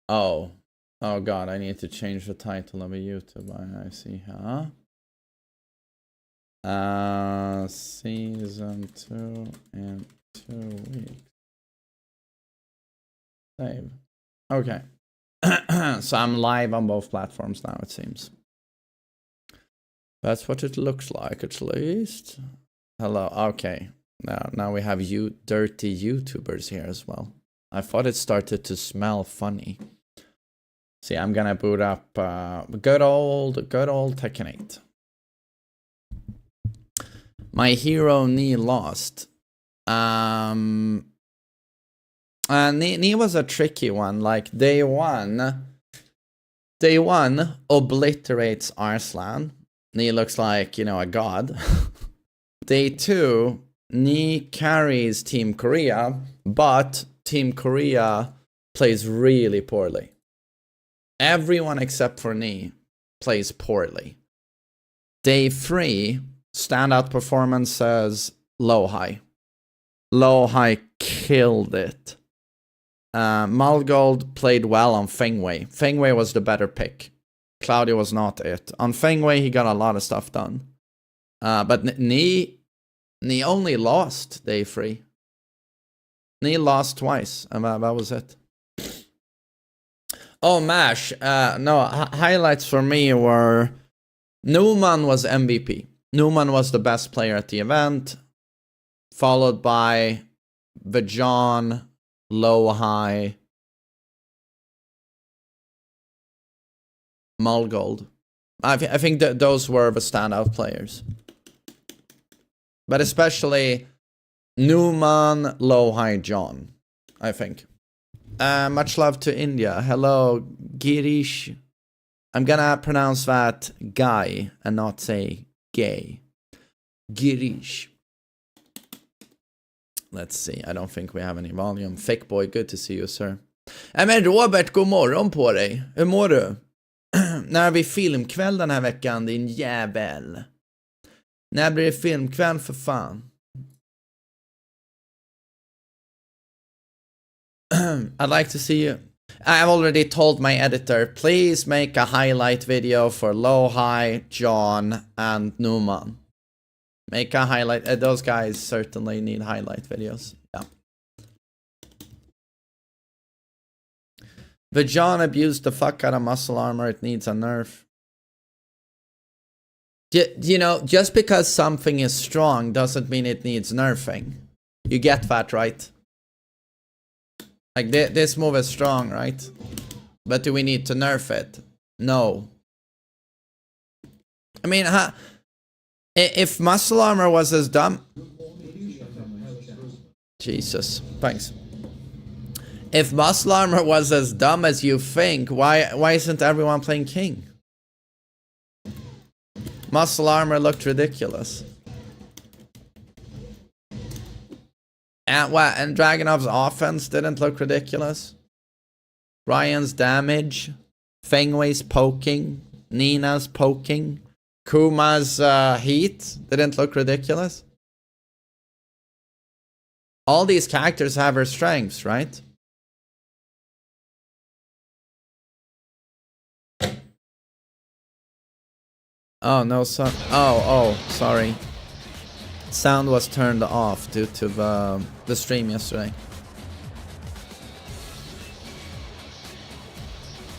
Oh. Oh god, I need to change the title of a YouTube. I see, huh? Season 2 in 2 weeks. Save. Okay. So I'm live on both platforms now, it seems. That's what it looks like, at least. Hello. Okay. Now we have you dirty YouTubers here as well. I thought it started to smell funny. See, I'm gonna boot up good old Tekken 8. My hero Knee lost. Knee was a tricky one. Like day one obliterates Arslan. Knee looks like, you know, a god. Day 2, Knee carries Team Korea, but Team Korea plays really poorly. Everyone except for Knee plays poorly. Day 3, standout performances, Low-High. Low-High killed it. Malgold played well on Fengwei. Fengwei was the better pick. Claudio was not it. On Fengwei, he got a lot of stuff done. But Knee only lost day 3. Knee lost twice, and that was it. Oh, MASH. No, highlights for me were Newman was MVP. Newman was the best player at the event, followed by Vajon, Low-High, Malgold. I think that those were the standout players. But especially Newman, Low-High, John, I think. Much love to India. Hello, Girish. I'm gonna pronounce that guy and not say gay. Girish. Let's see. I don't think we have any volume. Thick boy, good to see you, sir. Men Robert, god morgon på dig. Hur mår du? När vi filmkväll den här veckan, din jävel. När blir det filmkväll för fan? I'd like to see you. I've already told my editor, please make a highlight video for Low-High, John, and Newman. Make a highlight. Those guys certainly need highlight videos. Yeah. The John abused the fuck out of muscle armor. It needs a nerf. You know, just because something is strong doesn't mean it needs nerfing. You get that, right? Like, this move is strong, right? But do we need to nerf it? No. I mean, if muscle armor was as dumb... Jesus, thanks. If muscle armor was as dumb as you think, why isn't everyone playing King? Muscle armor looked ridiculous. And what? And Dragunov's offense didn't look ridiculous. Ryan's damage, Fengwei's poking, Nina's poking, Kuma's heat didn't look ridiculous. All these characters have their strengths, right? Oh no, sorry. Sound was turned off due to the stream yesterday.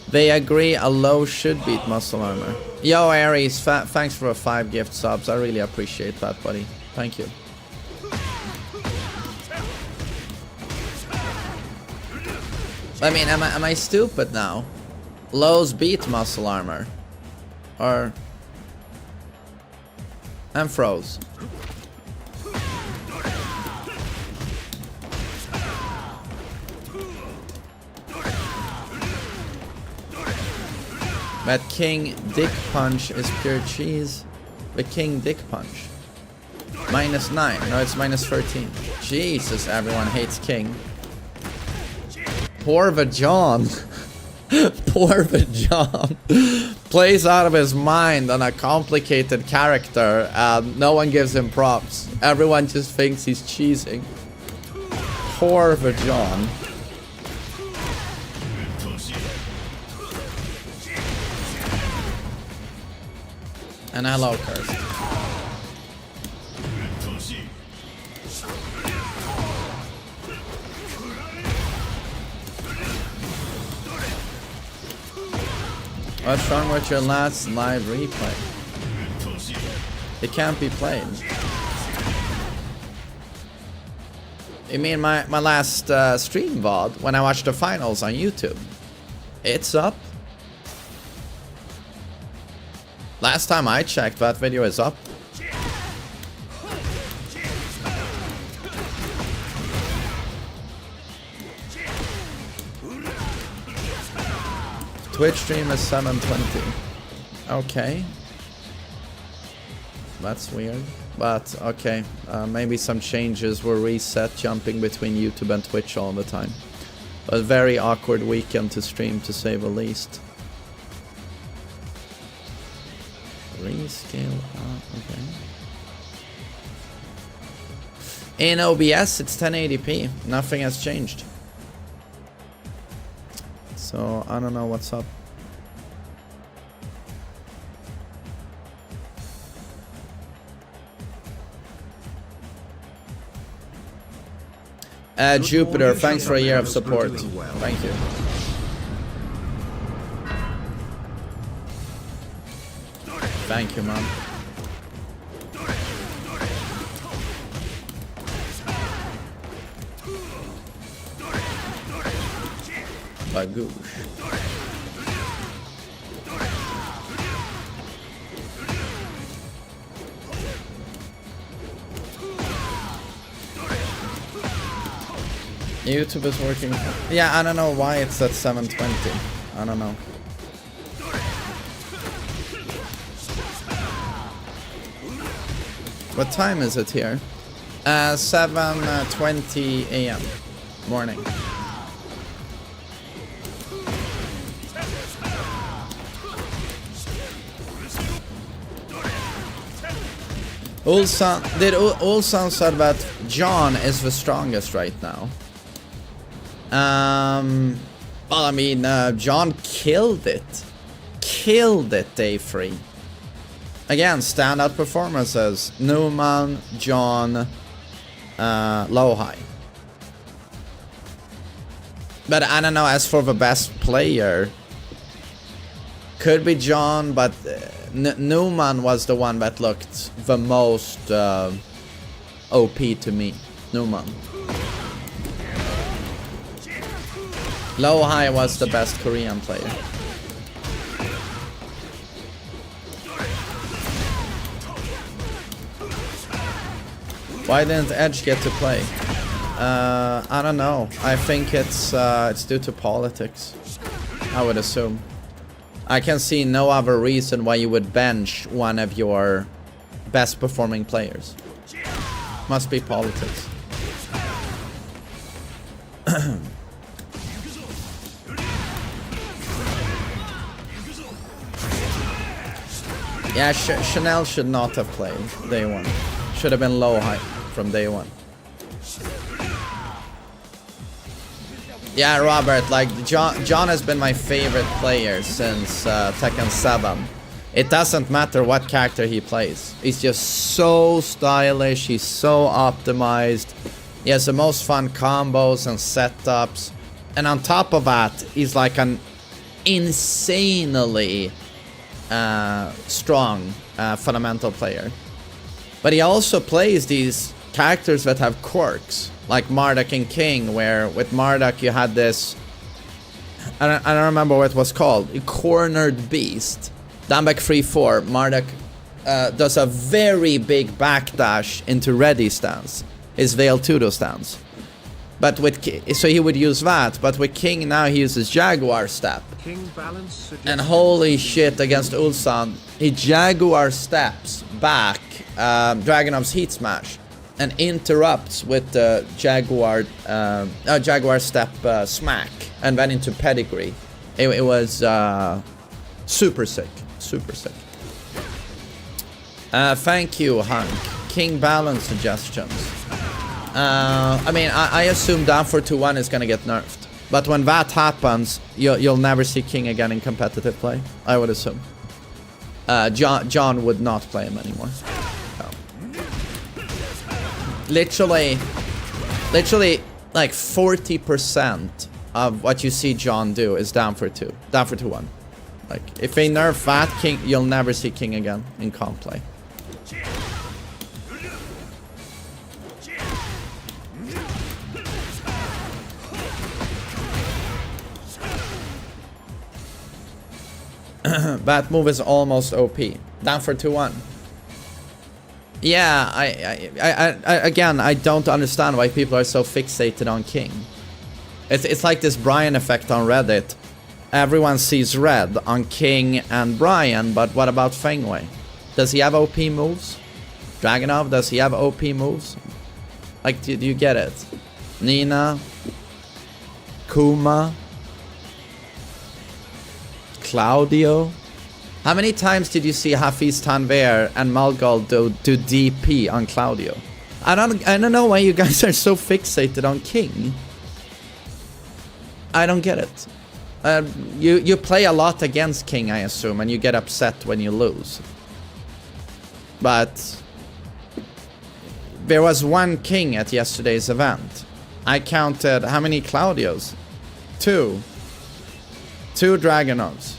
They agree a low should beat muscle armor. Yo Aries, thanks for 5 gift subs. I really appreciate that, buddy. Thank you. I mean, am I stupid now? Lows beat muscle armor. Or... I'm froze. That King Dick Punch is pure cheese. The King Dick Punch. -9. No, it's -13. Jesus, everyone hates King. Poor Vajon. Poor Vajon. Plays out of his mind on a complicated character and no one gives him props. Everyone just thinks he's cheesing. Poor Vajon. And hello, Cursed. What's wrong with your last live replay? It can't be played. You mean my last stream VOD when I watched the finals on YouTube? It's up. Last time I checked, that video is up. Twitch stream is 720. Okay. That's weird. But, okay. Maybe some changes were reset, jumping between YouTube and Twitch all the time. A very awkward weekend to stream, to say the least. Rescale up, okay. In OBS, it's 1080p. Nothing has changed. So, I don't know what's up. Jupiter, thanks for a year of support. Thank you. Thank you, man. Bagoosh. YouTube is working. Yeah, I don't know why it's at 720. I don't know. What time is it here? 7:20 a.m. morning. Ulsan said that John is the strongest right now. Well, I mean, John killed it. Killed it day 3. Again, standout performances. Newman, John, Low-High. But I don't know, as for the best player, could be John, but Newman was the one that looked the most OP to me. Newman. Low-High was the best Korean player. Why didn't Edge get to play? I don't know. I think it's due to politics, I would assume. I can see no other reason why you would bench one of your best performing players. Must be politics. Yeah, Chanel should not have played day 1. Should have been Low-High from day 1. Yeah, Robert, like John has been my favorite player since Tekken 7. It doesn't matter what character he plays. He's just so stylish, he's so optimized. He has the most fun combos and setups. And on top of that, he's like an insanely strong fundamental player. But he also plays these characters that have quirks, like Marduk and King, where with Marduk you had this, I don't remember what it was called, a cornered beast. Down back 3-4, Marduk does a very big backdash into ready stance, his Veil Tudo stance. But with so he would use that, but with King now he uses Jaguar step. And holy shit, against Ulsan, he Jaguar steps back Dragunov's Heat Smash and interrupts with the Jaguar step smack and then into pedigree. It was super sick, super sick. Thank you, Hank. King balance suggestions. I mean, I assume down for 2-1 is gonna get nerfed. But when that happens, you'll never see King again in competitive play, I would assume. John would not play him anymore. No. Literally like 40% of what you see John do is down for 2-1. Like if they nerf that king, you'll never see king again in comp play. That move is almost OP. Down for 2-1. Yeah, I again, I don't understand why people are so fixated on king. It's like this Brian effect on Reddit. Everyone sees red on king and Brian, but what about Fengwei? Does he have OP moves? Dragunov, does he have OP moves? Like, do you get it? Nina, Kuma, Claudio. How many times did you see Hafiz Tanvir and Malgal do DP on Claudio? I don't know why you guys are so fixated on king. I don't get it. You play a lot against king, I assume, and you get upset when you lose. But there was one king at yesterday's event. I counted how many Claudios? 2. 2 Dragunovs.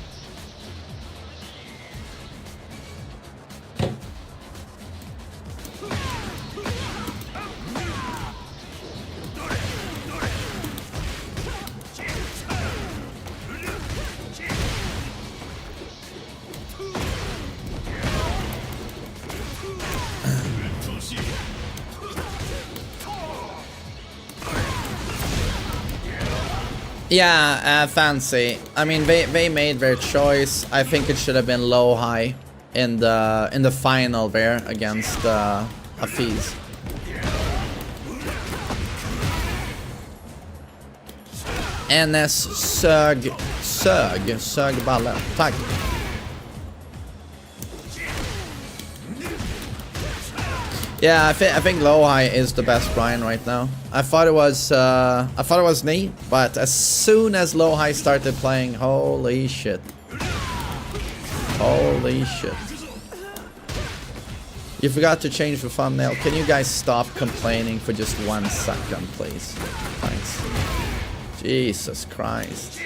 Yeah, fancy. I mean, they made their choice. I think it should have been low high in the final there against Hafiz. NS sög balle. Tack. Yeah, I think low high is the best Brian right now. I thought it was Knee, but as soon as low high started playing, holy shit. Holy shit. You forgot to change the thumbnail. Can you guys stop complaining for just 1 second, please? Thanks. Jesus Christ.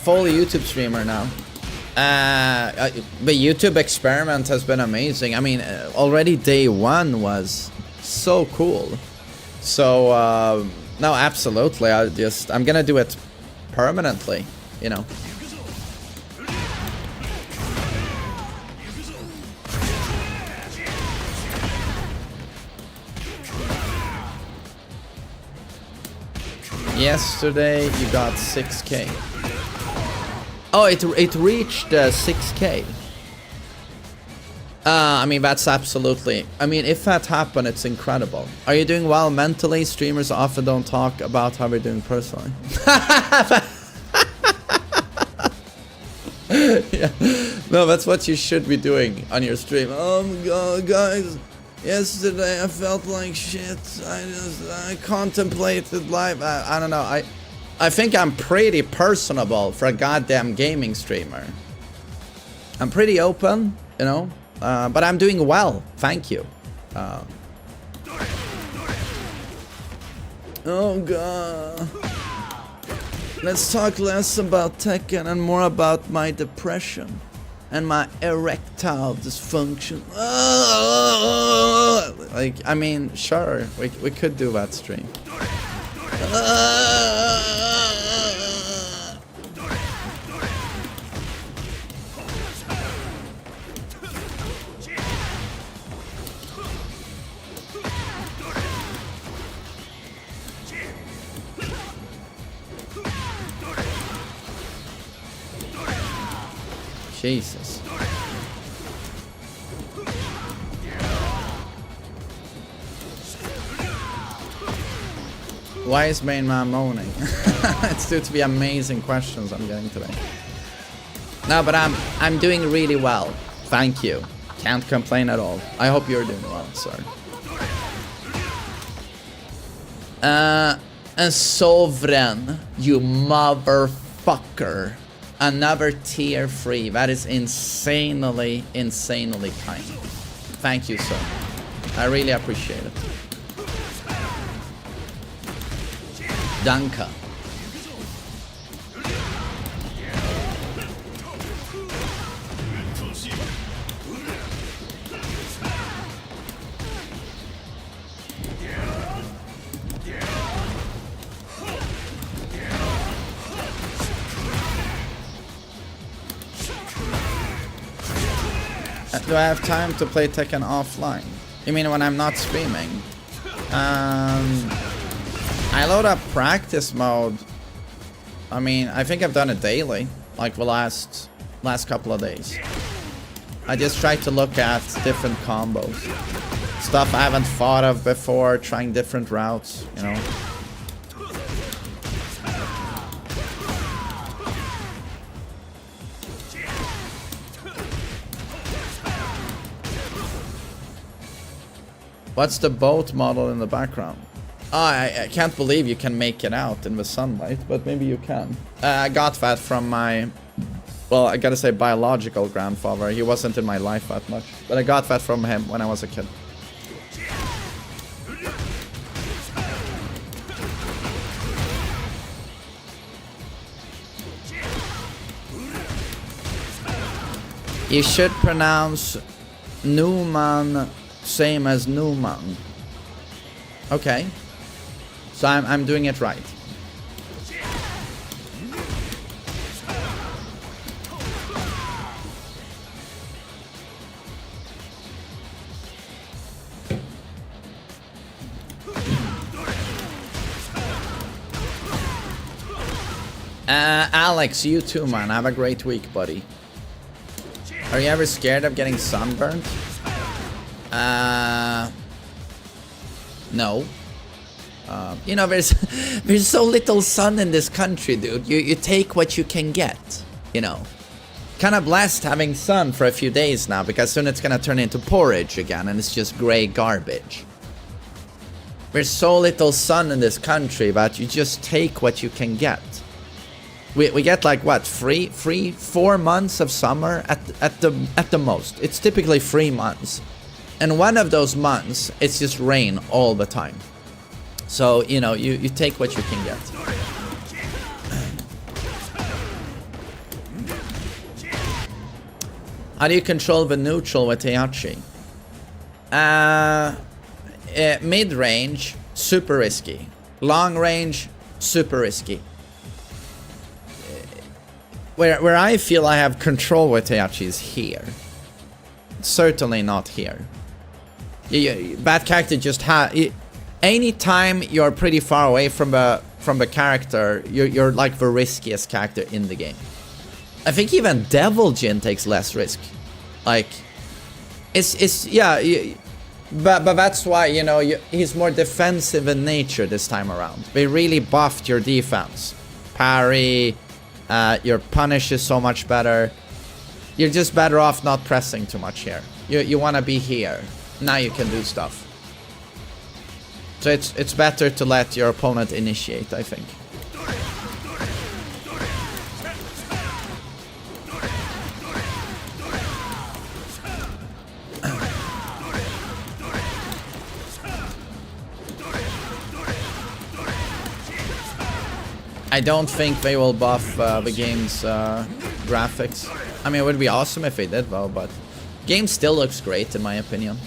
Full YouTube streamer now. The YouTube experiment has been amazing. I mean, already day 1 was so cool. So, no, absolutely. I'm gonna do it permanently, you know. Yesterday you got 6K. Oh, it reached 6K. I mean, that's absolutely... I mean, if that happened, it's incredible. Are you doing well mentally? Streamers often don't talk about how they're doing personally. Yeah. No, that's what you should be doing on your stream. Oh my god, guys. Yesterday I felt like shit. I contemplated life. I don't know. I think I'm pretty personable for a goddamn gaming streamer. I'm pretty open, you know, but I'm doing well. Thank you. Oh god. Let's talk less about Tekken and more about my depression and my erectile dysfunction. Like, I mean, sure, we could do that stream. Jesus. Why is main man moaning? It's due to the amazing questions I'm getting today. No, but I'm doing really well. Thank you. Can't complain at all. I hope you're doing well, sir. And Sovereign, you motherfucker. Another tier 3. That is insanely kind. Thank you, sir. I really appreciate it. Danke. Do I have time to play Tekken offline? You mean when I'm not streaming? I load up practice mode. I mean, I think I've done it daily, like the last couple of days. I just try to look at different combos. Stuff I haven't thought of before, trying different routes, you know. What's the boat model in the background? Oh, I can't believe you can make it out in the sunlight, but maybe you can. I got that from my, well, I gotta say biological grandfather. He wasn't in my life that much, but I got that from him when I was a kid. You should pronounce Newman same as Newman. Okay. So I'm doing it right. Alex, you too, man. Have a great week, buddy. Are you ever scared of getting sunburned? No. You know, there's so little sun in this country, dude. You take what you can get, you know. Kind of blessed having sun for a few days now, because soon it's gonna turn into porridge again, and it's just gray garbage. There's so little sun in this country that you just take what you can get. We get like what, 4 months of summer at the most. It's typically 3 months, and one of those months it's just rain all the time. So you know, you take what you can get. How do you control the neutral with Heihachi? Mid range, super risky. Long range, super risky. Where I feel I have control with Heihachi is here. Certainly not here. Bad character just anytime you're pretty far away from the character, you're like the riskiest character in the game. I think even Devil Jin takes less risk. Like, it's yeah. But that's why, you know, he's more defensive in nature this time around. They really buffed your defense. Parry. Your punish is so much better. You're just better off not pressing too much here. You want to be here. Now you can do stuff. So it's better to let your opponent initiate, I think. I don't think they will buff the game's graphics. I mean, it would be awesome if they did, though, but the game still looks great, in my opinion.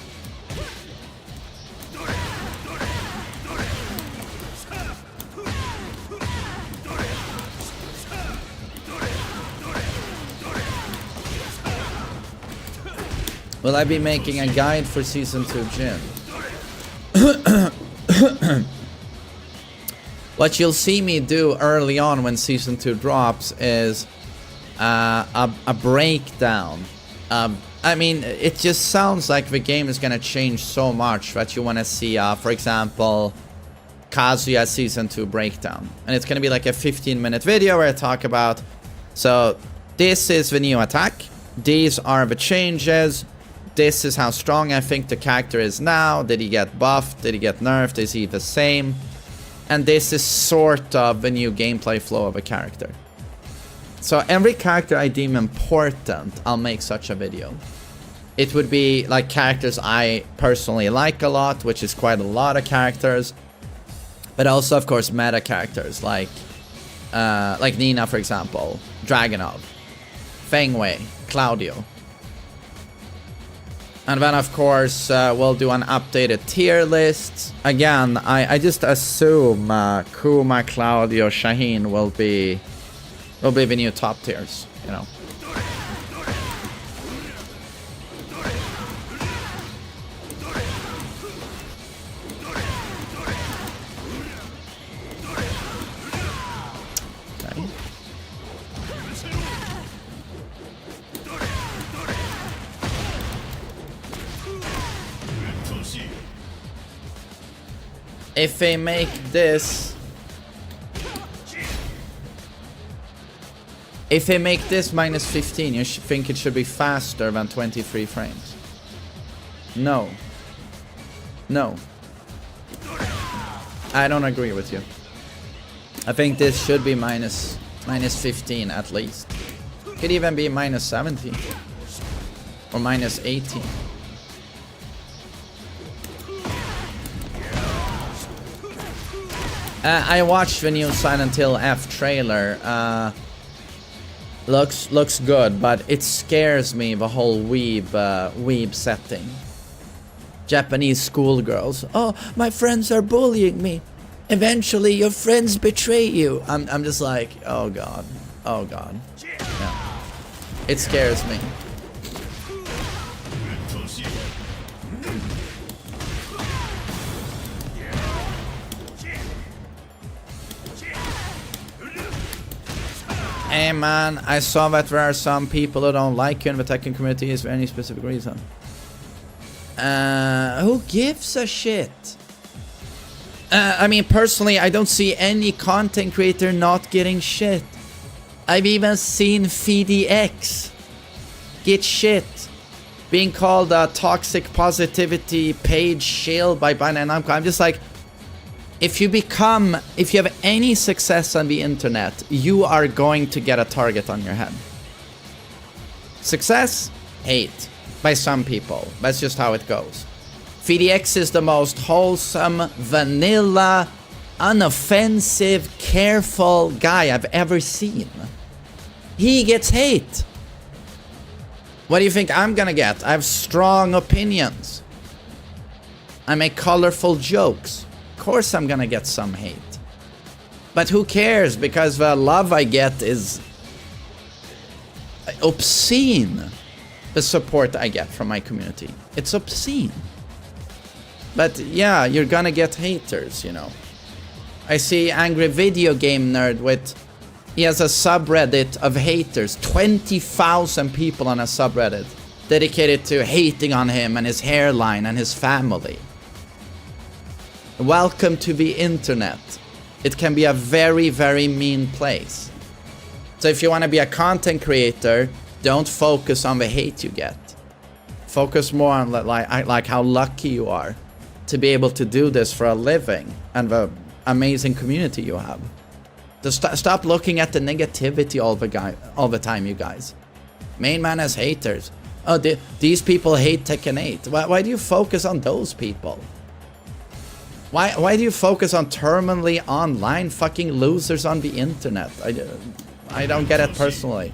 Will I be making a guide for Season 2 Jin? What you'll see me do early on when Season 2 drops is a breakdown. I mean, it just sounds like the game is gonna change so much that you want to see, for example, Kazuya Season 2 breakdown. And it's gonna be like a 15-minute video where I talk about, so this is the new attack, these are the changes, this is how strong I think the character is now. Did he get buffed? Did he get nerfed? Is he the same? And this is sort of a new gameplay flow of a character. So every character I deem important, I'll make such a video. It would be like characters I personally like a lot, which is quite a lot of characters. But also, of course, meta characters like Nina, for example, Dragunov, Feng Wei, Claudio. And then, of course, we'll do an updated tier list. Again, I just assume Kuma, Claudio, Shaheen will be the new top tiers, you know. Okay. If they make this... If they make this minus 15, you think it should be faster than 23 frames? No. No. I don't agree with you. I think this should be minus 15 at least. Could even be minus 17. Or minus 18. I watched the new Silent Hill F trailer. Looks good, but it scares me, the whole weeb setting. Japanese schoolgirls. Oh, my friends are bullying me. Eventually your friends betray you. I'm just like, oh god. Oh god. Yeah. It scares me. Hey man, I saw that there are some people who don't like you in the Tekken community. Is there any specific reason? Who gives a shit? I mean, personally, I don't see any content creator not getting shit. I've even seen FDX get shit. Being called a toxic positivity page shield by Bandai Namco. I'm just like, if you have any success on the internet, you are going to get a target on your head. Success? Hate. By some people. That's just how it goes. FDX is the most wholesome, vanilla, unoffensive, careful guy I've ever seen. He gets hate. What do you think I'm gonna get? I have strong opinions. I make colorful jokes. Of course I'm gonna get some hate. But who cares? Because the love I get is obscene. The support I get from my community. It's obscene. But yeah, you're gonna get haters, you know. I see Angry Video Game Nerd with... He has a subreddit of haters. 20,000 people on a subreddit dedicated to hating on him and his hairline and his family. Welcome to the internet. It can be a very, very mean place. So if you want to be a content creator, don't focus on the hate you get. Focus more on like how lucky you are to be able to do this for a living and the amazing community you have. Just stop looking at the negativity all the time, you guys. Main man has haters. Oh, these people hate Tekken 8. Why do you focus on those people? Why do you focus on terminally online fucking losers on the internet? I don't get it personally.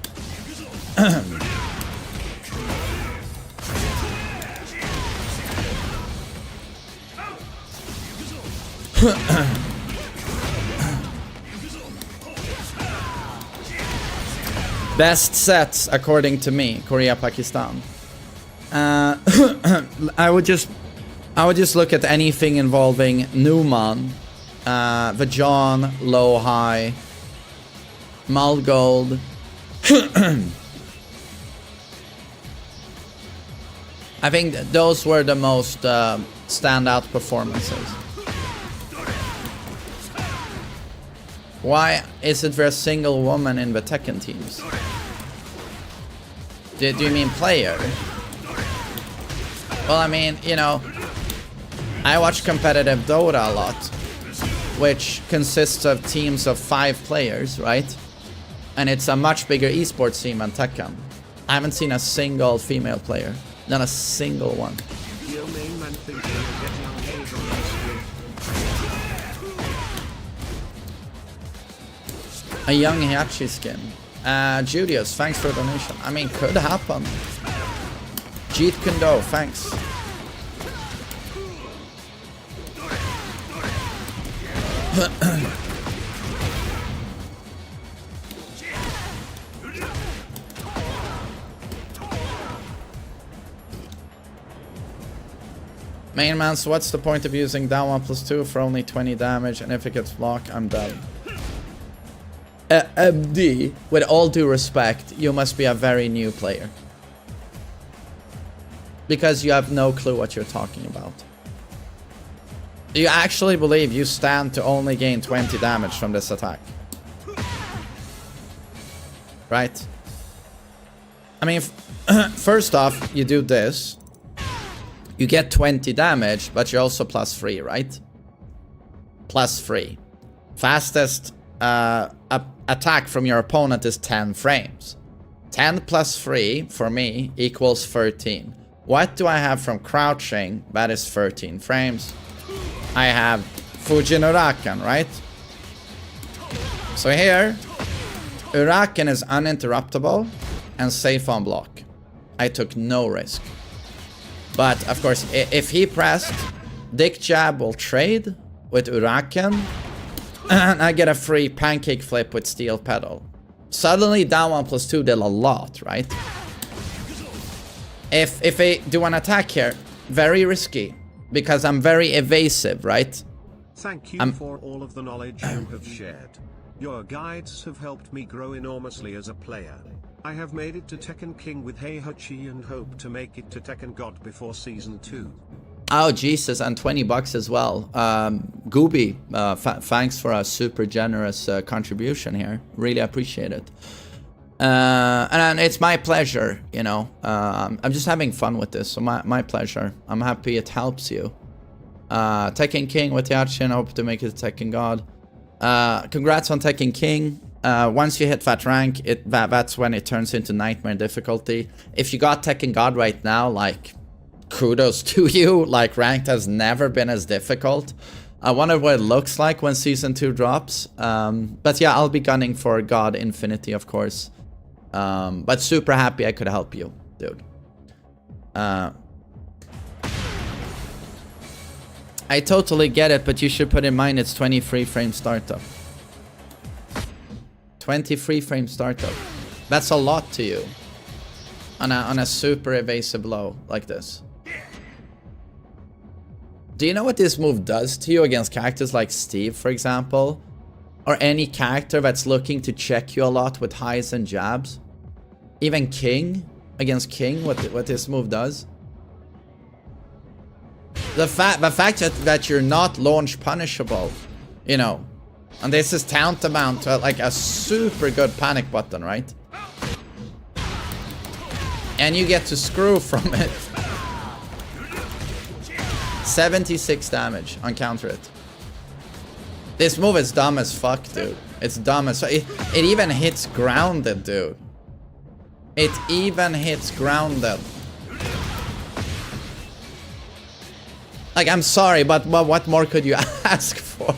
Best sets according to me, Korea, Pakistan. I would just look at anything involving Newman, the John, low high, Malgold. I think those were the most standout performances. Why isn't there a single woman in the Tekken teams? Do you mean player? Well, I mean, you know, I watch competitive Dota a lot, which consists of teams of 5 players, right? And it's a much bigger esports team than Tekken. I haven't seen a single female player. Not a single one. A young Hiachi skin. Julius, thanks for the donation. I mean, could happen. Jeet Kundo, thanks. MainManSWE, what's the point of using down 1+2 for only 20 damage, and if it gets blocked, I'm dead? MD, with all due respect, you must be a very new player. Because you have no clue what you're talking about. You actually believe you stand to only gain 20 damage from this attack? Right? I mean, first off, you do this. You get 20 damage, but you're also +3, right? +3. Fastest attack from your opponent is 10 frames. 10 + 3, for me, equals 13. What do I have from crouching? That is 13 frames. I have Fujin Uraken, right? So here, Uraken is uninterruptible and safe on block. I took no risk. But, of course, if he pressed, Dick Jab will trade with Uraken, and I get a free pancake flip with Steel Pedal. Suddenly, down 1+2 did a lot, right? If I do an attack here, very risky, because I'm very evasive, right? Thank you for all of the knowledge you have shared. Your guides have helped me grow enormously as a player. I have made it to Tekken King with Heihachi and hope to make it to Tekken God before Season 2. Oh, Jesus, and 20 bucks as well. Gooby, thanks for a super generous contribution here. Really appreciate it. And it's my pleasure, you know. I'm just having fun with this, so my pleasure. I'm happy it helps you. Tekken King with Yachi and hope to make it Tekken God. Congrats on Tekken King. Once you hit that rank, that's when it turns into nightmare difficulty. If you got Tekken God right now, like, kudos to you. Like, ranked has never been as difficult. I wonder what it looks like when Season 2 drops. But yeah, I'll be gunning for God Infinity, of course. But super happy I could help you, dude. I totally get it, but you should put in mind it's 23 frame startup. 23 frame startup. That's a lot to you. On a super evasive blow like this. Do you know what this move does to you against characters like Steve, for example? Or any character that's looking to check you a lot with highs and jabs? Even King, against King, what this move does? The fact that you're not launch punishable, you know, and this is tantamount to like a super good panic button, right? And you get to screw from it. 76 damage on counter it. This move is dumb as fuck, dude. It's dumb as fuck. It even hits grounded, dude. It even hits grounded. Like, I'm sorry, but what more could you ask for?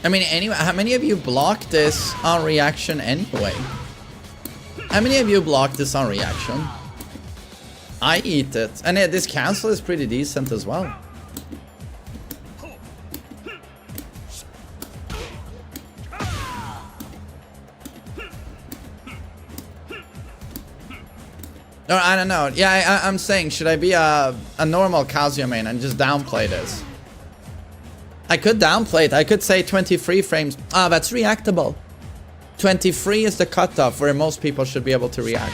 I mean, anyway, how many of you blocked this on reaction anyway? How many of you blocked this on reaction? I eat it. And this cancel is pretty decent as well. No, I don't know. Yeah, I'm saying, should I be a normal Kazuya main and just downplay this? I could downplay it. I could say 23 frames. Ah, that's reactable. 23 is the cutoff where most people should be able to react.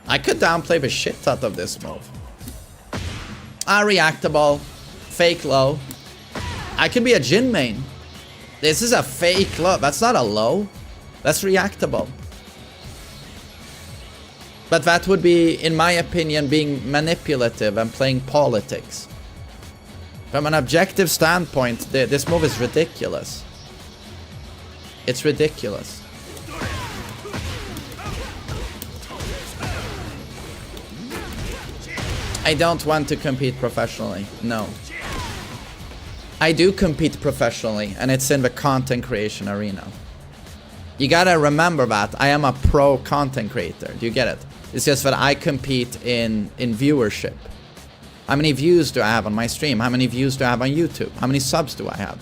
I could downplay the shit out of this move. Reactable. Fake low. I could be a Jin main. This is a fake low. That's not a low. That's reactable. But that would be, in my opinion, being manipulative and playing politics. From an objective standpoint, this move is ridiculous. It's ridiculous. I don't want to compete professionally. No. I do compete professionally, and it's in the content creation arena. You gotta remember that I am a pro content creator. Do you get it? It's just that I compete in viewership. How many views do I have on my stream? How many views do I have on YouTube? How many subs do I have?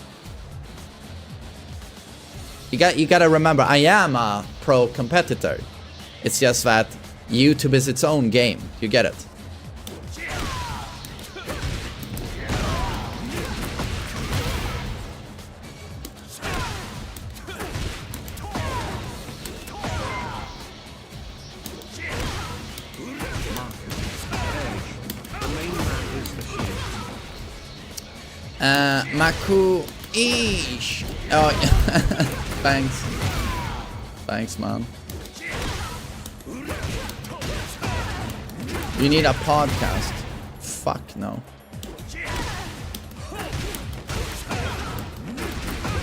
You gotta remember, I am a pro competitor. It's just that YouTube is its own game. You get it? Maku Ish. Oh, thanks. Thanks, man. You need a podcast? Fuck no.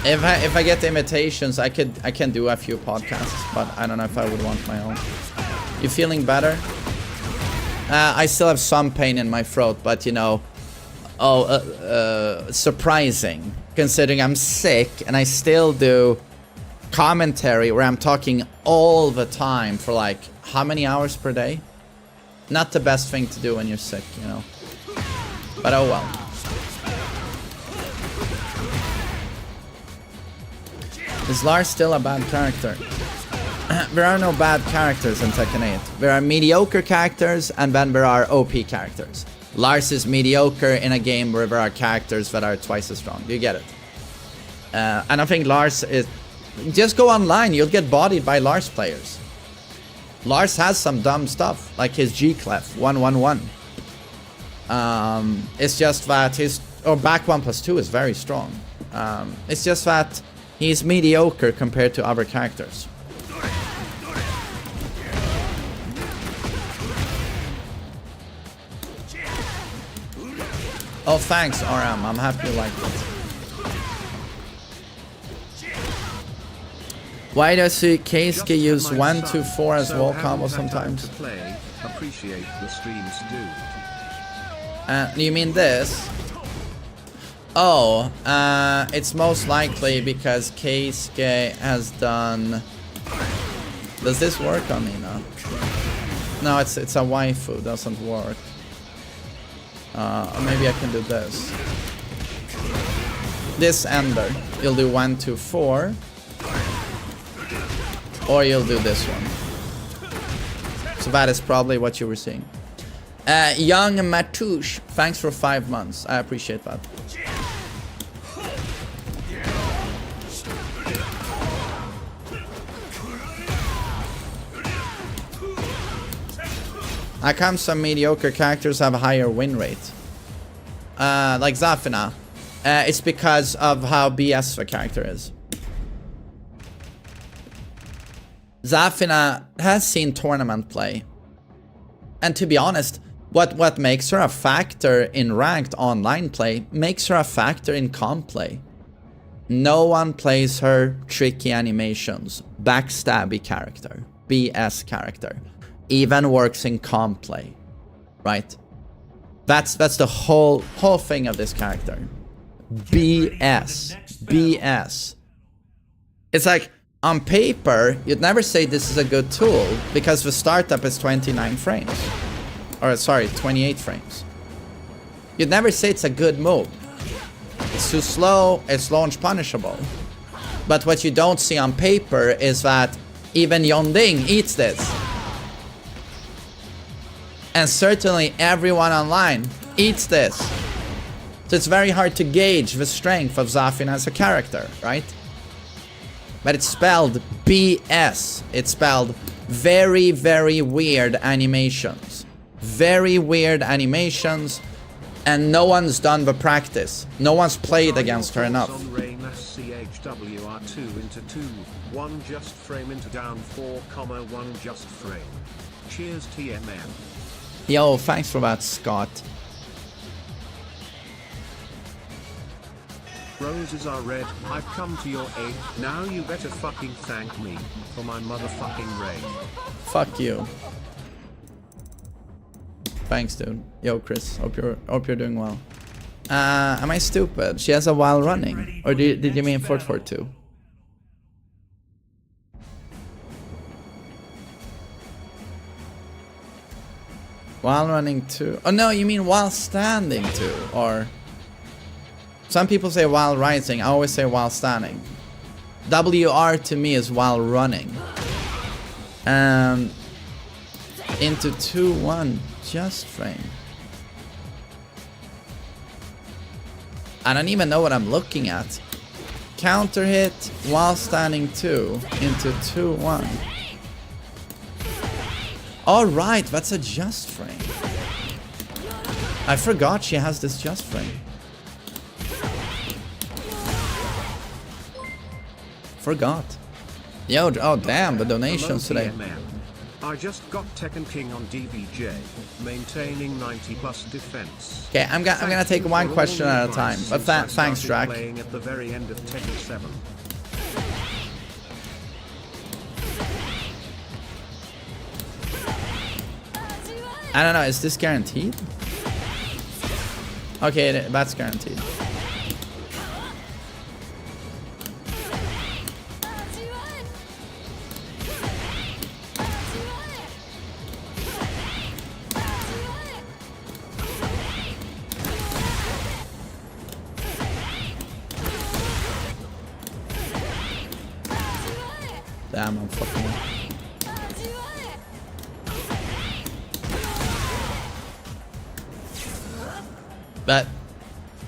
If I get invitations, I can do a few podcasts, but I don't know if I would want my own. You feeling better? I still have some pain in my throat, but you know. Surprising, considering I'm sick and I still do commentary where I'm talking all the time for like how many hours per day? Not the best thing to do when you're sick, you know. But oh well. Is Lars still a bad character? There are no bad characters in Tekken 8. There are mediocre characters and then there are OP characters. Lars is mediocre in a game where there are characters that are twice as strong. Do you get it? And I think Lars is... Just go online, you'll get bodied by Lars players. Lars has some dumb stuff, like his G-Clef, 111. It's just that his... Or back 1+2 is very strong. It's just that he's mediocre compared to other characters. Oh, thanks, RM. I'm happy you liked it. Why does Keisuke use 1-4 as wall combo sometimes? Appreciate the streams, dude. You mean this? Oh, it's most likely because Keisuke has done... Does this work on me now? No, it's a waifu. Doesn't work. Maybe I can do this. This ender. You'll do 1-4. Or you'll do this one. So that is probably what you were seeing. Young Matouche, thanks for 5 months. I appreciate that. How come some mediocre characters have a higher win rate? Like Zafina. It's because of how BS the character is. Zafina has seen tournament play. And to be honest, what makes her a factor in ranked online play makes her a factor in comp play. No one plays her tricky animations, backstabby character, BS character. Even works in comp play, right? That's the whole thing of this character. BS. It's like on paper you'd never say this is a good tool because the startup is 29 frames, or sorry, 28 frames. You'd never say it's a good move. It's too slow. It's launch punishable. But what you don't see on paper is that even Yonding eats this. And certainly everyone online eats this. So it's very hard to gauge the strength of Zafina as a character, right? But it's spelled BS. It's spelled very, very weird animations. Very weird animations. And no one's done the practice. No one's played against her enough. CHWR2 into 2, 1 just frame into down 4, 1 just frame. Cheers TMM. Yo, thanks for that, Scott. Roses are red, I've come to your aid, now you better fucking thank me for my motherfucking raid. Fuck you. Thanks, dude. Yo, Chris, hope you're doing well. Am I stupid? She has a while running. Or did you mean Fort 2? While running 2. Oh no, you mean while standing 2, or... Some people say while rising, I always say while standing. WR to me is while running. Into 2-1 just frame. I don't even know what I'm looking at. Counter hit while standing 2 into 2-1. Alright, that's a just frame. I forgot she has this just frame. Forgot. Yo, oh damn, the donations today. I just got Tekken King on DBJ, maintaining 90 plus defense. Okay, I'm gonna take one question at a time. But thanks, Drac. Playing at the very end of Tekken 7. I don't know, is this guaranteed? Okay, that's guaranteed. Damn, I'm fucking up. But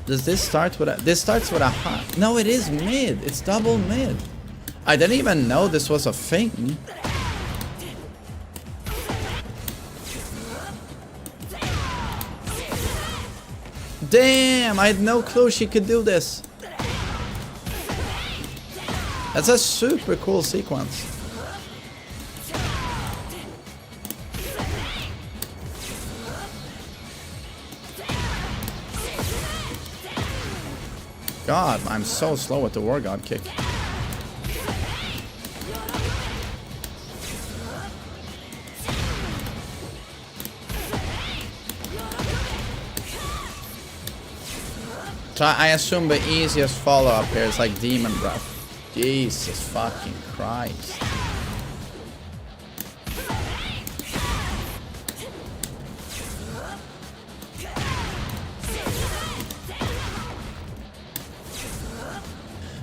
does this start with a... This starts with a high. No, it is mid. It's double mid. I didn't even know this was a thing. Damn, I had no clue she could do this. That's a super cool sequence. God, I'm so slow with the War God kick. So I assume the easiest follow-up here is like Demon Breath. Jesus fucking Christ.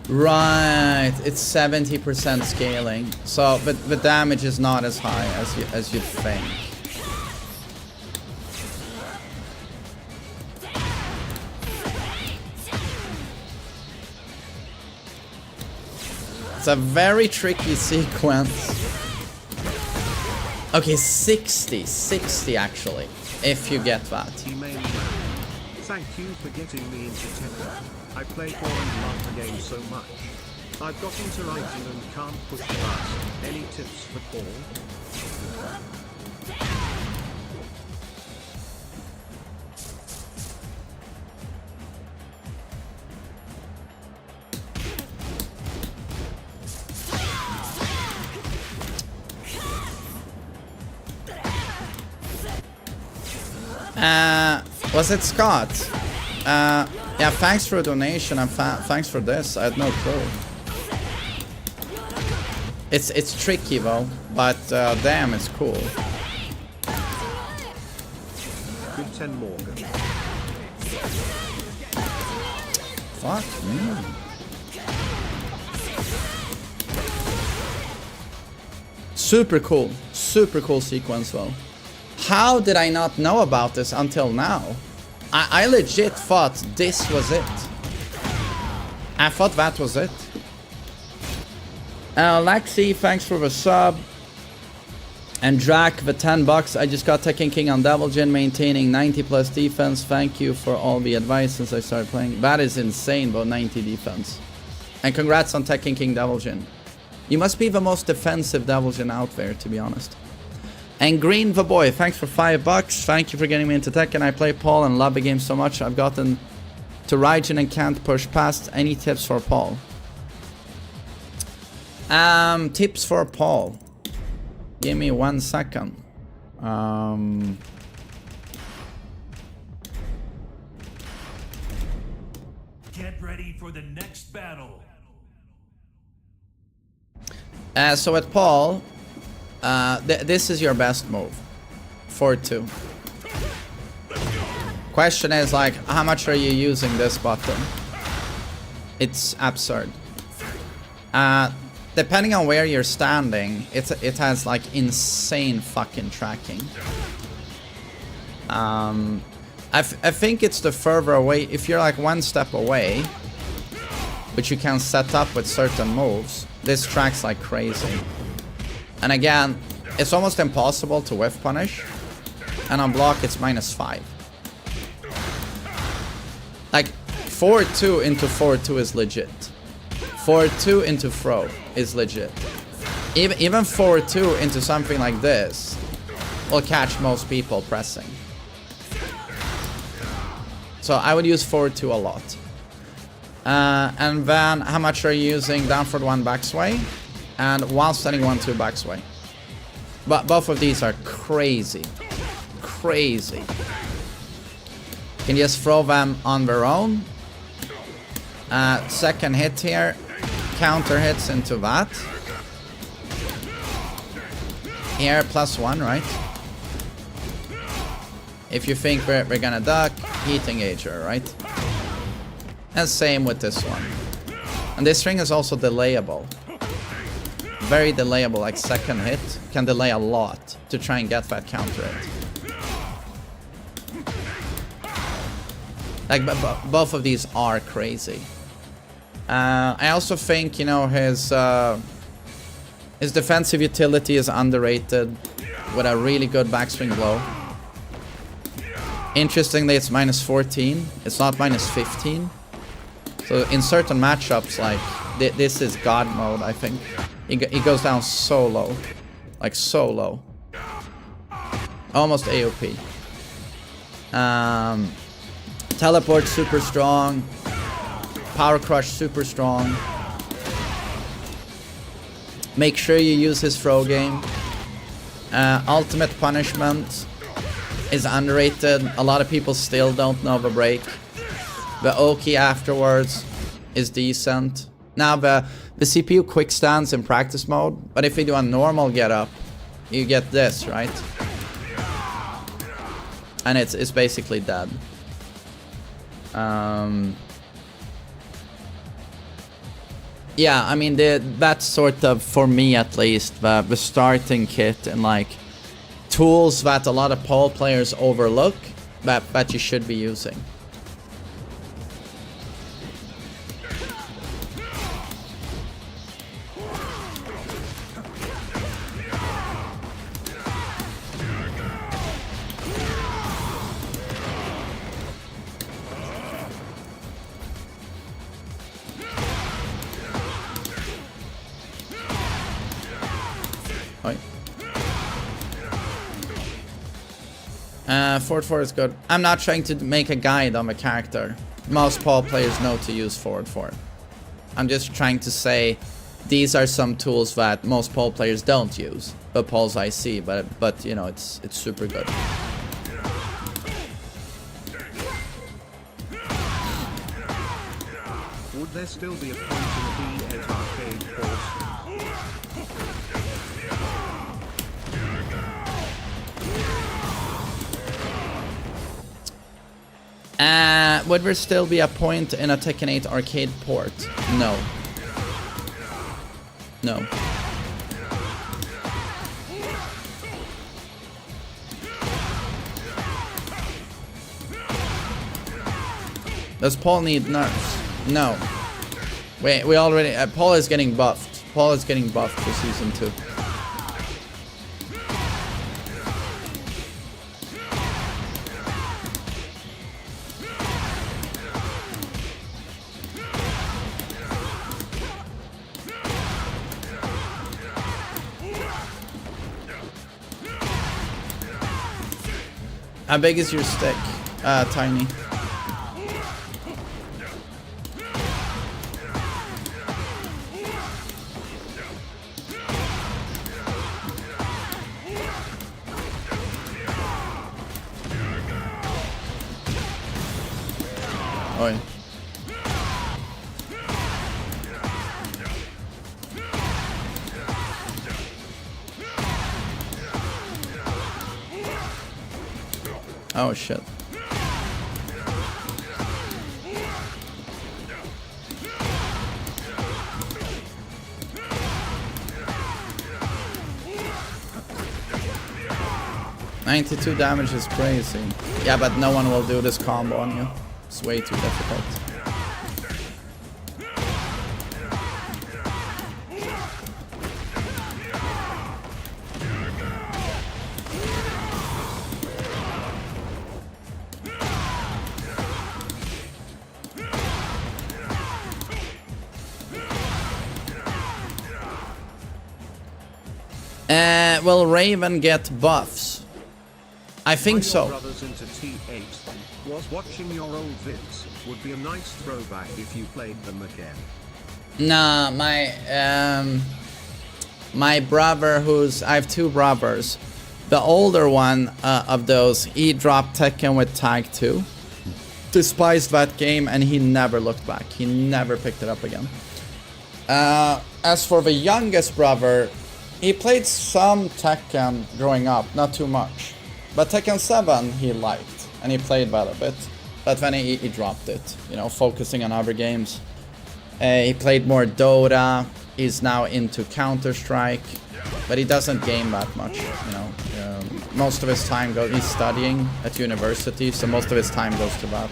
Right, it's 70% scaling. So, but the damage is not as high as you'd think. It's a very tricky sequence. Okay, 60 actually, if you get that. Thank you for getting me into Tekken. I play for and love the game so much. I've got into writing and can't push past. Any tips for Paul? Was it Scott? Yeah, thanks for a donation and thanks for this. I had no clue. It's tricky though, but damn, it's cool. Good 10 Morgan. Fuck me. Super cool sequence though. How did I not know about this until now? I legit thought this was it. I thought that was it. Lexi, thanks for the sub. And Drac, the 10 bucks. I just got Tekken King on Devil Jin, maintaining 90 plus defense. Thank you for all the advice since I started playing. That is insane, about 90 defense. And congrats on Tekken King Devil Jin. You must be the most defensive Devil Jin out there, to be honest. And Green the Boy, thanks for 5 bucks. Thank you for getting me into Tekken. I play Paul and love the game so much. I've gotten to Raijin and can't push past. Any tips for Paul? Tips for Paul. Give me 1 second. Get ready for the next battle. So at Paul, this is your best move. 4-2. Question is like, how much are you using this button? It's absurd. Depending on where you're standing, it has like insane fucking tracking. I think it's the further away. If you're like 1 step away, which you can set up with certain moves, this tracks like crazy. And again, it's almost impossible to whiff punish. And on block, it's -5. Like 4-2 into 4-2 is legit. 4-2 into throw is legit. Even 4-2 into something like this will catch most people pressing. So I would use 4-2 a lot. And then how much are you using down for 1 backsway? And while standing 1-2 backsway. But both of these are crazy. Crazy. You can just throw them on their own. Second hit here. Counter hits into that. Here, +1, right? If you think we're gonna duck, heat engager, right? And same with this one. And this string is also delayable. Very delayable, like second hit. Can delay a lot to try and get that counter hit. Like, both of these are crazy. I also think, you know, his defensive utility is underrated with a really good backswing blow. Interestingly, it's -14. It's not -15. So in certain matchups, like, this is God mode, I think. He goes down so low. Like, so low. Almost AOP. Teleport, super strong. Power Crush, super strong. Make sure you use his throw game. Ultimate Punishment is underrated. A lot of people still don't know the break. The Oki afterwards is decent. Now the CPU quick stands in practice mode, but if you do a normal get up, you get this, right? And it's basically dead. Yeah, I mean, that's sort of, for me at least, the starting kit and like tools that a lot of Paul players overlook that you should be using. Forward 4 is good. I'm not trying to make a guide on the character. Most Paul players know to use forward 4. I'm just trying to say these are some tools that most Paul players don't use, but Paul's IC, but you know, it's super good. Would there still be a point in the B8 arcade port? Would there still be a point in a Tekken 8 arcade port? No. No. Does Paul need nerfs? No. We already... Paul is getting buffed. Paul is getting buffed for season 2. How big is your stick? Tiny. Oi. Oh shit. $92 damage is crazy. Yeah, but no one will do this combo on you. It's way too difficult. Will Raven get buffs? I think so. Brothers into T8 was watching your old vids. Would be a nice throwback if you played them again. Nah, my brother, I have 2 brothers. The older one of those, he dropped Tekken with Tag 2. Despised that game and he never looked back. He never picked it up again. As for the youngest brother, he played some Tekken growing up, not too much. But Tekken 7 he liked, and he played that a bit. But then he dropped it, you know, focusing on other games. He played more Dota, he's now into Counter-Strike, but he doesn't game that much, you know. Most of his time he's studying at university, so most of his time goes to that.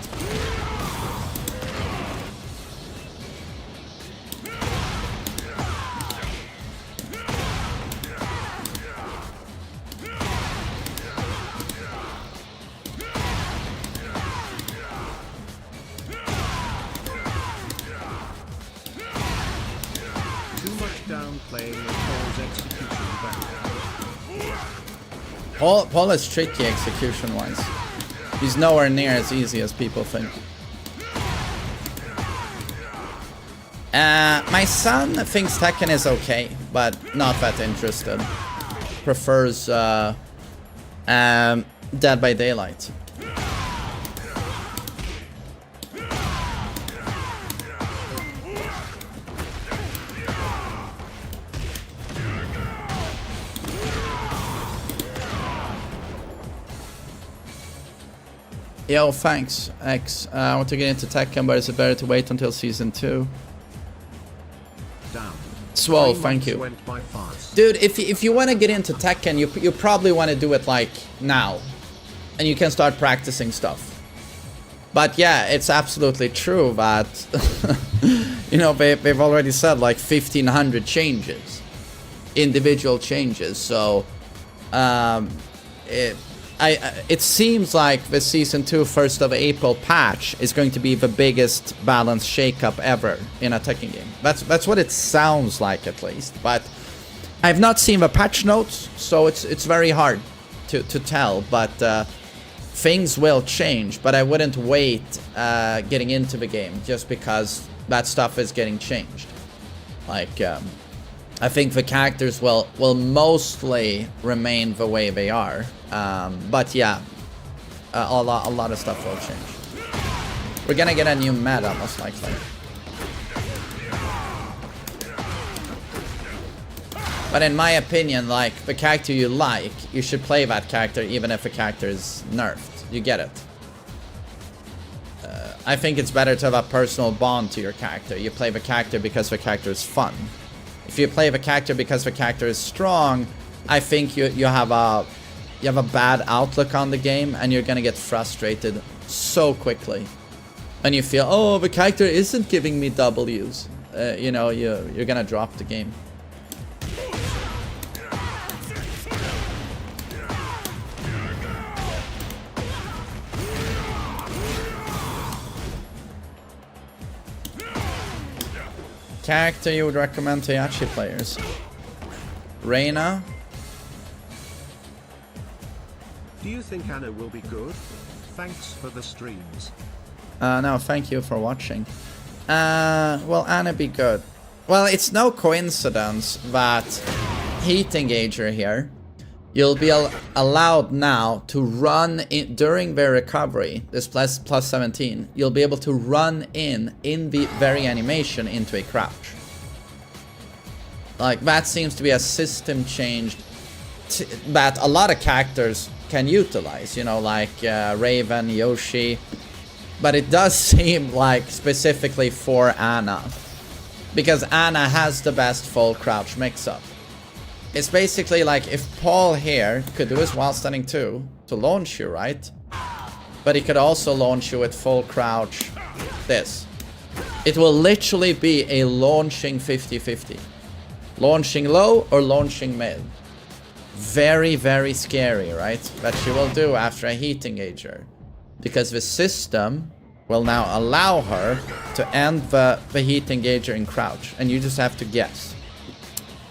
Paul is tricky execution-wise. He's nowhere near as easy as people think. My son thinks Tekken is okay, but not that interested. Prefers Dead by Daylight. Yo, thanks, X. I want to get into Tekken, but is it better to wait until season 2? Swole, thank you. Dude, if you want to get into Tekken, you probably want to do it like now. And you can start practicing stuff. But yeah, it's absolutely true that, you know, they've already said like 1,500 changes. Individual changes, so it seems like the Season 2 1st of April patch is going to be the biggest balance shakeup ever in a Tekken game. That's what it sounds like, at least. But I've not seen the patch notes, so it's very hard to tell. But things will change, but I wouldn't wait getting into the game just because that stuff is getting changed. Like, I think the characters will mostly remain the way they are. But yeah, a lot of stuff will change. We're gonna get a new meta, most likely. But in my opinion, like, the character you like, you should play that character even if the character is nerfed. You get it? I think it's better to have a personal bond to your character. You play the character because the character is fun. If you play the character because the character is strong, I think you have a bad outlook on the game, and you're gonna get frustrated so quickly. And you feel, oh, the character isn't giving me W's. You know, you're gonna drop the game. Character you would recommend to Yachi players? Reina? Do you think Anna will be good? Thanks for the streams. No, thank you for watching. Will Anna be good? Well, it's no coincidence that Heat Engager here, you'll be allowed now to run in during their recovery, this plus 17, you'll be able to run in the very animation into a crouch. Like, that seems to be a system change that a lot of characters can utilize, you know, like Raven, Yoshi. But it does seem like specifically for Anna, because Anna has the best full crouch mix-up. It's basically like if Paul here could do his while standing 2 to launch you, right? But he could also launch you with full crouch this. It will literally be a launching 50-50. Launching low or launching mid. Very, very scary, right? That she will do after a Heat Engager. Because the system will now allow her to end the Heat Engager in crouch. And you just have to guess.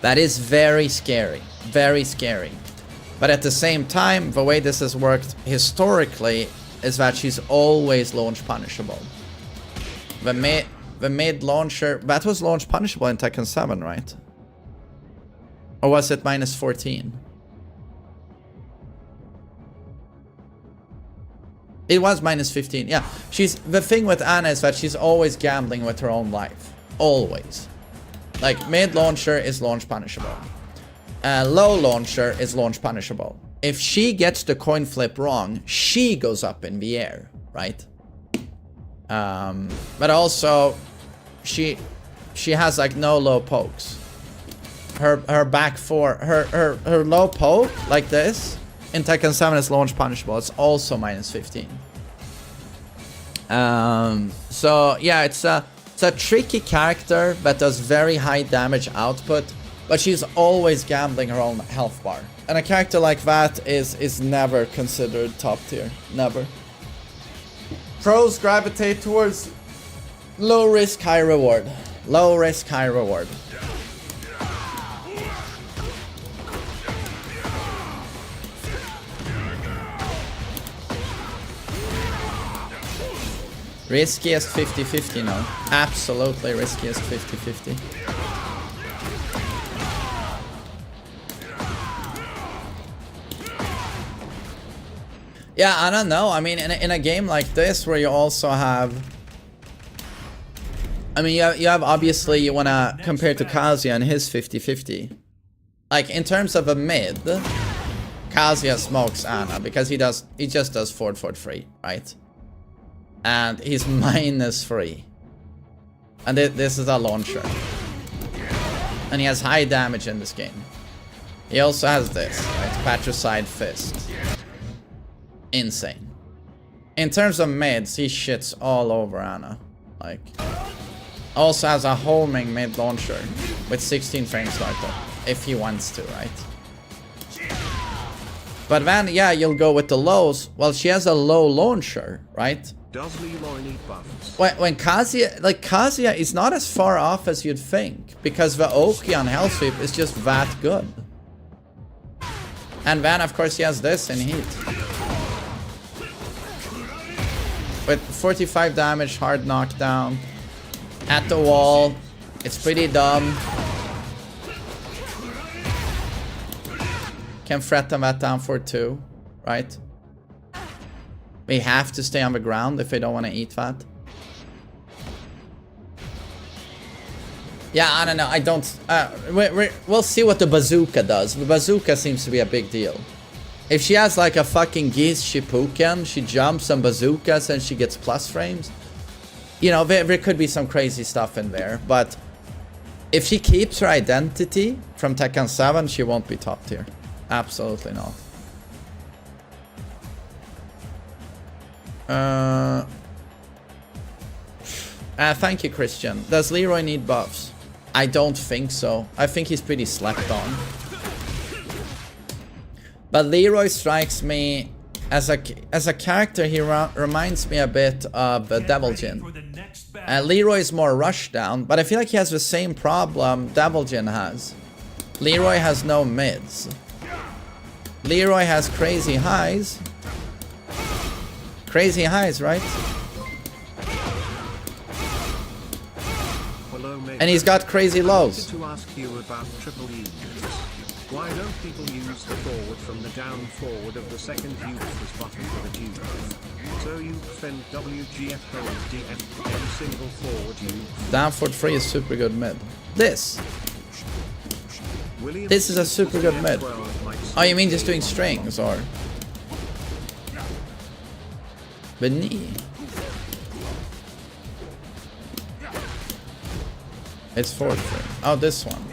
That is very scary. Very scary. But at the same time, the way this has worked historically is that she's always launch punishable. The mid launcher, that was launch punishable in Tekken 7, right? Or was it minus 14? It was minus 15, yeah. The thing with Anna is that she's always gambling with her own life. Always. Like, mid launcher is launch punishable. Low launcher is launch punishable. If she gets the coin flip wrong, she goes up in the air, right? But also, she has like no low pokes. Her back four, her low poke like this in Tekken 7 is launch punishable. It's also minus 15. So yeah, it's a tricky character that does very high damage output, but she's always gambling her own health bar. And a character like that is never considered top tier. Never. Pros gravitate towards low risk, high reward. Low risk, high reward. Riskiest 50-50 now. Absolutely riskiest 50-50. Yeah, I don't know. I mean, in a game like this where you also have... I mean, you have obviously, you want to compare to Kazuya and his 50-50. Like, in terms of a mid, Kazuya smokes Anna because he just does forward free, right? And he's minus 3. And this is a launcher. And he has high damage in this game. He also has this, right? Patricide Fist. Insane. In terms of mids, he shits all over Anna. Like, also has a homing mid launcher with 16 frame startup, if he wants to, right? But then, yeah, you'll go with the lows. Well, she has a low launcher, right? Does Leroy need buffs? When Kazuya, like, Kazuya is not as far off as you'd think, because the Oki on Hell Sweep is just that good. And then, of course, he has this in Heat. With 45 damage, hard knockdown. At the wall. It's pretty dumb. Can threaten that down for 2, right? We have to stay on the ground if we don't want to eat that. Yeah, I don't know. I don't... we'll see what the bazooka does. The bazooka seems to be a big deal. If she has like a fucking Geese Shippuden, she jumps on bazookas and she gets plus frames. You know, there could be some crazy stuff in there. But if she keeps her identity from Tekken 7, she won't be top tier. Absolutely not. Thank you, Christian. Does Leroy need buffs? I don't think so. I think he's pretty slept on. But Leroy strikes me As a character, he reminds me a bit of Devil Jin. Leroy is more rushdown, but I feel like he has the same problem Devil Jin has. Leroy has no mids. Leroy has crazy highs. Crazy highs, right? And he's got crazy lows. To ask you about triple use. Why don't people use the forward from the down forward of the second use as button for the use? So you defend WGF hold DF and single forward use. Down forward 3 is super good mid. This is a super good mid. Oh, you mean just doing strings or? Beneath. It's forward 3. Oh, this one.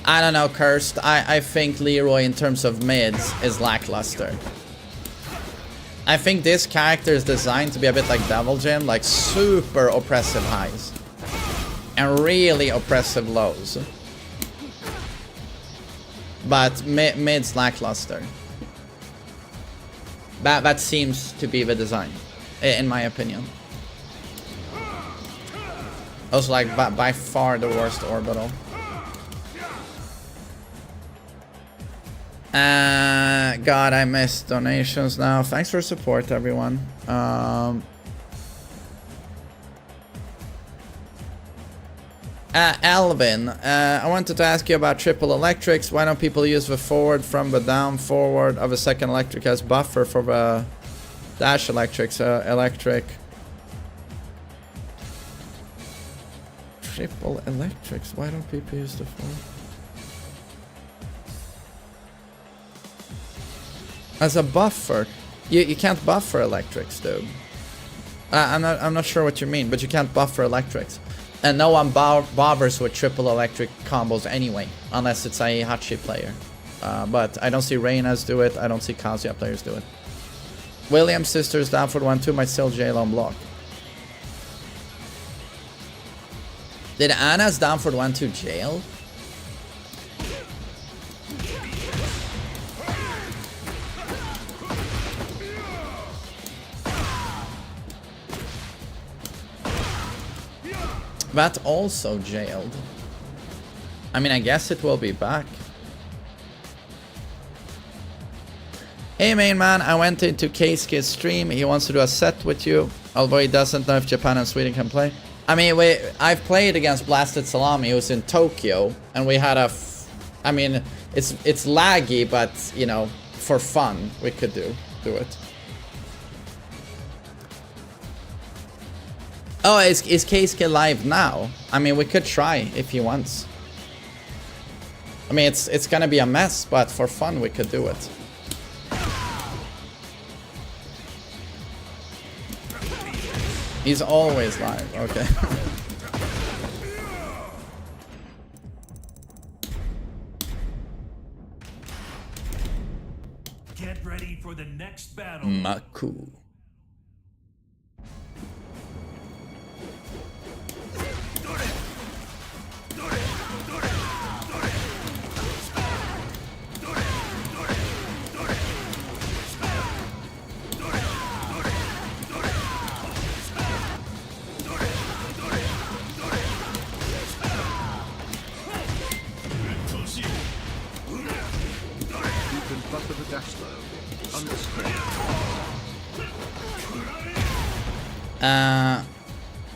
I don't know, Cursed. I think Leroy in terms of mids is lackluster. I think this character is designed to be a bit like Devil Jin, like super oppressive highs. And really oppressive lows. But mid's lackluster. That seems to be the design, in my opinion. Also like by far the worst orbital. God, I missed donations now. Thanks for support, everyone. Alvin, I wanted to ask you about triple electrics. Why don't people use the forward from the down forward of a second electric as buffer for the dash electrics? Electric. Triple electrics. Why don't people use the forward? As a buffer, you can't buffer electrics, dude. I'm not sure what you mean, but you can't buffer electrics, and no one bothers with triple electric combos anyway, unless it's a Hachi player. But I don't see Reynas do it. I don't see Kazuya players do it. William's sister's down for 1-2 might still jail on block. Did Anna's down for 1-2 jail? That also jailed. I mean, I guess it will be back. Hey main man, I went into Keisuke's stream. He wants to do a set with you, although he doesn't know if Japan and Sweden can play. I mean, I've played against Blasted Salami, who's in Tokyo, and we had a I mean, it's laggy, but you know, for fun we could do it. Oh, is Keisuke live now? I mean, we could try if he wants. I mean, it's gonna be a mess, but for fun we could do it. He's always live, okay. Get ready for the next battle. Maku.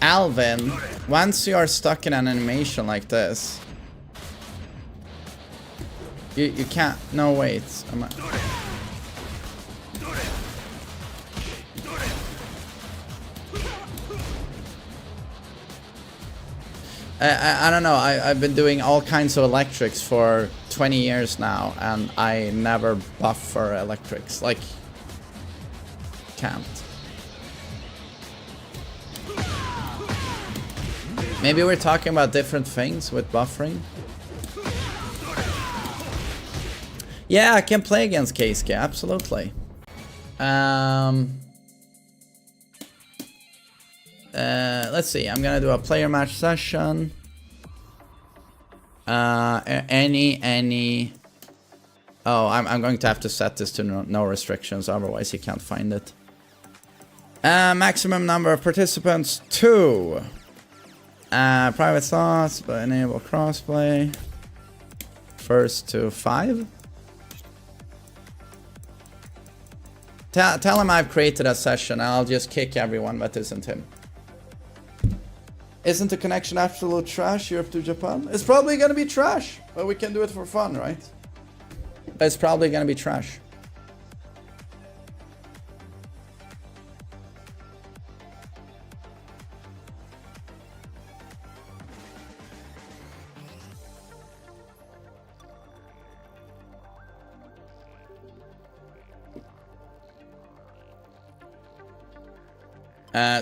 Alvin, once you are stuck in an animation like this, you can't. No, wait. I don't know. I've been doing all kinds of electrics for 20 years now, and I never buffer electrics. Like, can't. Maybe we're talking about different things with buffering. Yeah, I can play against Keisuke, absolutely. Let's see, I'm gonna do a player match session. Any. Oh, I'm going to have to set this to no restrictions, otherwise you can't find it. Maximum number of participants 2. Private slots, but enable crossplay. First to 5. Tell him I've created a session. I'll just kick everyone that isn't him. Isn't the connection absolute trash, Europe to Japan? It's probably gonna be trash, but we can do it for fun, right? It's probably gonna be trash.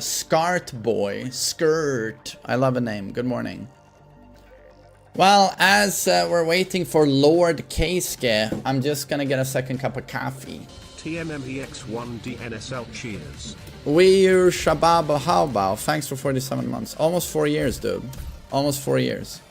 Skart Boy. Skirt. I love a name. Good morning. Well, as we're waiting for Lord Keisuke, I'm just gonna get a second cup of coffee. TMMEX1DNSL cheers. Weir Shababa Haobao. Thanks for 47 months. Almost 4 years, dude. Almost 4 years.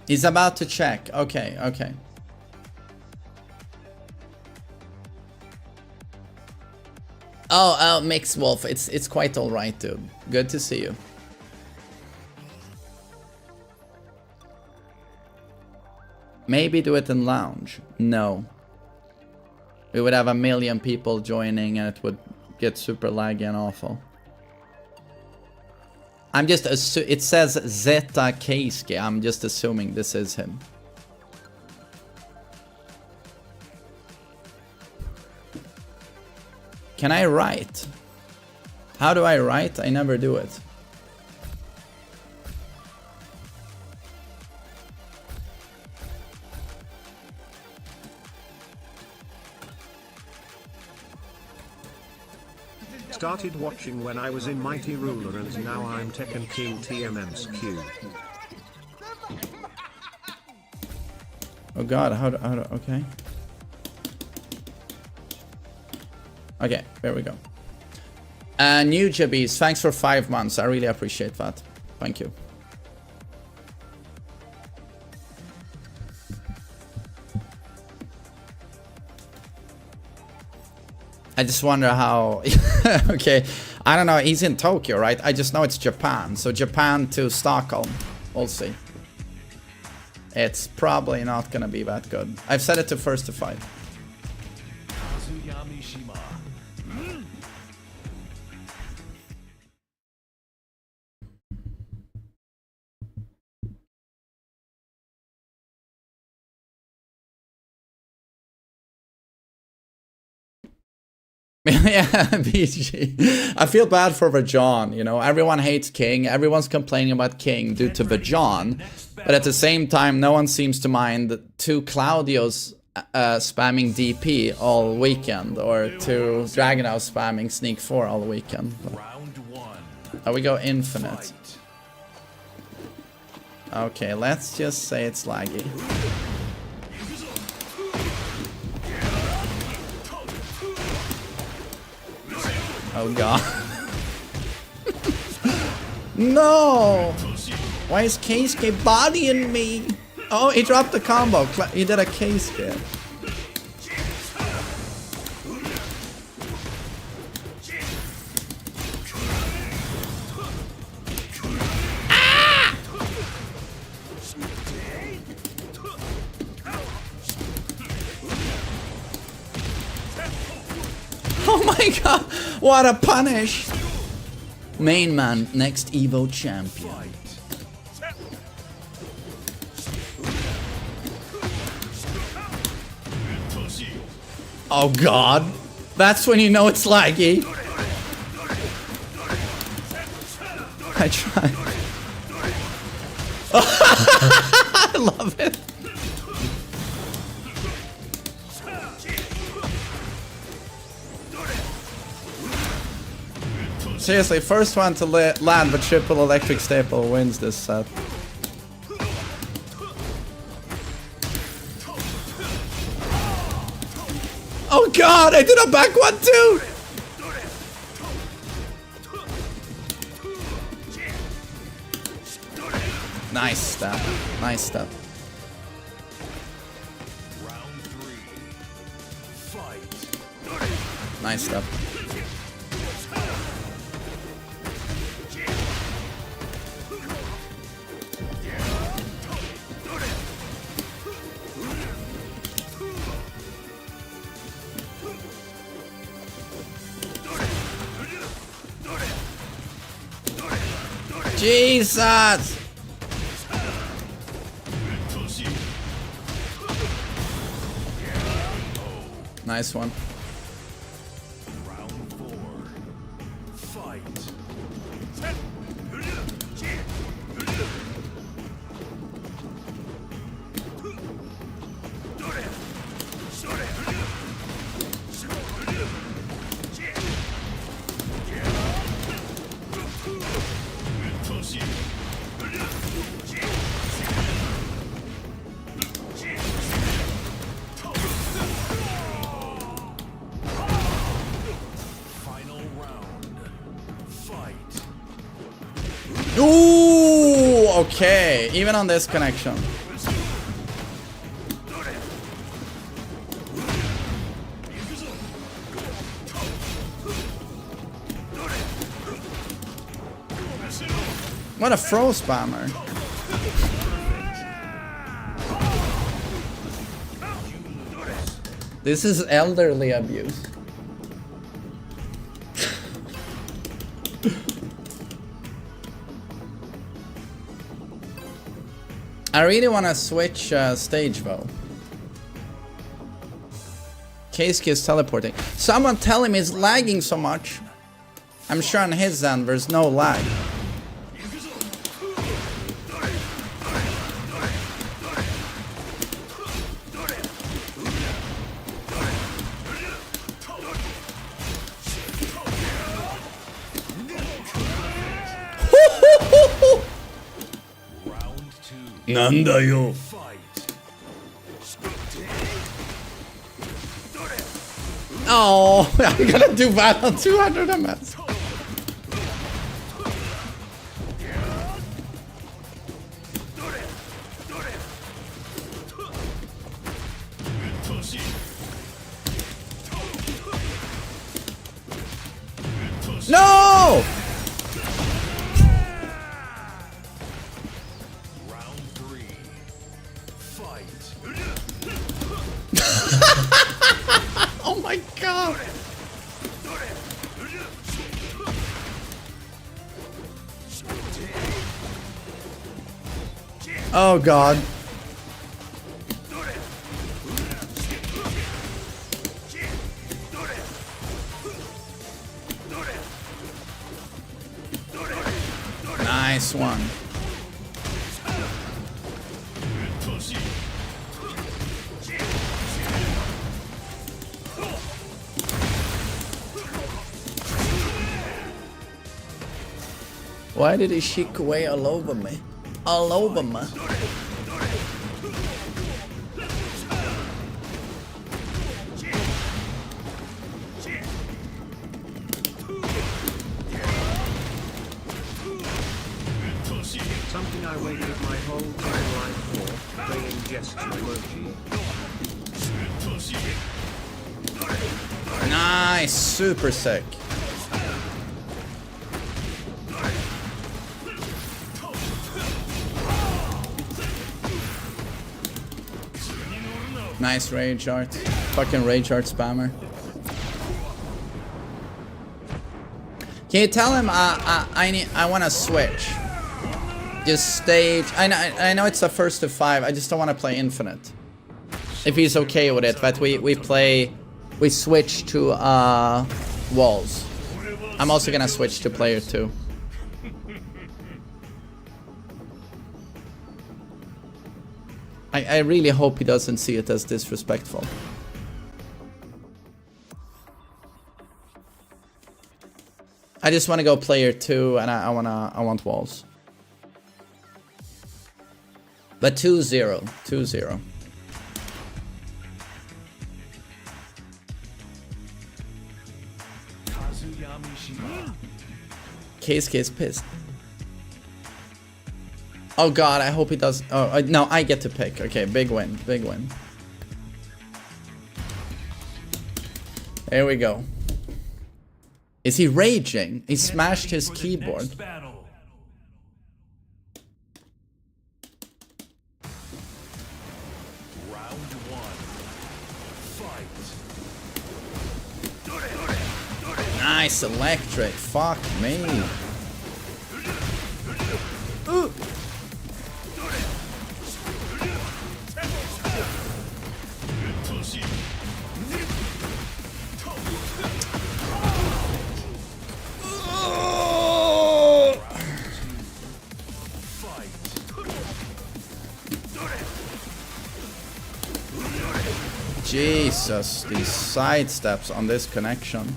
He's about to check. Okay, okay. Oh, Mix Wolf. It's quite all right, dude. Good to see you. Maybe do it in lounge. No. We would have 1 million people joining and it would get super laggy and awful. I'm just it says Zeta Keisuke. I'm just assuming this is him. Can I write? How do I write? I never do it. Started watching when I was in Mighty Ruler and now I'm Tekken King TMMSQ. Oh god, how do, okay. Okay, there we go. New Jabbies, thanks for 5 months. I really appreciate that. Thank you. I just wonder how... okay, I don't know, he's in Tokyo, right? I just know it's Japan. So Japan to Stockholm. We'll see. It's probably not gonna be that good. I've set it to first to 5. Yeah, BG. I feel bad for Vajon, you know, everyone hates King, everyone's complaining about King due to Vajon, but at the same time, no one seems to mind 2 Claudios spamming DP all weekend, or 2 Dragunov spamming Sneak 4 all weekend. Oh, we go infinite. Okay, let's just say it's laggy. Oh god. No! Why is Keisuke bodying me? Oh, he dropped the combo. He did a Keisuke. my god! What a punish! Main man, next Evo champion. Oh god. That's when you know it's laggy. I tried. I love it. Seriously, first one to land the triple electric staple wins this set. Oh god, I did a back one too! Nice step, nice step. Round 3. Fight. Nice step. Jesus! Nice one. Round 4. Fight. Final round. Fight. Ooh, okay. Even on this connection. What a throw spammer. This is elderly abuse. I really want to switch stage though. Keisuke is teleporting. Someone tell him he's lagging so much. I'm sure on his end there's no lag. Round 2. Nandayo. Fight. Oh, I'm gonna do bad on 200 MS. No! Round 3. Fight. Oh my god! Oh god. Nice one. Why did he shake away all over me? All over me. Something I waited my whole time life for, playing gesture emoji. Nice, super sick. Nice rage art. Fucking rage art spammer. Can you tell him I want to switch? Just stage. I know it's a first to 5. I just don't want to play infinite. If he's okay with it, that we switch to walls. I'm also gonna switch to player 2. I really hope he doesn't see it as disrespectful. I just want to go player 2 and I want walls. But 2-0. 2-0. KSK is pissed. Oh god, I hope he does. Oh, no, I get to pick. Okay, big win. Big win. There we go. Is he raging? He smashed his keyboard. Nice electric. Fuck me. Jesus, these side steps on this connection.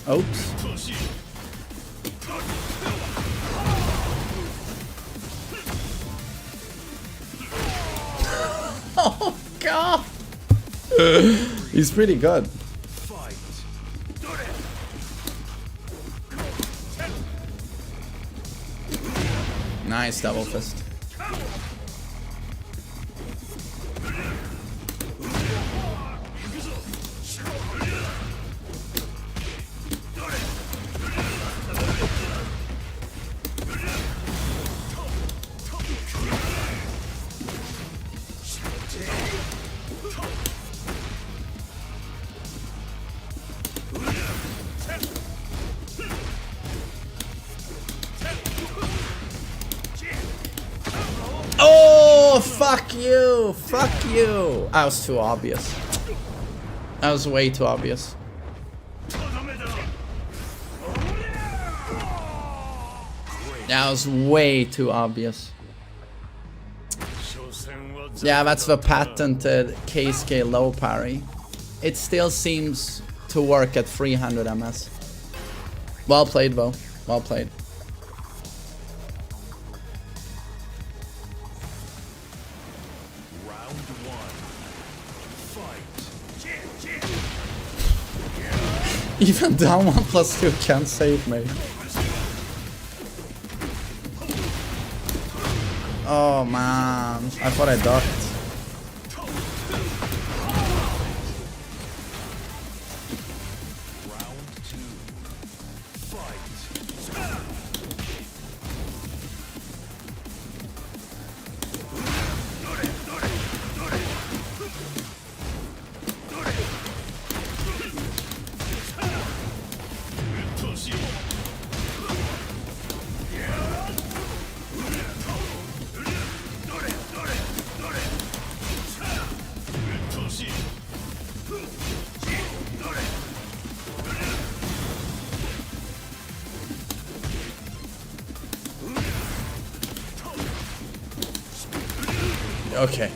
Oops. Oh god. He's pretty good. Nice double fist. Oh, fuck you! Fuck you! That was too obvious. That was way too obvious. That was way too obvious. Yeah, that's the patented KSK low parry. It still seems to work at 300 MS. Well played, Bo. Well played. Even down 1+2 can't save me. Oh man, I thought I ducked. Okay.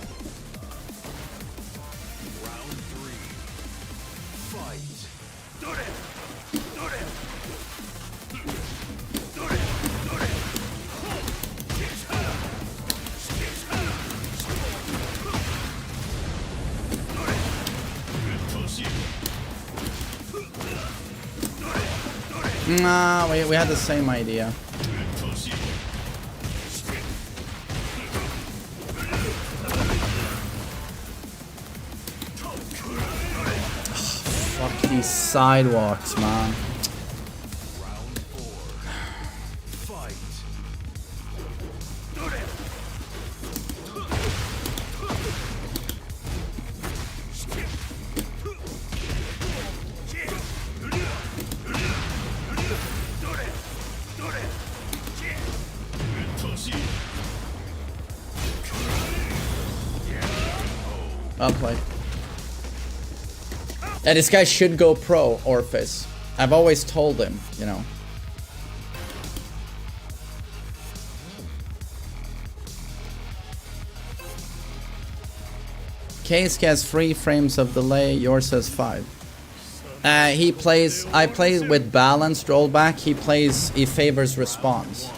Nah, we had the same idea. Fuck these sidewalks, man. Well played. Yeah, this guy should go pro, Orphis. I've always told him, you know. Case has 3 frames of delay, yours has 5. He plays, I play with balanced rollback, he favors response.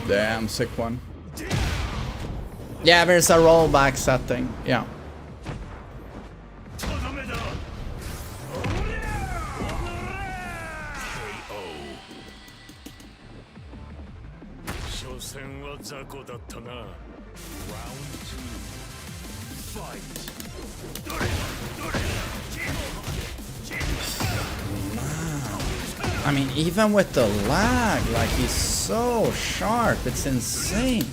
Damn, sick one. Yeah, there's a rollback setting. Yeah. I mean, even with the lag, like, he's so sharp, it's insane.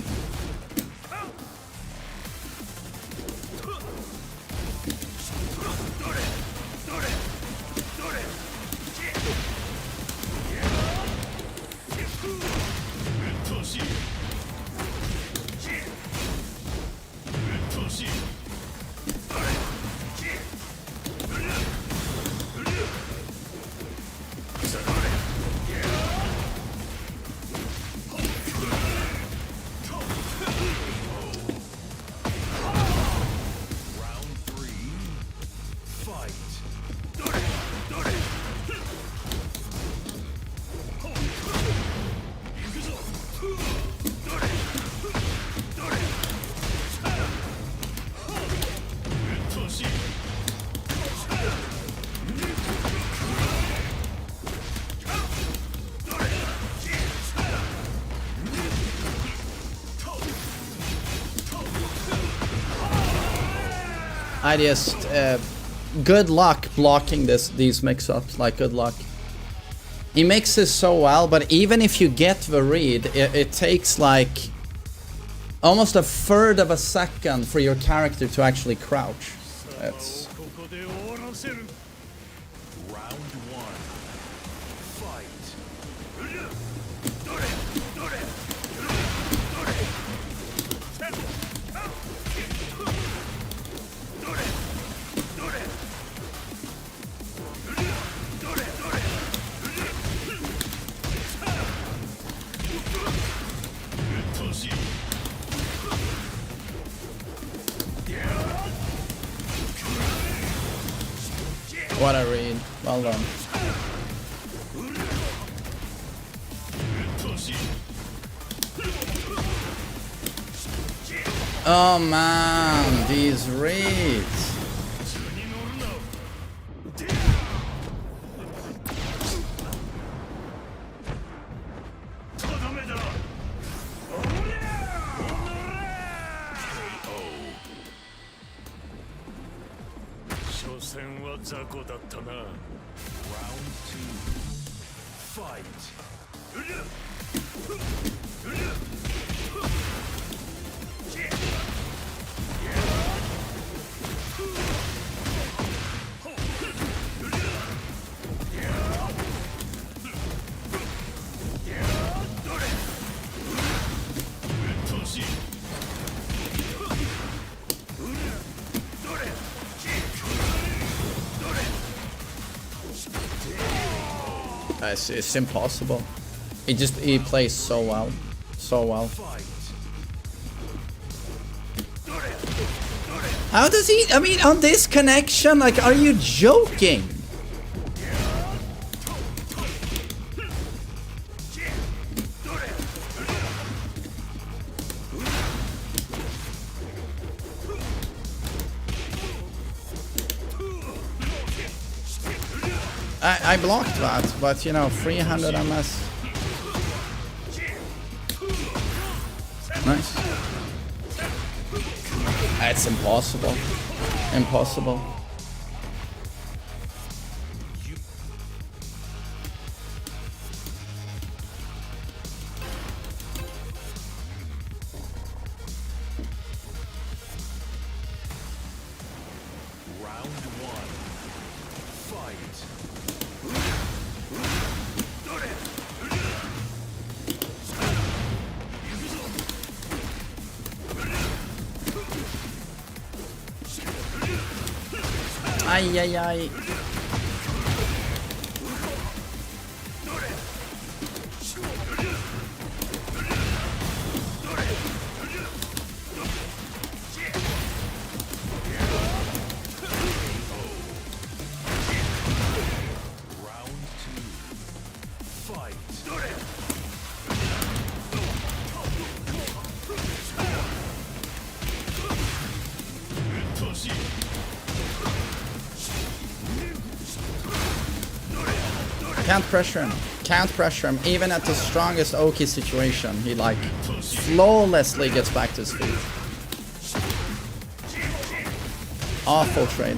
I just good luck blocking these mix-ups, like good luck. He mixes so well, but even if you get the read, it takes like almost a third of a second for your character to actually crouch. That's what a read. Well done. Oh man, these reads. Round 2. Fight. It's impossible. He plays so well. So well. How does he, I mean, on this connection, like, are you joking? I blocked that, but you know, 300 MS. Nice. It's impossible. Impossible. Ay, ay, ay. Can't pressure him. Can't pressure him. Even at the strongest Oki situation, he like flawlessly gets back to his feet. Awful trade.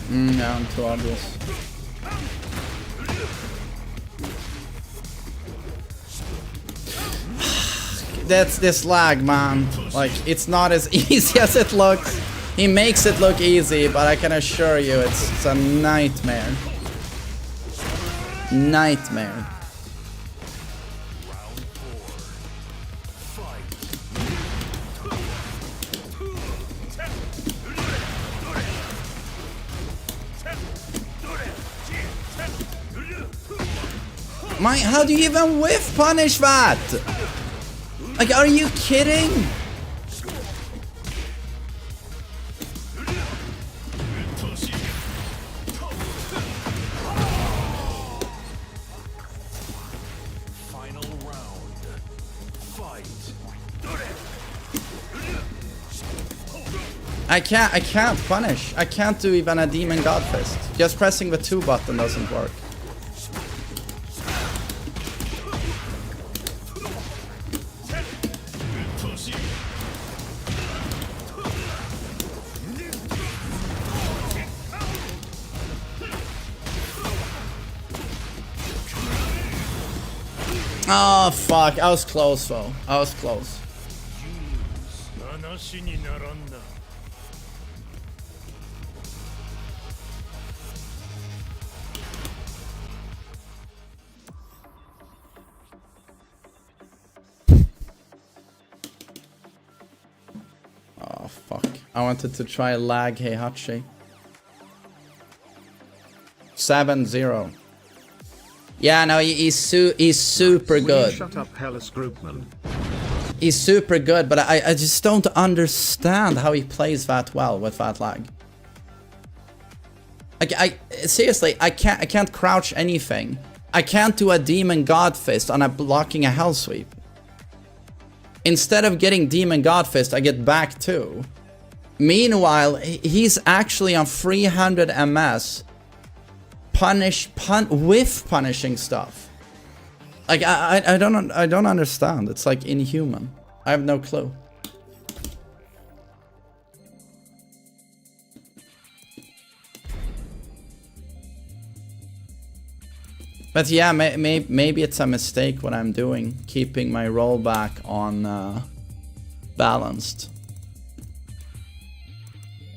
Yeah, I'm too obvious. That's this lag, man. Like, it's not as easy as it looks. He makes it look easy, but I can assure you it's a nightmare. Nightmare. How do you even whiff punish that? Like, are you kidding? Final round. Fight. I can't punish. I can't do even a Demon God Fist. Just pressing the 2 button doesn't work. Oh fuck, I was close though. I was close. Oh fuck. I wanted to try lag Heihachi. 7-0. Yeah, no, he's super good. Shut up, Hellas Groupman. He's super good, but I just don't understand how he plays that well with that lag. Like, seriously, I can't crouch anything. I can't do a Demon God Fist on blocking a Hell Sweep. Instead of getting Demon God Fist, I get back 2. Meanwhile, he's actually on 300 MS. With punishing stuff. Like, I don't understand. It's like inhuman. I have no clue. But yeah, maybe it's a mistake what I'm doing, keeping my rollback on balanced.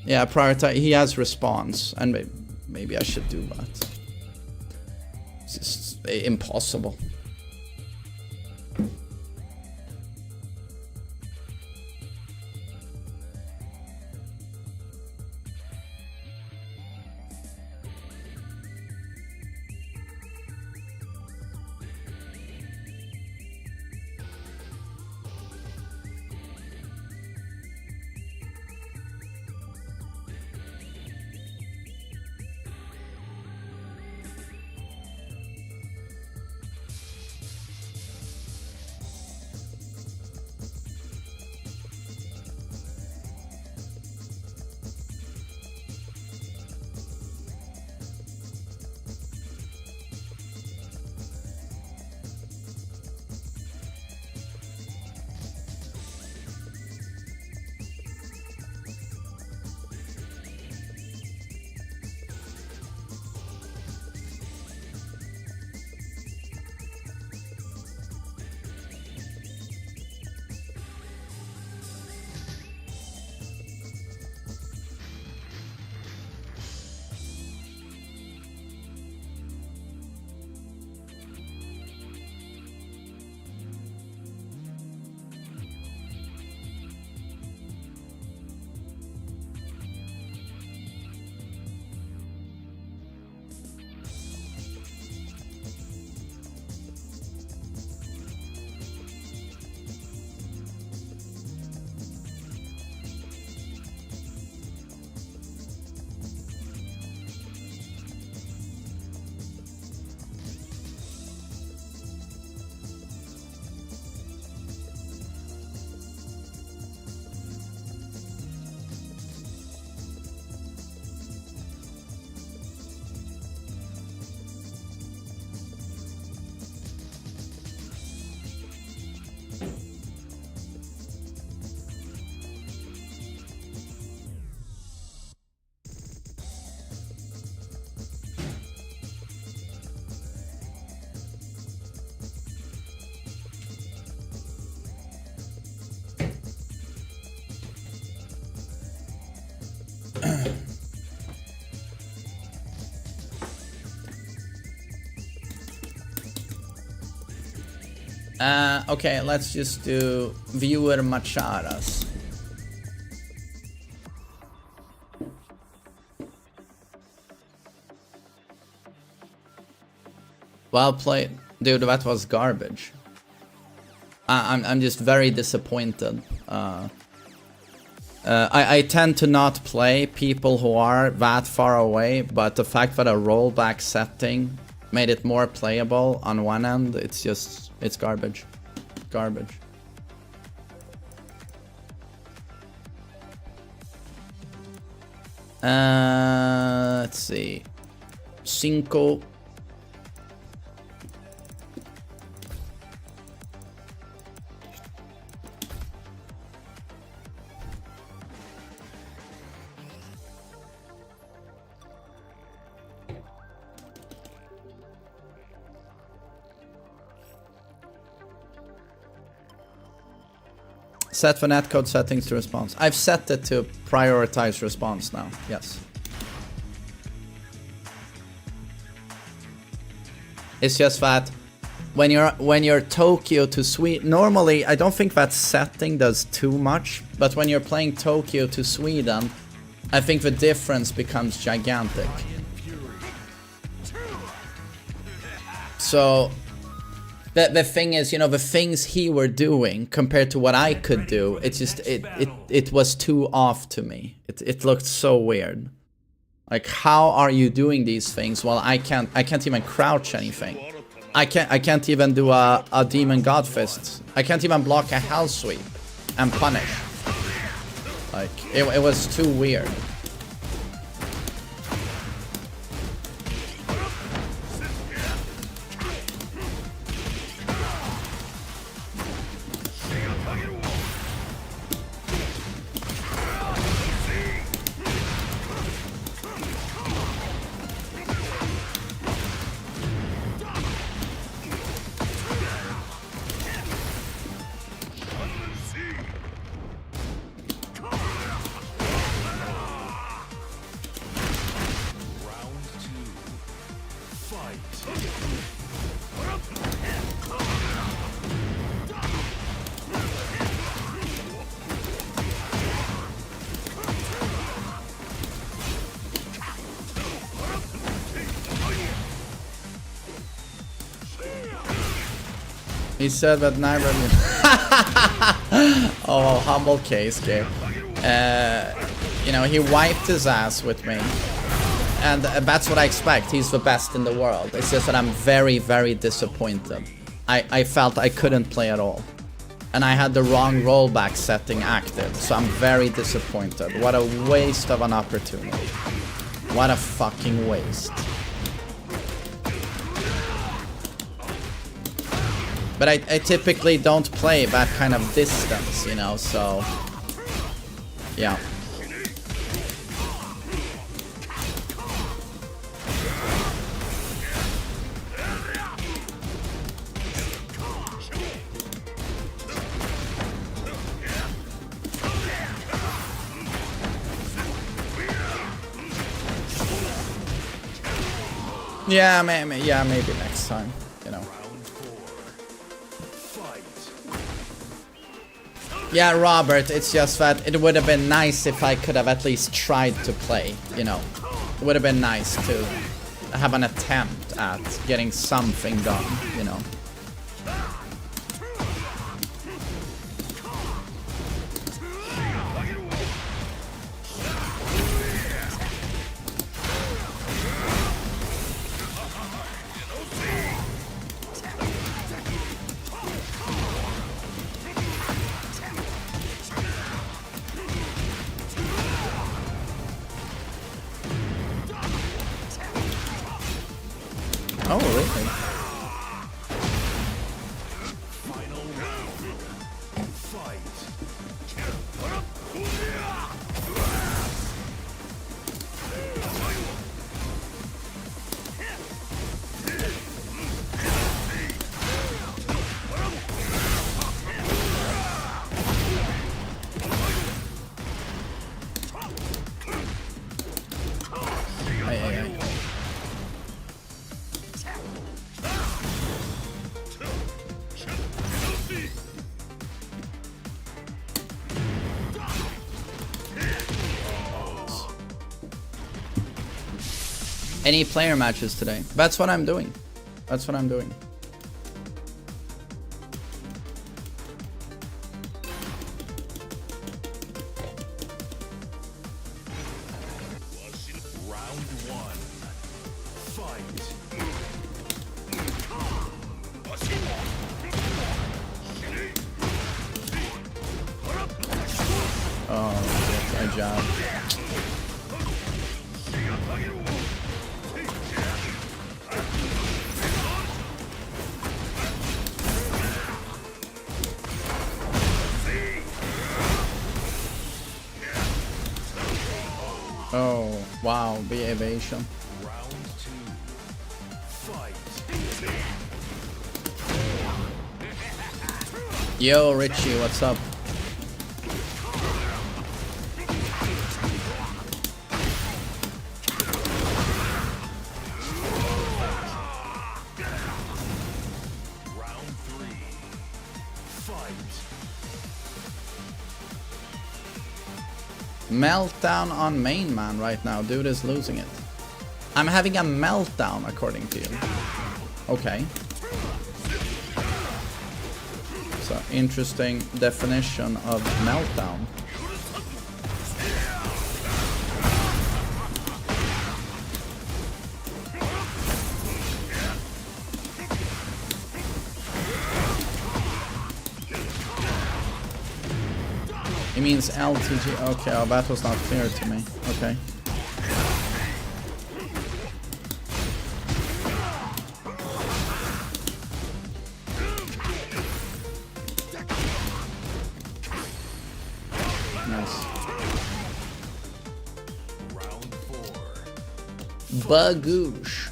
Yeah, prioritize. He has response, and maybe I should do that. It's just impossible. Okay, let's just do viewer macharas. Well played. Dude, that was garbage. I'm just very disappointed. I tend to not play people who are that far away, but the fact that a rollback setting made it more playable on one end, it's garbage. Garbage. Let's see. Cinco. Set for netcode settings to response. I've set it to prioritize response now. Yes. It's just that when you're Tokyo to Sweden, normally I don't think that setting does too much, but when you're playing Tokyo to Sweden, I think the difference becomes gigantic. So the thing is, you know, the things he were doing compared to what I could do, it's just it was too off to me. It looked so weird. Like, how are you doing these things while I can't even crouch anything. I can't even do a demon god fist. I can't even block a hell sweep and punish. Like, it was too weird. He said that neither. Oh, humble case, okay. You know, he wiped his ass with me. And that's what I expect. He's the best in the world. It's just that I'm very, very disappointed. I felt I couldn't play at all. And I had the wrong rollback setting active. So I'm very disappointed. What a waste of an opportunity. What a fucking waste. But I typically don't play that kind of distance, you know, so... yeah. Yeah, maybe next time, you know. Yeah, Robert, it's just that it would have been nice if I could have at least tried to play, you know. It would have been nice to have an attempt at getting something done, you know. Oh, really? any player matches today. That's what I'm doing. That's what I'm doing. Round one. Fight. Oh, shit, good job. Oh, wow, the evasion. Round two. Fight. Yo, Richie, what's up? Round three. Fight. Meltdown on main man right now. Dude is losing it. I'm having a meltdown according to you. Okay. So interesting definition of meltdown. It means LTG. Okay, oh, that was not clear to me. Okay. Nice. Round four. Bagoosh.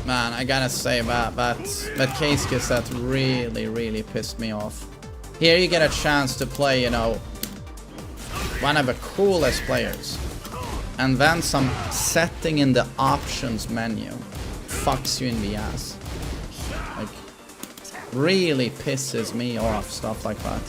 Man, I gotta say that case kiss that really pissed me off. Here you get a chance to play, you know, one of the coolest players, and then some setting in the options menu fucks you in the ass. Like, really pisses me off, stuff like that.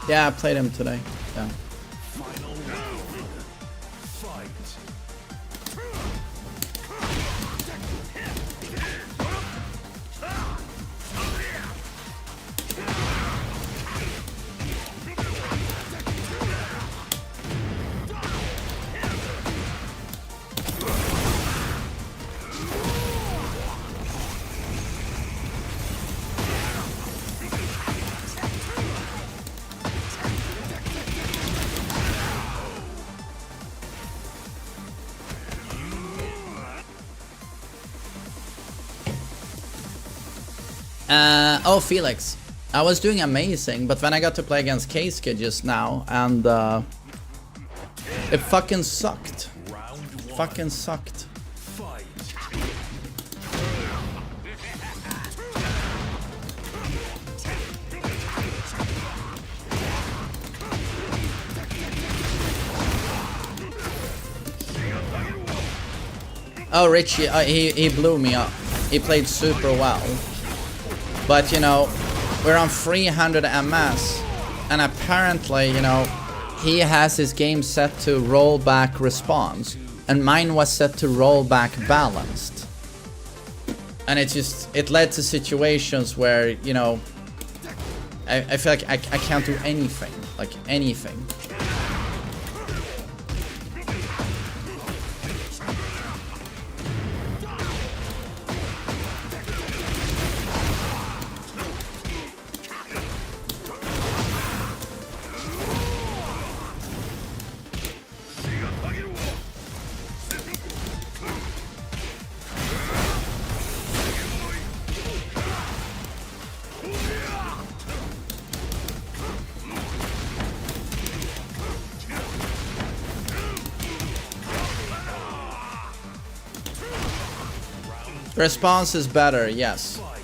Yeah, I played him today. Yeah. Final round. Fight. Oh, Felix. I was doing amazing, but then I got to play against K-Skid just now, and it fucking sucked. Round one. Fucking sucked. Fight. Oh, Richie, he blew me up. He played super well. But, you know, we're on 300 MS, and apparently, you know, he has his game set to rollback response, and mine was set to rollback balanced. And it led to situations where, you know, I feel like I can't do anything, like anything. Response is better, yes. Fight.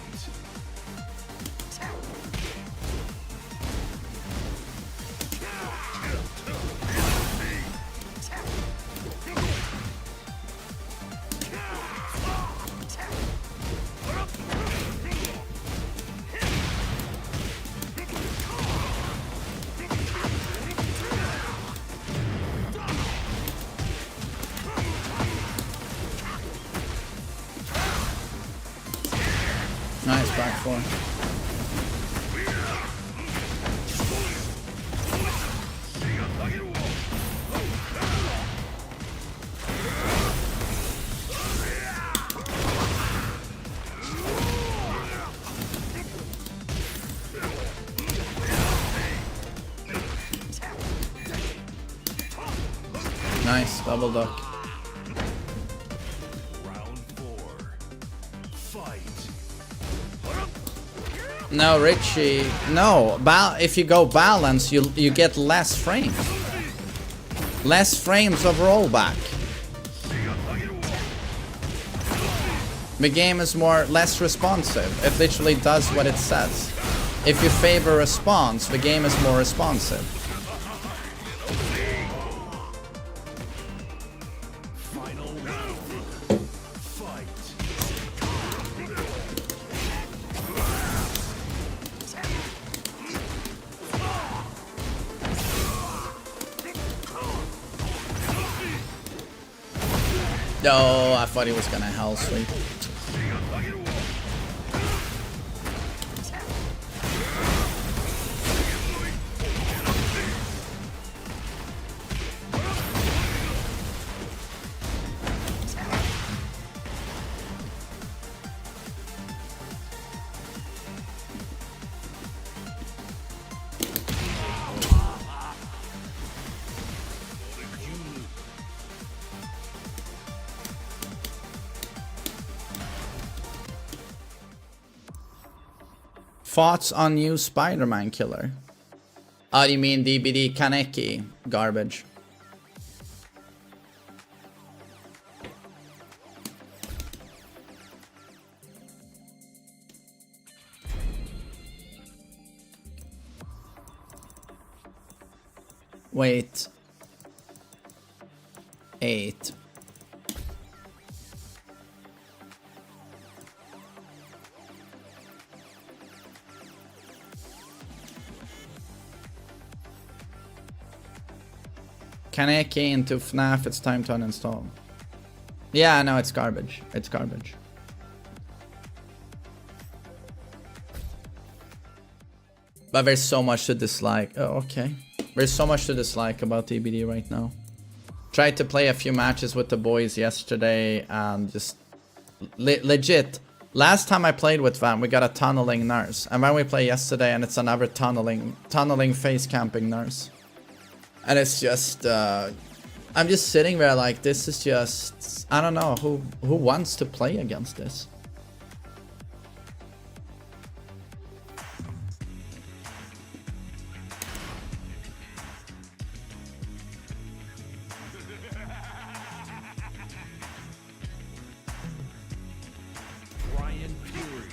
Nice back four. Nice double duck. Round 4. Fight. No, Richie. No, if you go balance, you get less frames. Less frames of rollback. The game is less responsive. It literally does what it says. If you favor response, the game is more responsive. Final round. Fight. Oh, I thought he was gonna hell sweep. Thoughts on new Spider-Man killer? Oh, you mean DBD Kaneki garbage? Wait. 8. Kaneki into FNAF, it's time to uninstall. Yeah, no, it's garbage. It's garbage. But there's so much to dislike. Oh, okay. There's so much to dislike about DBD right now. Tried to play a few matches with the boys yesterday and just... legit. Last time I played with them, we got a tunneling nurse. And then we play yesterday and it's another tunneling face camping nurse. And it's just, I'm just sitting there like, this is just, I don't know, who wants to play against this? Ryan Fury.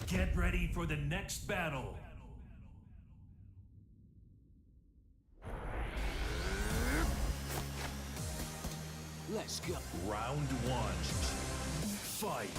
Get ready for the next battle. Let's go. Round 1. Fight.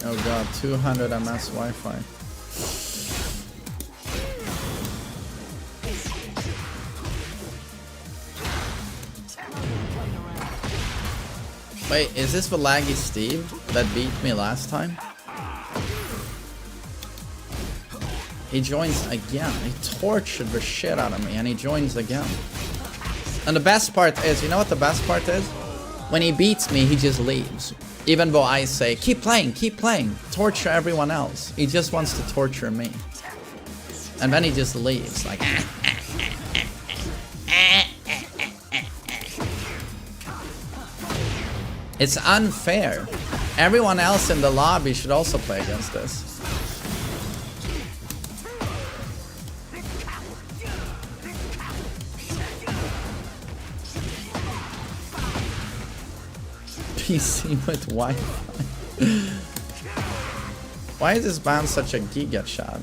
Oh god, 200 MS Wi-Fi. Wait, is this the laggy Steve that beat me last time? He joins again. He tortured the shit out of me and he joins again. And the best part is, you know what the best part is? When he beats me, he just leaves. Even though I say, keep playing, torture everyone else. He just wants to torture me. And then he just leaves, like... It's unfair. Everyone else in the lobby should also play against this. PC with Wi-Fi. Why is this band such a giga chad?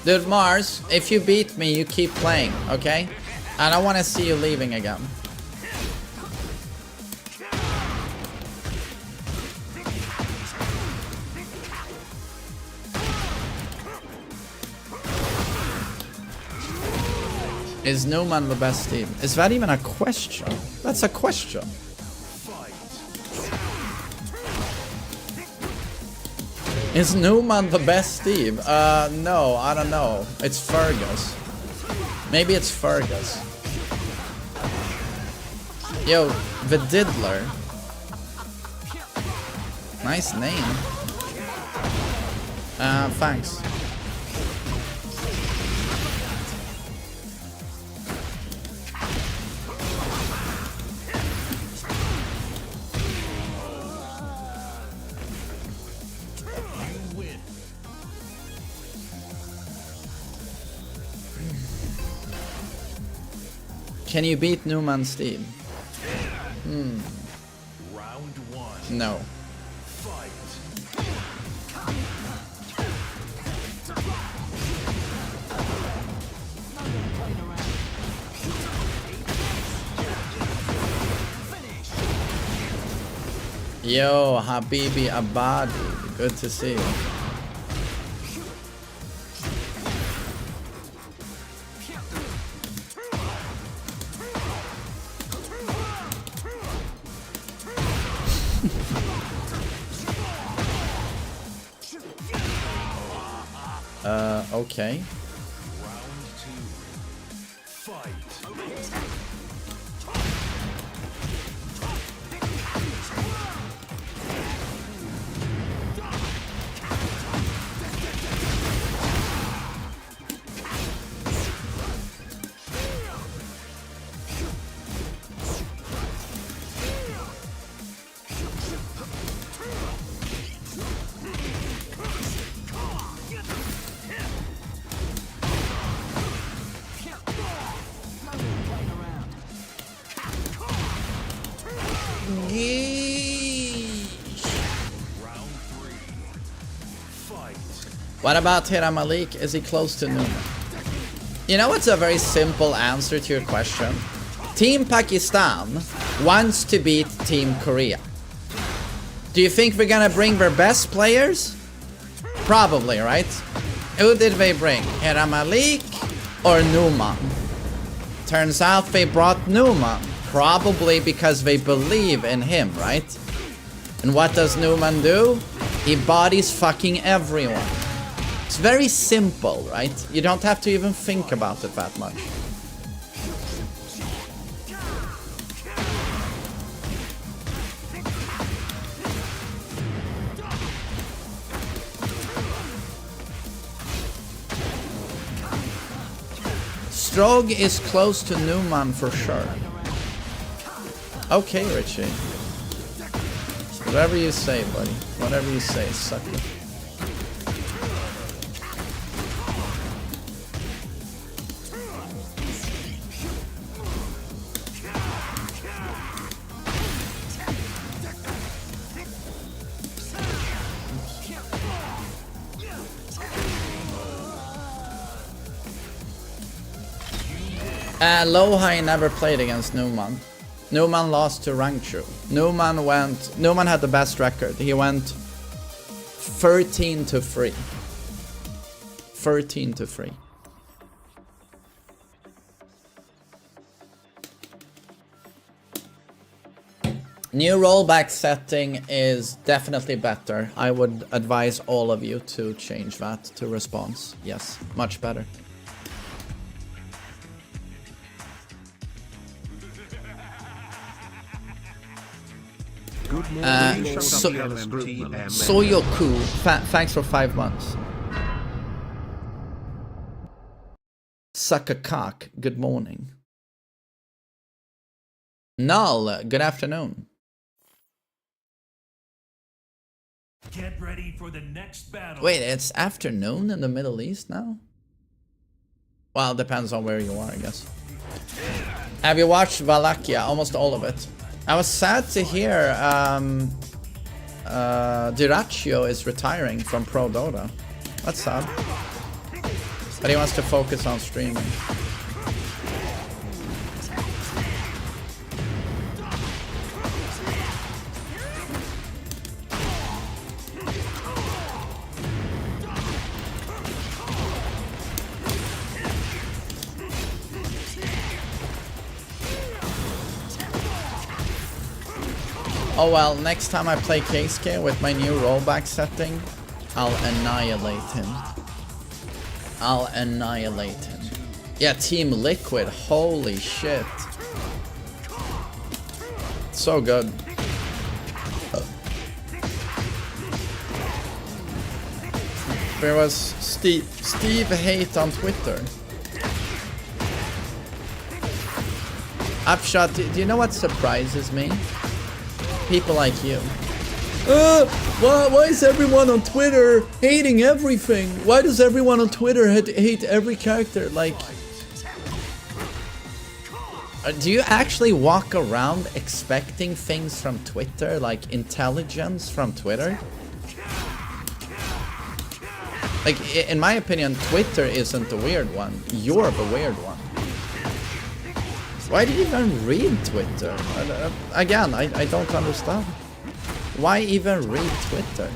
Dude, Mars, if you beat me, you keep playing, okay? I don't want to see you leaving again. Is Newman the best team? Is that even a question? That's a question. Is Newman the best team? No, I don't know. It's Fergus. Maybe it's Fergus. Yo, the Diddler. Nice name. Thanks. Can you beat Newman's team? Round one. No. Fight. Yo, Habibi Abadi. Good to see you. Okay. Round two. Fight. What about Hiram Malik? Is he close to Newman? You know what's a very simple answer to your question? Team Pakistan wants to beat Team Korea. Do you think we're gonna bring their best players? Probably, right? Who did they bring? Hiram Malik or Newman? Turns out they brought Newman. Probably because they believe in him, right? And what does Newman do? He bodies fucking everyone. It's very simple, right? You don't have to even think about it that much. Strog is close to Newman for sure. Okay, Richie. Whatever you say, buddy. Whatever you say, sucker. Lohai never played against Newman. Newman lost to Rangchu. Newman had the best record. He went 13-3. 13-3. New rollback setting is definitely better. I would advise all of you to change that to response. Yes, much better. Good morning, Soyoku, thanks for 5 months. Suck a cock, good morning. Null, good afternoon. Get ready for the next battle. Wait, it's afternoon in the Middle East now? Well, it depends on where you are, I guess. Have you watched Valakia? Almost all of it. I was sad to hear Diraccio is retiring from Pro Dota. That's sad. But he wants to focus on streaming. Oh well, next time I play KSK with my new rollback setting, I'll annihilate him. I'll annihilate him. Yeah, Team Liquid, holy shit. So good. There was Steve hate on Twitter. Upshot, do you know what surprises me? People like you. Why is everyone on Twitter hating everything? Why does everyone on Twitter hate every character? Like, do you actually walk around expecting things from Twitter, like intelligence from Twitter? Like, in my opinion, Twitter isn't the weird one. You're the weird one. Why do you even read Twitter? Again, I don't understand. Why even read Twitter?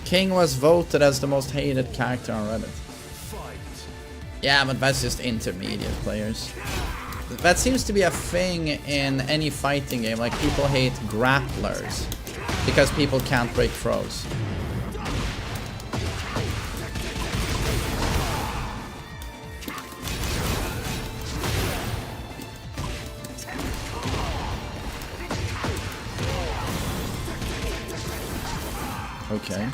King was voted as the most hated character on Reddit. Yeah, but that's just intermediate players. That seems to be a thing in any fighting game, like people hate grapplers because people can't break throws. Okay.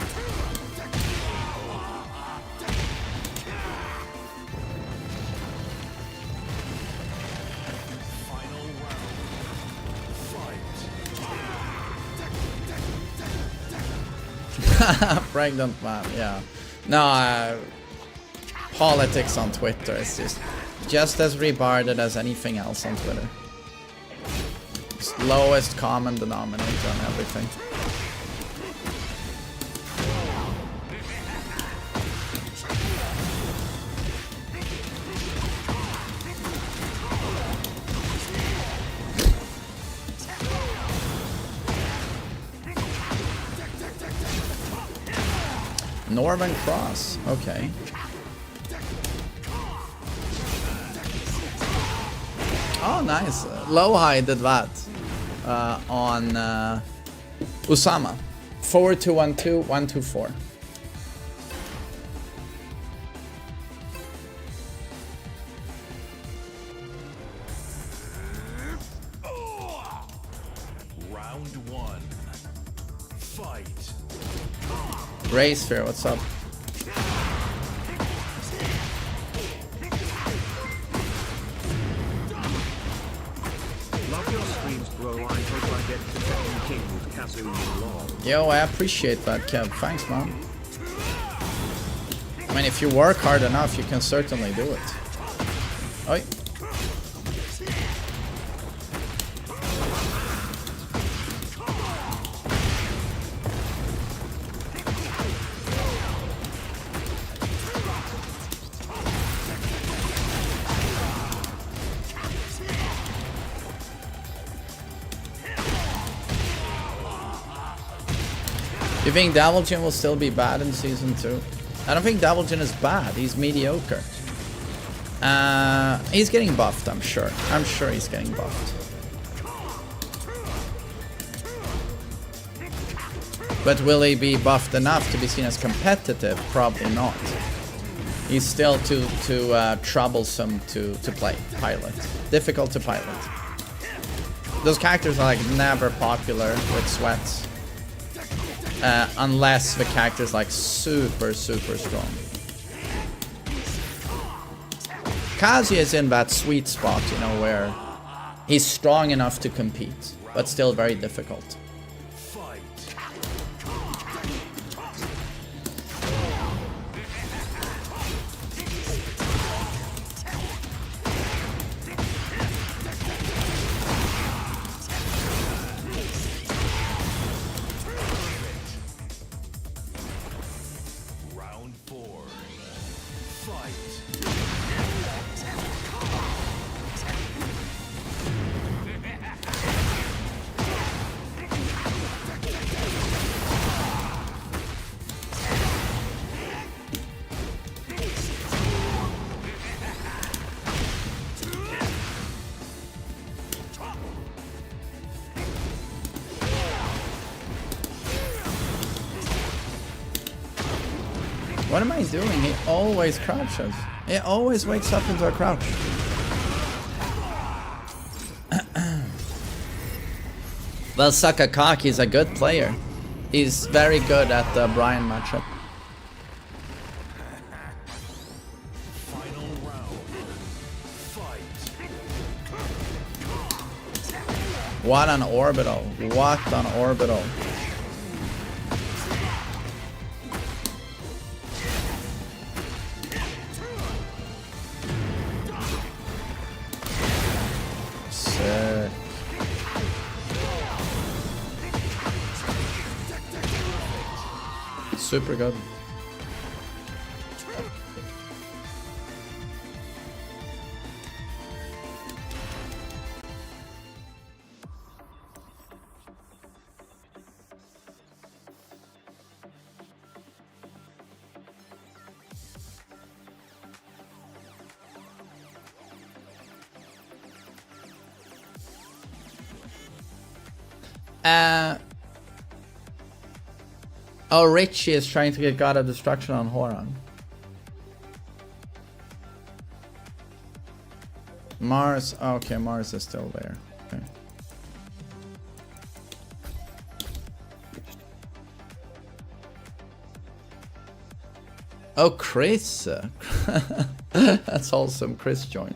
Pregnant man, yeah. No, politics on Twitter is just as retarded as anything else on Twitter. It's lowest common denominator on everything. Northern Cross, okay. Oh, nice. Low-High did that on Usama. 4212 124. Round one. Fight. Raysphere, what's up? Love your streams, bro. I hope I get to Tekken King with Kazu lol. Yo, I appreciate that, Kev. Thanks, man. I mean, if you work hard enough, you can certainly do it. Oi. You think Dabblegin will still be bad in Season 2? I don't think Dabblegin is bad, he's mediocre. He's getting buffed, I'm sure. I'm sure he's getting buffed. But will he be buffed enough to be seen as competitive? Probably not. He's still too troublesome to play, pilot. Difficult to pilot. Those characters are like never popular with sweats. Unless the character's like super strong. Kazuya is in that sweet spot, you know, where he's strong enough to compete, but still very difficult. What am I doing? He always crouches. He always wakes up into a crouch. Well, Sakakaki is a good player. He's very good at the Brian matchup. Final round. Fight. What an orbital. What an orbital. Sick. Super good. Oh, Richie is trying to get God of Destruction on Horan. Mars, okay, Mars is still there. Okay. Oh, Chris. That's awesome. Chris joined.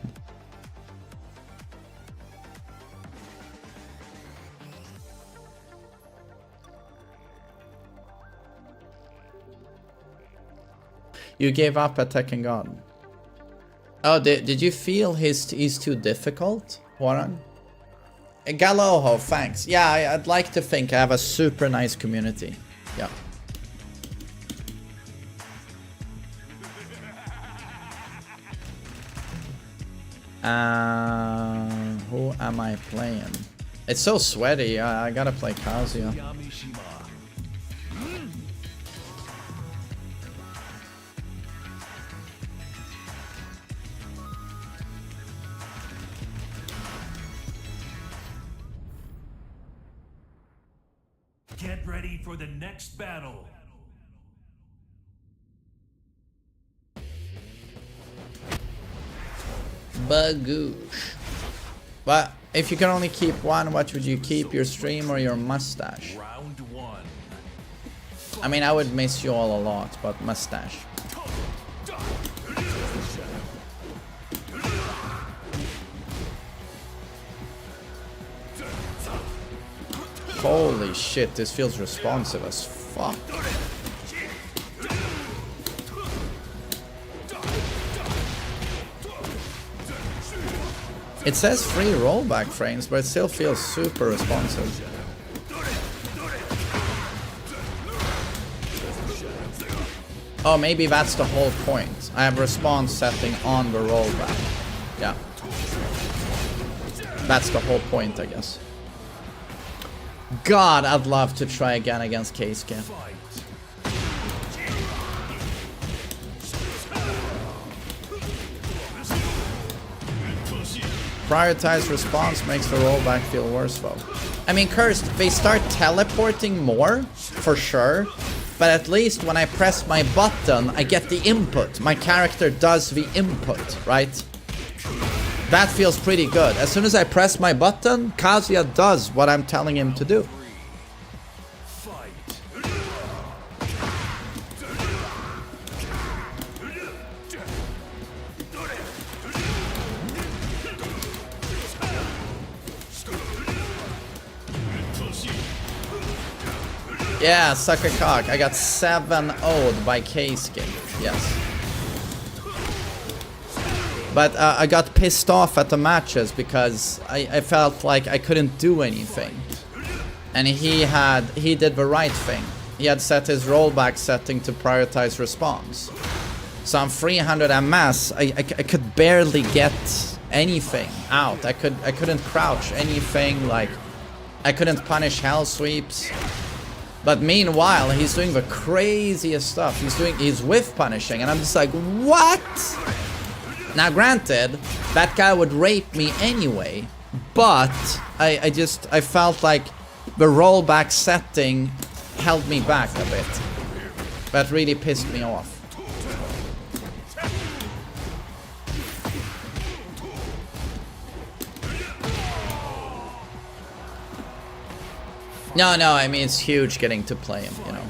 You gave up at Tekken God. Oh, did you feel he's too difficult, Warren? Galoho, thanks. Yeah, I'd like to think I have a super nice community. Yeah. Who am I playing? It's so sweaty. I gotta play Kazuya. Get ready for the next battle. Bagoosh. But if you can only keep one, what would you keep? Your stream or your mustache? Round one. I mean, I would miss you all a lot, but mustache. Holy shit, this feels responsive as fuck. It says free rollback frames, but it still feels super responsive. Oh, maybe that's the whole point. I have response setting on the rollback. Yeah. That's the whole point, I guess. God, I'd love to try again against Keisuke. Prioritized response makes the rollback feel worse though. I mean, Cursed, they start teleporting more, for sure. But at least when I press my button, I get the input. My character does the input, right? That feels pretty good. As soon as I press my button, Kazuya does what I'm telling him to do. Yeah, sucker cock. I got 7-0'd by K-Skin. Yes. But I got pissed off at the matches because I felt like I couldn't do anything. And he did the right thing. He had set his rollback setting to prioritize response. So on 300 MS, I could barely get anything out. I couldn't crouch anything, like I couldn't punish hell sweeps. But meanwhile, he's doing the craziest stuff. He's whiff punishing, and I'm just like, what? Now, granted, that guy would rape me anyway, but I felt like the rollback setting held me back a bit. That really pissed me off. No, I mean, it's huge getting to play him, you know.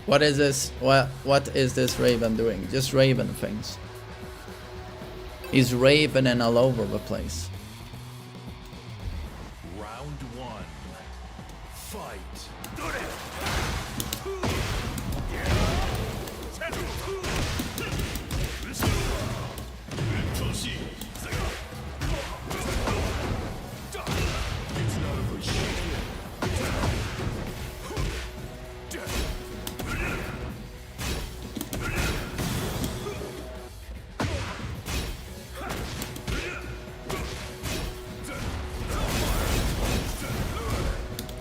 What is this? What is this Raven doing? Just Raven things. He's Ravening all over the place. Round one. Fight.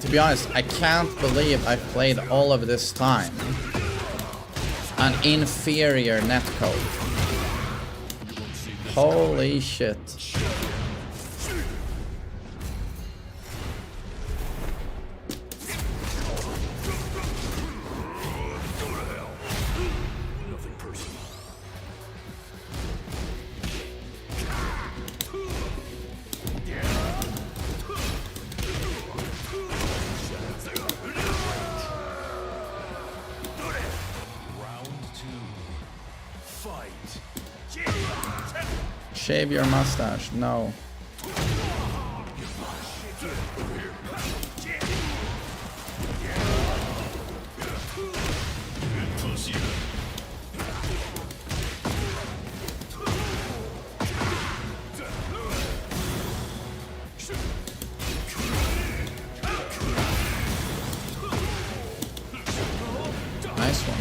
To be honest, I can't believe I've played all of this time on inferior netcode. Holy shit. Shave your mustache. No. Nice one.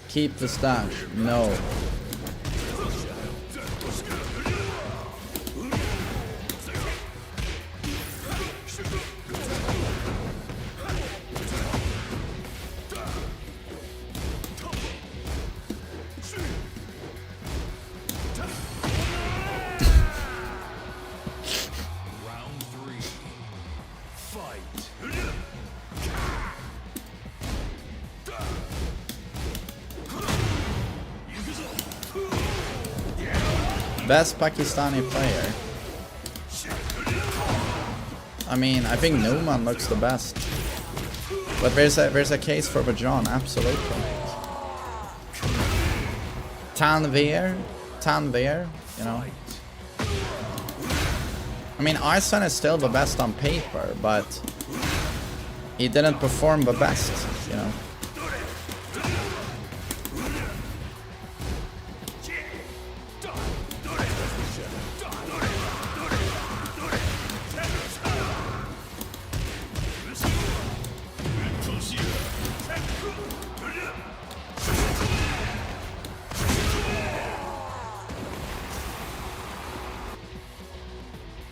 Keep the stash. No. Round three. Fight. Best Pakistani player. I mean, I think Numan looks the best. But there's a case for Bajan, absolutely. Tanvir, you know. I mean, Arsene is still the best on paper, but he didn't perform the best, you know.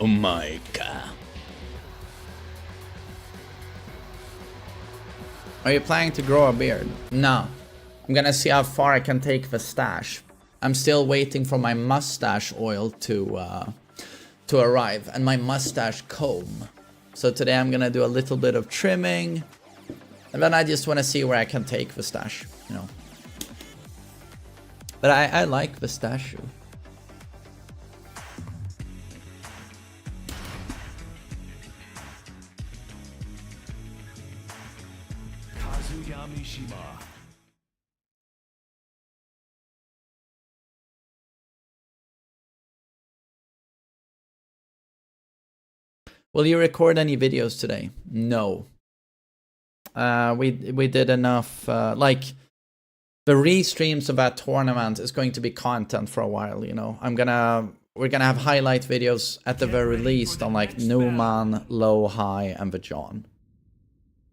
Oh my god. Are you planning to grow a beard? No. I'm gonna see how far I can take the stash. I'm still waiting for my mustache oil to arrive and my mustache comb. So today I'm gonna do a little bit of trimming. And then I just wanna see where I can take the stash, you know. But I like the stash. Will you record any videos today? No. We did enough. Like the restreams of that tournament is going to be content for a while. You know, we're gonna have highlight videos at the very least on like Newman, Low High, and the John.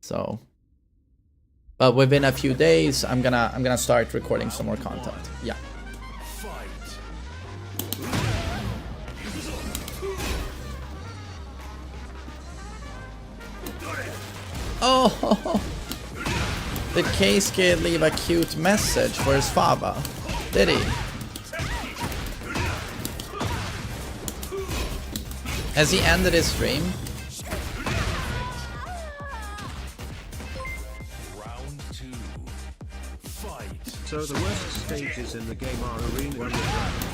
So, but within a few days, I'm gonna start recording some more content. Yeah. Oh, did K-Skid leave a cute message for his father? Did he? Has he ended his stream? Round 2. Fight. So the worst stages in the game are Arena 1 and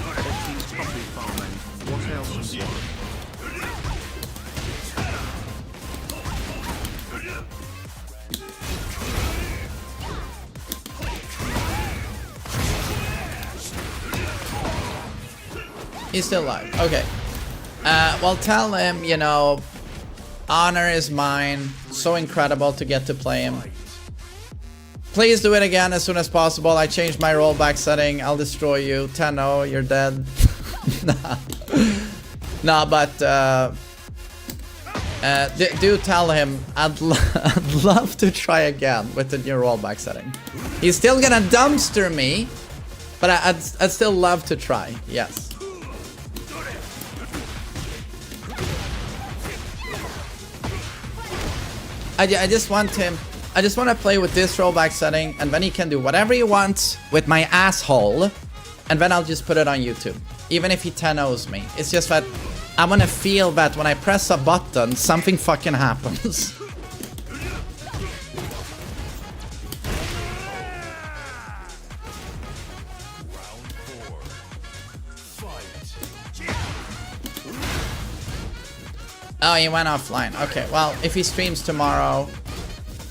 Ortiz Coffee Farmland. What else is one? He's still alive. Okay. Well, tell him, you know, honor is mine. So incredible to get to play him. Please do it again as soon as possible. I changed my rollback setting. I'll destroy you. 10-0, you're dead. Nah, but do tell him I'd love to try again with the new rollback setting. He's still gonna dumpster me, but I'd still love to try. Yes. I just want him. I just want to play with this rollback setting, and then he can do whatever he wants with my asshole, and then I'll just put it on YouTube, even if he 10-0s me. It's just that I want to feel that when I press a button, something fucking happens. Oh, he went offline. Okay, well, if he streams tomorrow,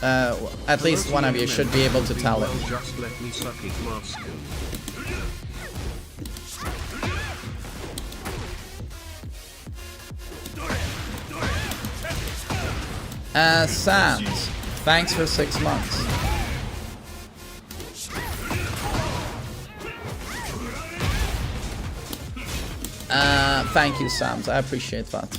at least one of you should be able to tell him. Just let me suck it, Moscow. Sans, thanks for 6 months. Thank you, Sams. I appreciate that.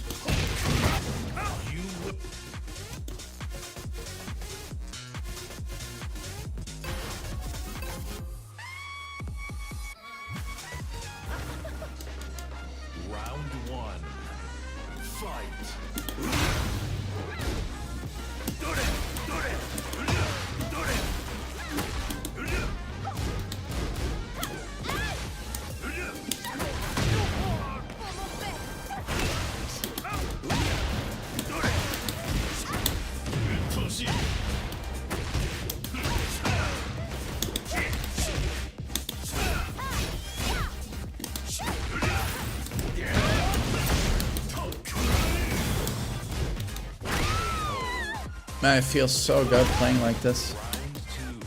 Man, it feels so good playing like this. Round 2.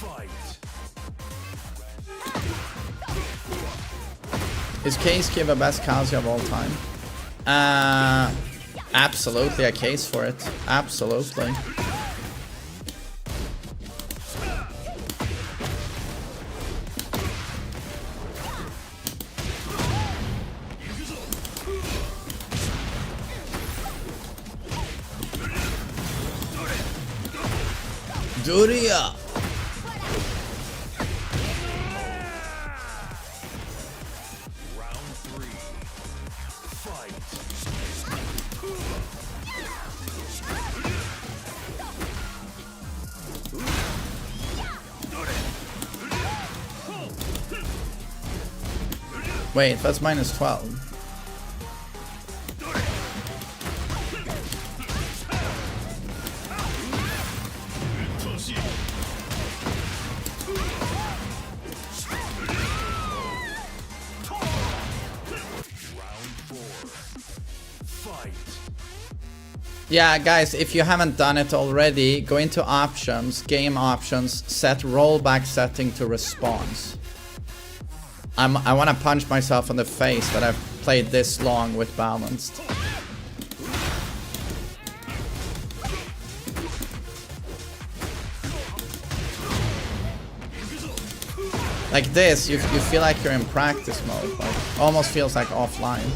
Fight. Is Keisuke the best Kazuya of all time? Absolutely a case for it. Absolutely. Duriya! Wait, that's minus 12. Yeah, guys, if you haven't done it already, go into options, game options, set rollback setting to response. I want to punch myself in the face that I've played this long with balanced. Like this, you feel like you're in practice mode, like almost feels like offline.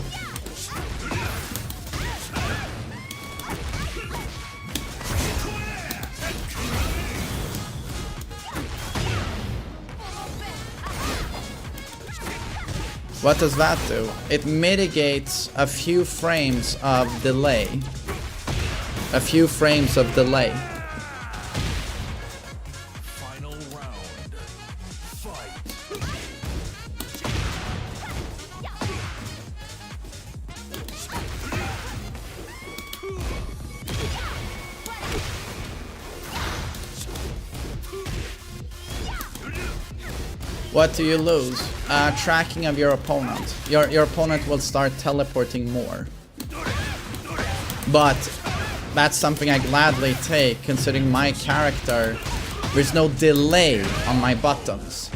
What does that do? It mitigates a few frames of delay. A few frames of delay. Final round. Fight. What do you lose? Tracking of your opponent. Your opponent will start teleporting more. But that's something I gladly take, considering my character, there's no delay on my buttons.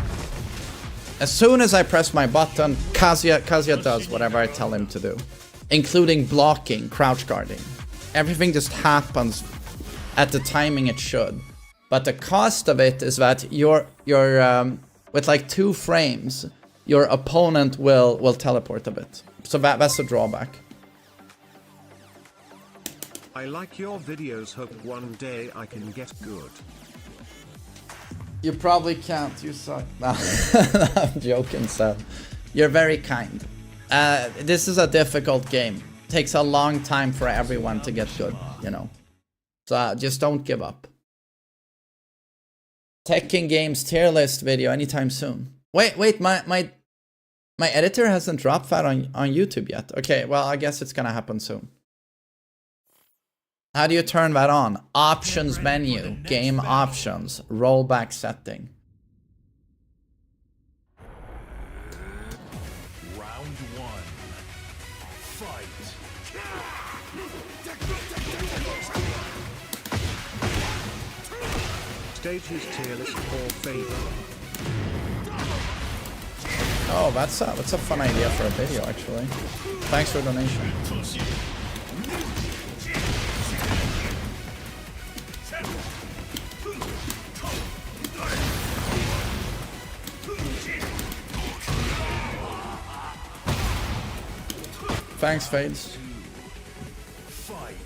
As soon as I press my button, Kazuya does whatever I tell him to do. Including blocking, crouch guarding. Everything just happens at the timing it should. But the cost of it is that with like 2 frames, your opponent will teleport a bit. So that's the drawback. I like your videos, hope one day I can get good. You probably can't, you suck. No, I'm joking, Seb. You're very kind. This is a difficult game. Takes a long time for everyone to get good, you know. So just don't give up. Tekken Games tier list video anytime soon. Wait, my editor hasn't dropped that on YouTube yet. Okay, well, I guess it's gonna happen soon. How do you turn that on? Options menu, game options, rollback setting. Round 1. Fight. Stages tier list for favor. Oh, that's a fun idea for a video, actually. Thanks for the donation. Thanks, Fades. Fight.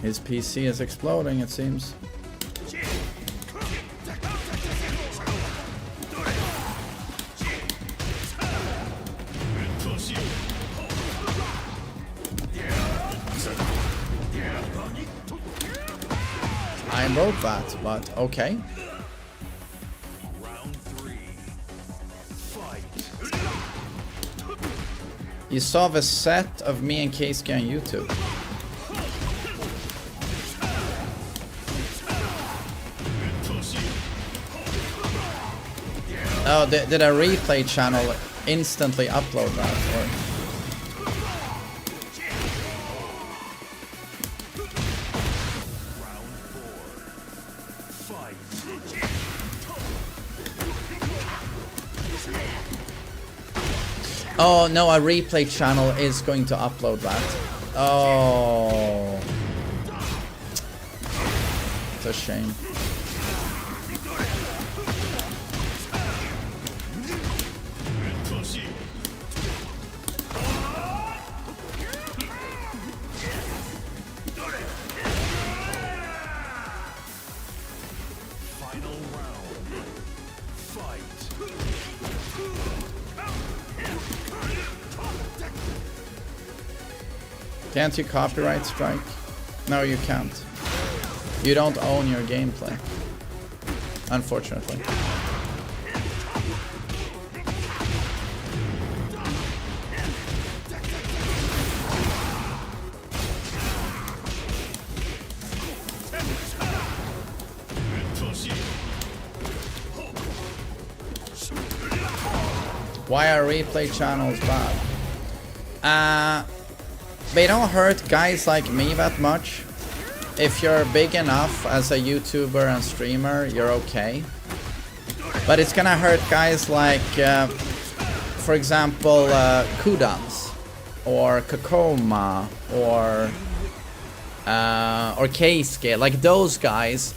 His PC is exploding, it seems. I wrote that, but okay. Round 3. Fight. You saw the set of me and Keisuke on YouTube. Oh, did a replay channel instantly upload that? Or? Oh no, a replay channel is going to upload that. Oh, it's a shame. Can't you copyright strike? No, you can't. You don't own your gameplay. Unfortunately. Why are replay channels bad? They don't hurt guys like me that much. If you're big enough as a YouTuber and streamer, you're okay. But it's gonna hurt guys like, for example, Kudans, or Kakoma, or Keisuke, like those guys.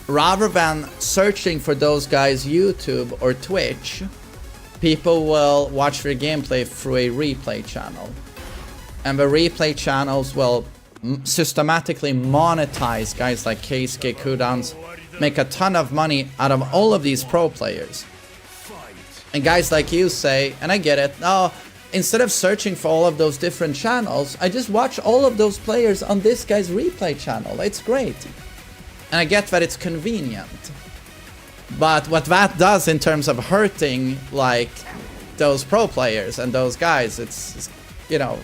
Rather than searching for those guys' YouTube or Twitch, people will watch their gameplay through a replay channel. And the replay channels will systematically monetize guys like Keisuke, Kudans, make a ton of money out of all of these pro players. And guys like you say, and I get it, oh, instead of searching for all of those different channels, I just watch all of those players on this guy's replay channel. It's great. And I get that it's convenient. But what that does in terms of hurting, like, those pro players and those guys, it's you know,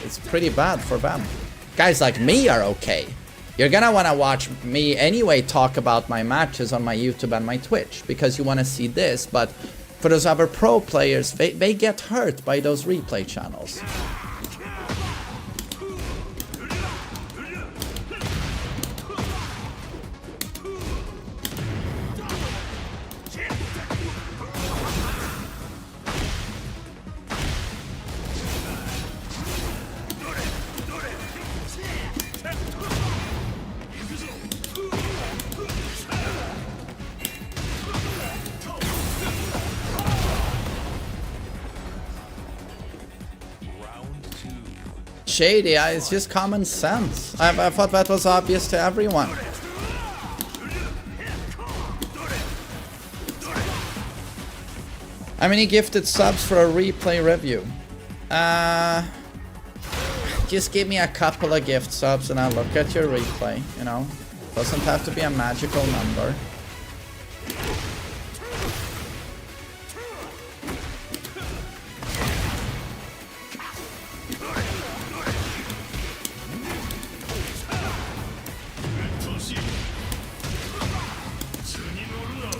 it's pretty bad for them. Guys like me are okay. You're gonna wanna watch me anyway talk about my matches on my YouTube and my Twitch because you wanna see this, but for those other pro players, they get hurt by those replay channels. Shady, it's just common sense. I thought that was obvious to everyone. How many gifted subs for a replay review? Just give me a couple of gift subs and I'll look at your replay, you know. Doesn't have to be a magical number.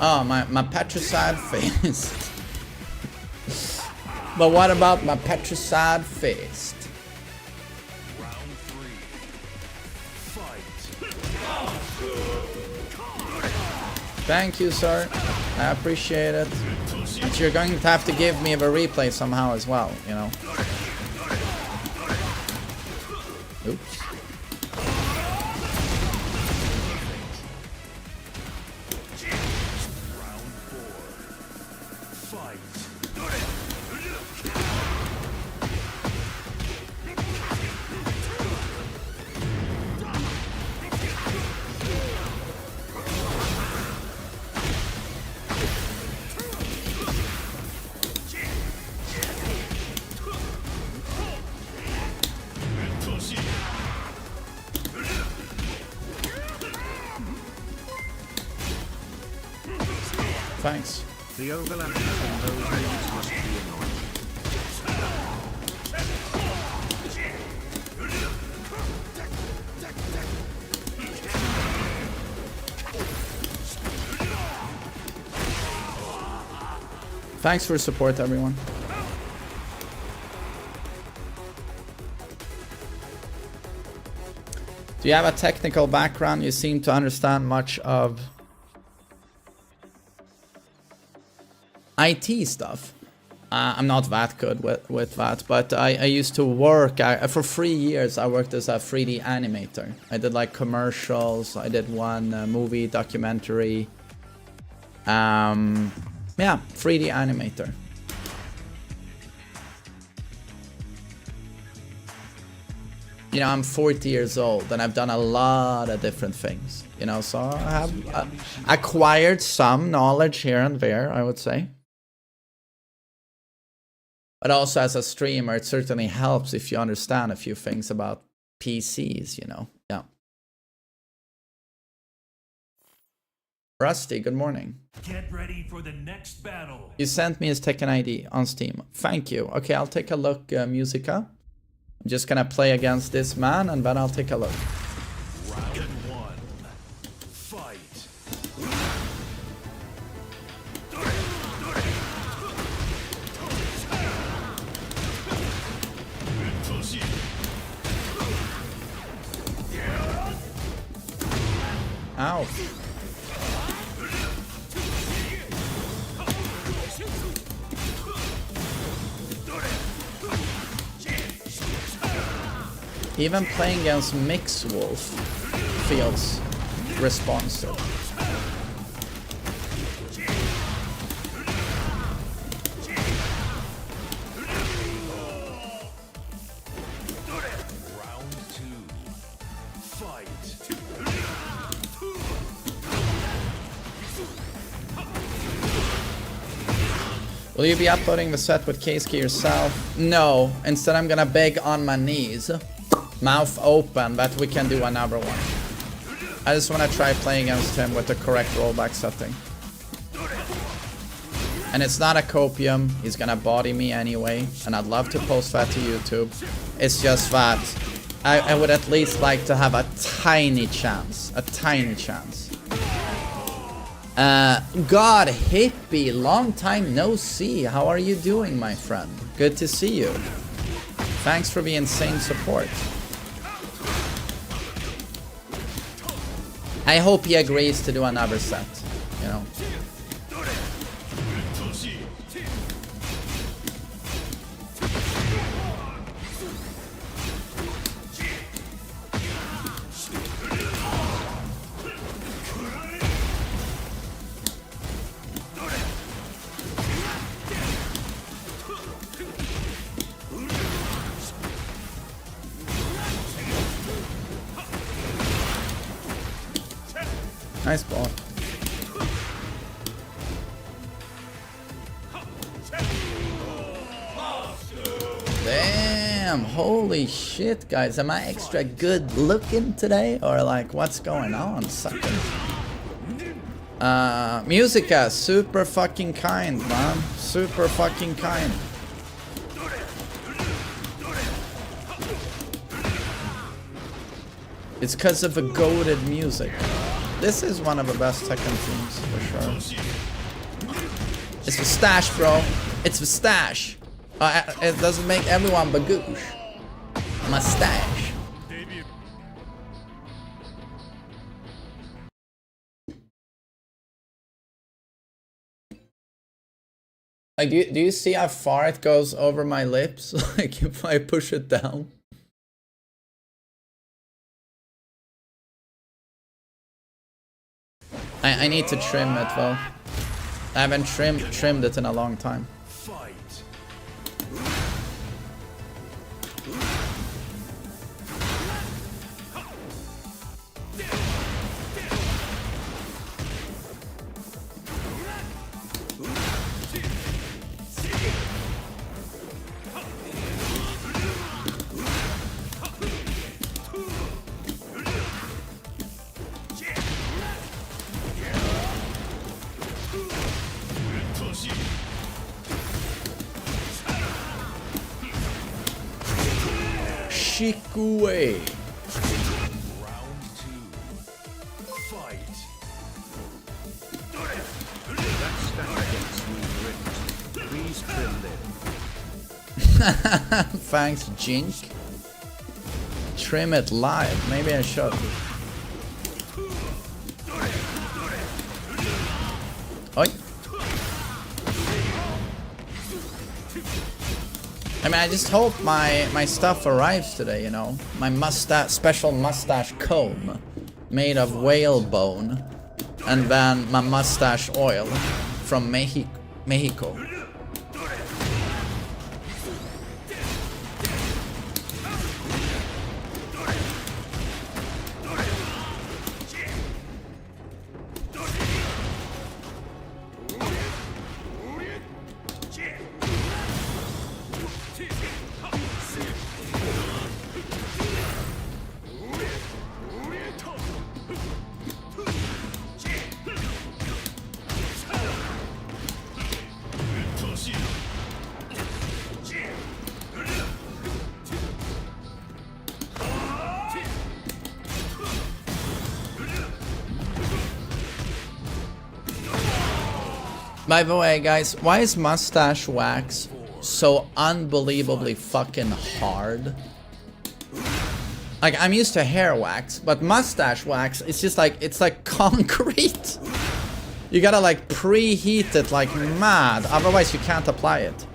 Oh, my petricide fist. But what about my petricide fist? Round 3. Fight. Thank you, sir. I appreciate it. But you're going to have to give me the replay somehow as well, you know. Oops. Thanks. The overlap between those moves must be annoying. Thanks for support, everyone. Do you have a technical background? You seem to understand much of IT stuff. I'm not that good with that, but I used to work, for 3 years I worked as a 3D animator. I did like commercials, I did one movie documentary. Yeah, 3D animator. You know, I'm 40 years old and I've done a lot of different things, you know, so I have acquired some knowledge here and there, I would say. But also as a streamer, it certainly helps if you understand a few things about PCs, you know. Yeah. Rusty, good morning. Get ready for the next battle. You sent me his Tekken ID on Steam. Thank you. Okay, I'll take a look, Musica. I'm just gonna play against this man and then I'll take a look. Round 1. Fight. Ow. Even playing against Mix Wolf feels responsive. Round 2. Fight. Will you be uploading the set with Keisuke yourself? No. Instead I'm gonna beg on my knees, mouth open, that we can do another one. I just wanna try playing against him with the correct rollback setting. And it's not a copium, he's gonna body me anyway, and I'd love to post that to YouTube. It's just that I would at least like to have a tiny chance. A tiny chance. God Hippie, long time no see. How are you doing, my friend? Good to see you. Thanks for the insane support. I hope he agrees to do another set, you know. Nice ball. Damn, holy shit, guys. Am I extra good looking today? Or like, what's going on, suckers? Musica, super fucking kind, man. Super fucking kind. It's because of the goated music. This is one of the best Tekken teams, for sure. It's the stash, bro. It's the stash. It doesn't make everyone bagoosh. My stash. Like, do you see how far it goes over my lips? Like, if I push it down. I need to trim it though. I haven't trimmed it in a long time. Fight. Shikue. Round 2. Fight. That stack against me ripped. Thanks, Jink. Trim it live. Maybe I should. Oi. I mean, I just hope my stuff arrives today, you know. My mustache, special mustache comb made of whale bone. And then my mustache oil from Mexico. By the way, guys, why is mustache wax so unbelievably fucking hard? Like, I'm used to hair wax, but mustache wax, it's just like, it's like concrete. You gotta like preheat it like mad, otherwise you can't apply it.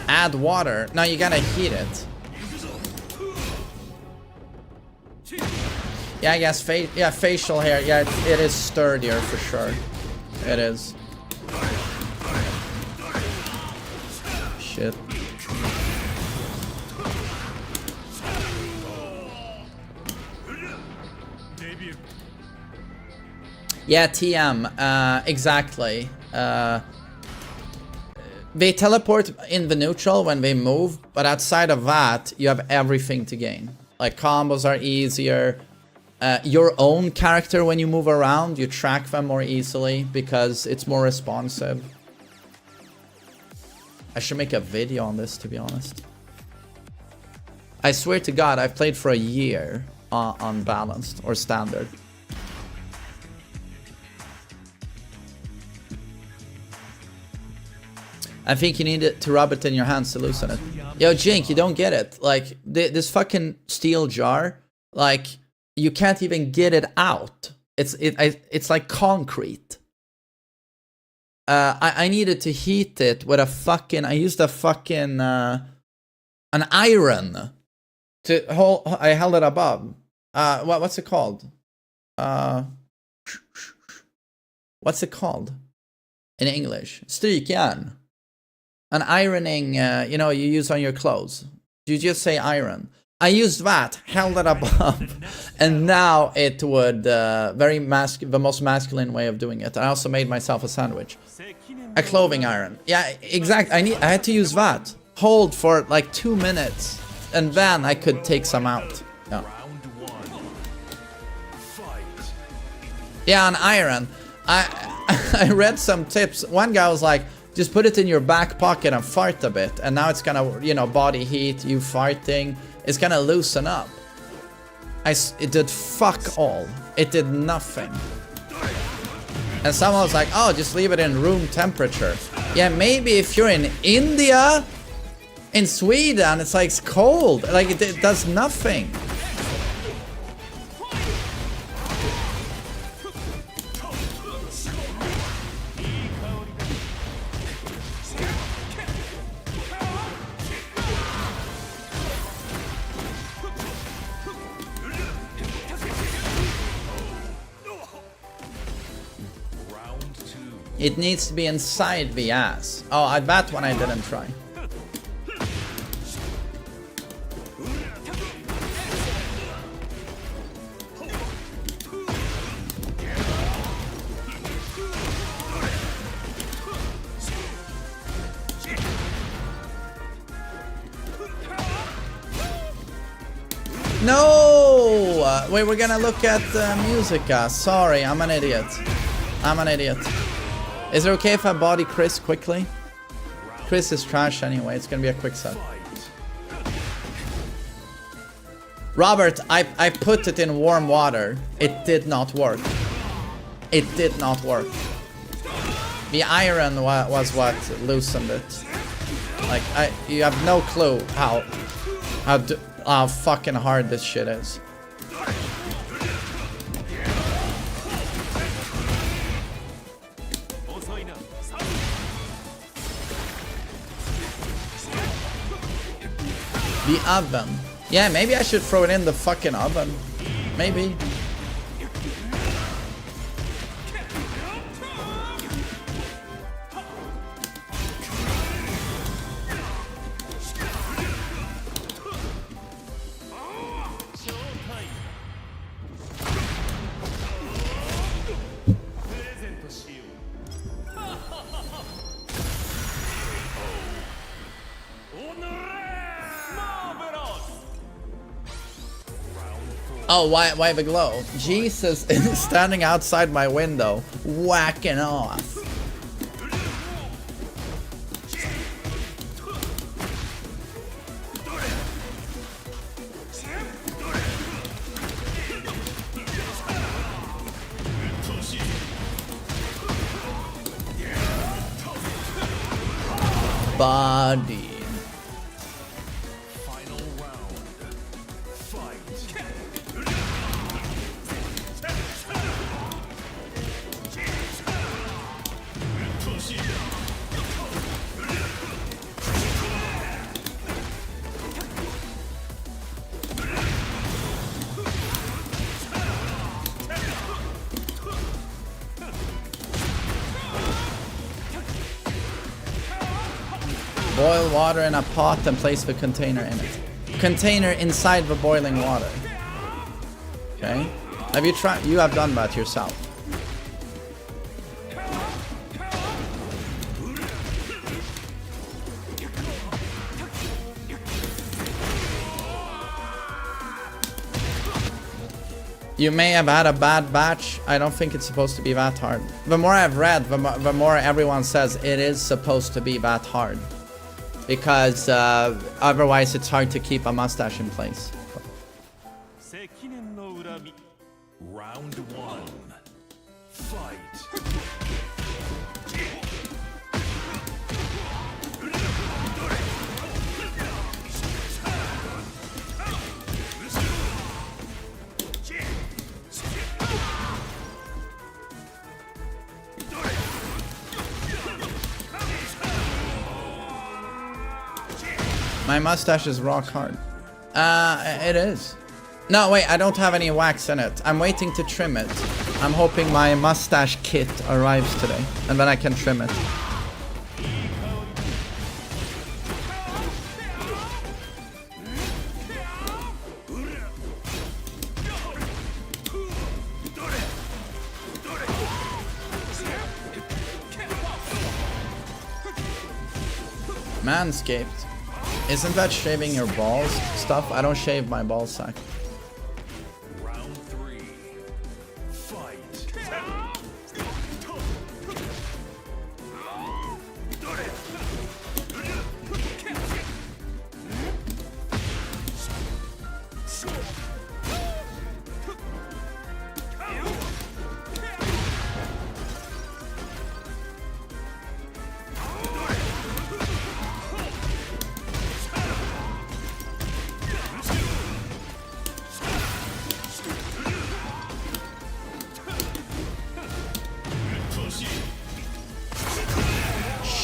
Add water. No, you gotta heat it. Yeah, I guess facial hair. Yeah, it is sturdier for sure. It is. Shit. Yeah, TM. Exactly. They teleport in the neutral when they move, but outside of that, you have everything to gain. Like, combos are easier. Your own character, when you move around, you track them more easily because it's more responsive. I should make a video on this, to be honest. I swear to God, I've played for a year on balanced or standard. I think you need it to rub it in your hands to loosen it. Yo, Jink, you don't get it. Like, this fucking steel jar, like, you can't even get it out. It's like concrete. I needed to heat it with a fucking... I used a fucking... an iron to hold... I held it above. What's it called? What's it called? In English? Strykjärn. An ironing, you know, you use on your clothes. You just say iron. I used that, held it above, and now it would, the most masculine way of doing it. I also made myself a sandwich. A clothing iron. Yeah, exactly. I had to use that. Hold for like 2 minutes, and then I could take some out. Yeah. Yeah, an iron. I read some tips. One guy was like, just put it in your back pocket and fart a bit, and now it's gonna, you know, body heat, you farting, it's gonna loosen up. It did fuck all. It did nothing. And someone was like, oh, just leave it in room temperature. Yeah, maybe if you're in India, in Sweden, it's like, it's cold. Like, it does nothing. It needs to be inside the ass. Oh, that one I didn't try. No! Wait, we're gonna look at Musica. Sorry, I'm an idiot. I'm an idiot. Is it okay if I body Chris quickly? Chris is trash anyway, it's gonna be a quick set. Robert, I put it in warm water. It did not work. It did not work. The iron was what loosened it. Like, you have no clue how fucking hard this shit is. The oven. Yeah, maybe I should throw it in the fucking oven. Maybe. Oh, why the glow? Jesus is standing outside my window, whacking off. Body. Boil water in a pot and place the container in it. Container inside the boiling water. Okay. Have you tried? You have done that yourself. You may have had a bad batch. I don't think it's supposed to be that hard. The more I've read, the more everyone says it is supposed to be that hard. Because otherwise it's hard to keep a mustache in place. Round one. Fight. My mustache is rock hard. It is. No, wait, I don't have any wax in it. I'm waiting to trim it. I'm hoping my mustache kit arrives today, and then I can trim it. Manscaped. Isn't that shaving your balls stuff? I don't shave my ball sack. Round three. Fight.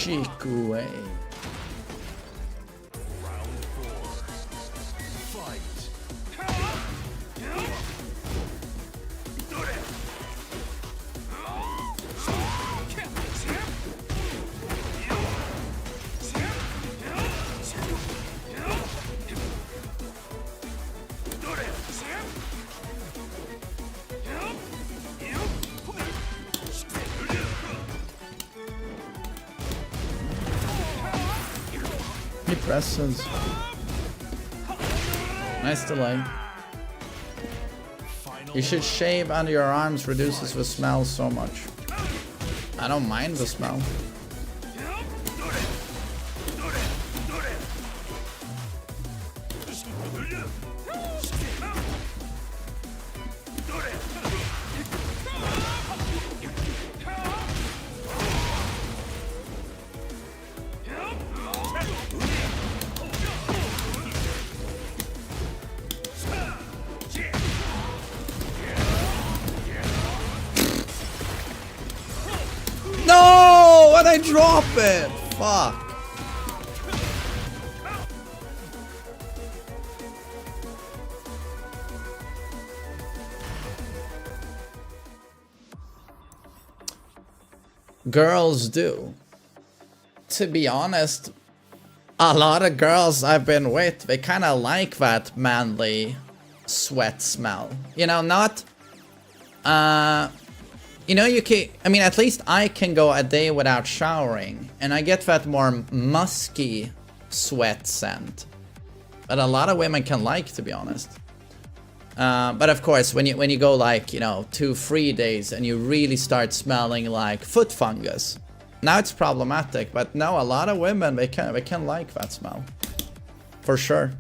Shikue. Round four. Fight. He presses. Nice delay. You should shave under your arms, reduces the smell so much. I don't mind the smell. but I drop it! Fuck. Girls do. To be honest, a lot of girls I've been with, they kind of like that manly sweat smell. You know, not... you know, you can... I mean, at least I can go a day without showering, and I get that more musky sweat scent. But a lot of women can like, to be honest. But of course, when you go like, you know, 2-3 days and you really start smelling like foot fungus, now it's problematic. But no, a lot of women, they can like that smell, for sure.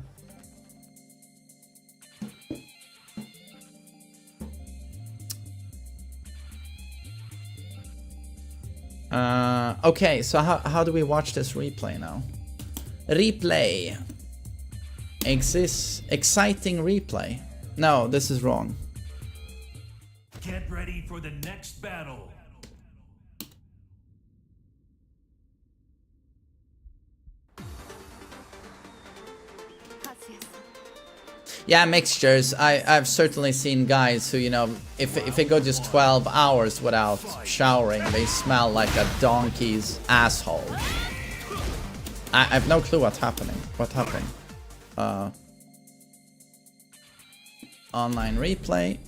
Okay, so how do we watch this replay now? Replay. Exists exciting replay. No, this is wrong. Get ready for the next battle. Yeah, mixtures. I've certainly seen guys who, you know, if they go just 12 hours without showering, they smell like a donkey's asshole. I have no clue what's happening. What happened? Online replay.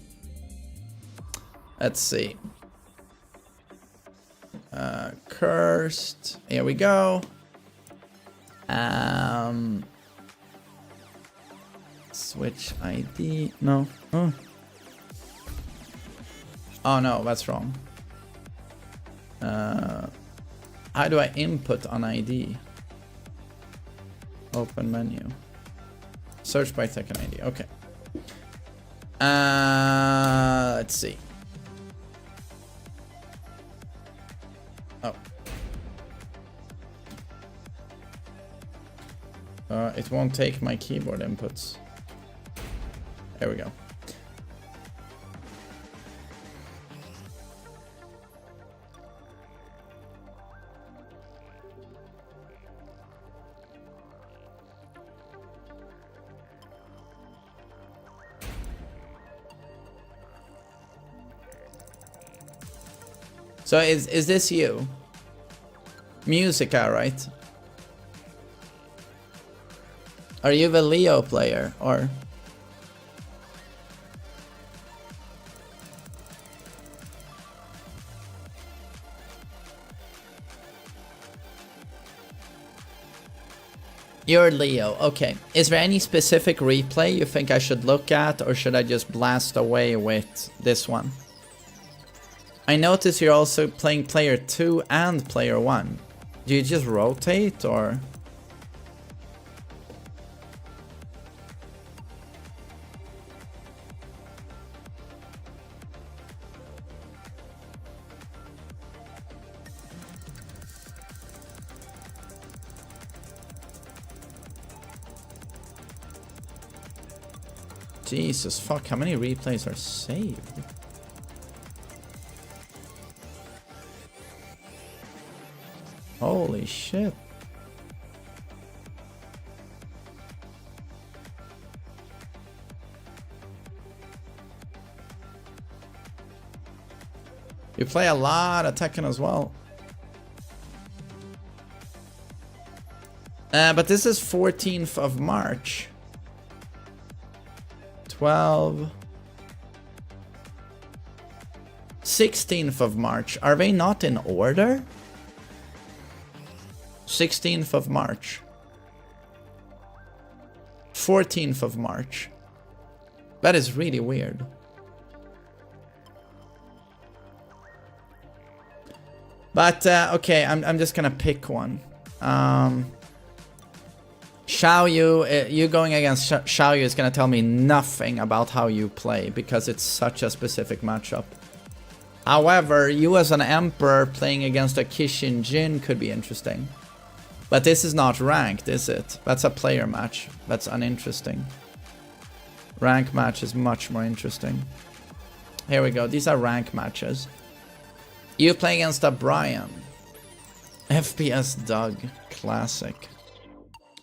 Let's see. Cursed. Here we go. Switch ID. No. Oh. Oh no, that's wrong. How do I input on ID? Open menu. Search by second ID. Okay. Let's see. Oh. It won't take my keyboard inputs. There we go. So is this you? Musica, right? Are you the Leo player or? You're Leo, okay. Is there any specific replay you think I should look at, or should I just blast away with this one? I notice you're also playing player 2 and player 1. Do you just rotate, or? Jesus fuck, how many replays are saved? Holy shit. You play a lot of Tekken as well. But this is 14th of March. 12. 16th of March. Are they not in order? 16th of March. 14th of March. That is really weird. But, okay, I'm just gonna pick one. Xiaoyu, you going against Xiaoyu is gonna tell me nothing about how you play, because it's such a specific matchup. However, you as an Emperor playing against a Kishin Jin could be interesting. But this is not ranked, is it? That's a player match. That's uninteresting. Rank match is much more interesting. Here we go. These are rank matches. You play against a Brian. FPS Doug. Classic.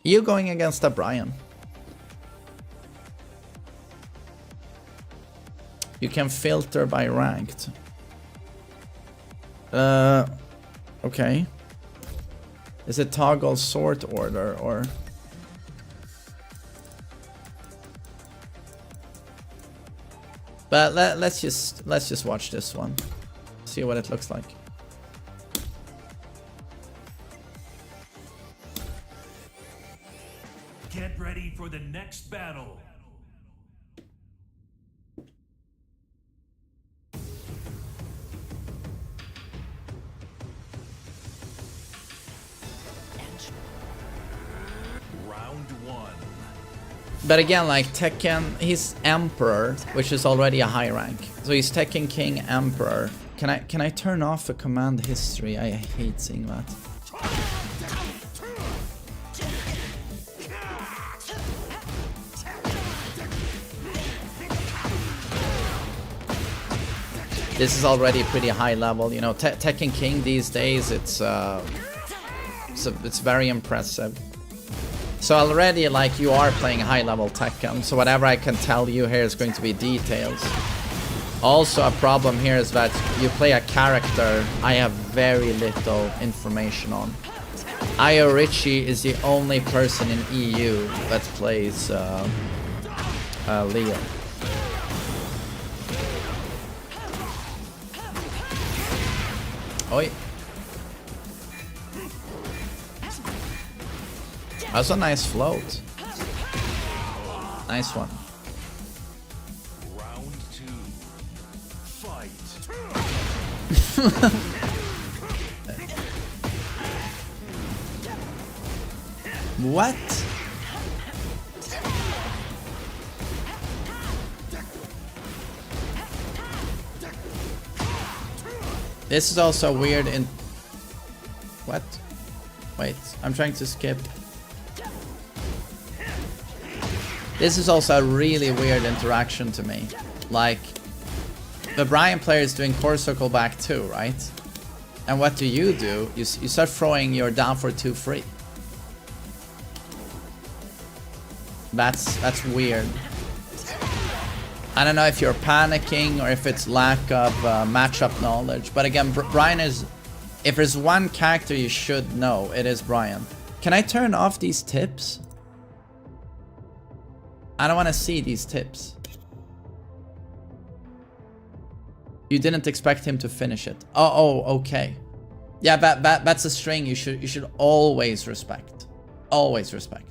You going against a Brian. You can filter by ranked. Okay. Is it toggle sort order or? But let's just watch this one. See what it looks like. Get ready for the next battle. Round one. But again, like Tekken, he's Emperor, which is already a high rank. So he's Tekken King Emperor. Can I turn off the command history? I hate seeing that. This is already pretty high level, you know. Tekken King these days, it's very impressive. So already, like, you are playing high level Tekken, so whatever I can tell you here is going to be details. Also, a problem here is that you play a character I have very little information on. Io Richie is the only person in EU that plays Leo. Oi. That's a nice float. Nice one. Round two. Fight. What? This is also weird in... What? Wait, I'm trying to skip. This is also a really weird interaction to me. Like, the Brian player is doing core circle back 2, right? And what do? You start throwing your down for 2 free. That's weird. I don't know if you're panicking or if it's lack of matchup knowledge. But again, Brian is... If there's one character you should know, it is Brian. Can I turn off these tips? I don't want to see these tips. You didn't expect him to finish it. Oh, okay. Yeah, that's a string you should always respect. Always respect.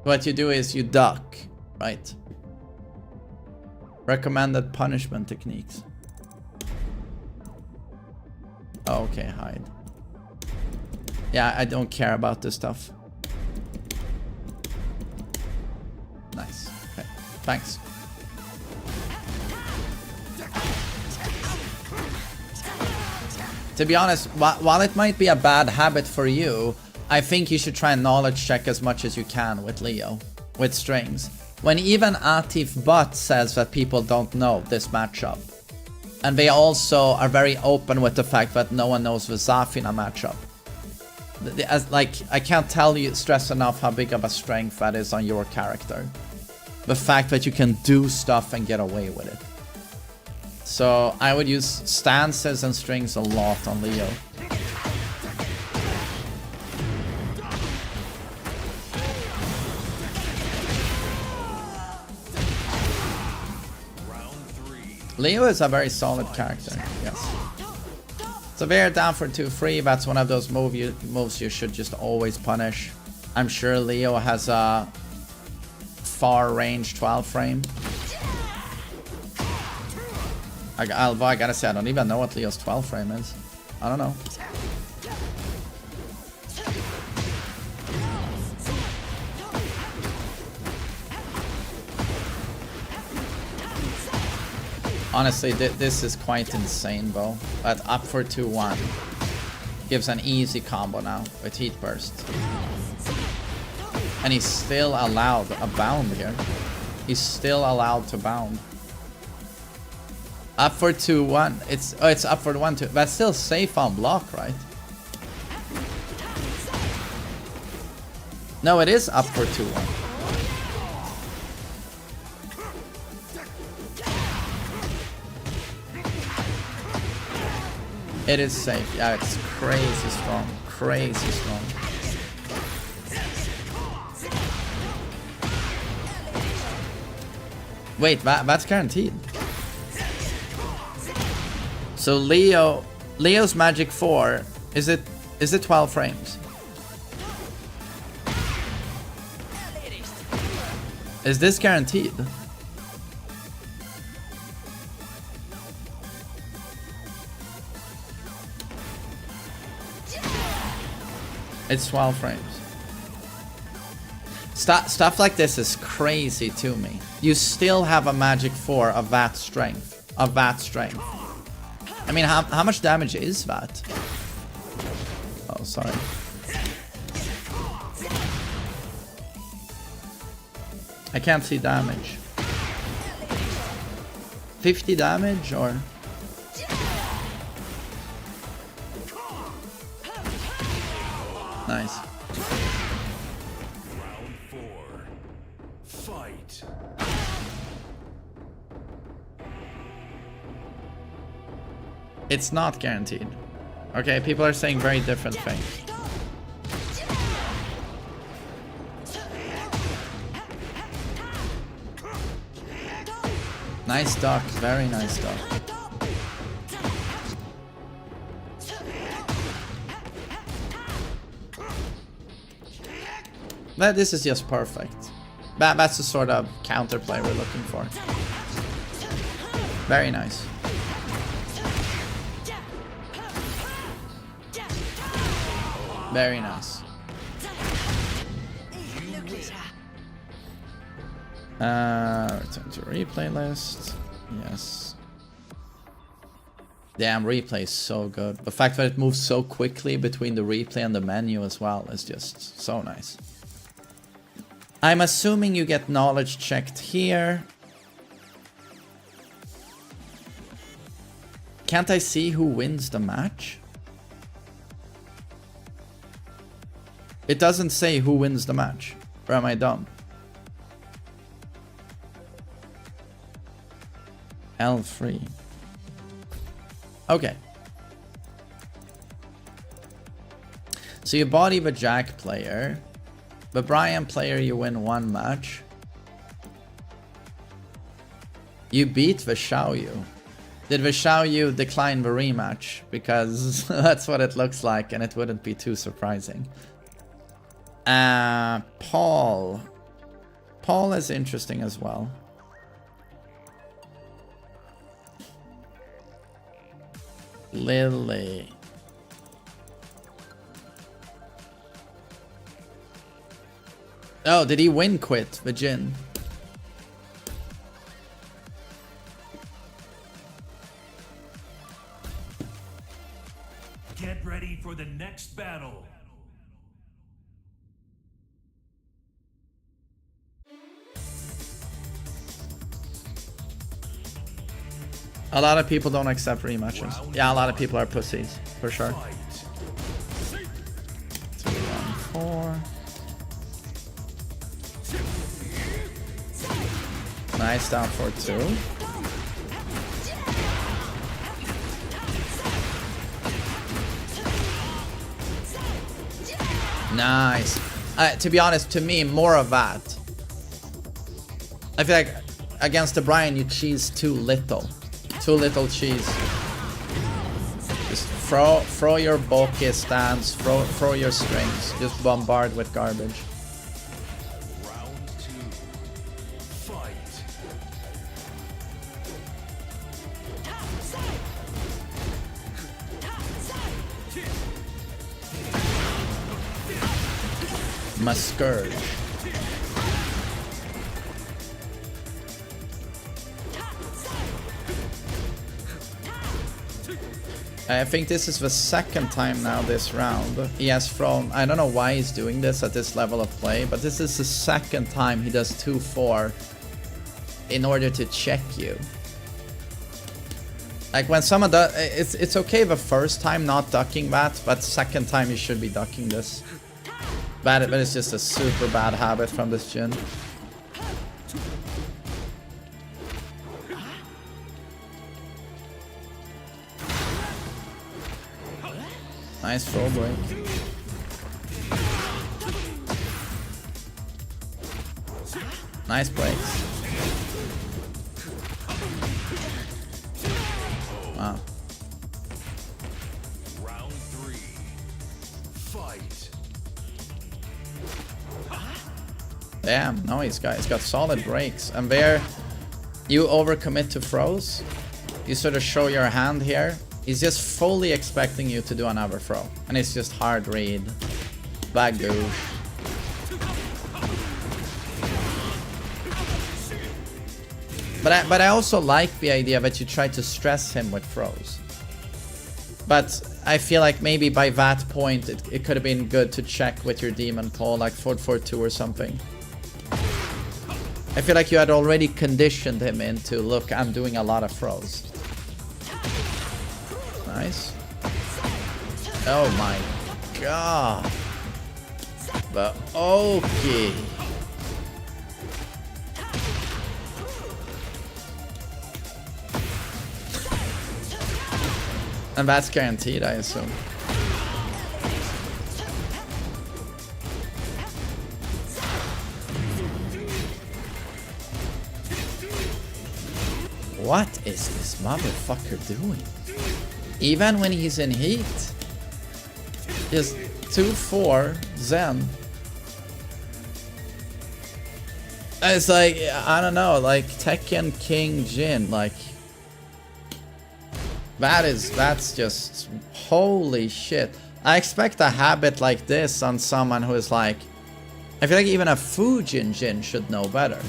What you do is you duck, right? Recommended punishment techniques. Oh, okay, hide. Yeah, I don't care about this stuff. Nice. Okay, thanks. To be honest, while it might be a bad habit for you, I think you should try and knowledge check as much as you can with Leo, with strings. When even Atif Butt says that people don't know this matchup. And they also are very open with the fact that no one knows the Zafina matchup. Like, I can't stress enough how big of a strength that is on your character. The fact that you can do stuff and get away with it. So I would use stances and strings a lot on Leo. Leo is a very solid character, yes. Severe down for 2-3, that's one of those moves you should just always punish. I'm sure Leo has a far range 12 frame. I gotta say, I don't even know what Leo's 12 frame is. I don't know. Honestly, this is quite insane, though. But up for 2-1 gives an easy combo now with Heat Burst. And he's still allowed a bound here. He's still allowed to bound. Up for 2-1. It's up for 1-2. That's still safe on block, right? No, it is up for 2-1. It is safe. Yeah, it's crazy strong. Crazy strong. Wait, that's guaranteed. So Leo's Magic 4, is it 12 frames? Is this guaranteed? It's 12 frames. Stuff like this is crazy to me. You still have a Magic 4 of that strength. Of that strength. I mean, how much damage is that? Oh, sorry. I can't see damage. 50 damage or... Nice. Round 4. Fight. It's not guaranteed. Okay, people are saying very different things. Nice duck, very nice duck. But this is just perfect. That's the sort of counterplay we're looking for. Very nice. Very nice. Return to replay list. Yes. Damn, replay is so good. The fact that it moves so quickly between the replay and the menu as well is just so nice. I'm assuming you get knowledge checked here. Can't I see who wins the match? It doesn't say who wins the match. Or am I dumb? L3. Okay. So you body the Jack player. The Brian player, you win one match. You beat the Xiaoyu. Did the Xiaoyu decline the rematch? Because that's what it looks like and it wouldn't be too surprising. Paul. Paul is interesting as well. Lily. Oh, did he win quit the Jin? Get ready for the next battle. A lot of people don't accept rematches. Yeah, a lot of people are pussies, for sure. 3, 1, 4. Nice down for 2. Nice. To be honest, to me, more of that. I feel like against the Brian, you cheese too little. Too little cheese. Just throw your bulky stance, throw your strings. Just bombard with garbage. Round 2. Fight. Muscourge. I think this is the second time now this round he has thrown. I don't know why he's doing this at this level of play, but this is the second time he does 2-4 in order to check you. Like when someone does, it's okay the first time not ducking that, but second time you should be ducking this. But it's just a super bad habit from this Jin. Nice throw break. Nice breaks. Wow. Round 3. Fight. Damn, no, he's got solid breaks. And there, you overcommit to throws. You sort of show your hand here. He's just fully expecting you to do another throw. And it's just hard read. Bagoosh. But I also like the idea that you try to stress him with throws. But I feel like maybe by that point it could have been good to check with your demon pull, like 4-4-2 or something. I feel like you had already conditioned him into, look, I'm doing a lot of throws. Nice. Oh my god. But okay. And that's guaranteed, I assume. What is this motherfucker doing? Even when he's in heat? Just 2-4 Zen. It's like, I don't know, like Tekken King Jin, like that's just holy shit. I expect a habit like this on someone who is like, I feel like even a Fujin Jin should know better.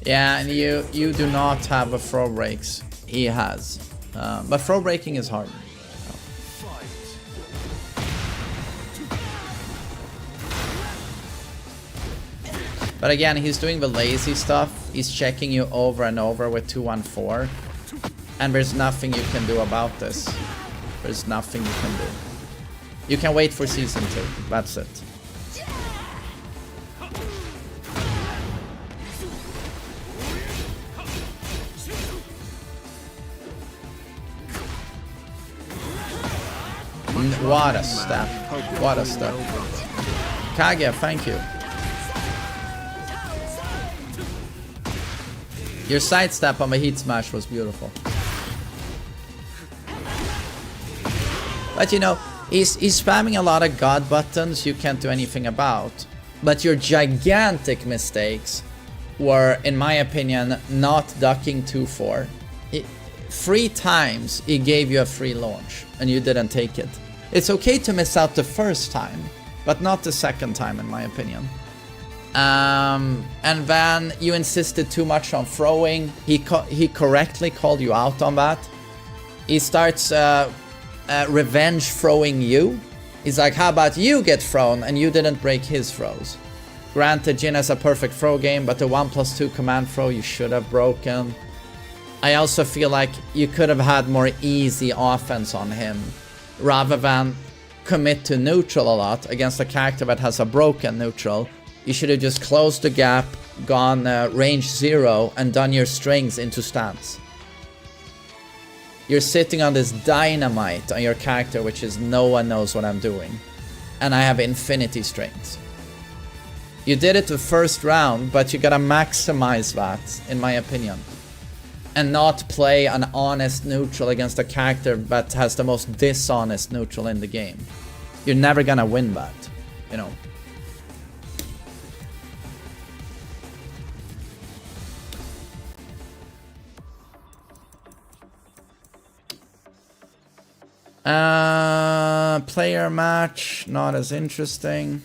Yeah, and you do not have a throw breaks. He has, but throw breaking is hard. But again, he's doing the lazy stuff. He's checking you over and over with 2-1-4. And there's nothing you can do about this. There's nothing you can do. You can wait for season 2. That's it. What a step. What a step. Kage, thank you. Your sidestep on the heat smash was beautiful. But you know, he's spamming a lot of god buttons you can't do anything about. But your gigantic mistakes were, in my opinion, not ducking 2-4. 3 times he gave you a free launch and you didn't take it. It's okay to miss out the first time, but not the second time, in my opinion. And then you insisted too much on throwing. He correctly called you out on that. He starts revenge throwing you. He's like, how about you get thrown and you didn't break his throws? Granted, Jin has a perfect throw game, but the 1+2 command throw you should have broken. I also feel like you could have had more easy offense on him rather than commit to neutral a lot against a character that has a broken neutral. You should have just closed the gap, gone range 0, and done your strings into stance. You're sitting on this dynamite on your character, which is no one knows what I'm doing. And I have infinity strings. You did it the first round, but you gotta maximize that, in my opinion. And not play an honest neutral against a character that has the most dishonest neutral in the game. You're never gonna win that, you know. Player match, not as interesting.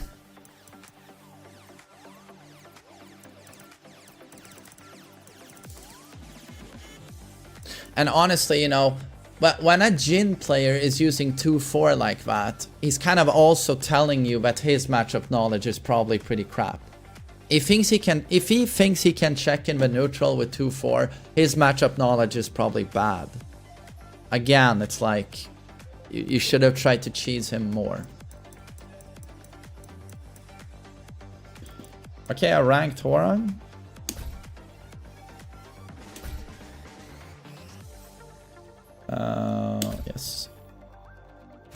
And honestly, you know, but when a Jin player is using 2-4 like that, he's kind of also telling you that his matchup knowledge is probably pretty crap. If he thinks he can check in the neutral with 2-4, his matchup knowledge is probably bad. Again, it's like you should have tried to cheese him more. Okay, I ranked Horan. Yes.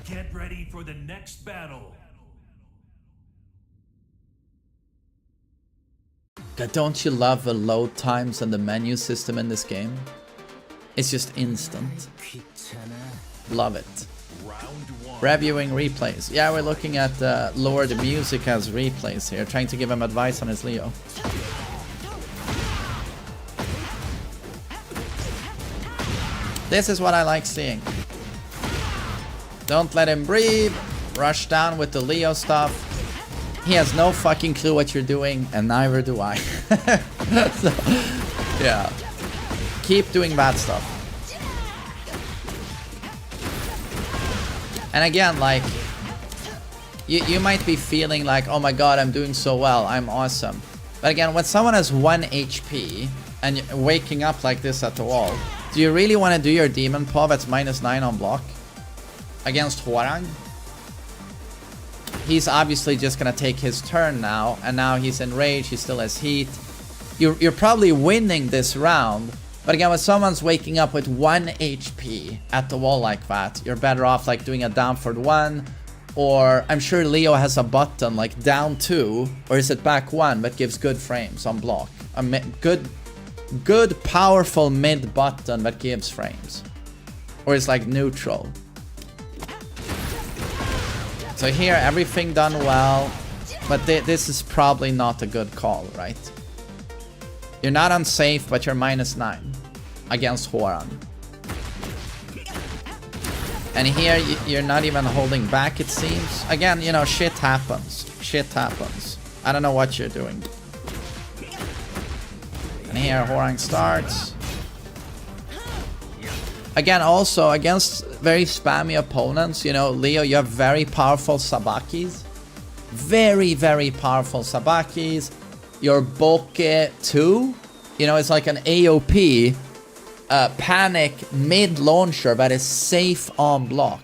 Get ready for the next battle. God, don't you love the load times and the menu system in this game? It's just instant. Love it. Reviewing replays. Yeah, we're looking at Lord Music as replays here, trying to give him advice on his Leo. This is what I like seeing. Don't let him breathe. Rush down with the Leo stuff. He has no fucking clue what you're doing, and neither do I. So, yeah. Keep doing bad stuff. And again, like, you might be feeling like, oh my god, I'm doing so well, I'm awesome. But again, when someone has 1 HP and you're waking up like this at the wall, do you really want to do your Demon Paw that's -9 on block against Hwoarang? He's obviously just gonna take his turn now, and now he's enraged, he still has heat. You're probably winning this round, but again, when someone's waking up with 1 HP at the wall like that, you're better off like doing a down for 1, or I'm sure Leo has a button like down 2, or is it back 1 that gives good frames on block. A good powerful mid button that gives frames. Or it's like neutral. So here, everything done well, but this is probably not a good call, right? You're not unsafe, but you're -9 against Hwoarang. And here, you're not even holding back, it seems. Again, you know, shit happens. Shit happens. I don't know what you're doing. And here, Hwoarang starts. Again, also, against very spammy opponents, you know, Leo, you have very powerful Sabakis. Very, very powerful Sabakis. Your Bokeh too. You know, it's like an AOP panic mid-launcher that is safe on block.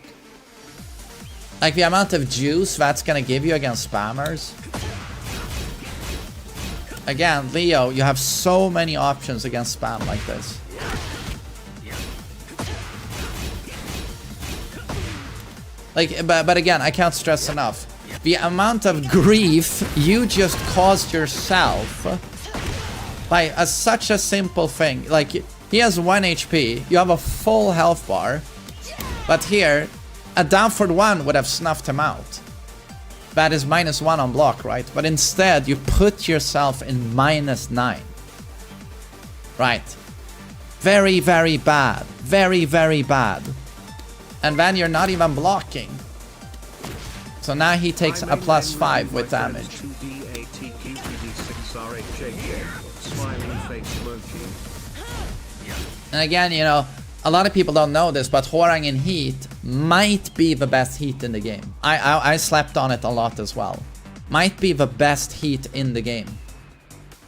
Like the amount of juice that's gonna give you against spammers. Again, Leo, you have so many options against spam like this. Like, but again, I can't stress enough. The amount of grief you just caused yourself by such a simple thing. Like, he has 1 HP, you have a full health bar, but here, a down for 1 would have snuffed him out. That is -1 on block, right? But instead, you put yourself in -9. Right. Very, very bad. Very, very bad. And then you're not even blocking. So now he takes a +5 with damage. And again, you know, a lot of people don't know this, but Hwoarang in heat might be the best heat in the game. I slept on it a lot as well. Might be the best heat in the game.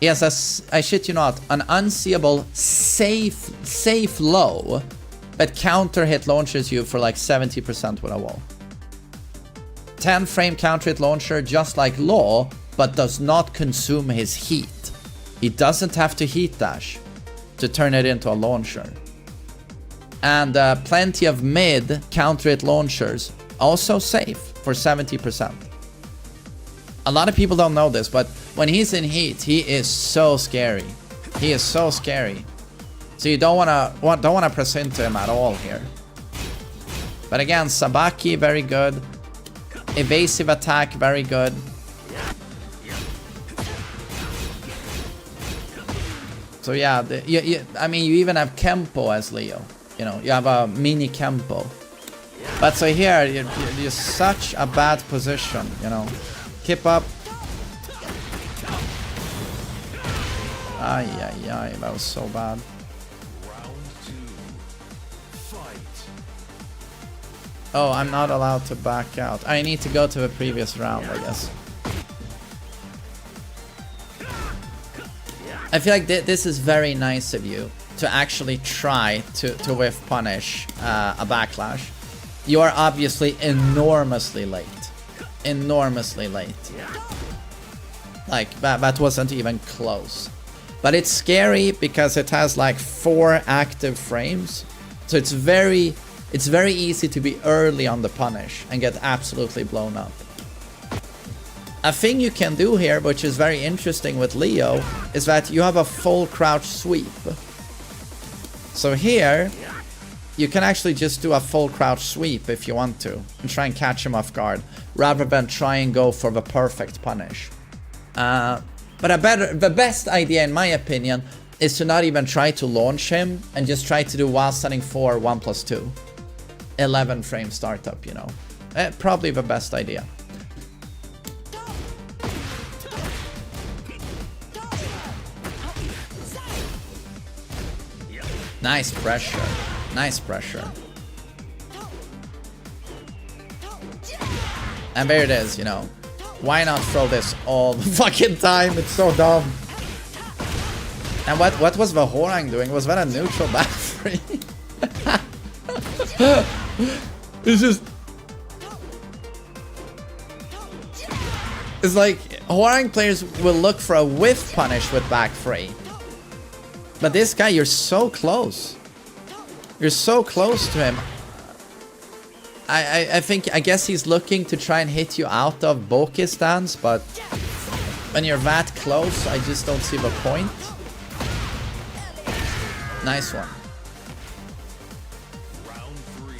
He has I shit you not, an unseeable safe low that counter hit launches you for like 70% with a wall. 10 frame counter hit launcher just like Law, but does not consume his heat. He doesn't have to heat dash to turn it into a launcher. And plenty of mid counter hit launchers, also safe for 70%. A lot of people don't know this, but when he's in heat, he is so scary. He is so scary. So you don't wanna press into him at all here. But again, Sabaki, very good. Evasive attack, very good. So yeah, I mean, you even have Kempo as Leo. You know, you have a mini Kempo. But so here, you're such a bad position, you know. Keep up. Ay, that was so bad. Oh, I'm not allowed to back out. I need to go to the previous round, I guess. I feel like this is very nice of you to actually try to whiff punish a backlash. You are obviously enormously late. Enormously late. Like, that wasn't even close. But it's scary because it has like 4 active frames. So it's very easy to be early on the punish and get absolutely blown up. A thing you can do here, which is very interesting with Leo, is that you have a full crouch sweep. So here, you can actually just do a full crouch sweep if you want to, and try and catch him off guard, rather than try and go for the perfect punish. But the best idea, in my opinion, is to not even try to launch him, and just try to do while standing 4, 1+2. 11 frame startup, you know. Probably the best idea. Nice pressure. Nice pressure. And there it is, you know. Why not throw this all the fucking time? It's so dumb. And what was the Horang doing? Was that a neutral back free? It's just... It's like, Horang players will look for a whiff punish with back free. But this guy, you're so close. You're so close to him. I guess he's looking to try and hit you out of Bokeh stance, but when you're that close, I just don't see the point. Nice one. Round 3.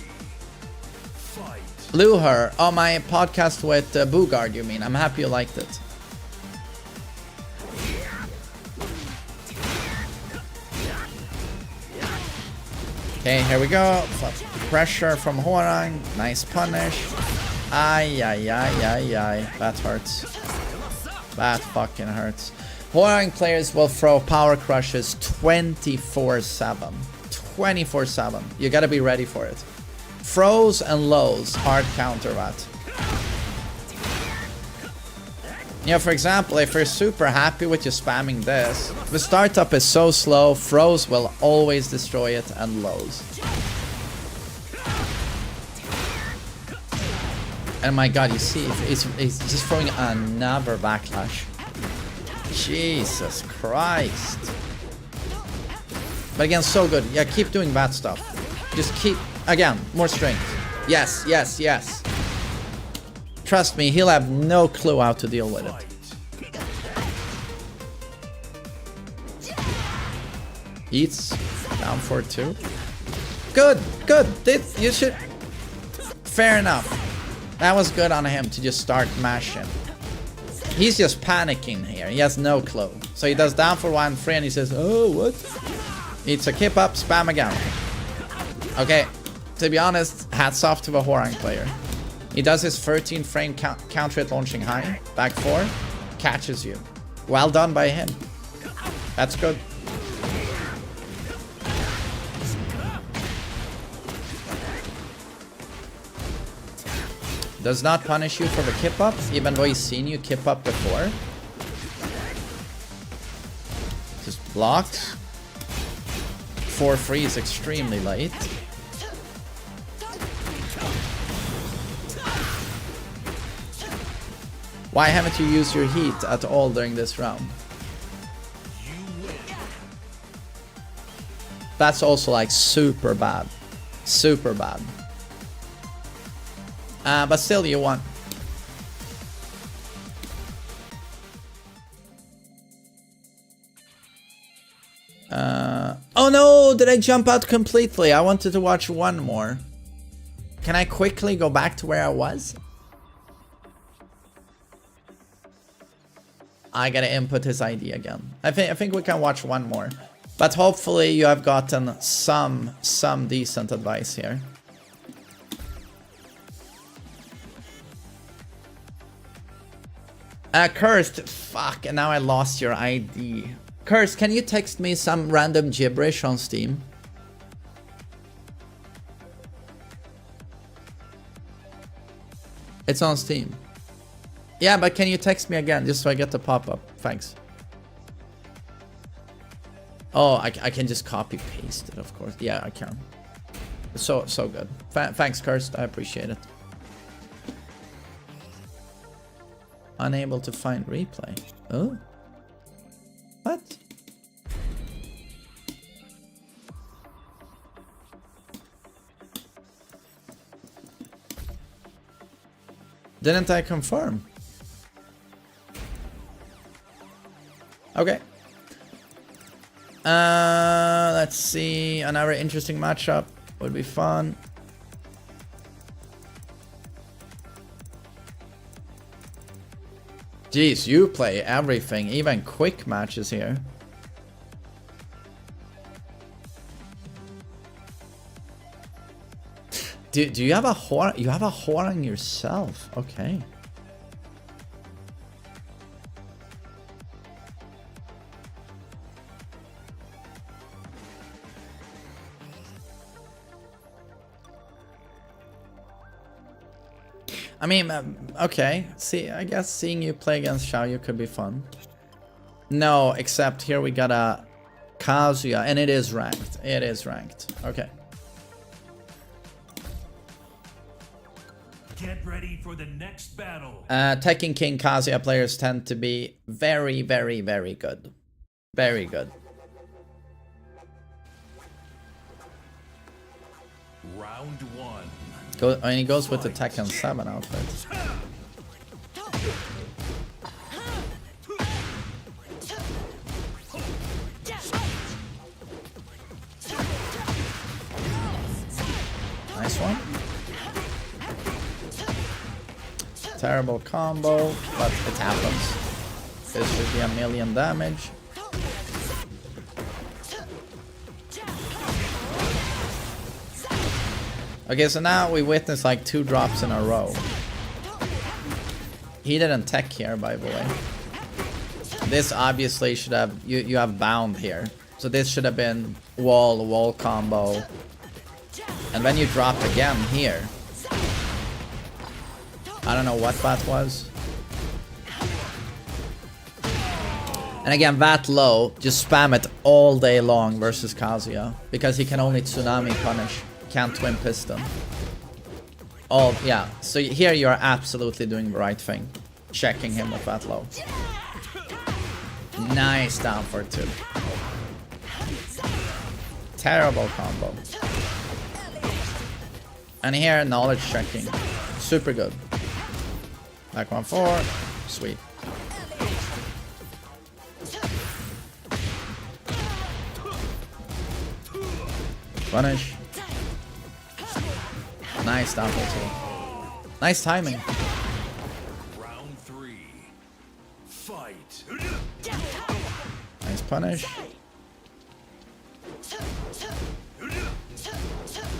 Fight. Luher, oh, my podcast with Bugard, you mean? I'm happy you liked it. Okay, here we go. Pressure from Horang. Nice punish. Ay, ay, ay, ay, ay. That hurts. That fucking hurts. Horang players will throw power crushes 24/7. 24/7. You gotta be ready for it. Throws and lows, hard counter that. You know, for example, if you're super happy with you spamming this, the startup is so slow, throws will always destroy it, and lows. And my god, you see, he's just throwing another backlash. Jesus Christ. But again, so good. Yeah, keep doing that stuff. Just keep, again, more strength. Yes, yes, yes. Trust me, he'll have no clue how to deal with it. Eats down for 2. Good, good. You should. Fair enough. That was good on him to just start mashing. He's just panicking here. He has no clue. So he does down for 1, 3, and he says, "Oh, what?" Eats a kip up, spam again. Okay, to be honest, hats off to the Horang player. He does his 13 frame counter hit launching high, back 4, catches you. Well done by him. That's good. Does not punish you for the kip up, even though he's seen you kip up before. Just blocks. 4-3 is extremely late. Why haven't you used your heat at all during this round? That's also like super bad. Super bad. But still, you won. Oh no! Did I jump out completely? I wanted to watch one more. Can I quickly go back to where I was? I gotta input his ID again. I think we can watch one more. But hopefully you have gotten some decent advice here. Cursed. Fuck, and now I lost your ID. Cursed, can you text me some random gibberish on Steam? It's on Steam. Yeah, but can you text me again just so I get the pop-up? Thanks. Oh, I can just copy paste it, of course. Yeah, I can. So good. Thanks, Cursed. I appreciate it. Unable to find replay. Oh. What? Didn't I confirm? Okay. Let's see. Another interesting matchup would be fun. Jeez, you play everything, even quick matches here. Do you have a whore? You have a whoring yourself? Okay. I mean, okay. See, I guess seeing you play against Xiaoyu could be fun. No, except here we got a Kazuya, and it is ranked. It is ranked. Okay. Get ready for the next battle. Tekken King Kazuya players tend to be very, very, very good. Very good. Round one. And he goes with the Tekken 7 outfit. Nice one. Terrible combo, but it happens. This should be a million damage. Okay, so now we witness like 2 drops in a row. He didn't tech here, by the way. This obviously should have... You have bound here. So this should have been wall combo. And then you dropped again here. I don't know what that was. And again, that low, just spam it all day long versus Kazuya. Because he can only tsunami punish. Can't twin piston. Oh, yeah. So here you are absolutely doing the right thing. Checking him with that low. Nice down for 2. Terrible combo. And here, knowledge checking. Super good. Back 1-4. Sweet. Punish. Nice down for 2. Nice timing. Round 3. Fight. Nice punish.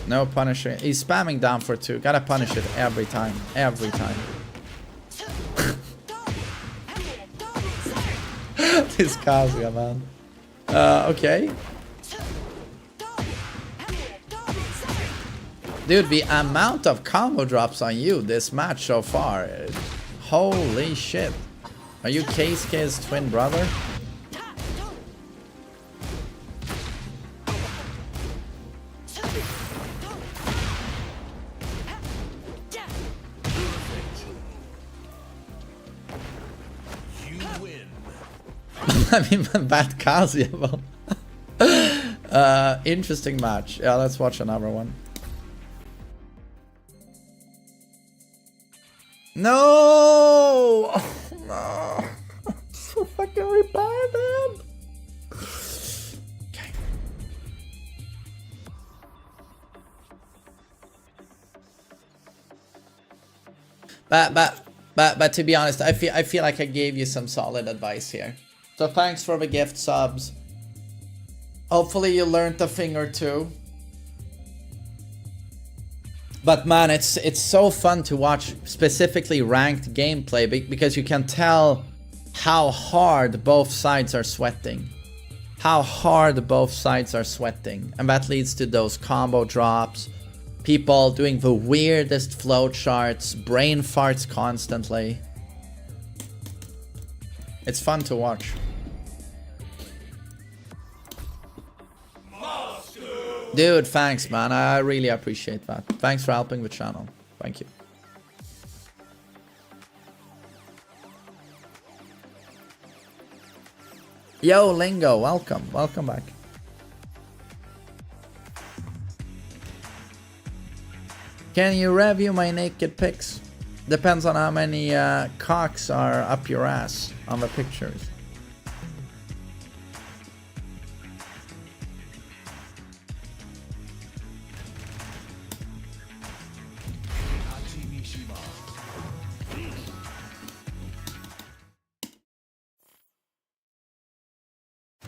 No punishing. He's spamming down for 2. Gotta punish it every time. Every time. This Kazuya, man. Okay. Dude, the amount of combo drops on you this match so far. Holy shit. Are you Keisuke's twin brother? I mean, that Kazuya. Interesting match. Yeah, let's watch another one. No! Oh, no! So fucking retarded! Okay. But to be honest, I feel like I gave you some solid advice here. So thanks for the gift subs. Hopefully you learned a thing or two. But man, it's so fun to watch specifically ranked gameplay because you can tell how hard both sides are sweating. How hard both sides are sweating. And that leads to those combo drops. People doing the weirdest flowcharts, brain farts constantly. It's fun to watch. Dude, thanks, man. I really appreciate that. Thanks for helping the channel. Thank you. Yo, Lingo, welcome. Welcome back. Can you review my naked pics? Depends on how many cocks are up your ass on the pictures.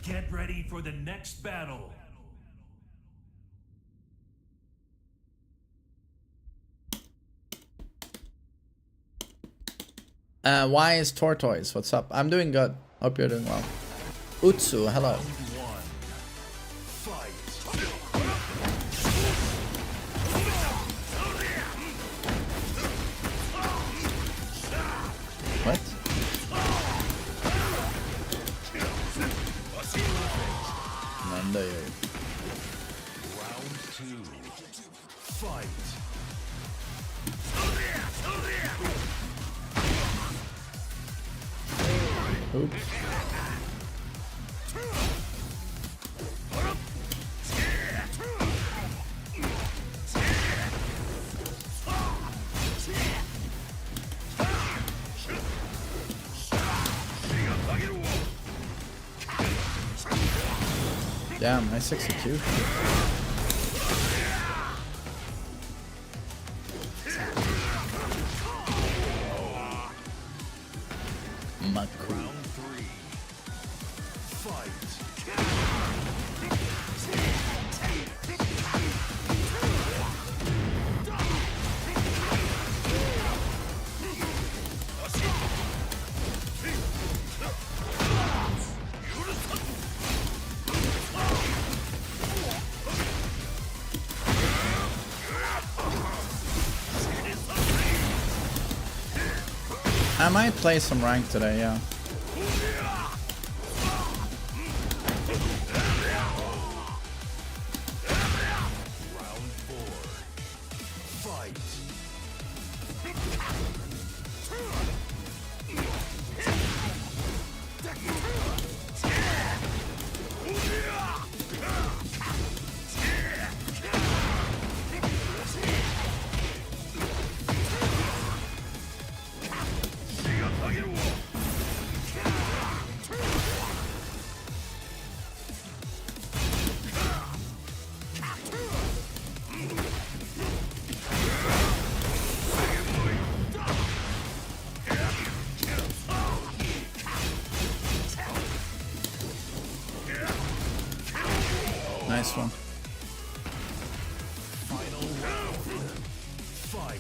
Get ready for the next battle. Why is Tortoise? What's up? I'm doing good. Hope you're doing well. Utsu, hello. What? Nanda yo. Round 2. Fight. Oops. Damn, nice execution. Round 3. Fight. I might play some rank today, yeah. Round 4. Fight. Nice one. Final round. Fight.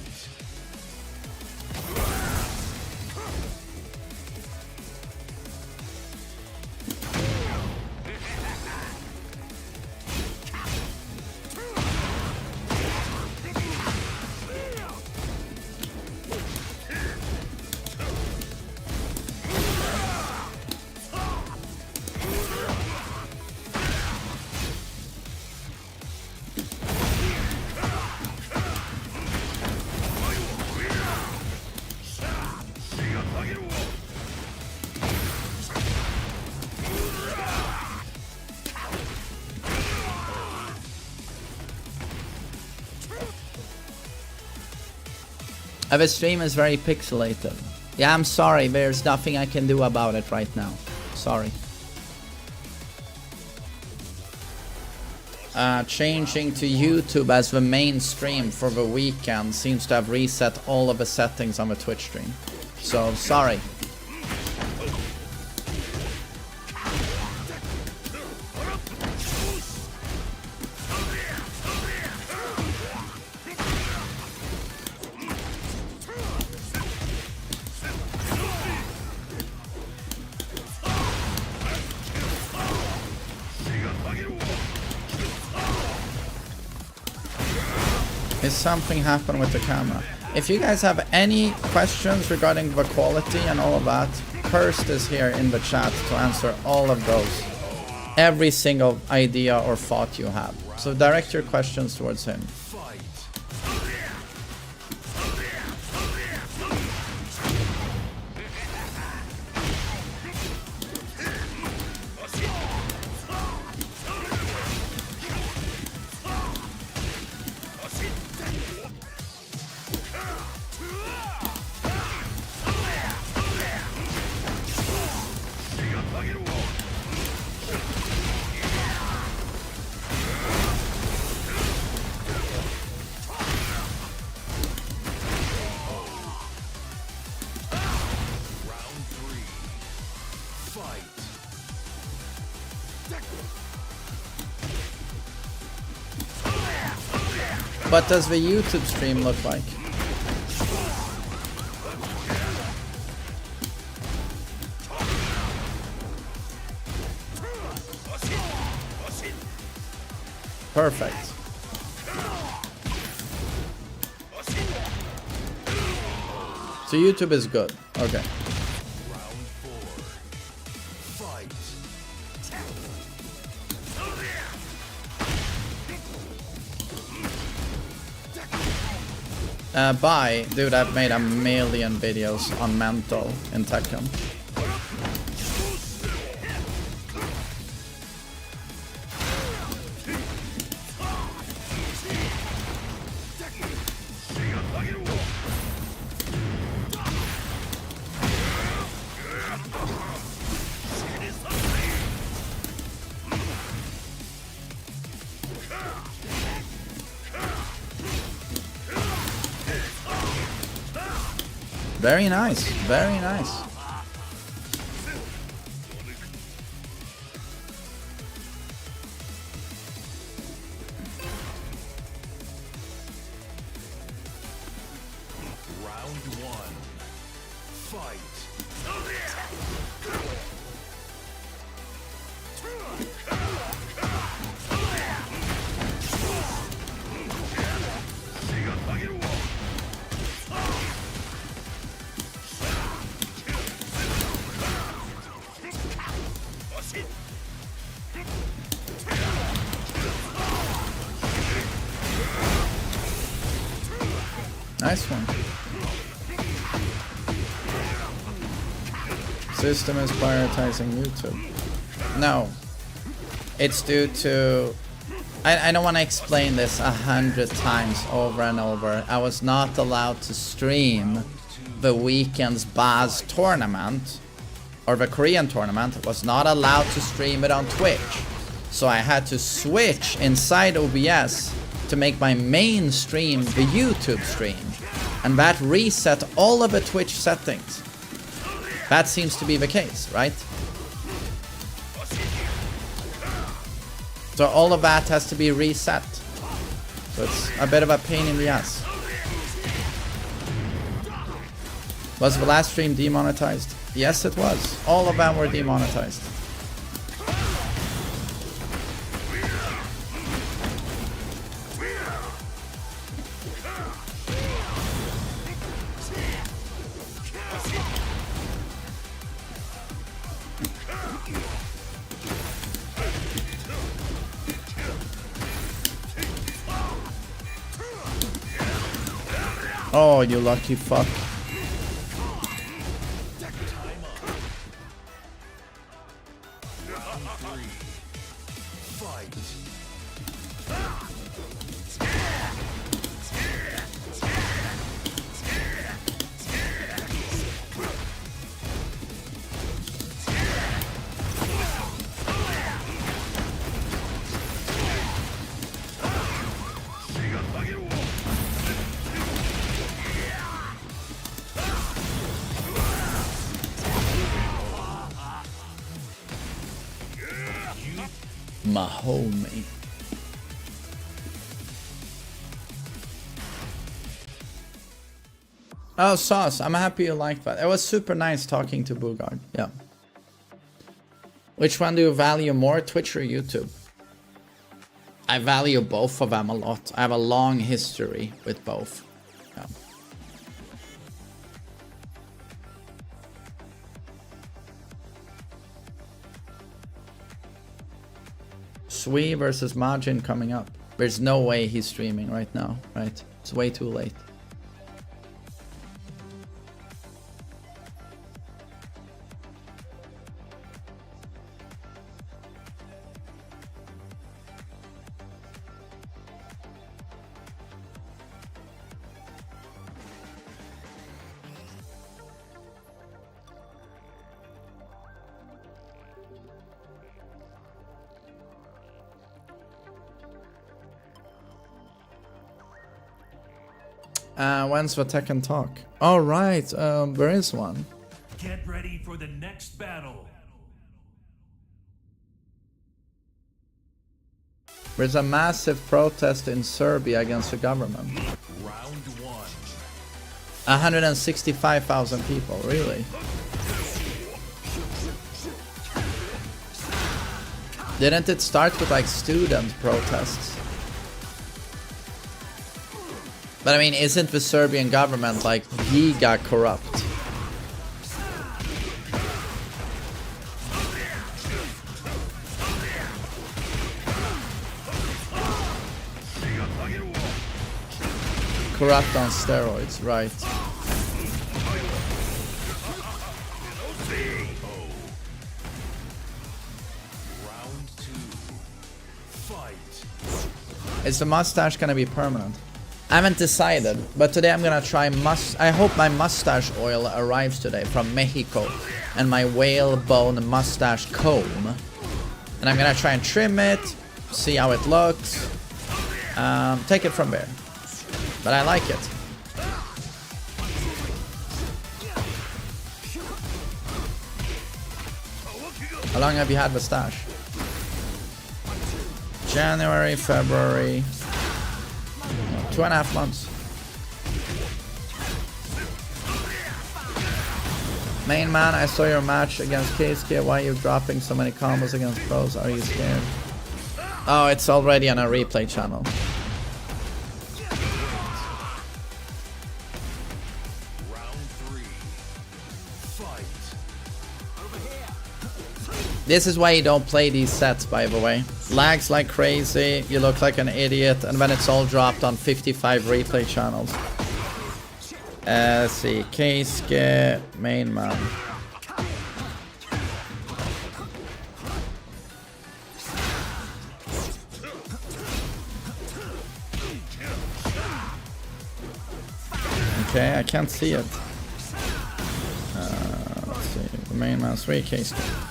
The stream is very pixelated. Yeah, I'm sorry, there's nothing I can do about it right now. Sorry. Changing to YouTube as the main stream for the weekend seems to have reset all of the settings on the Twitch stream. So, sorry. Is something happened with the camera? If you guys have any questions regarding the quality and all of that, Kirst is here in the chat to answer all of those. Every single idea or thought you have. So direct your questions towards him. What does the YouTube stream look like? Perfect. So YouTube is good. Okay. Bye. Dude, I've made a million videos on mental in Tekken. Very nice, very nice. Round one. Fight. Nice one. System is prioritizing YouTube. No. It's due to... I don't want to explain this 100 times over and over. I was not allowed to stream the weekend's Baz tournament, or the Korean tournament. I was not allowed to stream it on Twitch. So I had to switch inside OBS to make my main stream the YouTube stream. And that reset all of the Twitch settings. That seems to be the case, right? So all of that has to be reset. So it's a bit of a pain in the ass. Was the last stream demonetized? Yes, it was. All of them were demonetized. Oh, you lucky fuck. My homie. Oh, Sauce, I'm happy you liked that. It was super nice talking to Bugard. Yeah. Which one do you value more, Twitch or YouTube? I value both of them a lot. I have a long history with both. Yeah. SWE versus Majin coming up. There's no way he's streaming right now, right? It's way too late. When's the Tekken talk? All right, there is one. Get ready for the next battle. There's a massive protest in Serbia against the government. Round 1. 165,000 people, really? Didn't it start with like student protests? But I mean, isn't the Serbian government like giga corrupt? Corrupt on steroids, right? Round 2. Fight. Is the mustache gonna be permanent? I haven't decided, but today I'm gonna try I hope my mustache oil arrives today from Mexico, and my whalebone mustache comb. And I'm gonna try and trim it, see how it looks, take it from there. But I like it. How long have you had the stash? January, February. 2.5 months. Main man, I saw your match against KSK. Why are you dropping so many combos against pros? Are you scared? Oh, it's already on a replay channel. Round 3. Fight. This is why you don't play these sets, by the way. Lags like crazy, you look like an idiot, and then it's all dropped on 55 replay channels. Let's see, Keisuke, main man. Okay, I can't see it. Let's see, TheMainManSWE, Keisuke.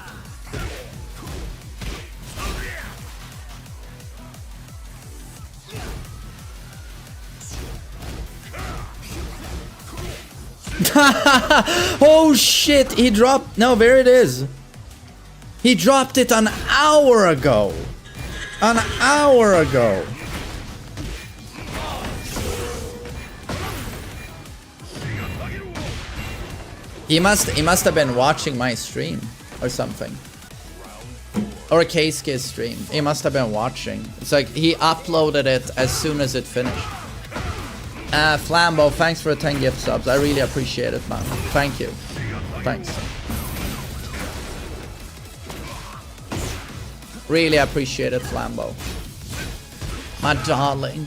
Oh shit, he dropped. No, there it is. He dropped it an hour ago. An hour ago. He must have been watching my stream or something. Or Keisuke's stream. He must have been watching. It's like he uploaded it as soon as it finished. Flambo, thanks for 10 gift subs. I really appreciate it, man. Thank you. Thanks. Really appreciate it, Flambo. My darling.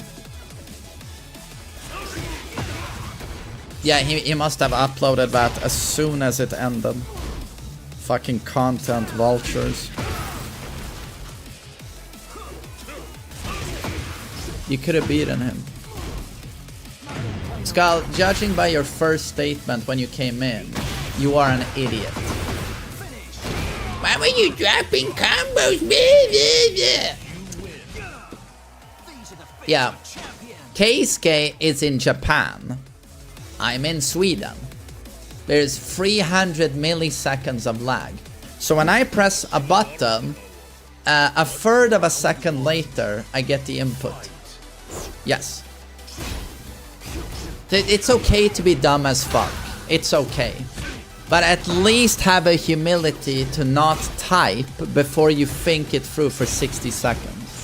Yeah, he must have uploaded that as soon as it ended. Fucking content vultures. You could have beaten him. Skull, judging by your first statement when you came in, you are an idiot. Why were you dropping combos? Yeah. Keisuke is in Japan. I'm in Sweden. There's 300 milliseconds of lag. So when I press a button, a third of a second later, I get the input. Yes. It's okay to be dumb as fuck. It's okay. But at least have a humility to not type before you think it through for 60 seconds.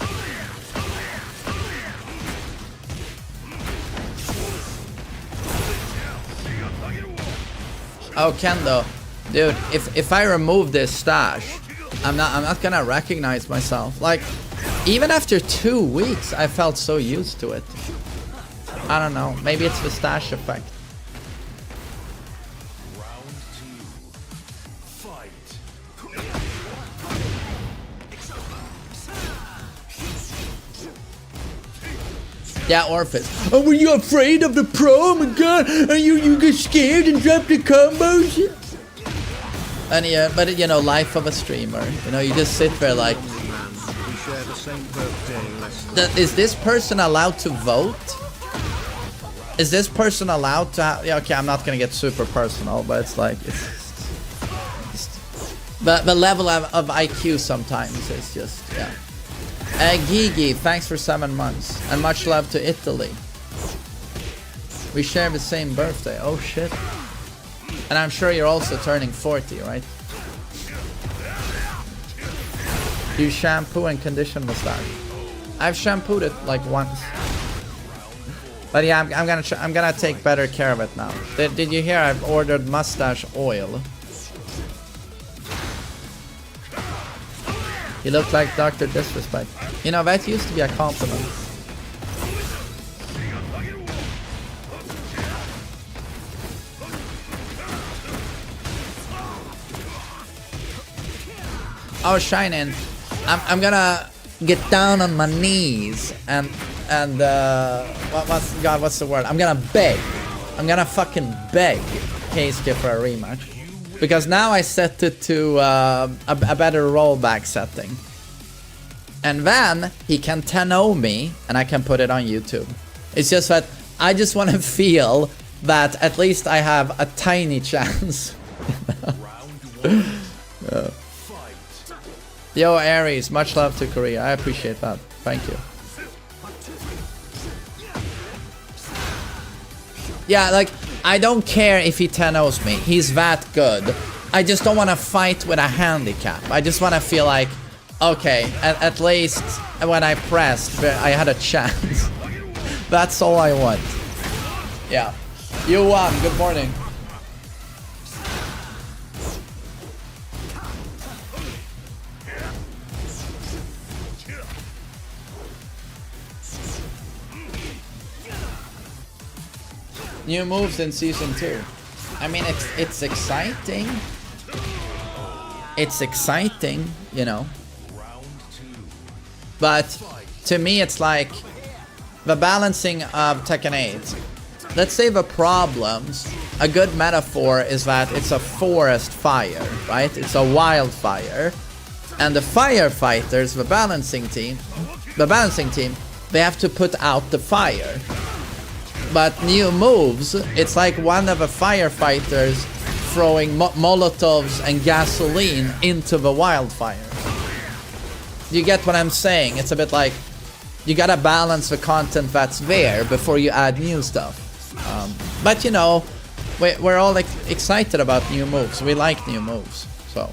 Oh, Kendo. Dude, if I remove this stash, I'm not gonna recognize myself. Like, even after 2 weeks, I felt so used to it. I don't know. Maybe it's the stash effect. Yeah, Orpheus. Oh, were you afraid of the pro? Oh my god! And you get scared and drop the combos? And yeah, but you know, life of a streamer. You know, you just sit there like. We share the same birthday. Is this person allowed to vote? Is this person allowed to? Yeah, okay, I'm not gonna get super personal, but it's like, but the level of IQ sometimes is just, yeah. Gigi, thanks for 7 months, and much love to Italy. We share the same birthday. Oh shit! And I'm sure you're also turning 40, right? You shampoo and condition mustache. I've shampooed it like once. But yeah, I'm gonna take better care of it now. Did you hear? I've ordered mustache oil. You look like Dr. Disrespect. You know, that used to be a compliment. Oh, Shining. I'm gonna get down on my knees and what's the word? I'm gonna beg. I'm gonna fucking beg Keisuke for a rematch. Because now I set it to a better rollback setting. And then he can 10-0 me and I can put it on YouTube. It's just that I just want to feel that at least I have a tiny chance. Yo, Aries, much love to Korea. I appreciate that. Thank you. Yeah, like, I don't care if he 10-0s me. He's that good. I just don't want to fight with a handicap. I just want to feel like, okay, at least when I pressed, I had a chance. That's all I want. Yeah. You won. Good morning. New moves in season 2. I mean, it's exciting. It's exciting, you know. But to me, it's like the balancing of Tekken 8. Let's say the problems. A good metaphor is that it's a forest fire, right? It's a wildfire, and the firefighters, the balancing team, they have to put out the fire. But new moves, it's like one of the firefighters throwing molotovs and gasoline into the wildfire. You get what I'm saying? It's a bit like you gotta balance the content that's there before you add new stuff. But you know, we're all excited about new moves. We like new moves, so.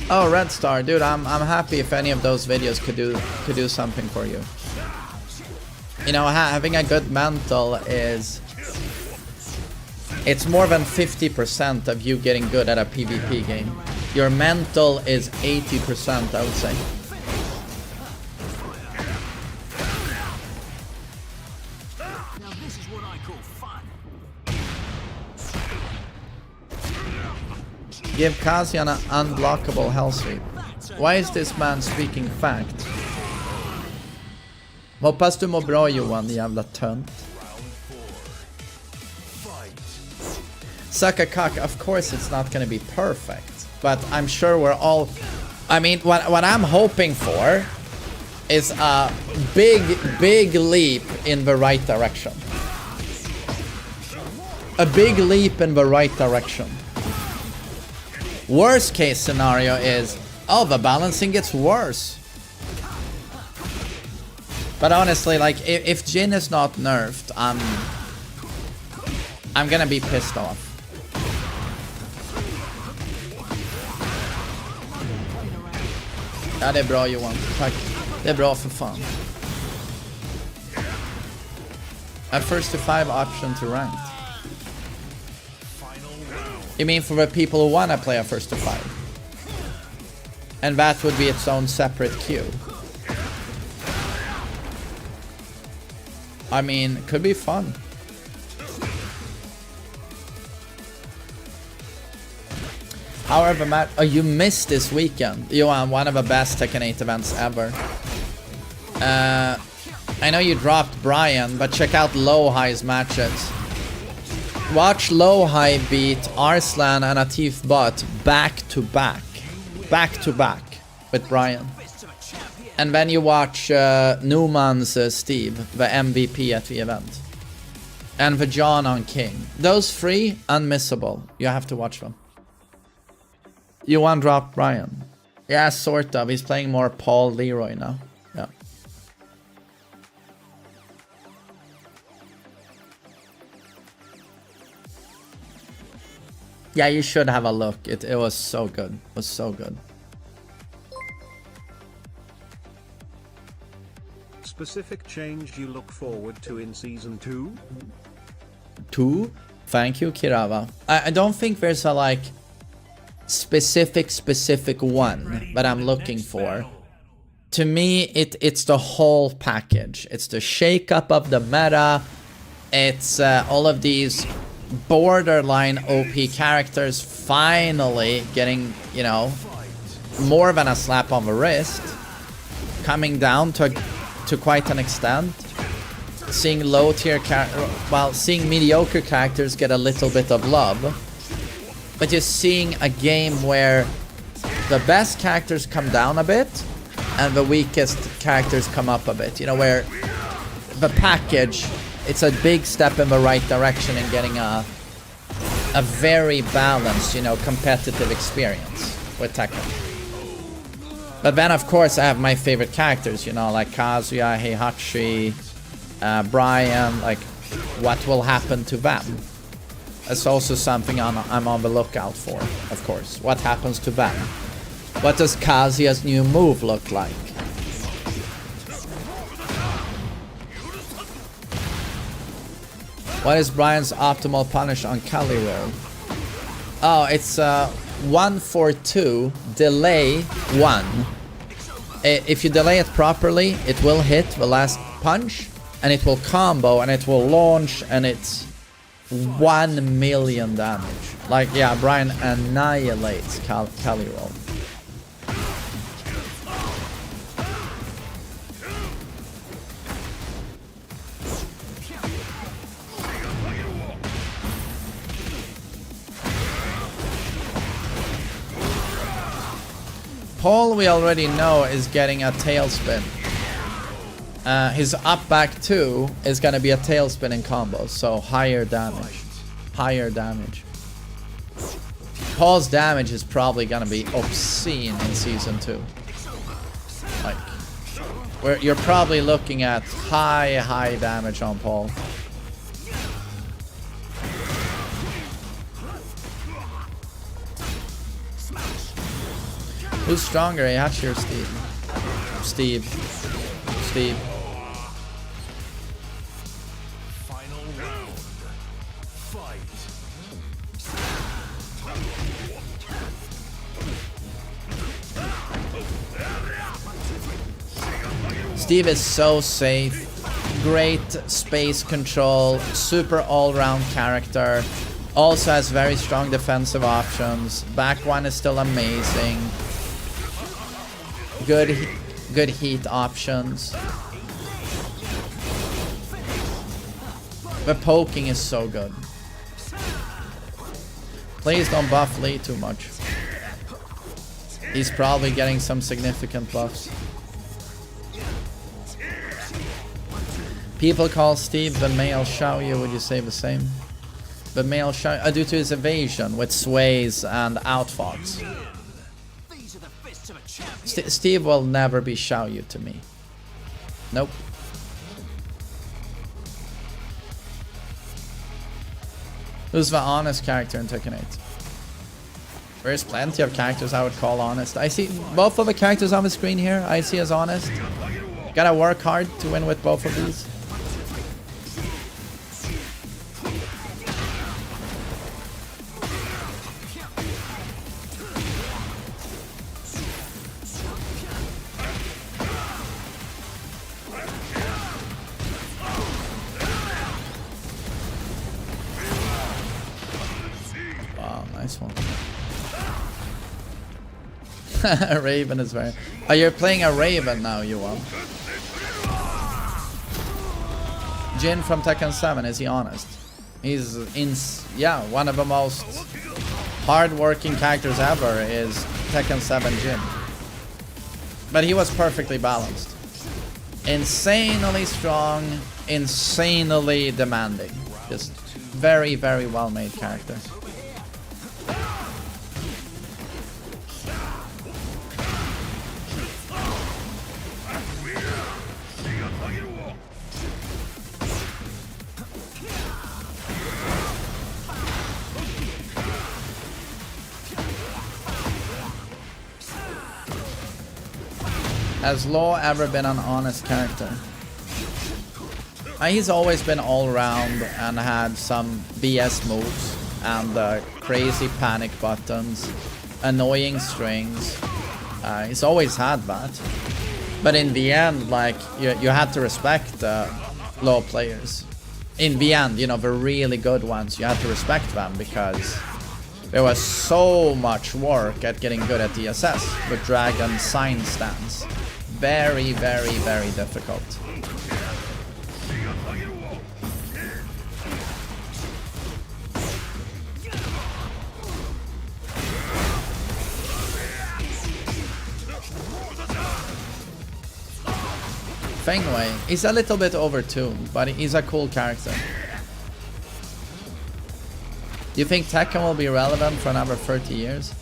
Oh, Red Star, dude, I'm happy if any of those videos could do something for you. You know, having a good mental is, it's more than 50% of you getting good at a PvP game. Your mental is 80%, I would say. Now this is what I call fun. Give Kazian an unblockable hell sweep. Why is this man speaking fact? Hoppas du mår bra Johan, jävla tönt. Suck a cock, of course it's not gonna be perfect. But I'm sure we're all... I mean, what I'm hoping for is a big leap in the right direction. A big leap in the right direction. Worst case scenario is, oh, the balancing gets worse. But honestly, like, if Jin is not nerfed, I'm gonna be pissed off. Ja, det är bra Johan. Tack. Det är bra för fan. A first to 5 option to ranked. You mean for the people who wanna play a first to 5? And that would be its own separate queue. I mean, could be fun. However, Matt, oh, you missed this weekend. Johan, one of the best Tekken 8 events ever. I know you dropped Brian, but check out Low-High's matches. Watch Low-High beat Arslan and Atif Butt back to back with Brian. And then you watch Newman's Steve, the MVP at the event. And the John on King. Those 3, unmissable. You have to watch them. Johan dropped Brian. Yeah, sort of. He's playing more Paul Leroy now. Yeah. Yeah, you should have a look. It was so good. It was so good. Specific change you look forward to in Season 2? 2? Thank you, Kirava. I don't think there's a, like, specific one that I'm looking for. To me, it's the whole package. It's the shake-up of the meta. It's all of these borderline OP characters finally getting, you know, more than a slap on the wrist. Coming down to quite an extent. Seeing low-tier seeing mediocre characters get a little bit of love. But just seeing a game where the best characters come down a bit and the weakest characters come up a bit. You know, where the package, it's a big step in the right direction in getting a very balanced, you know, competitive experience with Tekken. But then, of course, I have my favorite characters, you know, like Kazuya, Heihachi, Brian, like, what will happen to them? That's also something I'm on the lookout for, of course. What happens to them? What does Kazuya's new move look like? What is Brian's optimal punish on Calyreal? Oh, it's 1-4-2, delay 1. If you delay it properly, it will hit the last punch, and it will combo, and it will launch, and it's 1 million damage. Like, yeah, Brian annihilates Calyreal. Paul, we already know, is getting a tailspin. His up back 2 is gonna be a tailspin in combos, so higher damage. Higher damage. Paul's damage is probably gonna be obscene in Season 2. Like, you're probably looking at high damage on Paul. Who's stronger, Heihachi or Steve? Steve. Final round. Fight. Steve is so safe. Great space control. Super all-round character. Also has very strong defensive options. Back one is still amazing. Good heat options. The poking is so good. Please don't buff Lee too much. He's probably getting some significant buffs. People call Steve the male Xiaoyu. Would you say the same? The male Xiaoyu, due to his evasion with sways and outfox. Steve will never be Xiaoyu to me. Nope. Who's the honest character in Tekken 8? There's plenty of characters I would call honest. I see both of the characters on the screen here, I see as honest. Gotta work hard to win with both of these. Wow, nice one. Raven is very... Oh, you're playing a Raven now, you want? Jin from Tekken 7, is he honest? He's yeah, one of the most hard-working characters ever is Tekken 7 Jin. But he was perfectly balanced. Insanely strong, insanely demanding. Just very, very well-made character. Has Law ever been an honest character? He's always been all round and had some BS moves and crazy panic buttons, annoying strings. He's always had that. But in the end, like, you had to respect Law players. In the end, you know, the really good ones, you had to respect them because there was so much work at getting good at DSS with Dragon sign stance. Very, very, very difficult. Fengwei, he's a little bit overtuned, but he's a cool character. Do you think Tekken will be relevant for another 30 years?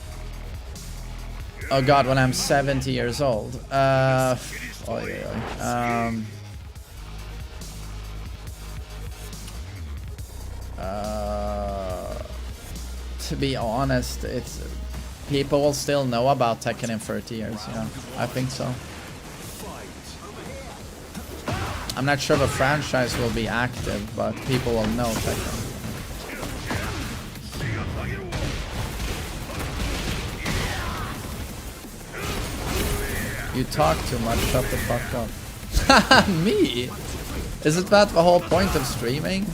Oh god, when I'm 70 years old. To be honest, it's people will still know about Tekken in 30 years, yeah. I think so. I'm not sure the franchise will be active, but people will know Tekken. You talk too much, shut the fuck up. Me? Isn't that the whole point of streaming?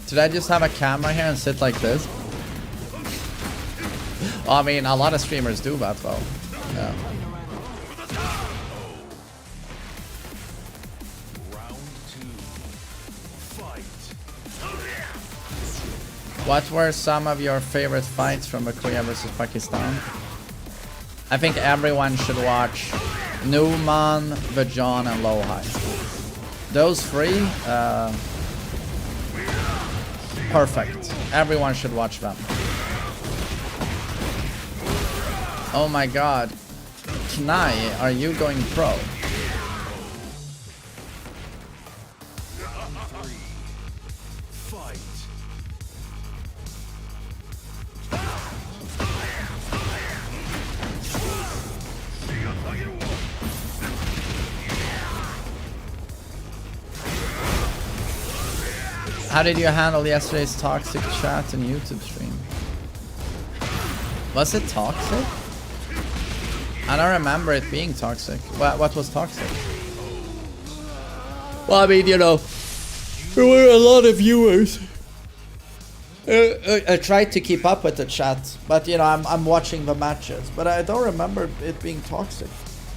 Did I just have a camera here and sit like this? Well, I mean, a lot of streamers do that though. Yeah. What were some of your favorite fights from Korea versus Pakistan? I think everyone should watch Newman, Vajon, and Lowhigh. Those three, perfect. Everyone should watch them. Oh my god. Knai, are you going pro? How did you handle yesterday's toxic chat and YouTube stream? Was it toxic? I don't remember it being toxic. What was toxic? Well, I mean, you know, there were a lot of viewers. I tried to keep up with the chat, but you know, I'm watching the matches, but I don't remember it being toxic.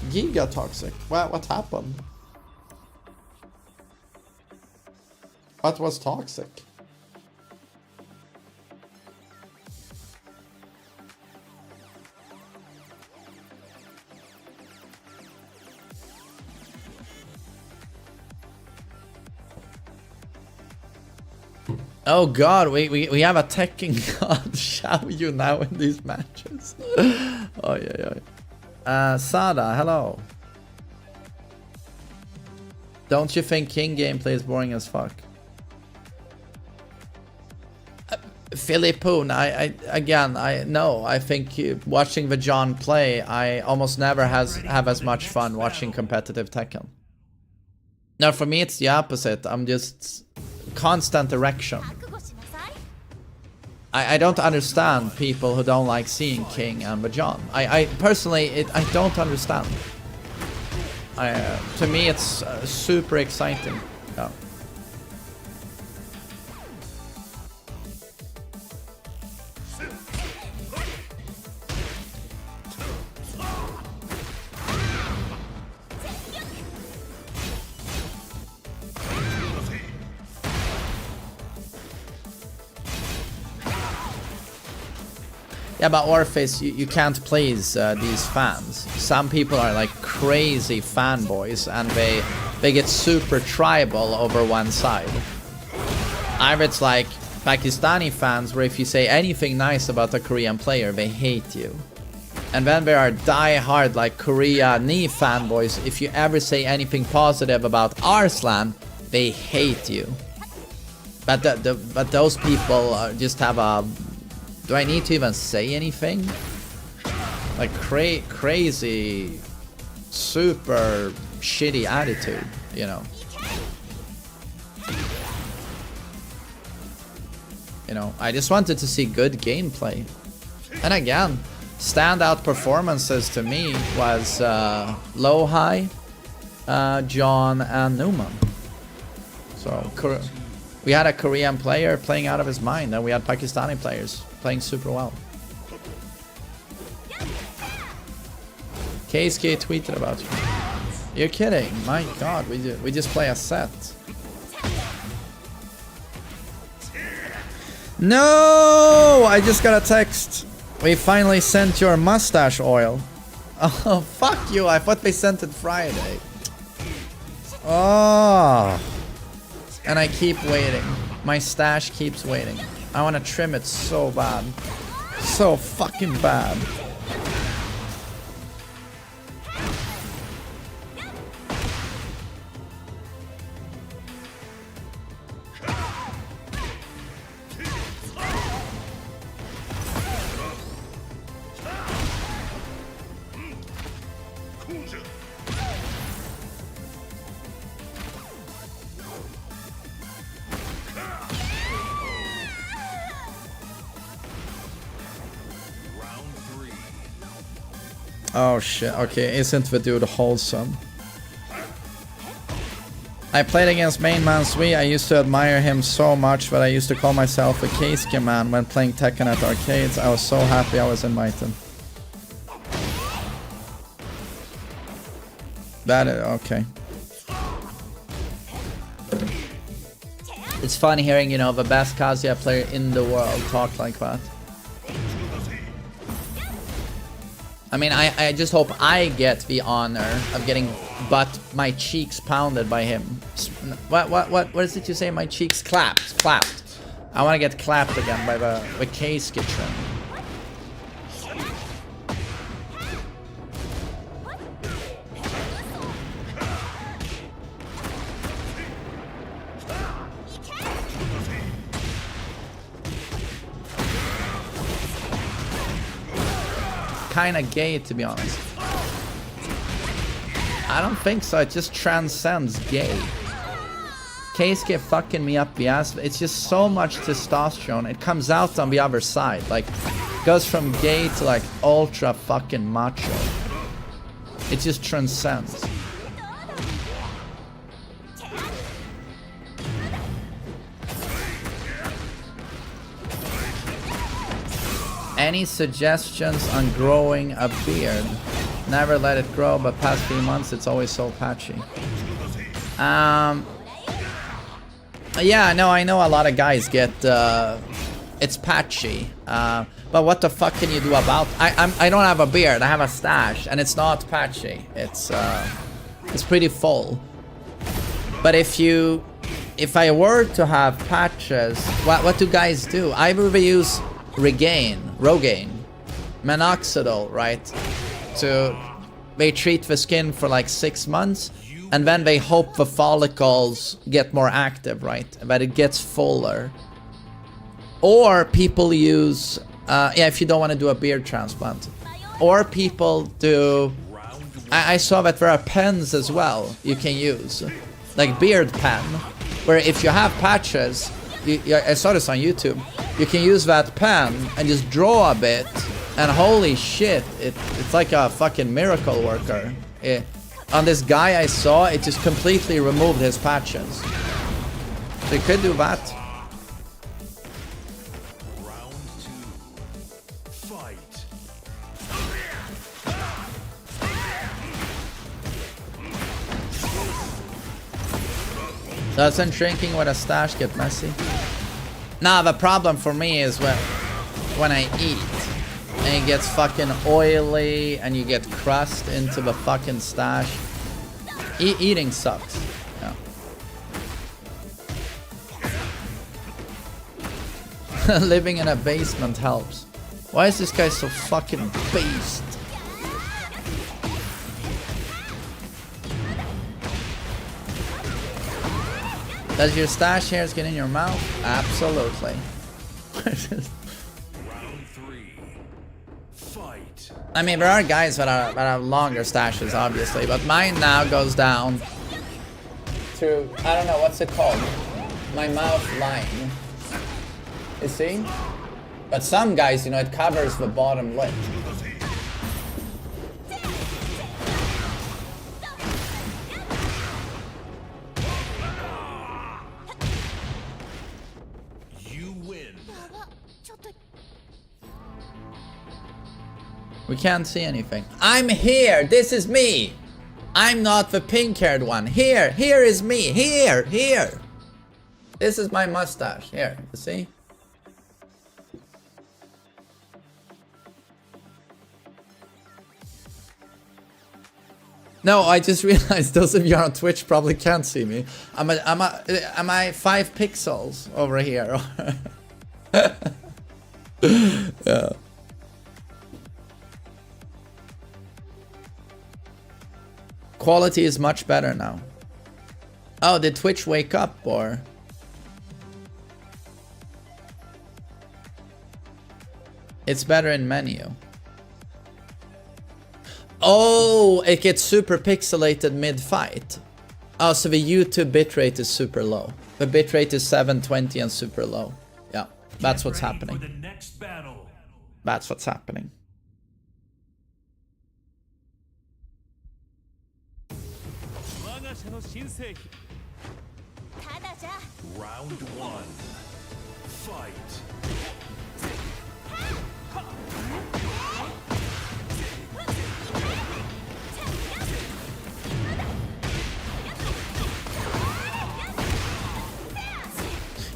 Giga toxic. What happened? What was toxic? Oh god, we have a Tekken god Shao you now in these matches. Oh yeah. Sada, hello. Don't you think King gameplay is boring as fuck? Philippoon, I think watching the John play, I almost never have as much fun watching competitive Tekken. No, for me it's the opposite. I'm just constant erection. I don't understand people who don't like seeing King and the John. I personally, I don't understand. To me it's super exciting. Yeah. Yeah, but Orpheus, you can't please these fans. Some people are like crazy fanboys and they get super tribal over one side. Either it's like Pakistani fans where if you say anything nice about a Korean player, they hate you. And then there are die-hard like Korea knee fanboys. If you ever say anything positive about Arslan, they hate you. But those people just have a... Do I need to even say anything? Like crazy, super shitty attitude, you know. You know, I just wanted to see good gameplay. And again, standout performances to me was Low-High, John, and Newman. So we had a Korean player playing out of his mind, and we had Pakistani players playing super well. KSK tweeted about you. You're kidding? My God, we just play a set. No! I just got a text. We finally sent your mustache oil. Oh, fuck you! I thought they sent it Friday. Oh. And I keep waiting. My stash keeps waiting. I want to trim it so bad. So fucking bad. Oh shit, okay, isn't the dude wholesome? I played against TheMainManSWE. I used to admire him so much, but I used to call myself a Keisuke man when playing Tekken at arcades. I was so happy I was invited. That is, okay. It's fun hearing, you know, the best Kazuya player in the world talk like that. I mean, I just hope I get the honor of getting my cheeks pounded by him. What is it you say? My cheeks clapped. I want to get clapped again by the case kitchen. Kinda gay, to be honest. I don't think so, it just transcends gay. Keisuke fucking me up the ass. It's just so much testosterone. It comes out on the other side. Like, goes from gay to like ultra fucking macho. It just transcends. Any suggestions on growing a beard? Never let it grow, but past few months it's always so patchy. Yeah, no, I know a lot of guys get it's patchy. But what the fuck can you do about? I don't have a beard. I have a stash, and it's not patchy. It's pretty full. But if I were to have patches, what do guys do? Either they use Rogaine, minoxidil, right? They treat the skin for like 6 months, and then they hope the follicles get more active, right? But it gets fuller. Or people use, yeah, if you don't want to do a beard transplant. Or people do, I saw that there are pens as well you can use. Like beard pen, where if you have patches, I saw this on YouTube, you can use that pen and just draw a bit, and holy shit, it's like a fucking miracle worker. On this guy I saw, it just completely removed his patches. So you could do that. Round 2. Fight. Doesn't drinking with a stash get messy? Nah, the problem for me is when I eat and it gets fucking oily and you get crust into the fucking stash. Eating sucks. Yeah. Living in a basement helps. Why is this guy so fucking based? Does your stash hairs get in your mouth? Absolutely. Round 3. Fight. I mean, there are guys that have longer stashes, obviously, but mine now goes down to, I don't know, what's it called? My mouth line. You see? But some guys, you know, it covers the bottom lip. We can't see anything. I'm here! This is me! I'm not the pink-haired one. Here! Here is me! Here! Here! This is my mustache. Here, you see? No, I just realized those of you on Twitch probably can't see me. Am I 5 pixels over here? Yeah. Quality is much better now. Oh, did Twitch wake up or? It's better in menu. Oh, it gets super pixelated mid-fight. Oh, so the YouTube bitrate is super low. The bitrate is 720 and super low. Yeah, that's what's happening. For the next battle. That's what's happening. Round 1. Fight.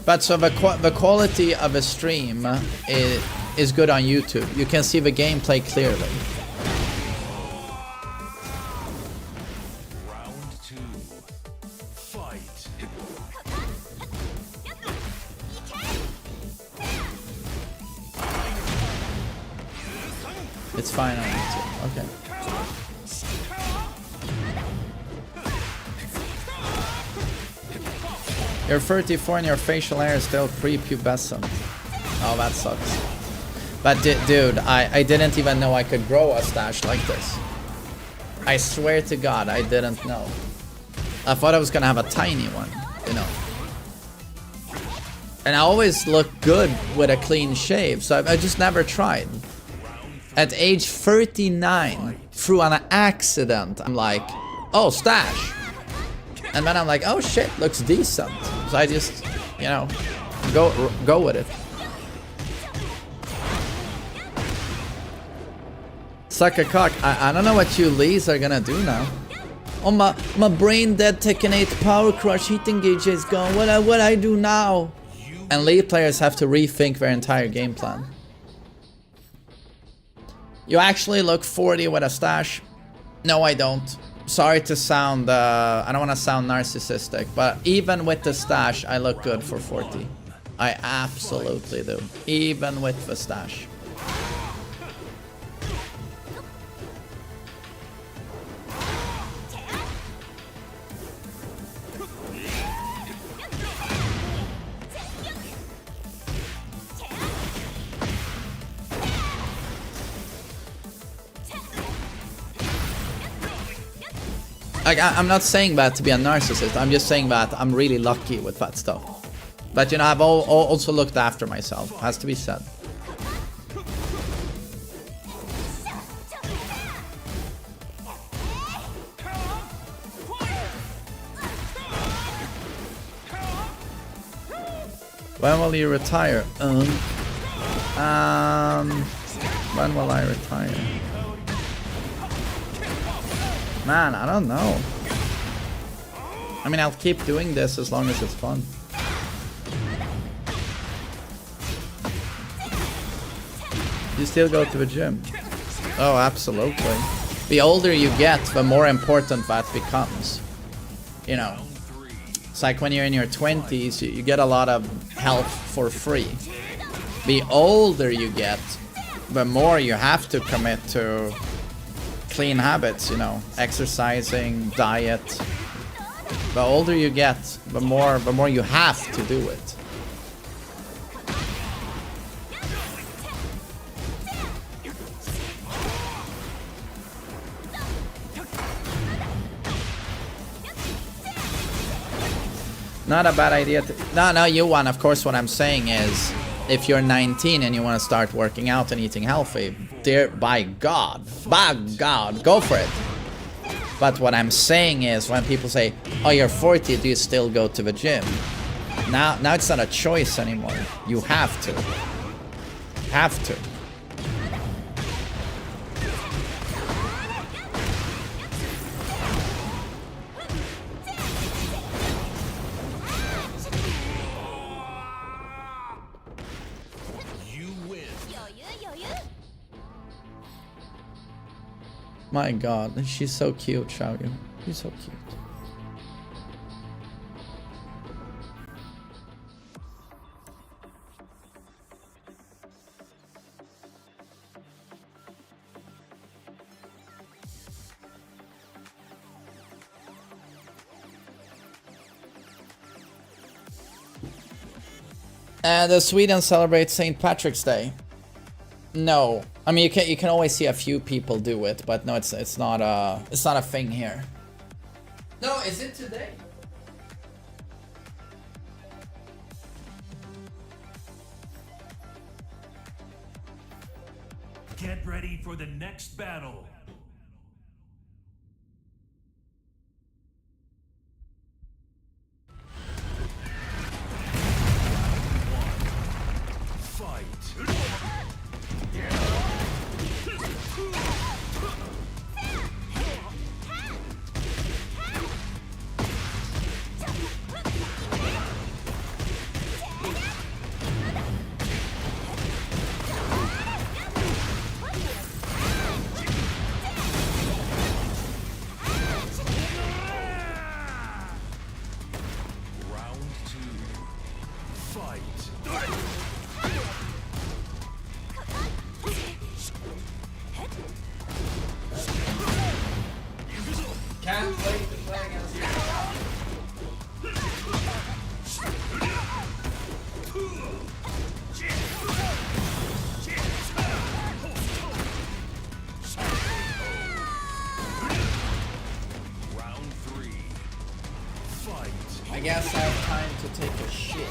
But so the quality of a stream is good on YouTube. You can see the gameplay clearly. Round 2. Fight. It's fine on YouTube. Okay. You're 34 and your facial hair is still prepubescent. Oh, that sucks. But dude, I didn't even know I could grow a stash like this. I swear to God, I didn't know. I thought I was gonna have a tiny one, you know. And I always look good with a clean shave, so I just never tried. At age 39, through an accident, I'm like, oh, stash. And then I'm like, oh shit, looks decent. So I just, you know, go with it. Suck a cock. I don't know what you Lees are gonna do now. Oh, my brain dead Tekken 8 power crush heat engage is gone. What I do now? And Lee players have to rethink their entire game plan. You actually look 40 with a stash? No, I don't. Sorry to sound, I don't want to sound narcissistic, but even with the stash, I look good for 40. I absolutely do. Even with the stash. Like, I'm not saying that to be a narcissist. I'm just saying that I'm really lucky with that stuff. But you know, I've also looked after myself. Has to be said. When will you retire? When will I retire? Man, I don't know. I mean, I'll keep doing this as long as it's fun. You still go to the gym? Oh, absolutely. The older you get, the more important that becomes. You know, it's like when you're in your 20s, you get a lot of health for free. The older you get, the more you have to commit to clean habits, you know, exercising, diet. The older you get, the more you have to do it. Not a bad idea to... No, you won. Of course, what I'm saying is, if you're 19 and you want to start working out and eating healthy, by God, go for it. But what I'm saying is, when people say, oh, you're 40, do you still go to the gym? Now it's not a choice anymore. You have to. Have to. My God, she's so cute, Xiaoyu. She's so cute. Does Sweden celebrate St. Patrick's Day? No. I mean, you can always see a few people do it, but no, it's not a thing here. No, is it today? Get ready for the next battle. Can't wait to play against you. Round 3. Fight. I guess I have time to take a shit.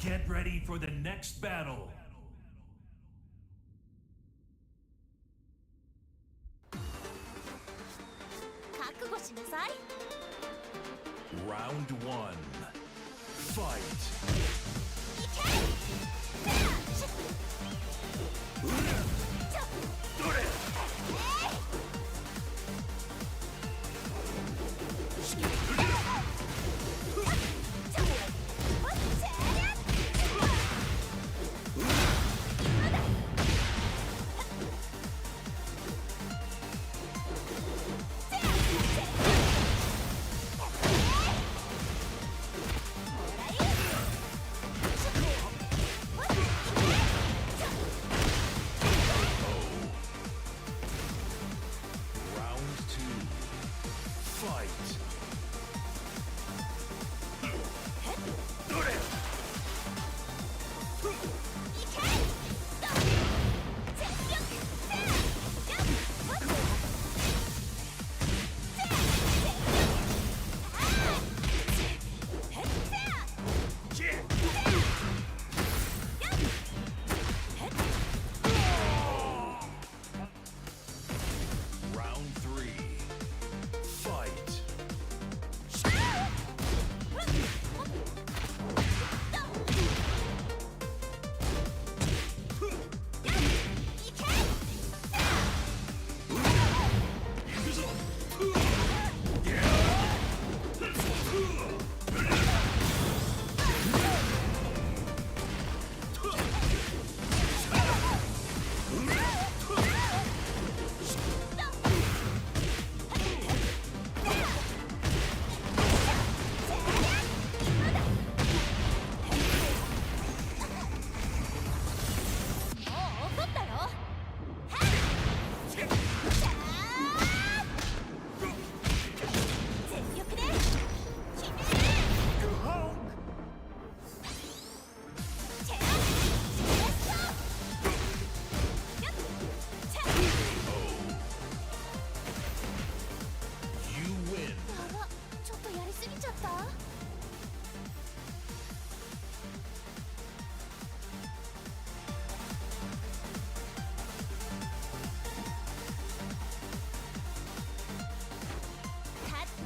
Get ready for the next battle. Round 1. Fight.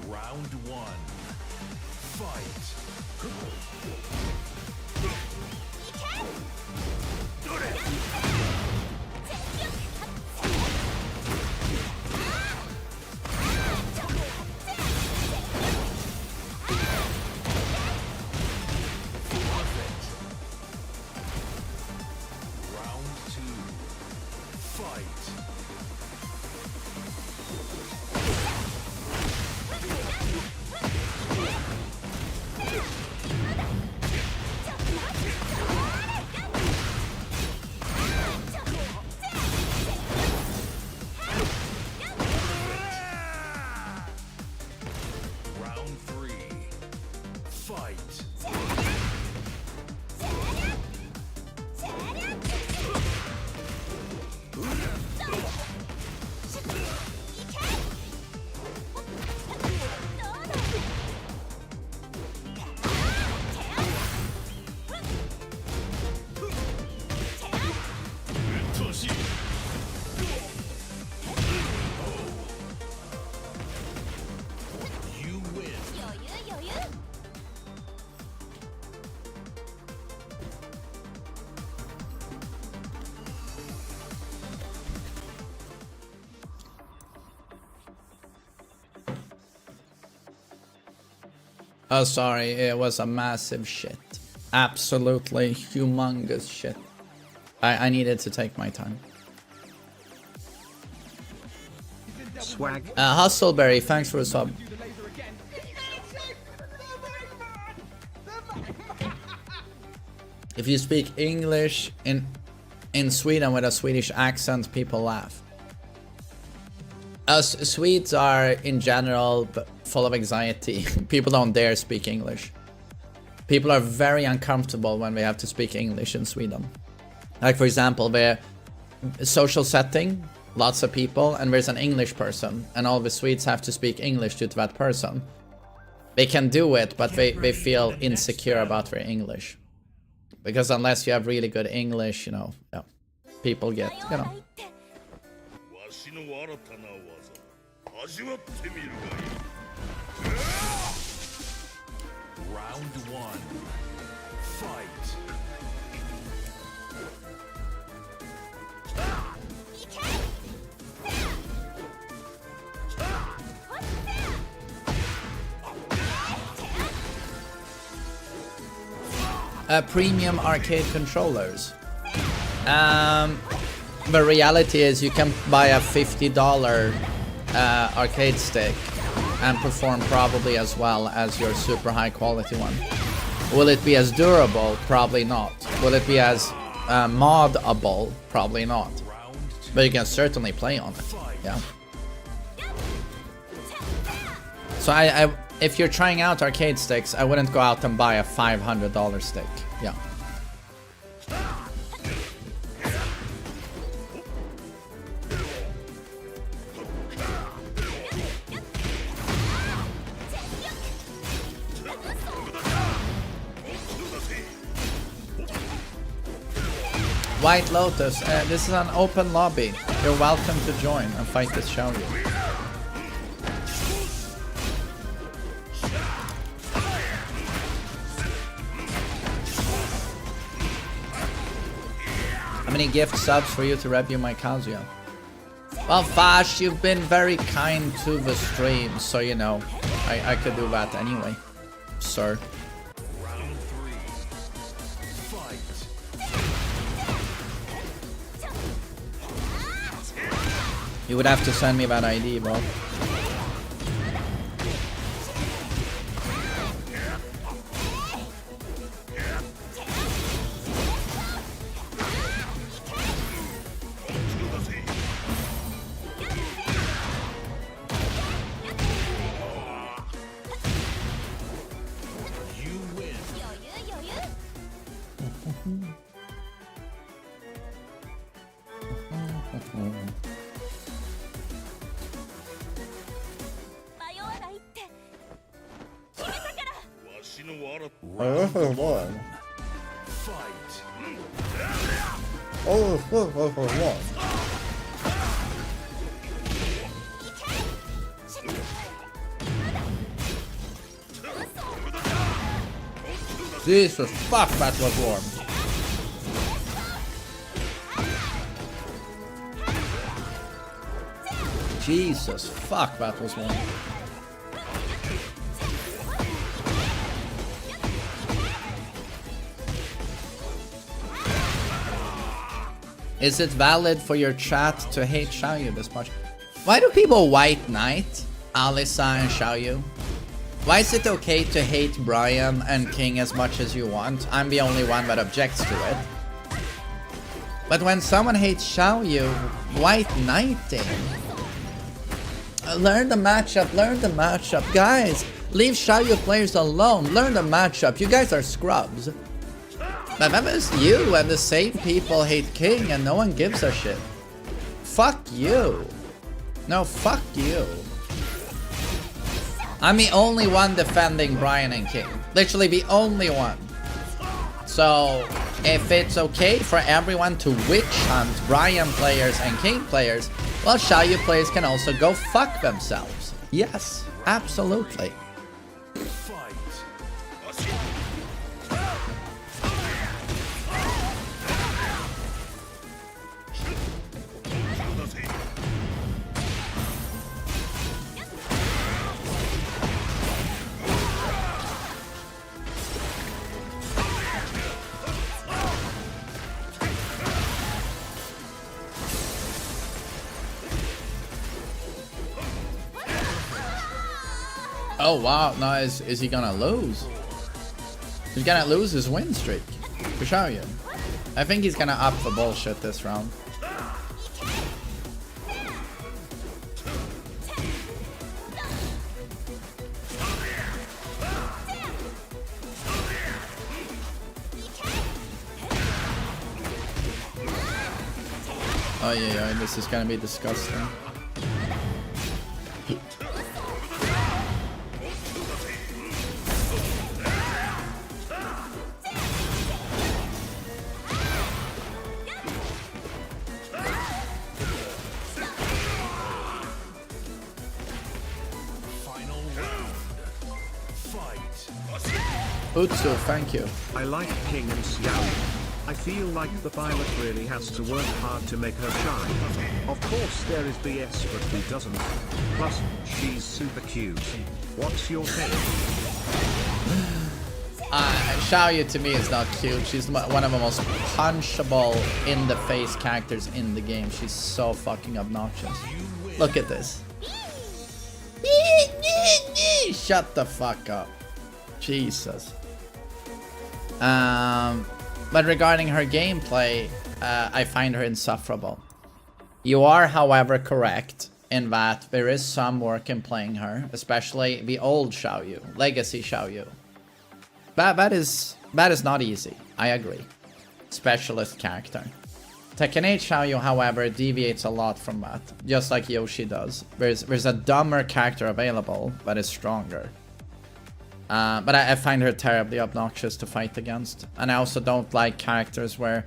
Round 1. Fight. Round 2. Fight. Round 3. Fight. You win. Oh, sorry, it was a massive shit. Absolutely humongous shit. I needed to take my time. Swag. Hustleberry, thanks for the sub. If you speak English in Sweden with a Swedish accent, people laugh. Us Swedes are, in general, full of anxiety. People don't dare speak English. People are very uncomfortable when we have to speak English in Sweden. Like, for example, the social setting, lots of people, and there's an English person, and all the Swedes have to speak English to that person. They can do it, but they feel insecure about their English. Because unless you have really good English, you know, yeah, people get, you know. Round one. Fight. Premium arcade controllers. The reality is you can buy a $50 arcade stick and perform probably as well as your super high quality one. Will it be as durable? Probably not. Will it be as modable? Probably not. But you can certainly play on it. Yeah. So if you're trying out arcade sticks, I wouldn't go out and buy a $500 stick. Yeah. White Lotus, this is an open lobby. You're welcome to join and fight this Xiaoyu. How many gift subs for you to review my Kazuya? Well, Fash, you've been very kind to the stream, so you know, I could do that anyway, sir. Round three. Fight. You would have to send me that ID, bro. You win. Fight. Jesus, fuck, that was warm. Jesus, fuck, that was warm. Is it valid for your chat to hate Xiaoyu this much? Why do people white knight Alisa and Xiaoyu? Why is it okay to hate Brian and King as much as you want? I'm the only one that objects to it. But when someone hates Xiaoyu, white knighting. Learn the matchup, learn the matchup. Guys, leave Xiaoyu players alone. Learn the matchup. You guys are scrubs. But that is you and the same people hate King and no one gives a shit. Fuck you. No, fuck you. I'm the only one defending Brian and King. Literally the only one. So, if it's okay for everyone to witch hunt Brian players and King players, well, Xiaoyu players can also go fuck themselves. Yes, absolutely. Fight. Oh wow, no, is he gonna lose? He's gonna lose his win streak. For Xiaoyu. I think he's gonna up the bullshit this round. Oh yeah, this is gonna be disgusting. Utsu, thank you. I like King and Xiao. I feel like the pilot really has to work hard to make her shine. Of course there is BS, but who doesn't? Plus, she's super cute. What's your take? Xiaoyu to me is not cute. She's one of the most punchable in-the-face characters in the game. She's so fucking obnoxious. Look at this. Shut the fuck up. Jesus. But regarding her gameplay, I find her insufferable. You are, however, correct in that there is some work in playing her, especially the old Xiaoyu, Legacy Xiaoyu. That is not easy. I agree. Specialist character. Tekken 8 Xiaoyu, however, deviates a lot from that, just like Yoshi does. There's a dumber character available that is stronger. But I find her terribly obnoxious to fight against. And I also don't like characters where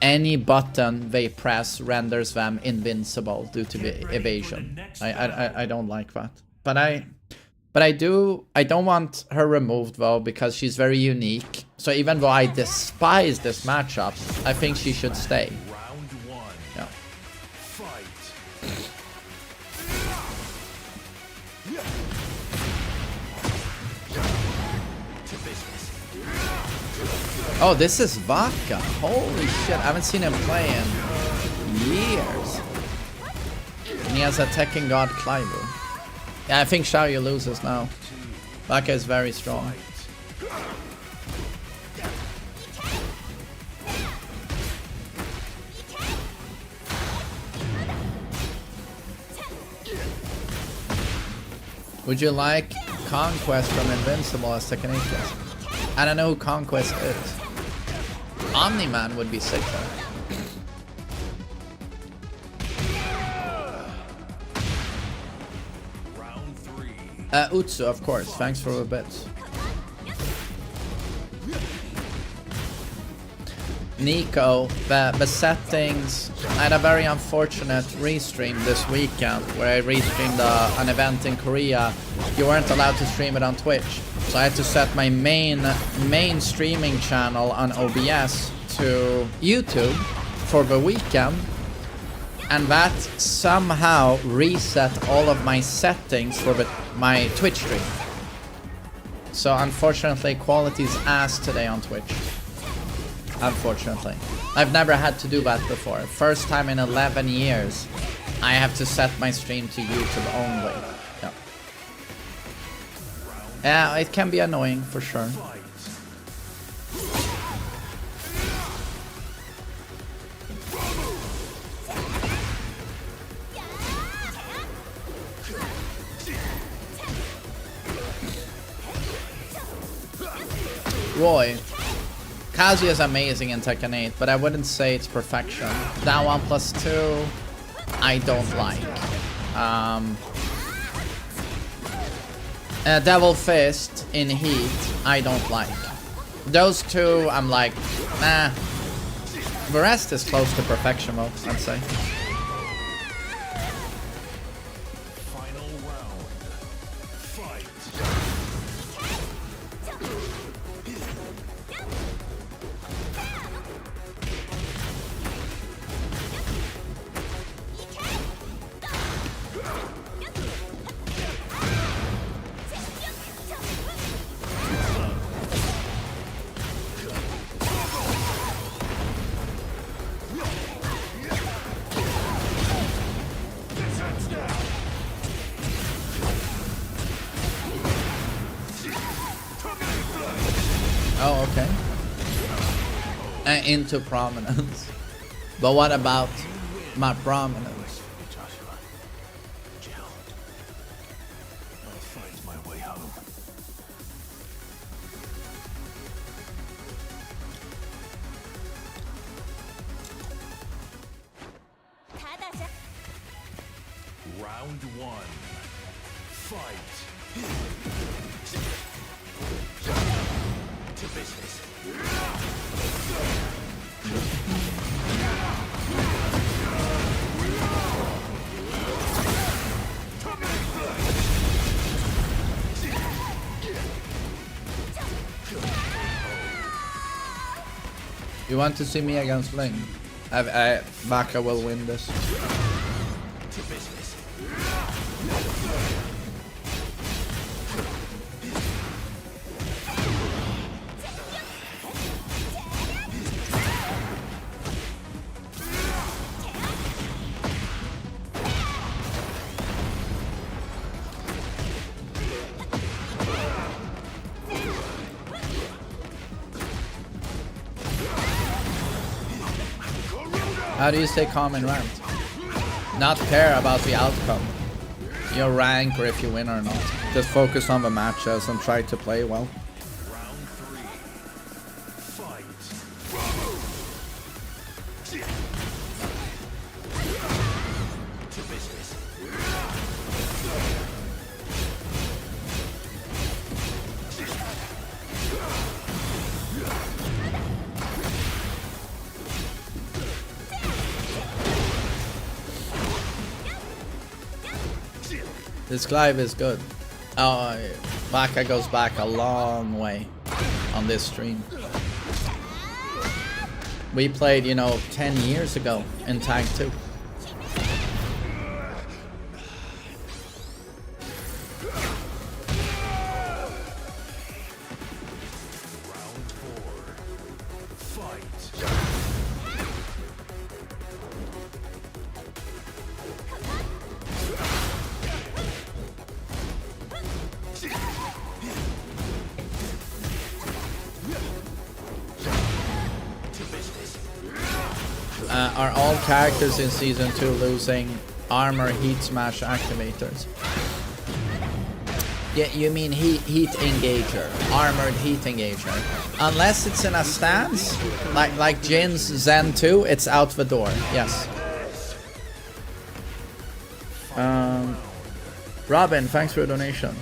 any button they press renders them invincible due to the evasion. I don't like that. But I don't want her removed though, because she's very unique. So even though I despise this matchup, I think she should stay. Round one. Yeah. Fight. Oh, this is Vodka. Holy shit, I haven't seen him play in years. And he has a Tekken God Kleibu. Yeah, I think Xiaoyu loses now. Vodka is very strong. Would you like Conquest from Invincible as Tekken 8 guest? I don't know who Conquest is. Omni-Man would be sick though. Round three. Utsu, of course. Thanks for the bits. Nico, the settings. I had a very unfortunate restream this weekend where I restreamed an event in Korea. You weren't allowed to stream it on Twitch, so I had to set my main streaming channel on OBS to YouTube for the weekend, and that somehow reset all of my settings for my Twitch stream. So unfortunately, quality's ass today on Twitch. Unfortunately. I've never had to do that before. First time in 11 years, I have to set my stream to YouTube only. Yeah. Yeah, it can be annoying for sure. Roy. Kazuya is amazing in Tekken 8, but I wouldn't say it's perfection. That 1+2, I don't like. Devil Fist in Heat, I don't like. Those two, I'm like, nah. The rest is close to perfection mode, I'd say. Final round. Fight. Oh, okay. And into prominence. But what about my prominence? Joshua. Jill. I'll find my way home. Round one. Fight. To business. You want to see me against Ling? Baka will win this. How do you stay calm in ranked? Not care about the outcome, your rank, or if you win or not. Just focus on the matches and try to play well. Round 3. Fight. To business. This Clive is good. Oh, Baka goes back a long way on this stream. We played, you know, 10 years ago in Tag 2. Round 4. Fight. Are all characters in Season 2 losing armor heat smash activators? Yeah, you mean heat engager, armored heat engager. Unless it's in a stance, like Jin's Zen 2, it's out the door, yes. Robin, thanks for a donation.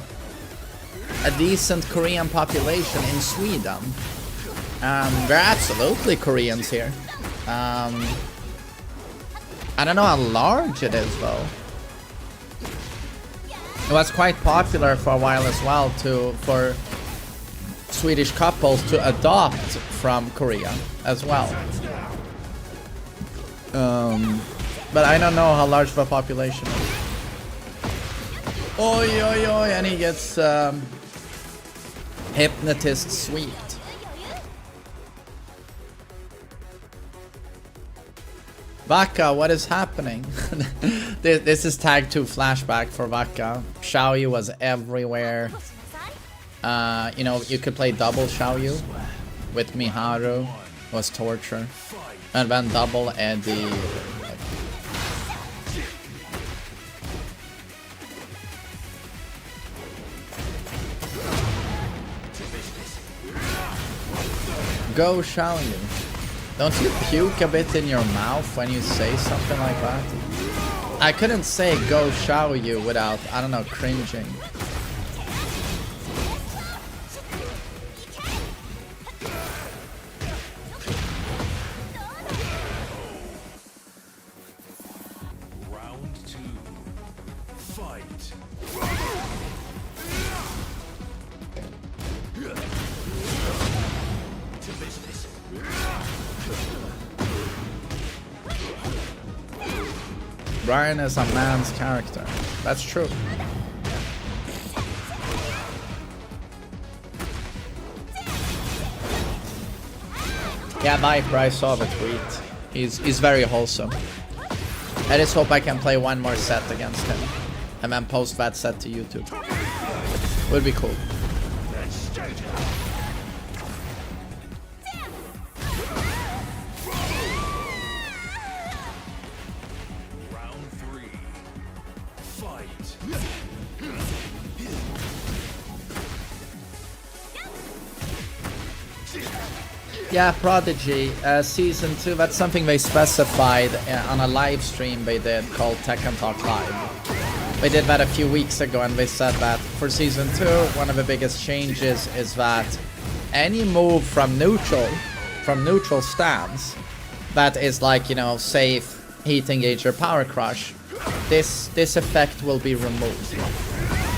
A decent Korean population in Sweden. There are absolutely Koreans here. I don't know how large it is though. It was quite popular for a while as well for Swedish couples to adopt from Korea as well. But I don't know how large the population is. Oi oi oi, and he gets Hypnotist Sweet. Vaka, what is happening? This is Tag 2 flashback for Vaka. Xiaoyu was everywhere. You know, you could play double Xiaoyu with Miharu. It was torture. And then double Eddie. Go Xiaoyu. Don't you puke a bit in your mouth when you say something like that? I couldn't say go Xiaoyu without, I don't know, cringing. Round 2. Fight. To business. Brian is a man's character. That's true. Yeah, Viper, I saw the tweet. He's very wholesome. I just hope I can play one more set against him and then post that set to YouTube. Would be cool. Round 3. Fight. Yeah, Prodigy, Season 2, that's something they specified on a live stream they did called Tekken Talk Live. They did that a few weeks ago and they said that for Season 2, one of the biggest changes is that any move from neutral stance, that is like, you know, safe, heat engager, power crush, this effect will be removed.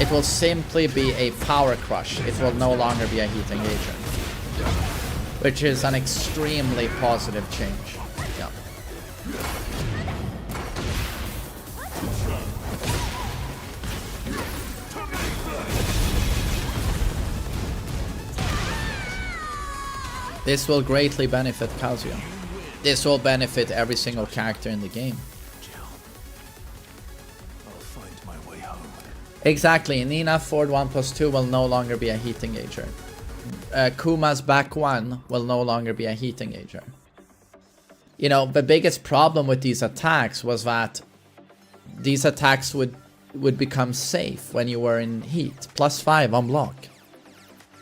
It will simply be a power crush. It will no longer be a heat engager. which is an extremely positive change. Yeah. This will greatly benefit Kazuya. This will benefit every single character in the game. I'll find my way home. Exactly, Nina Ford 1+2 will no longer be a heat engager. Kuma's back 1 will no longer be a heat engager. You know, the biggest problem with these attacks was that these attacks would become safe when you were in heat. +5 on block.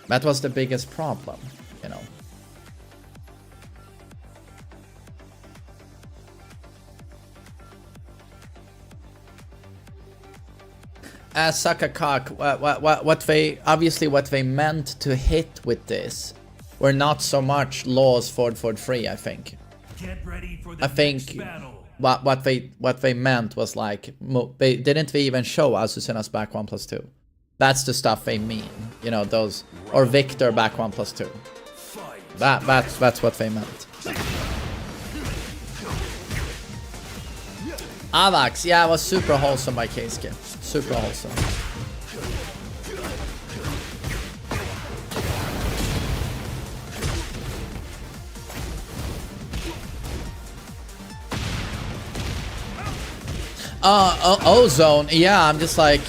That was the biggest problem, you know. Sakakak, what they meant to hit with this were not so much laws Ford free, I think. Get ready for the I think next battle. what they meant was like, they didn't even show Azucena's back 1+2. That's the stuff they mean, you know, those, or Victor back 1+2. That's what they meant. Avax, yeah, it was super wholesome by Keisuke. Super wholesome. Ozone, yeah, I'm just like,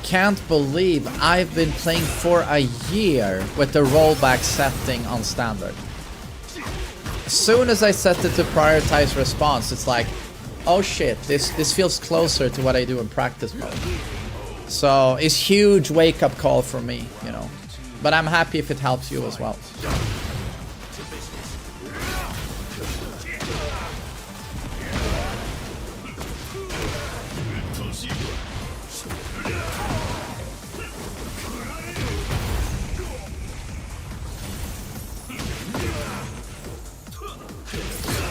can't believe I've been playing for a year with the rollback setting on standard. As soon as I set it to prioritize response, it's like, oh shit, this feels closer to what I do in practice mode. So it's huge wake up call for me, you know. But I'm happy if it helps you as well.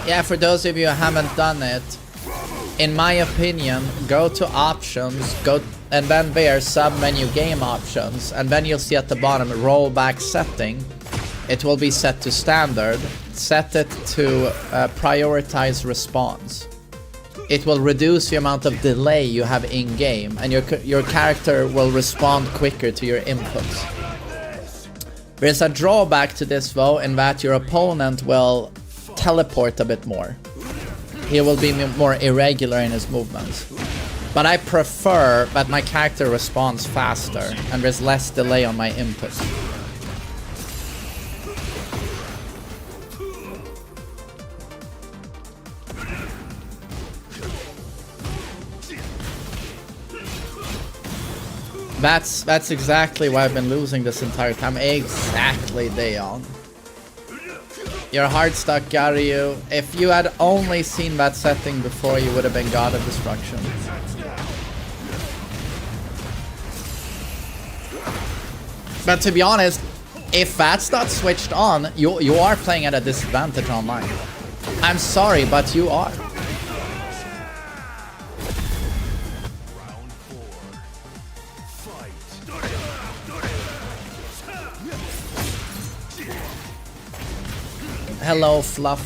Yeah, for those of you who haven't done it, in my opinion, go to options, go and then there sub-menu game options, and then you'll see at the bottom rollback setting. It will be set to standard. Set it to prioritize response. It will reduce the amount of delay you have in game, and your character will respond quicker to your inputs. There's a drawback to this though, in that your opponent will teleport a bit more. He will be more irregular in his movements. But I prefer that my character responds faster and there's less delay on my input. That's exactly why I've been losing this entire time. Exactly, Dayon. You're hard stuck, Garyu. If you had only seen that setting before, you would have been God of Destruction. But to be honest, if that's not switched on, you are playing at a disadvantage online. I'm sorry, but you are. Hello, Fluff.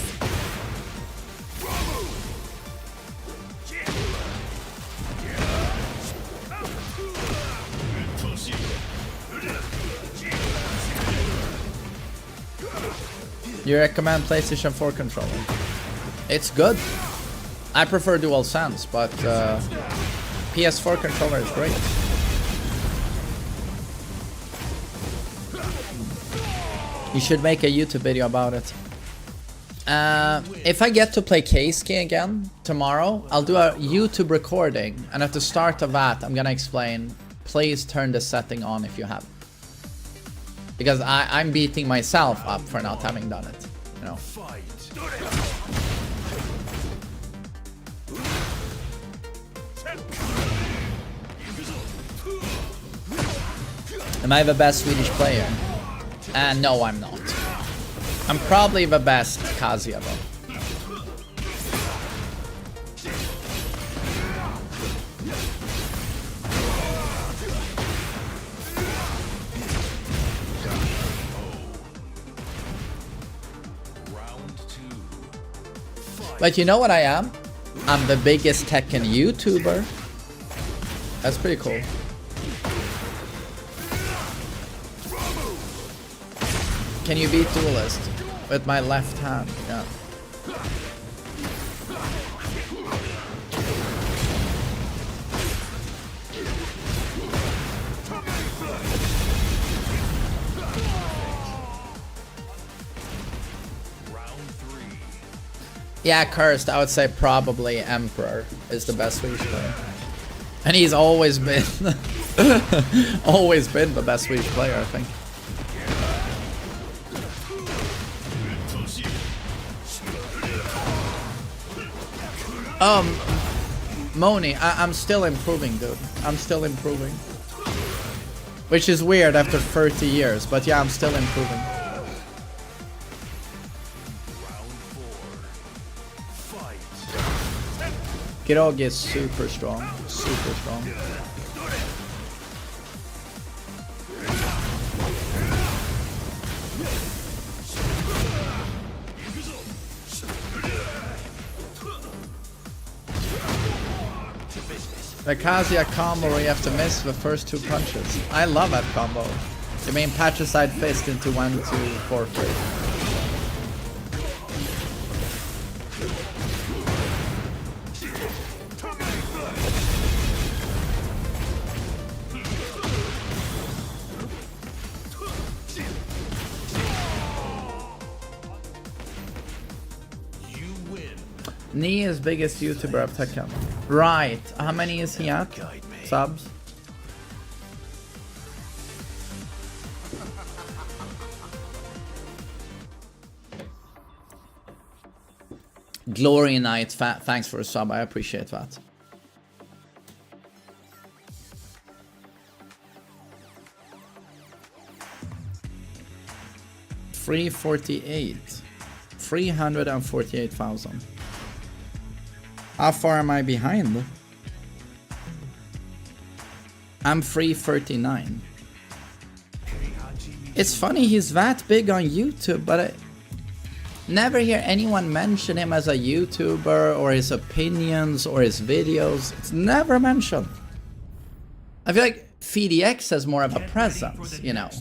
You recommend PlayStation 4 controller? It's good. I prefer DualSense, but PS4 controller is great. You should make a YouTube video about it. If I get to play Keisuke again tomorrow, I'll do a YouTube recording, and at the start of that, I'm gonna explain, please turn the setting on if you have. Because I'm beating myself up for not having done it, you know. Am I the best Swedish player? No, I'm not. I'm probably the best Kazuya though. But you know what I am? I'm the biggest Tekken YouTuber. That's pretty cool. Can you beat Duelist? With my left hand, yeah. Yeah, Cursed, I would say probably Emperor is the best Swedish player. And he's always been always been the best Swedish player, I think. Moni, I'm still improving, dude. I'm still improving. Which is weird after 30 years, but yeah, I'm still improving. Kirog is super strong. Super strong. The Kazuya combo where you have to miss the first 2 punches. I love that combo. You mean patricide fist into 1, 2, 4, 3. Ni is biggest YouTuber of Tekken. Right. How many is he at? Subs? Glory Knight, thanks for a sub. I appreciate that. $348. 348,000. How far am I behind? I'm 339. It's funny he's that big on YouTube, but I never hear anyone mention him as a YouTuber or his opinions or his videos. It's never mentioned. I feel like FDX has more of a presence, you know.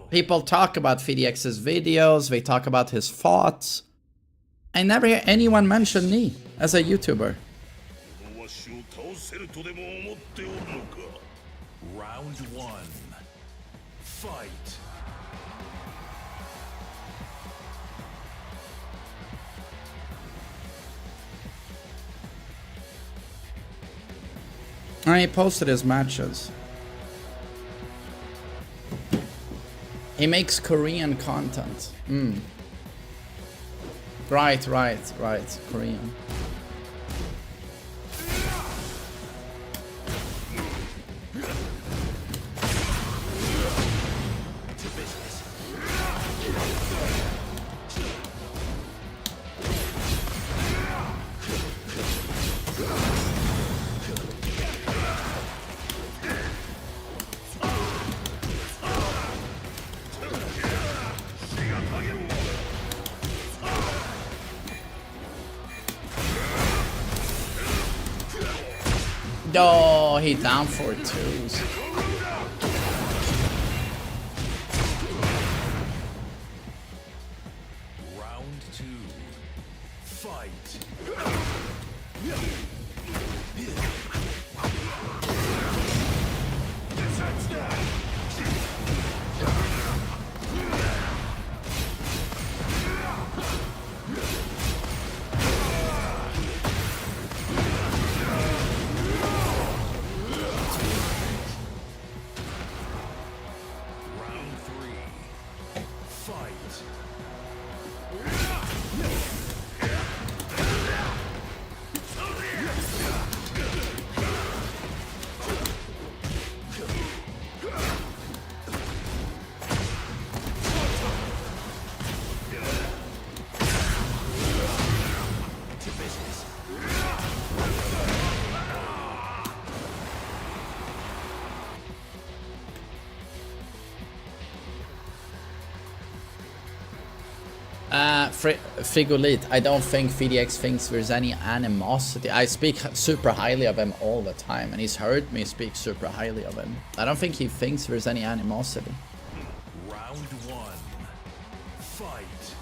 People talk about FDX's videos, they talk about his thoughts. I never hear anyone mention me as a YouTuber. Round 1. Fight. I posted his matches. He makes Korean content. Right, Korean. Oh, he down for 2s. Round 2. Fight. Frigolit, I don't think VDX thinks there's any animosity. I speak super highly of him all the time, and he's heard me speak super highly of him. I don't think he thinks there's any animosity. Round one. Fight.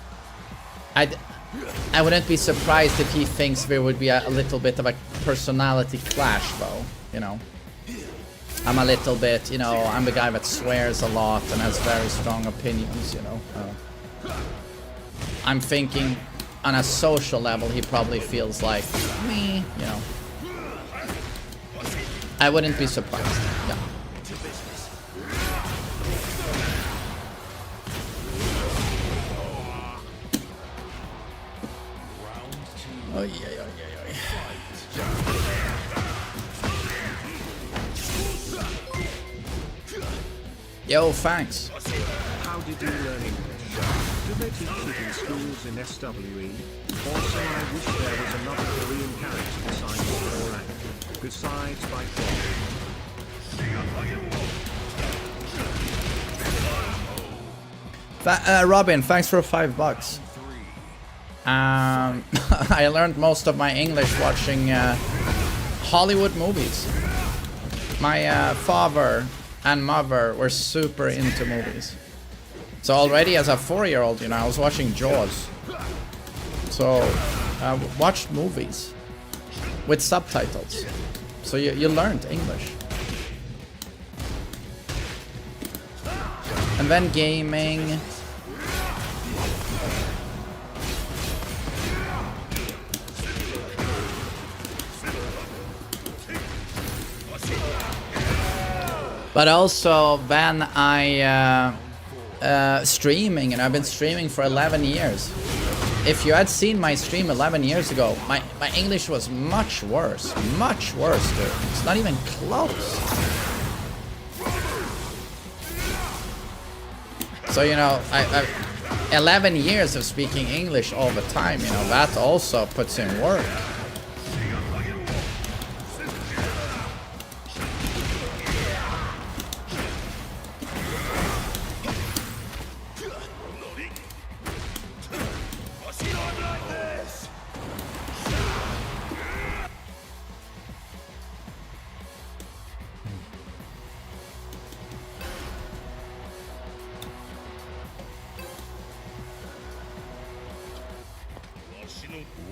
I wouldn't be surprised if he thinks there would be a little bit of a personality clash, though, you know. I'm a little bit, you know, I'm the guy that swears a lot and has very strong opinions, you know. I'm thinking on a social level, he probably feels like me, you know. I wouldn't be surprised, yeah. Oh, yeah. Yo, thanks. How did you learn English? Do they teach it in schools in SWE? Also, I wish there was another Korean character besides Orang. Besides by Robin, thanks for $5. I learned most of my English watching Hollywood movies. My father and mother were super into movies. So already as a 4-year-old, you know, I was watching Jaws. So I watched movies with subtitles. So you learned English. And then gaming. But also then I streaming, and I've been streaming for 11 years. If you had seen my stream 11 years ago, my English was much worse, dude. It's not even close. So, you know, I 11 years of speaking English all the time, you know, that also puts in work.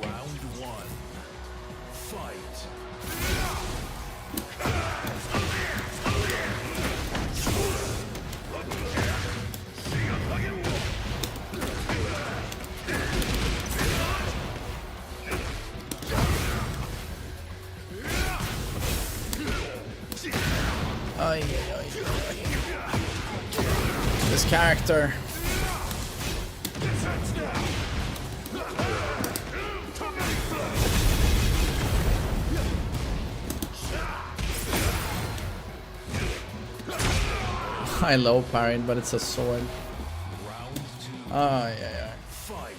Round one. Fight. This character. I low parried, but it's a sword. Oh, yeah. Fight.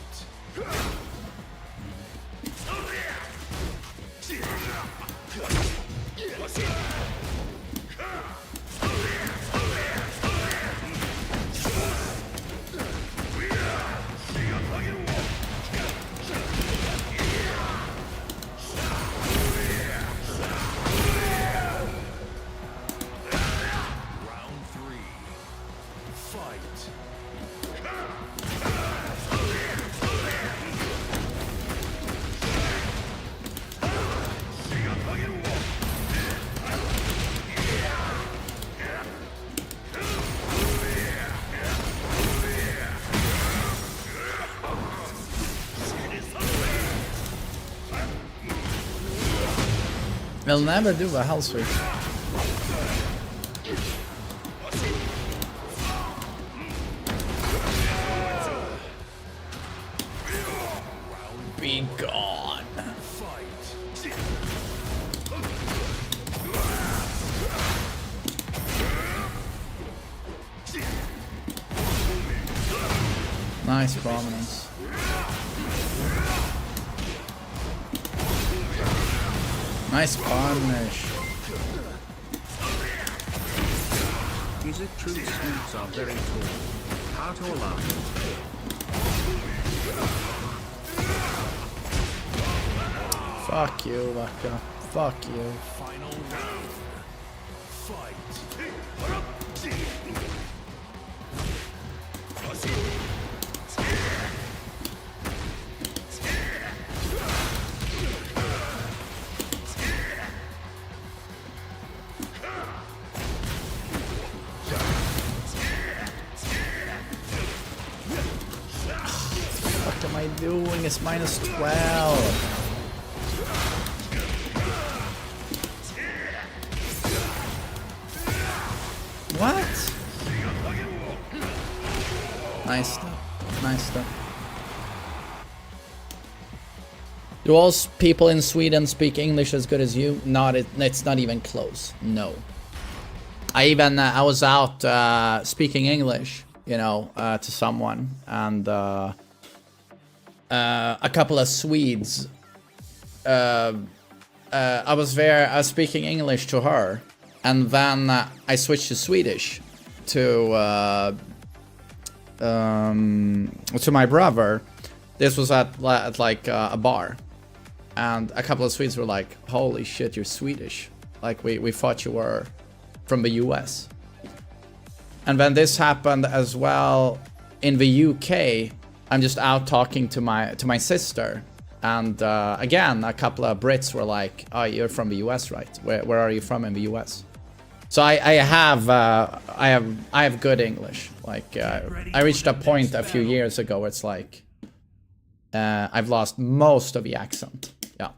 They'll never do a hell sweep. Be gone. Nice prominence. Nice punish. Is it true sweeps are very tall? Heart or laugh? Fuck you, Waka. Fuck you. Final round. Fight. What am I doing? It's minus 12. What? Nice stuff. Nice stuff. Do all people in Sweden speak English as good as you? Not. It's not even close. No. I was out speaking English, you know, to someone, and a couple of Swedes. I was speaking English to her, and then I switched to Swedish to my brother. This was at like a bar, and a couple of Swedes were like, "Holy shit, you're Swedish! Like we thought you were from the US." And then this happened as well in the UK. I'm just out talking to my sister, and again a couple of Brits were like, "Oh, you're from the US, right? Where are you from in the US?" So I have good English. Like I reached a point a few years ago where it's like I've lost most of the accent. Yeah.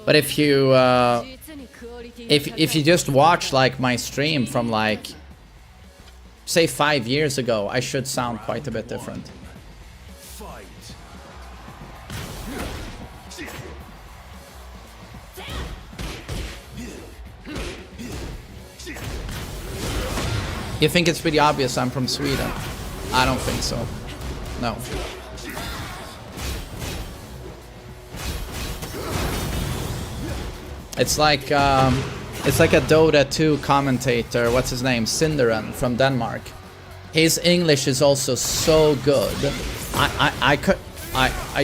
But if you if you just watch like my stream from like say 5 years ago, I should sound quite a bit different. Fight. You think it's pretty obvious I'm from Sweden? I don't think so. No. It's like a Dota 2 commentator, what's his name? Sinderen from Denmark. His English is also so good. I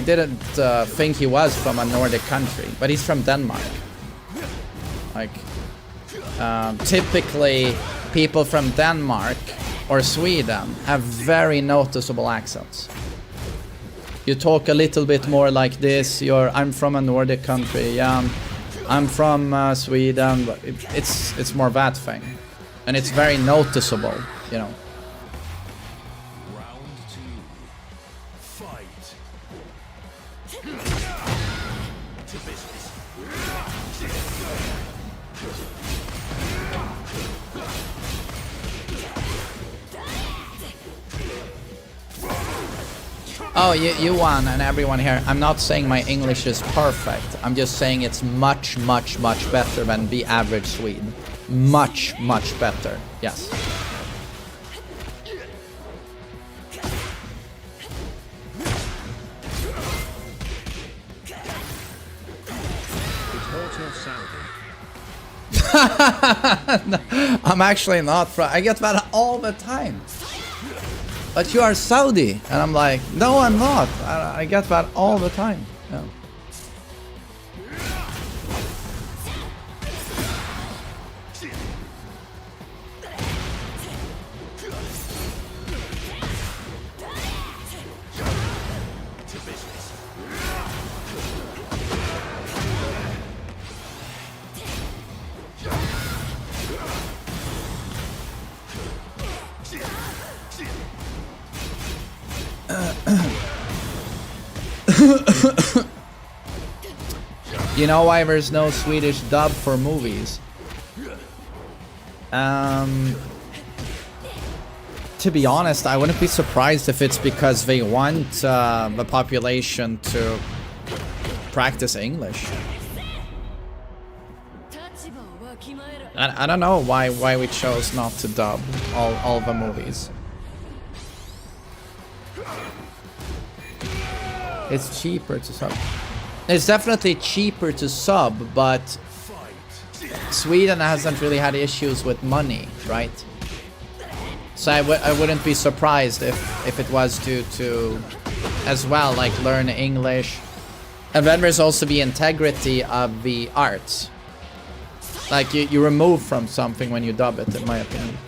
didn't think he was from a Nordic country, but he's from Denmark. Like typically people from Denmark or Sweden have very noticeable accents. You talk a little bit more like this. I'm from a Nordic country. Yeah, I'm from Sweden, but it's more that thing, and it's very noticeable, you know. Round 2. Fight. To business. Oh, you won, and everyone here. I'm not saying my English is perfect. I'm just saying it's much, much, much better than the average Swede. Much, much better. Yes. No, I'm actually not from. I get that all the time. But you are Saudi, and I'm like, no, I'm not. I get that all the time. Yeah. You know why there's no Swedish dub for movies? To be honest, I wouldn't be surprised if it's because they want the population to practice English. I don't know why we chose not to dub all the movies. It's cheaper to sub. It's definitely cheaper to sub, but Sweden hasn't really had issues with money, right? So I wouldn't be surprised if it was to as well, like learn English. And then there's also the integrity of the arts. Like you remove from something when you dub it, in my opinion.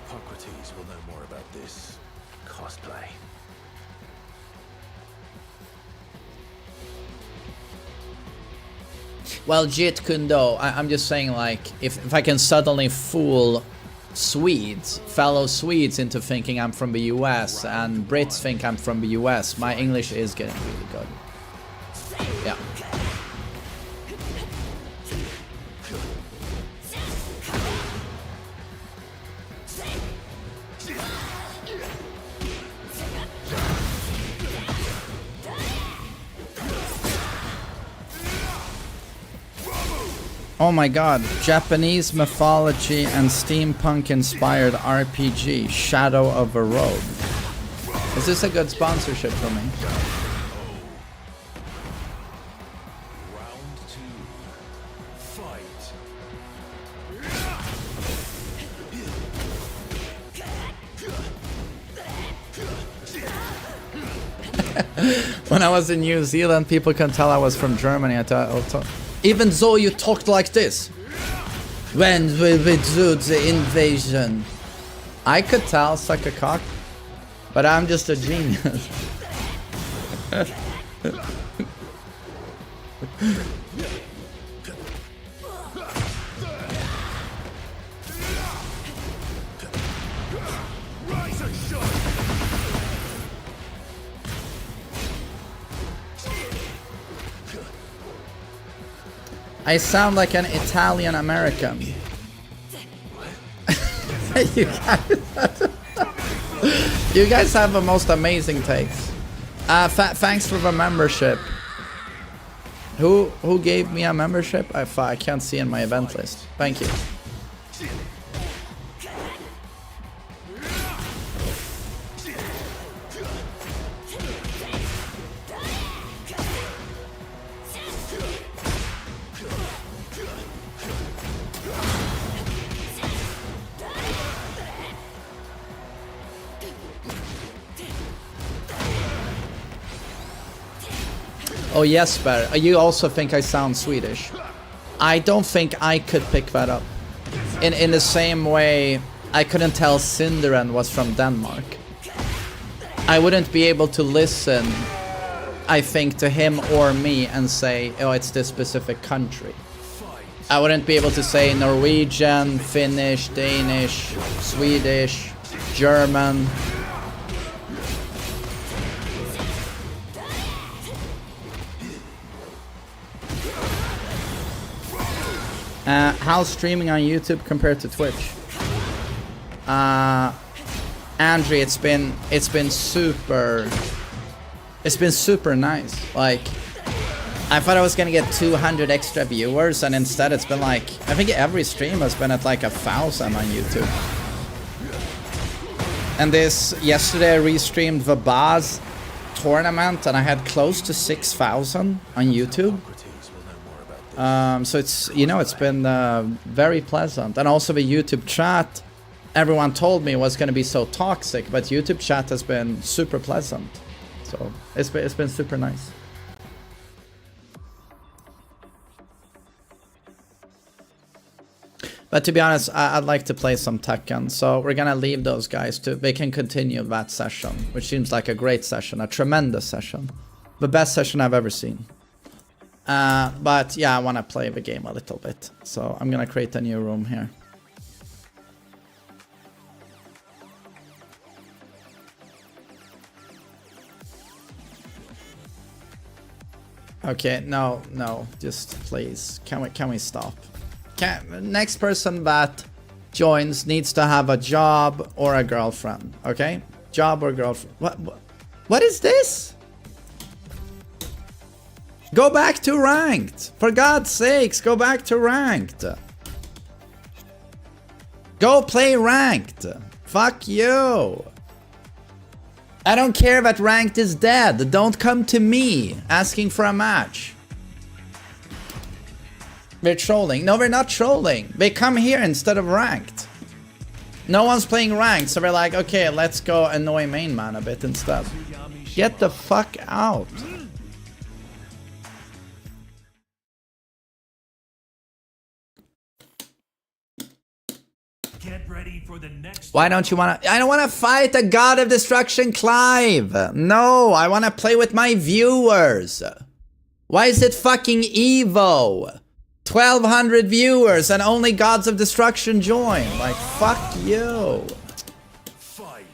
Hippocrates will know more about this cosplay. Well, Jit Kundo, I'm just saying, like, if I can suddenly fool Swedes, fellow Swedes, into thinking I'm from the US, and Brits think I'm from the US, my English is getting really good. Yeah. Oh my god, Japanese mythology and steampunk inspired RPG, Shadow of a Rogue. Is this a good sponsorship for me? Round 2. Fight. When I was in New Zealand, people can tell I was from Germany. Even though you talked like this. When will we do the invasion? I could tell, suck a cock. But I'm just a genius. I sound like an Italian American. you guys have the most amazing takes. Thanks for the membership. Who gave me a membership? I can't see in my event list. Thank you. Oh Jesper, you also think I sound Swedish. I don't think I could pick that up. In the same way, I couldn't tell Sinderen was from Denmark. I wouldn't be able to listen, I think, to him or me and say, oh, it's this specific country. I wouldn't be able to say Norwegian, Finnish, Danish, Swedish, German. How's streaming on YouTube compared to Twitch? Andre, it's been super nice. Like, I thought I was gonna get 200 extra viewers, and instead it's been like, I think every stream has been at like 1,000 on YouTube. And yesterday I restreamed the Baz tournament, and I had close to 6,000 on YouTube. So it's, you know, it's been very pleasant. And also the YouTube chat, everyone told me was going to be so toxic, but YouTube chat has been super pleasant. So it's been super nice. But to be honest, I'd like to play some Tekken, so we're gonna leave those guys they can continue that session, which seems like a great session, a tremendous session. The best session I've ever seen. But yeah, I want to play the game a little bit. So I'm going to create a new room here. Okay, no, just please. Can we stop? Next person that joins needs to have a job or a girlfriend, okay? Job or girlfriend. What is this? Go back to ranked. For God's sakes, go back to ranked. Go play ranked. Fuck you. I don't care that ranked is dead. Don't come to me asking for a match. They're trolling. No, they're not trolling. They come here instead of ranked. No one's playing ranked, so they're like, okay, let's go annoy main man a bit instead. Get the fuck out. Get ready for the next. Why don't you wanna? I don't wanna fight the God of Destruction, Clive. No, I wanna play with my viewers. Why is it fucking Evo? 1,200 viewers and only Gods of Destruction join. Like, fuck you. Fight.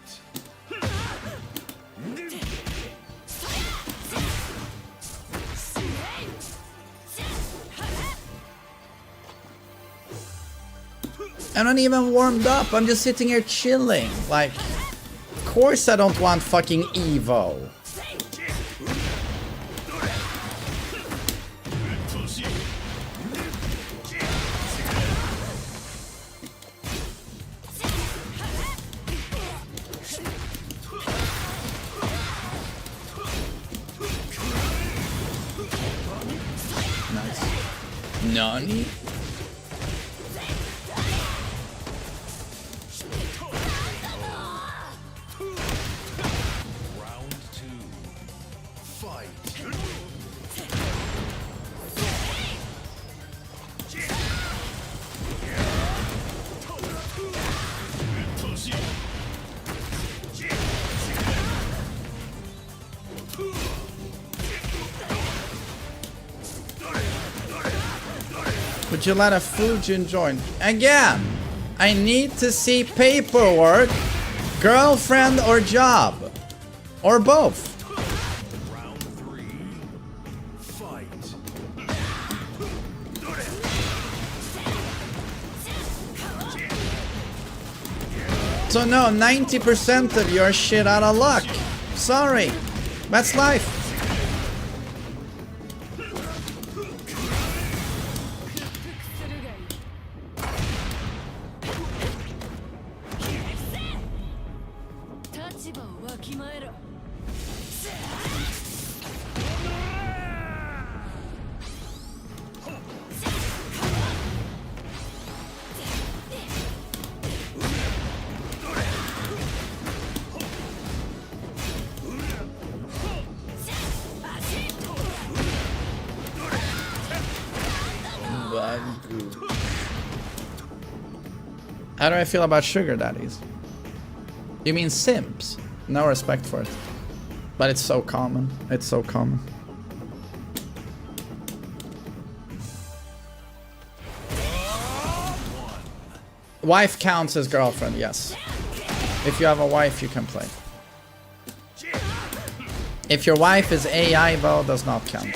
I'm not even warmed up. I'm just sitting here chilling. Like, of course I don't want fucking Evo. Nice. Nani? Would you let a Fujin join? Again, I need to see paperwork, girlfriend or job, or both. Round 3. Fight. So no, 90% of you are shit out of luck. Sorry, that's life. How do I feel about sugar daddies? You mean simps? No respect for it. But it's so common. It's so common. Wife counts as girlfriend, yes. If you have a wife, you can play. If your wife is AI, though, does not count.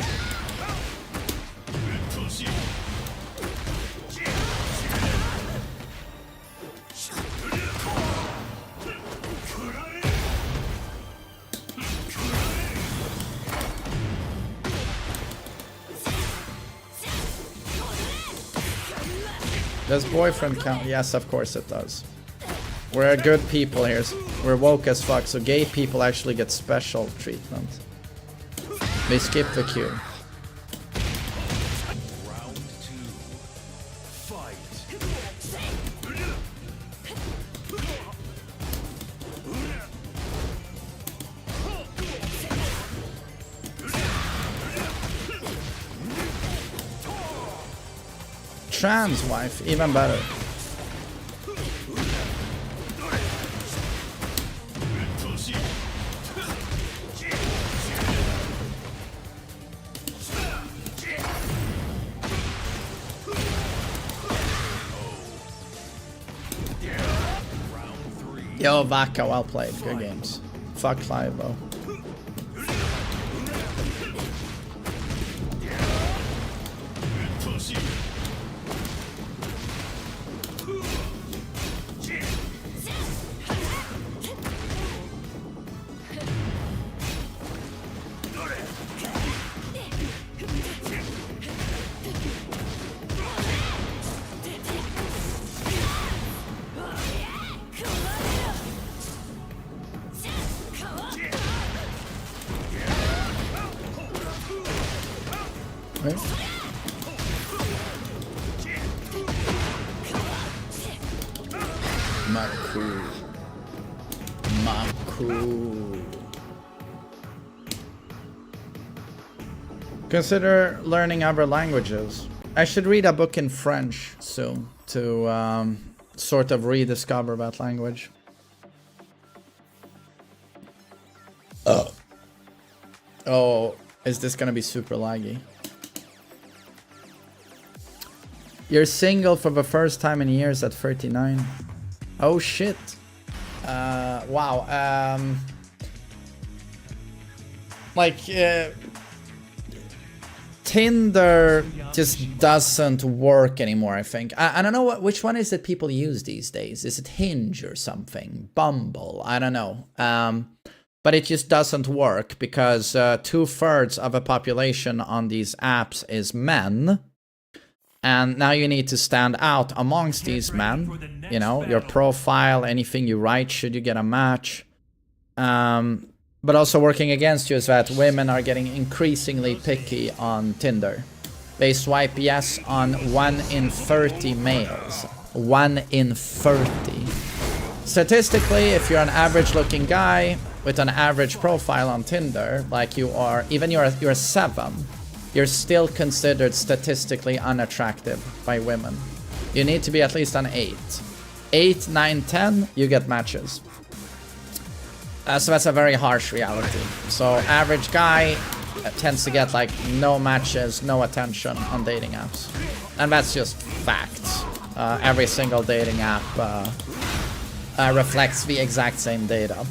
Does boyfriend count? Yes, of course it does. We're good people here. We're woke as fuck, so gay people actually get special treatment. They skip the queue. Round 2. Fight. Trans wife, even better. Yo, Vaca, well played. Good games. Fuck Clive, though. Right. Maku. Maku. Consider learning other languages. I should read a book in French soon to sort of rediscover that language. Oh, is this gonna be super laggy? You're single for the first time in years at 39. Oh shit. Wow. Tinder just doesn't work anymore, I think. I don't know which one is it people use these days. Is it Hinge or something? Bumble? I don't know. But it just doesn't work because 2/3 of the population on these apps is men. And now you need to stand out amongst these men. You know, your profile, anything you write, should you get a match. But also working against you is that women are getting increasingly picky on Tinder. They swipe yes on 1 in 30 males. 1 in 30. Statistically, if you're an average looking guy with an average profile on Tinder, like you are, even you're a 7, you're still considered statistically unattractive by women. You need to be at least an 8. 8, 9, 10, you get matches. So that's a very harsh reality. So average guy tends to get like no matches, no attention on dating apps. And that's just facts. Every single dating app reflects the exact same data.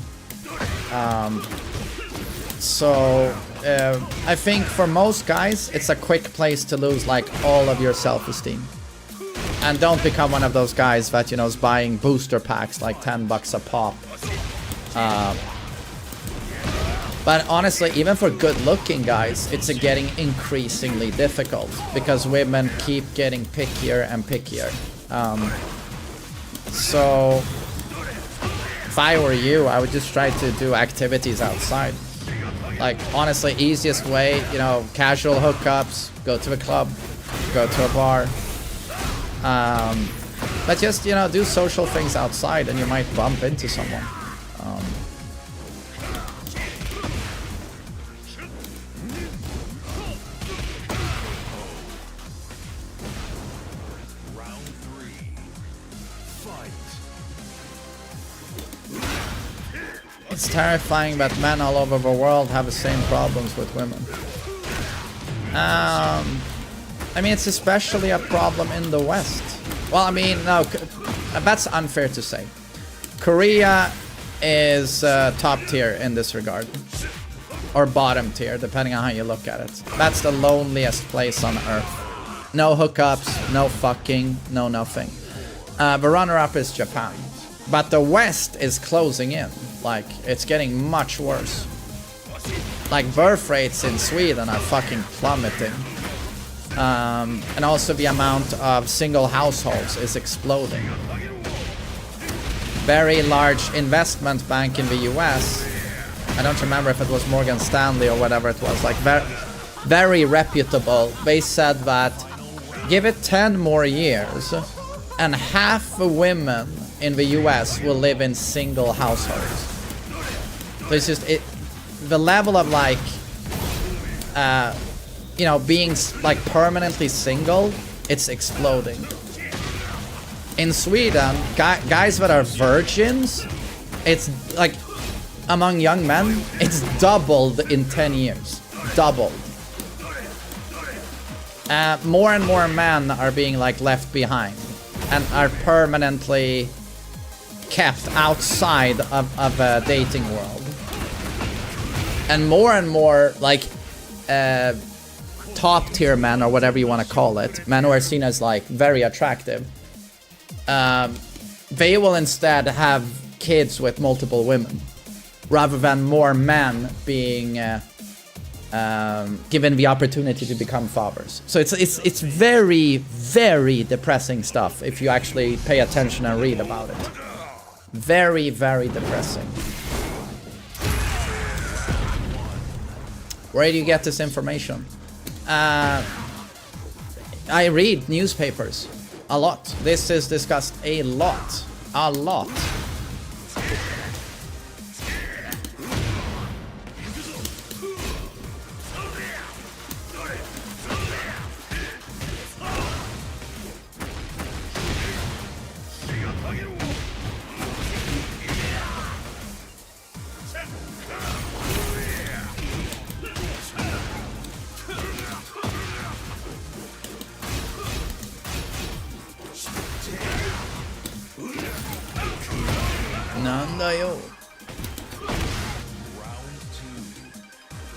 I think for most guys, it's a quick place to lose like all of your self-esteem. And don't become one of those guys that, you know, is buying booster packs like $10 a pop. But honestly, even for good-looking guys, it's getting increasingly difficult because women keep getting pickier and pickier. So if I were you, I would just try to do activities outside. Like, honestly, easiest way, you know, casual hookups, go to a club, go to a bar. But just, you know, do social things outside and you might bump into someone. It's terrifying that men all over the world have the same problems with women. I mean, it's especially a problem in the West. Well, I mean, no, that's unfair to say. Korea is top tier in this regard. Or bottom tier, depending on how you look at it. That's the loneliest place on Earth. No hookups, no fucking, no nothing. The runner-up is Japan. But the West is closing in. Like, it's getting much worse. Like, birth rates in Sweden are fucking plummeting. And also the amount of single households is exploding. Very large investment bank in the US, I don't remember if it was Morgan Stanley or whatever it was, like very reputable. They said that give it 10 more years and half the women in the US will live in single households. So it's just the level of like you know, being like permanently single, it's exploding. In Sweden, guys that are virgins, it's like among young men, it's doubled in 10 years. Doubled. More and more men are being like left behind and are permanently kept outside of a dating world. And more like top tier men, or whatever you want to call it, men who are seen as like very attractive, they will instead have kids with multiple women, rather than more men being given the opportunity to become fathers. So it's very, very depressing stuff if you actually pay attention and read about it. Very, very depressing. Where do you get this information? I read newspapers a lot. This is discussed a lot. A lot.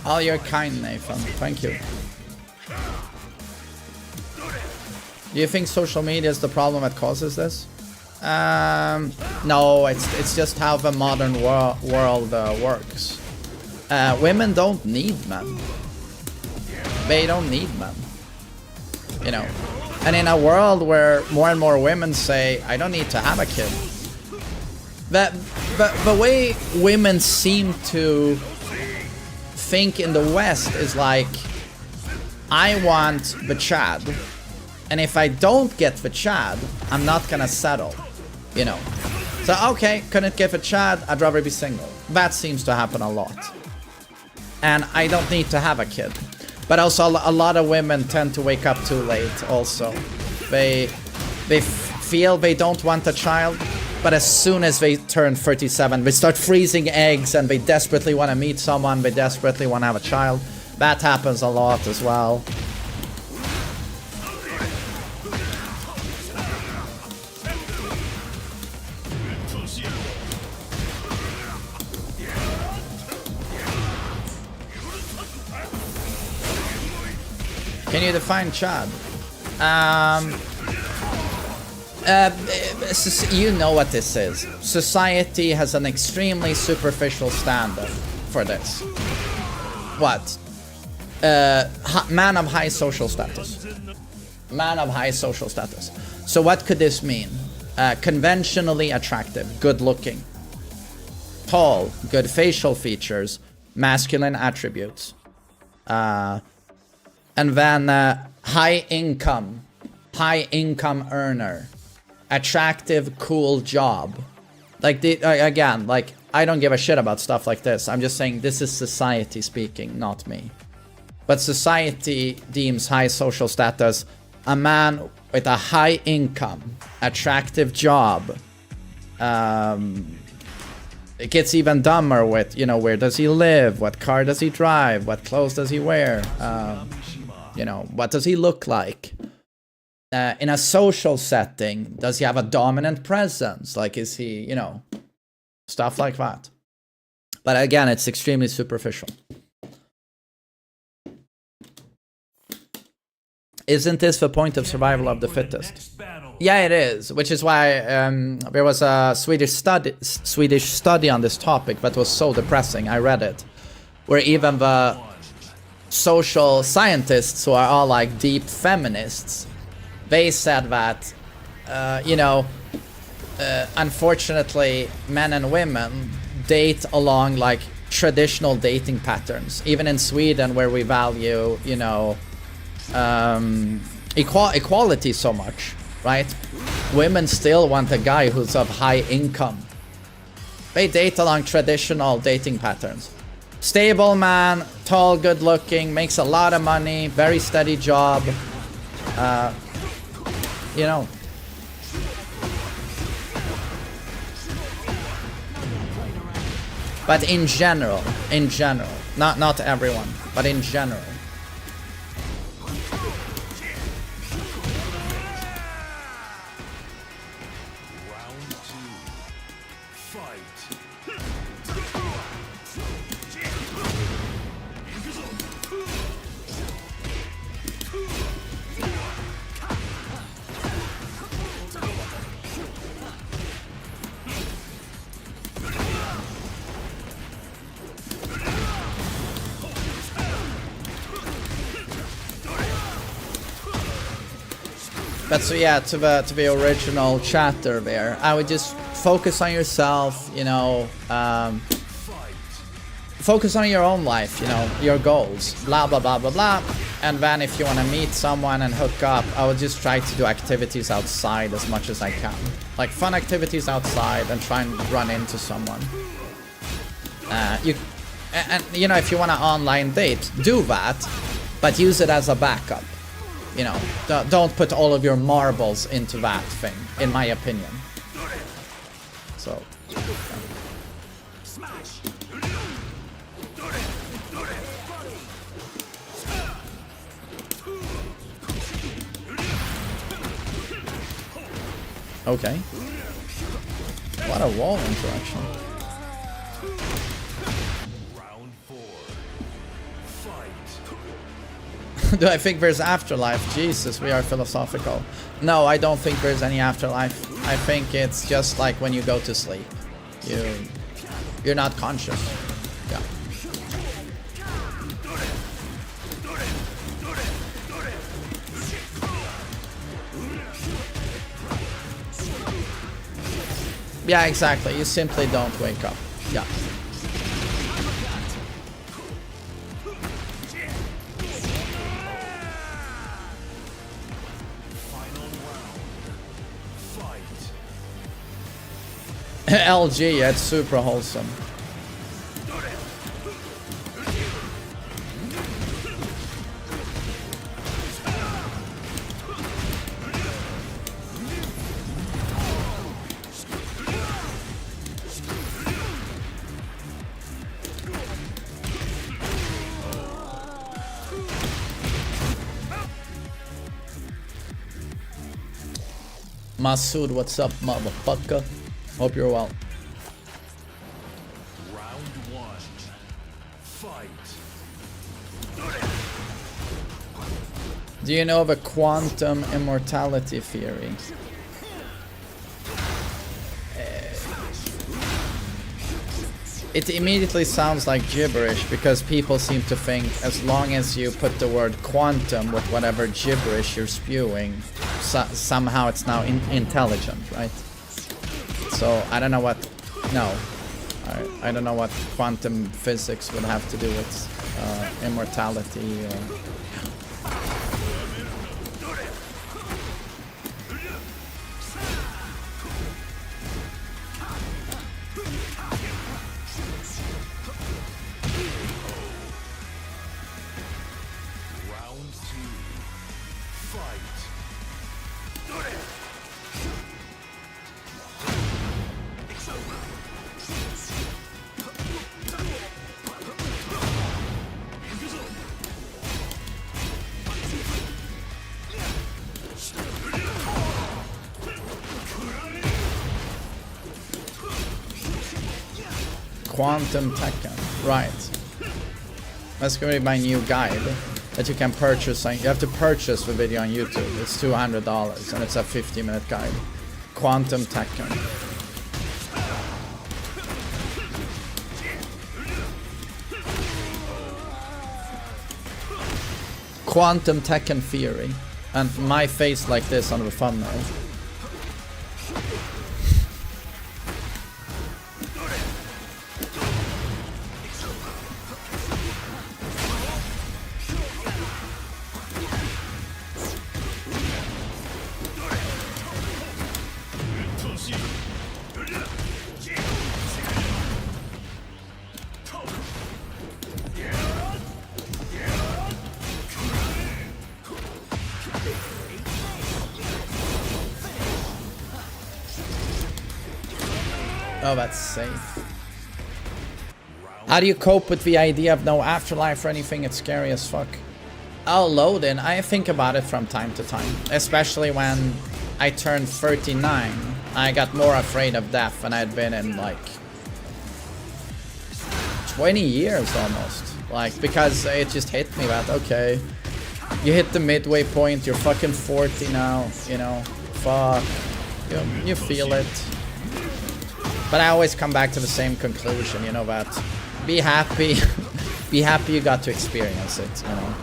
All your kind, Nathan. Thank you. Do you think social media is the problem that causes this? No, it's just how the modern world works. Women don't need men. They don't need men. You know. And in a world where more and more women say, I don't need to have a kid. The way women seem to think in the West is like, I want the Chad, and if I don't get the Chad, I'm not gonna settle, you know. So okay, couldn't get the Chad, I'd rather be single. That seems to happen a lot. And I don't need to have a kid. But also a lot of women tend to wake up too late also. They feel they don't want a child, but as soon as they turn 37, they start freezing eggs and they desperately want to meet someone, they desperately want to have a child. That happens a lot as well. Can you define Chad? You know what this is. Society has an extremely superficial standard for this. What? Man of high social status. Man of high social status. So what could this mean? Conventionally attractive, good looking. Tall, good facial features, masculine attributes. And then high income earner. Attractive, cool job. Like, again, like, I don't give a shit about stuff like this. I'm just saying this is society speaking, not me. But society deems high social status a man with a high income, attractive job. It gets even dumber with, you know, where does he live? What car does he drive? What clothes does he wear? You know, what does he look like? In a social setting, does he have a dominant presence? Like, is he, you know, stuff like that. But again, it's extremely superficial. Isn't this the point of survival of the fittest? Yeah, it is, which is why there was a Swedish study on this topic that was so depressing. I read it, where even the social scientists, who are all like deep feminists, they said that, you know, unfortunately, men and women date along like traditional dating patterns. Even in Sweden, where we value, you know, equality so much, right? Women still want a guy who's of high income. They date along traditional dating patterns. Stable man, tall, good looking, makes a lot of money, very steady job. You know. But in general, not everyone, but in general. But so yeah, to the original chatter there, I would just focus on yourself, you know, focus on your own life, you know, your goals, blah blah blah blah blah. And then if you want to meet someone and hook up, I would just try to do activities outside as much as I can, like fun activities outside, and try and run into someone. You know, if you want to online date, do that, but use it as a backup. You know, don't put all of your marbles into that thing, in my opinion. So. Okay. What a wall interaction. Round 4. Fight. Do I think there's afterlife? Jesus, we are philosophical. No, I don't think there's any afterlife. I think it's just like when you go to sleep. You're not conscious. Yeah. Yeah, exactly. You simply don't wake up. Yeah. LG, it's super wholesome. Masood, what's up, motherfucker? Hope you're well. Round 1. Fight. Do you know the quantum immortality theory? It immediately sounds like gibberish because people seem to think as long as you put the word quantum with whatever gibberish you're spewing, somehow it's now intelligent, right? So I don't know what, no, I don't know what quantum physics would have to do with immortality or... Quantum Tekken, right. That's gonna be my new guide that you can purchase. You have to purchase the video on YouTube. It's $200 and it's a 50-minute guide. Quantum Tekken. Quantum Tekken theory. And my face like this on the thumbnail. Oh, that's safe. How do you cope with the idea of no afterlife or anything? It's scary as fuck. Oh, load in. I think about it from time to time. Especially when I turned 39. I got more afraid of death than I'd been in like 20 years almost. Like, because it just hit me that, okay, you hit the midway point, you're fucking 40 now, you know, fuck. You feel it. But I always come back to the same conclusion, you know, that be happy. Be happy you got to experience it, you know.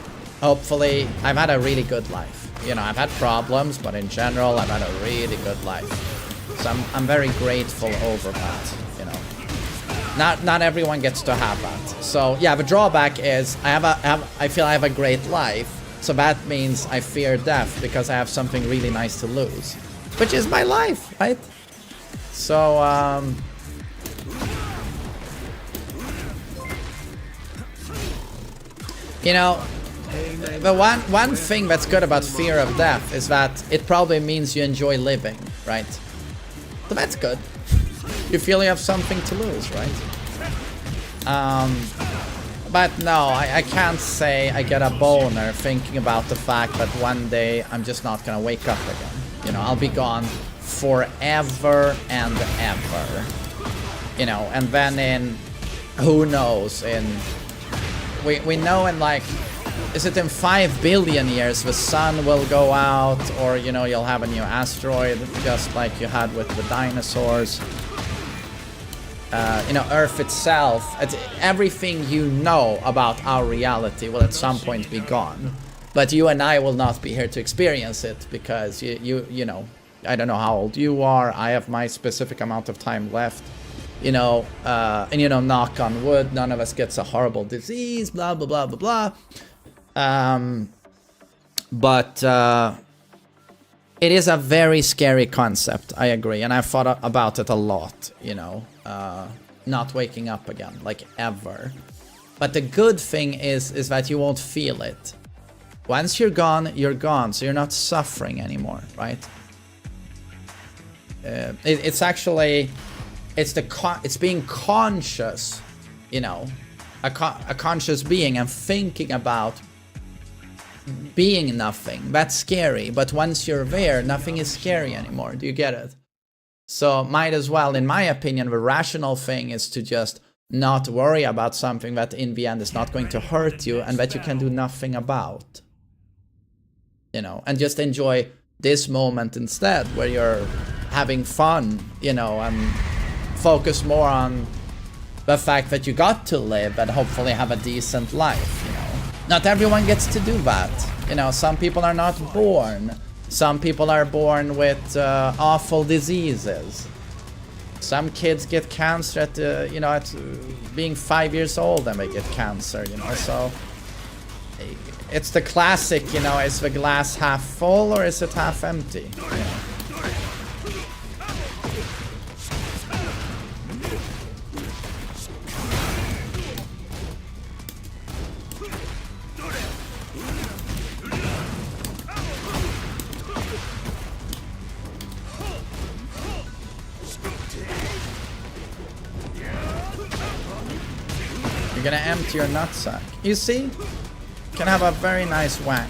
hopefully, I've had a really good life. You know, I've had problems, but in general, I've had a really good life. So I'm very grateful over that, you know. Not everyone gets to have that. So yeah, the drawback is I feel I have a great life. So that means I fear death because I have something really nice to lose, which is my life, right? So you know, the one thing that's good about fear of death is that it probably means you enjoy living, right? So that's good. You feel you have something to lose, right? But no, I can't say I get a boner thinking about the fact that one day I'm just not gonna wake up again. You know, I'll be gone forever and ever. You know, and then in, who knows, we know in like, is it in 5 billion years the sun will go out, or you know, you'll have a new asteroid just like you had with the dinosaurs. You know, Earth itself, everything you know about our reality will at some point be gone. But you and I will not be here to experience it because you know, I don't know how old you are. I have my specific amount of time left. You know, and you know, knock on wood, none of us gets a horrible disease, blah blah blah blah blah. But it is a very scary concept, I agree, and I've thought about it a lot, you know, not waking up again, like ever. But the good thing is that you won't feel it. Once you're gone, so you're not suffering anymore, right? It's actually, it's being conscious, you know, a conscious being and thinking about being nothing. That's scary, but once you're there, nothing is scary anymore. Do you get it? So might as well, in my opinion, the rational thing is to just not worry about something that in the end is not going to hurt you and that you can do nothing about. You know, and just enjoy this moment instead, where you're having fun, you know, and focus more on the fact that you got to live and hopefully have a decent life, you know. Not everyone gets to do that. You know, some people are not born. Some people are born with awful diseases. Some kids get cancer at, you know, at being 5 years old and they get cancer, you know. So it's the classic, you know, is the glass half full or is it half empty? You know? You're gonna empty your nutsack. You see? You can have a very nice wank.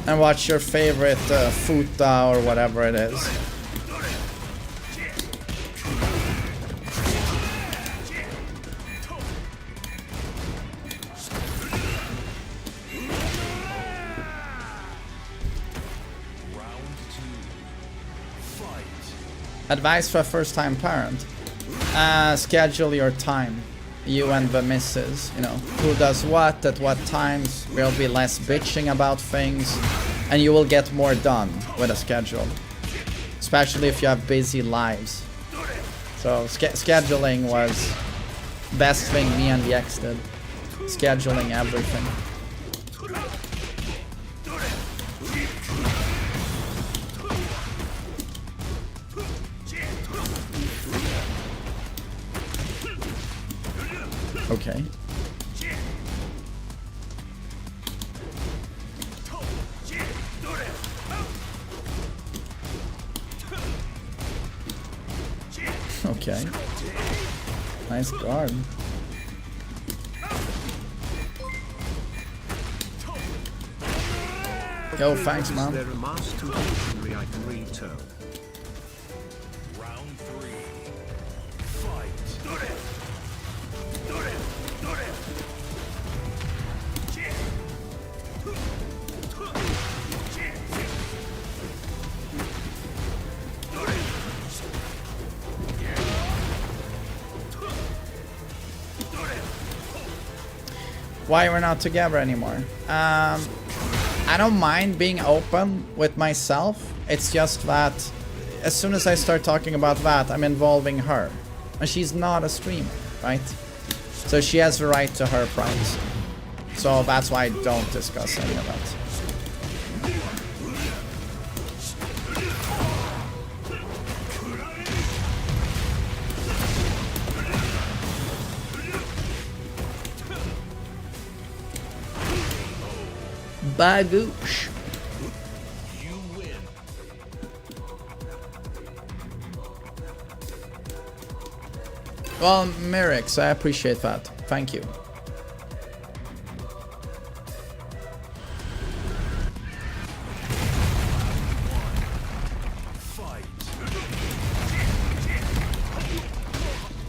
And watch your favorite futa or whatever it is. Advice for a first-time parent. Schedule your time. You and the missus, you know, who does what at what times. There'll be less bitching about things and you will get more done with a schedule, especially if you have busy lives. So scheduling was best thing me and the ex did. Scheduling everything. Okay. Okay. Nice guard. Yo, thanks, man. There a master dictionary I can read too? Round 3. Fight. why we're not together anymore. I don't mind being open with myself. It's just that as soon as I start talking about that, I'm involving her. And she's not a streamer, right? So she has the right to her privacy. So that's why I don't discuss any of that. Bagoosh. You win. Well, Merix, I appreciate that. Thank you.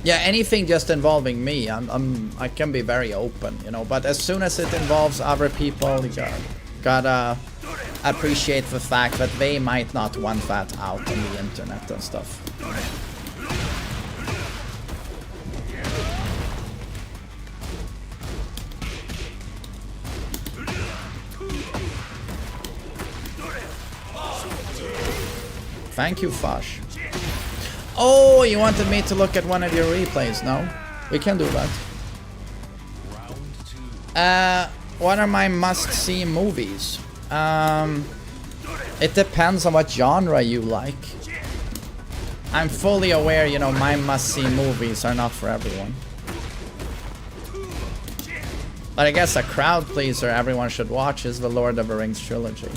Yeah, anything just involving me, I can be very open, you know. But as soon as it involves other people, you gotta appreciate the fact that they might not want that out on the internet and stuff. Thank you, Fosh. Oh, you wanted me to look at one of your replays? No, we can do that. What are my must-see movies? It depends on what genre you like. I'm fully aware, you know, my must-see movies are not for everyone. But I guess a crowd pleaser everyone should watch is the Lord of the Rings trilogy.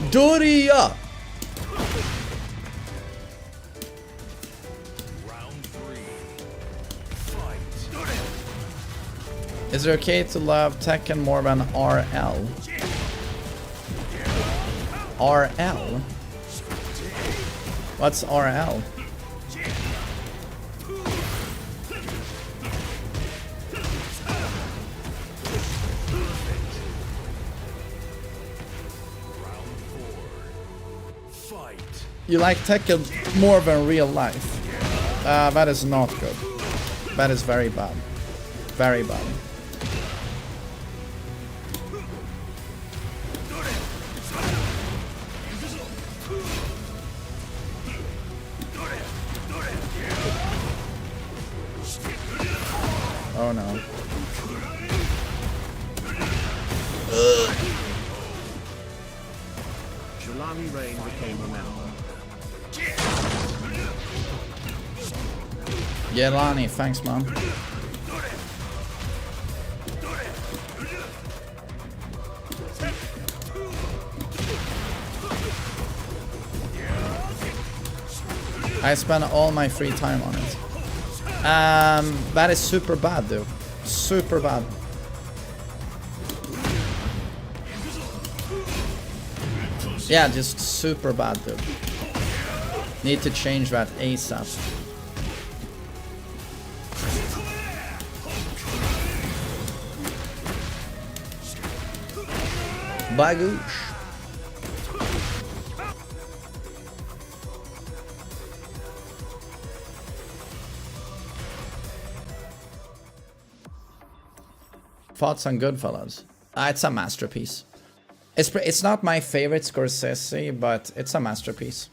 Doria! Is it okay to love Tekken more than RL? RL? What's RL? You like Tekken more than real life? That is not good. That is very bad. Very bad. Oh no. Jelani Rain became a member. Yelani, thanks, man. I spend all my free time on it. That is super bad, dude. Super bad. Yeah, just super bad, dude. Need to change that ASAP. Bagoosh. Thoughts on Goodfellas? It's a masterpiece. It's not my favorite Scorsese, but it's a masterpiece.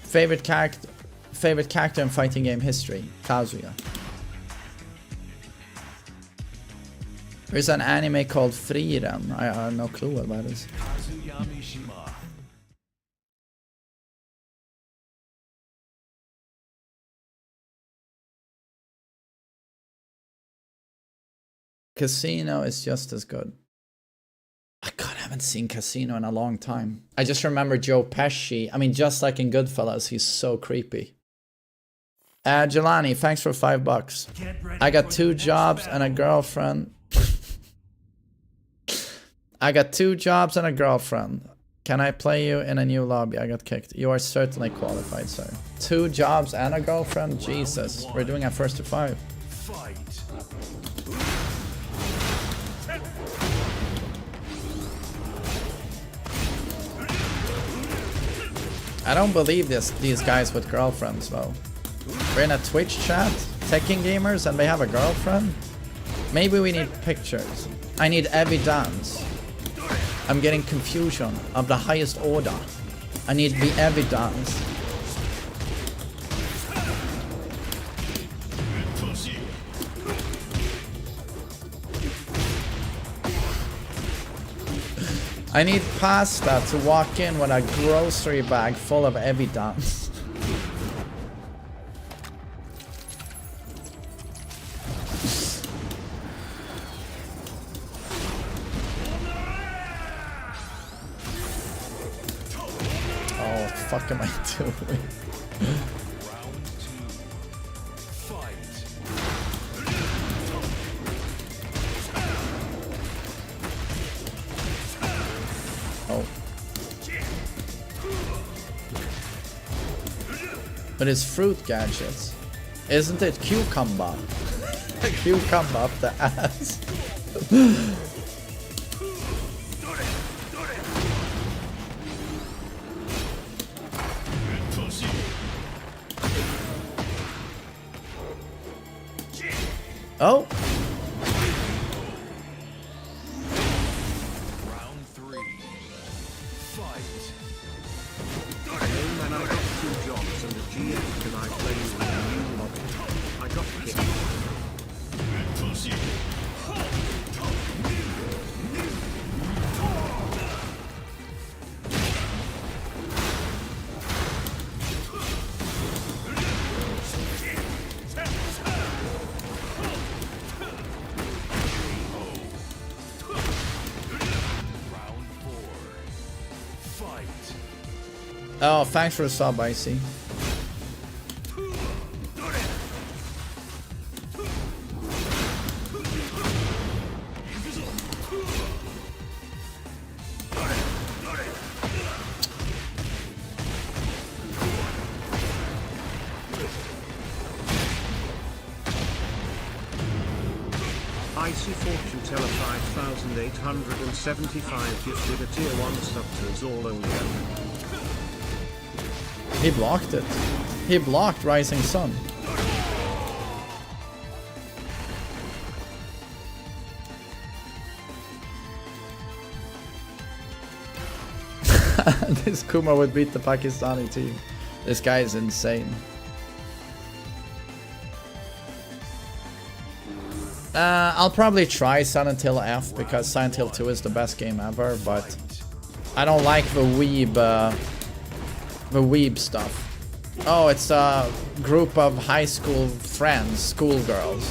Favorite character in fighting game history? Kazuya. There's an anime called Frieren. I have no clue what that is. Casino is just as good. God, I haven't seen Casino in a long time. I just remember Joe Pesci. I mean, just like in Goodfellas, he's so creepy. Jelani, thanks for $5. I got 2 jobs and a girlfriend. I got 2 jobs and a girlfriend. Can I play you in a new lobby? I got kicked. You are certainly qualified, sir. 2 jobs and a girlfriend? Jesus. We're doing a first to 5. Fight. I don't believe these guys with girlfriends though. We're in a Twitch chat, Tekken gamers, and they have a girlfriend? Maybe we need pictures. I need evidence. I'm getting confusion of the highest order. I need the evidence. I need pasta to walk in with a grocery bag full of evidence. Oh, fuck am I doing? Oh. But it's fruit gadgets. Isn't it cucumber? Cucumber up the ass. Oh. Round 3. Fight. Hey man, I got 2 jobs and a GM. Can I play you in a new lobby? I got kicked. Round 4. Fight. Oh, thanks for the sub, I see. Icy Fortune Teller 5875 gifted a tier 1 sub to Zololio. He blocked it. He blocked Rising Sun. This Kuma would beat the Pakistani team. This guy is insane. I'll probably try Silent Hill F because Silent Hill 2 is the best game ever, but I don't like the weeb stuff. Oh, it's a group of high school friends, schoolgirls.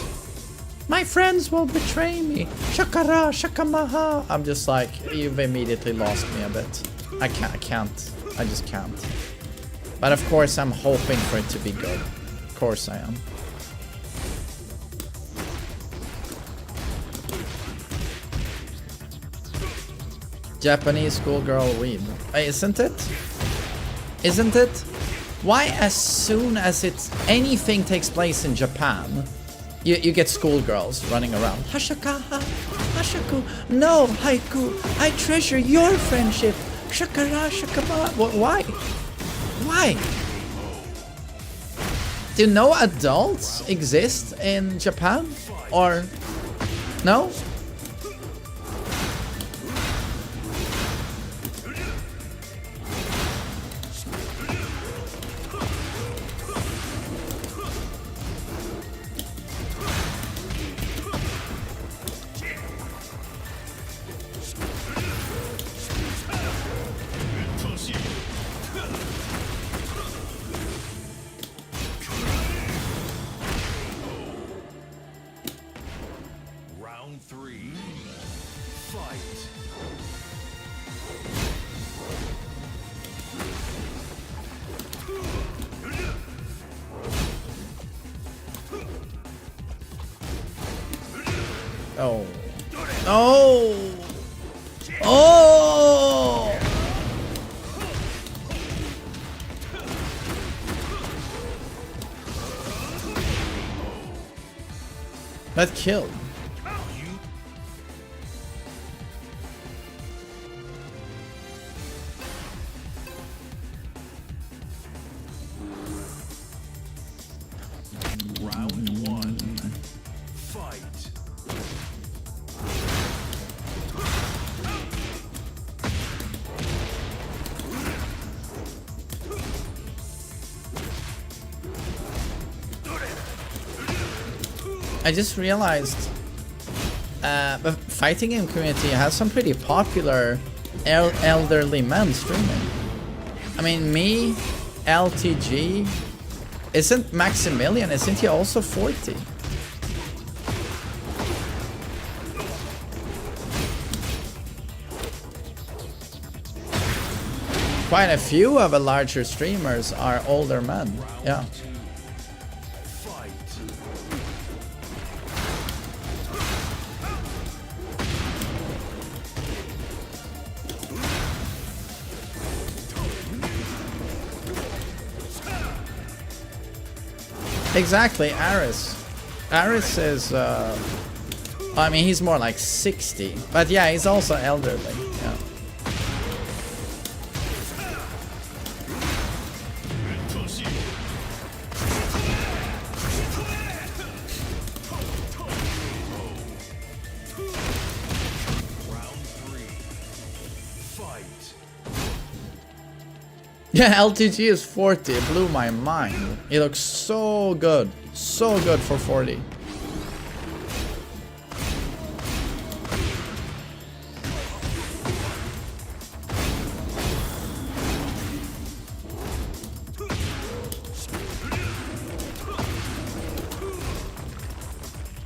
My friends will betray me. Shakara, shakamaha. I'm just like, you've immediately lost me a bit. I just can't. But of course I'm hoping for it to be good. Of course I am. Japanese schoolgirl weeb. Isn't it? Isn't it? Why as soon as anything takes place in Japan, you get schoolgirls running around. Hashaka, hashaku, no, haiku, I treasure your friendship. Shakara, shakama. Why? Why? Do no adults exist in Japan? Or no? Round 3. Fight. Oh. Oh! Oh! That killed. Round one. Fight. I just realized the fighting game community has some pretty popular elderly men streaming. I mean, me, LTG, isn't Maximilian, isn't he also 40? Quite a few of the larger streamers are older men, yeah. Exactly, Aris. Aris is, I mean, he's more like 60. But yeah, he's also elderly, yeah. Yeah, LTG is 40. It blew my mind. He looks so good. So good for 40.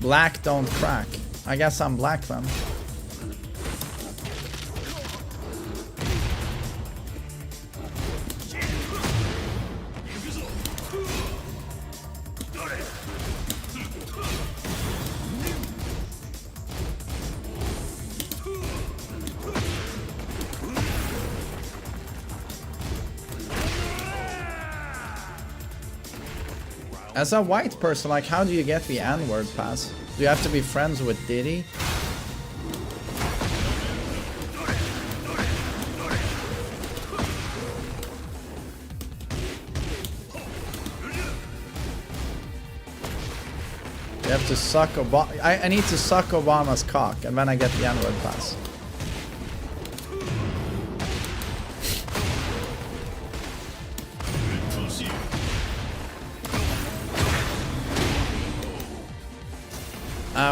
Black don't crack. I guess I'm black then. As a white person, like, how do you get the N-word pass? Do you have to be friends with Diddy? You have to suck Obama. I need to suck Obama's cock, and then I get the N-word pass.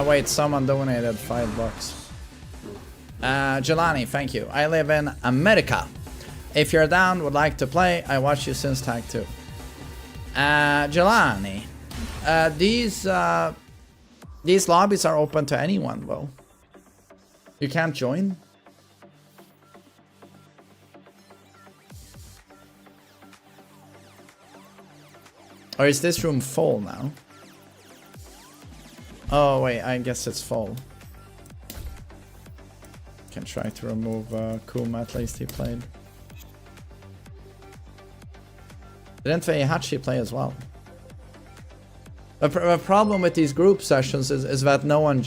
Wait, someone donated $5. Jelani, thank you. I live in America. If you're down, would like to play, I watch you since tag 2. Jelani, these lobbies are open to anyone, though. You can't join? Or is this room full now? Oh wait, I guess it's full. Can try to remove Kuma, at least he played. Didn't Heihachi play as well? The problem with these group sessions is that no one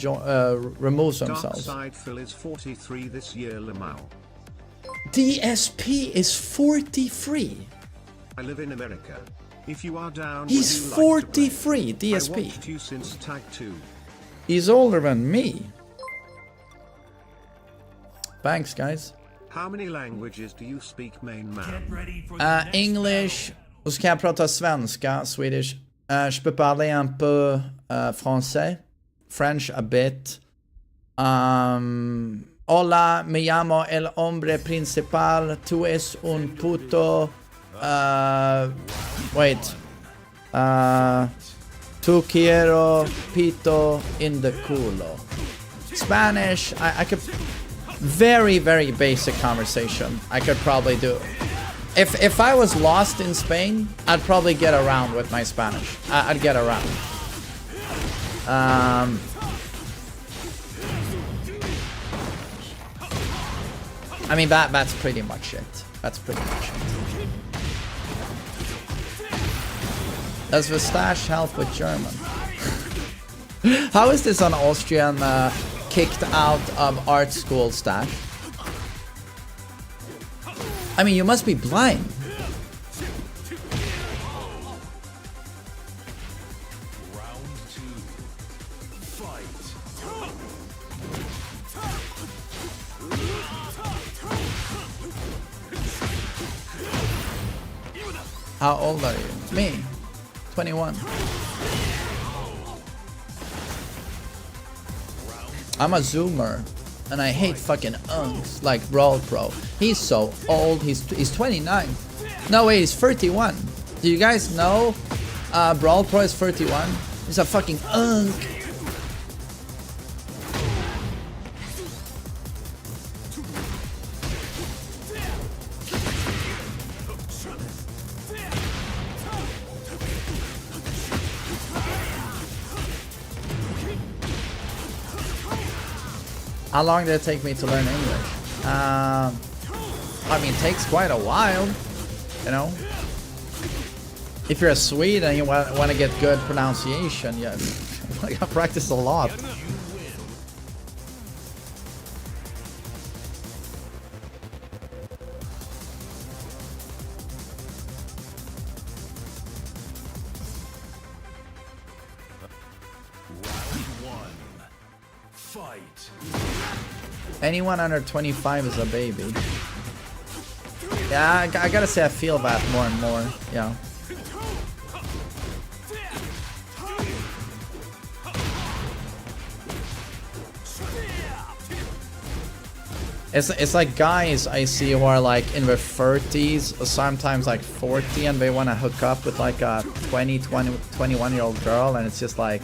removes themselves. Darkside Phil is 43 this year, Lamau. DSP is 43. I live in America. If you are down, He's would you like to 43, play? DSP. I watched you since tag 2. He's older than me. Thanks, guys. How many languages do you speak, main man? Get ready for the next English. Och så kan jag prata svenska, Swedish. Je peux parler un peu français. French a bit. Hola, me llamo el hombre principal. Tú es un puto. Wait. Tu quiero pito in the culo. Spanish, I could. Very, very basic conversation. I could probably do. If I was lost in Spain, I'd probably get around with my Spanish. I'd get around. I mean, that's pretty much it. That's pretty much it. Does the stash help with German? How is this an Austrian kicked out of art school stash? I mean, you must be blind. How old are you? Me. 21. I'm a zoomer. And I hate fucking unks like Brawl Pro. He's so old. He's 29. No wait, he's 31. Do you guys know Brawl Pro is 31? He's a fucking unk. How long did it take me to learn English? I mean, it takes quite a while, you know? If you're a Swede and you want to get good pronunciation, yeah, I gotta practice a lot. Anyone under 25 is a baby. Yeah, I gotta say I feel that more and more. Yeah. It's like guys I see who are like in their 30s or sometimes like 40 and they want to hook up with like a 21-year-old girl, and it's just like,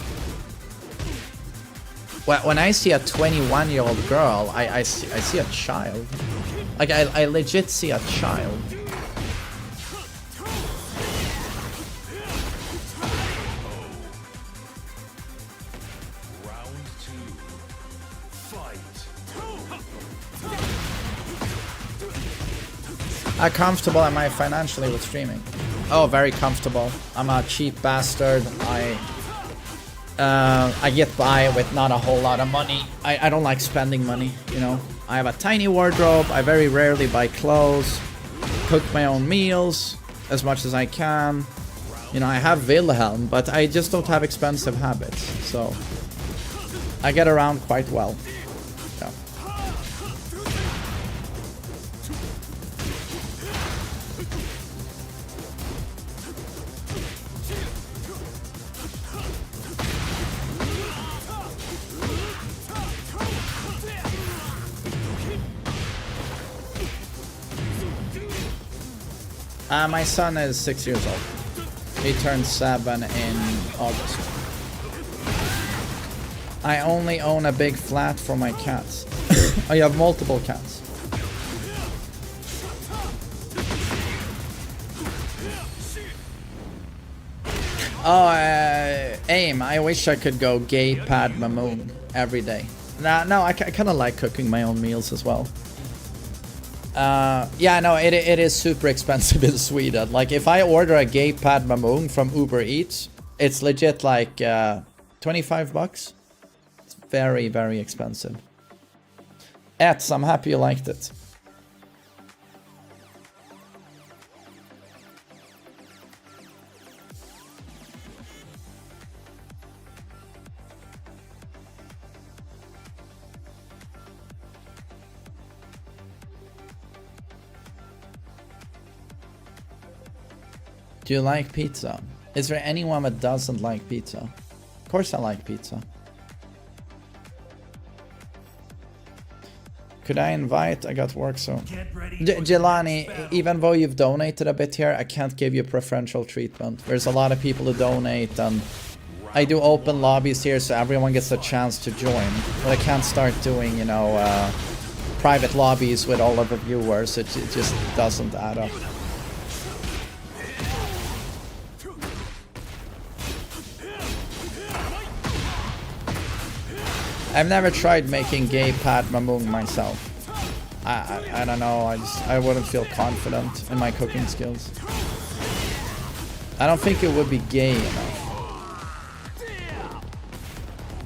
when I see a 21-year-old girl, I see a child. Like, I legit see a child. Round 2. Fight. How comfortable am I financially with streaming? Oh, very comfortable. I'm a cheap bastard. I get by with not a whole lot of money. I don't like spending money, you know. I have a tiny wardrobe. I very rarely buy clothes. Cook my own meals as much as I can. You know, I have Wilhelm, but I just don't have expensive habits. So I get around quite well. Yeah. My son is 6 years old. He turned 7 in August. I only own a big flat for my cats. Oh, you have multiple cats. Oh, aim. I wish I could go gay Padma Moon every day. No, I kind of like cooking my own meals as well. Yeah, no, it is super expensive in Sweden. Like, if I order a gay Padma Moon from Uber Eats, it's legit like 25 bucks. It's very, very expensive. Ets, I'm happy you liked it. Do you like pizza? Is there anyone that doesn't like pizza? Of course I like pizza. Could I invite? I got work soon. Jelani, even though you've donated a bit here, I can't give you preferential treatment. There's a lot of people who donate, and I do open lobbies here so everyone gets a chance to join. But I can't start doing, you know, private lobbies with all of the viewers. It just doesn't add up. I've never tried making gay Padma Moon myself. I don't know. I wouldn't feel confident in my cooking skills. I don't think it would be gay enough.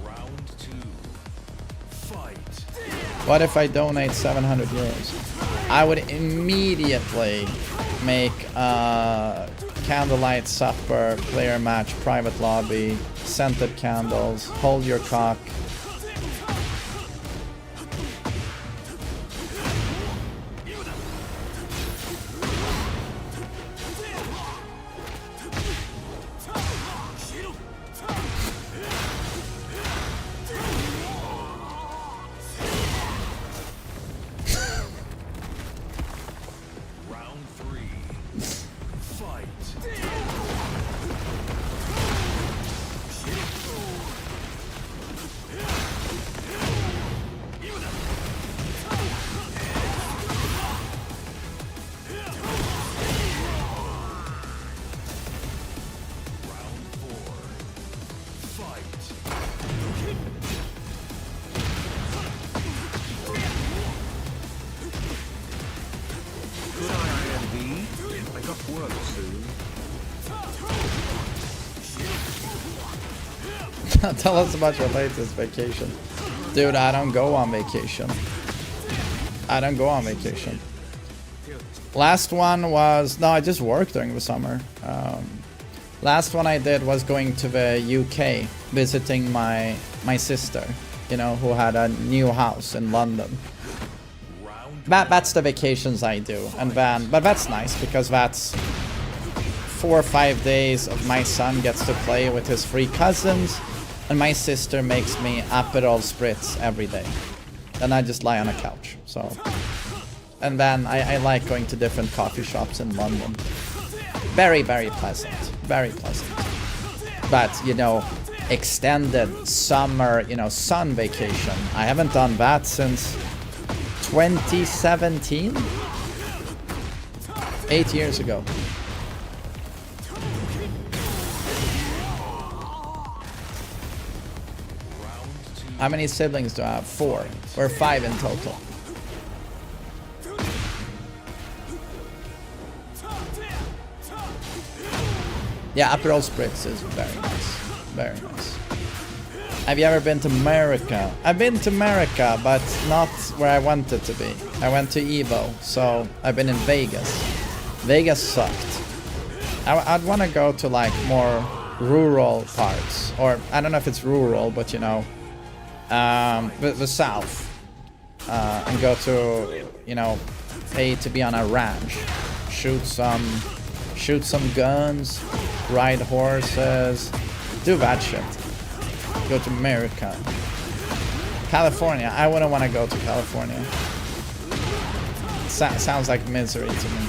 Round 2. Fight. What if I donate 700 euros? I would immediately make candlelight supper, player match, private lobby, scented candles, hold your cock. Round 3. Fight. Round 4. Fight. Could I IND? I got work soon. Tell us about your latest vacation. Dude, I don't go on vacation. I don't go on vacation. Last one was... No, I just worked during the summer. Last one I did was going to the UK, visiting my sister, you know, who had a new house in London. That's the vacations I do. And then... But that's nice, because that's 4 or 5 days of my son gets to play with his 3 cousins. And my sister makes me Aperol Spritz every day. Then I just lie on a couch, so... And then I like going to different coffee shops in London. Very, very pleasant. Very pleasant. But, you know, extended summer, you know, sun vacation. I haven't done that since 2017? 8 years ago. How many siblings do I have? 4 or 5 in total. Yeah, Aperol Spritz is very nice. Very nice. Have you ever been to America? I've been to America, but not where I wanted to be. I went to Evo, so I've been in Vegas. Vegas sucked. I'd want to go to like more rural parts, or I don't know if it's rural, but you know, the south, and go to, you know, pay to be on a ranch, shoot some guns, ride horses, do that shit. Go to America. California, I wouldn't want to go to California. Sounds like misery to me.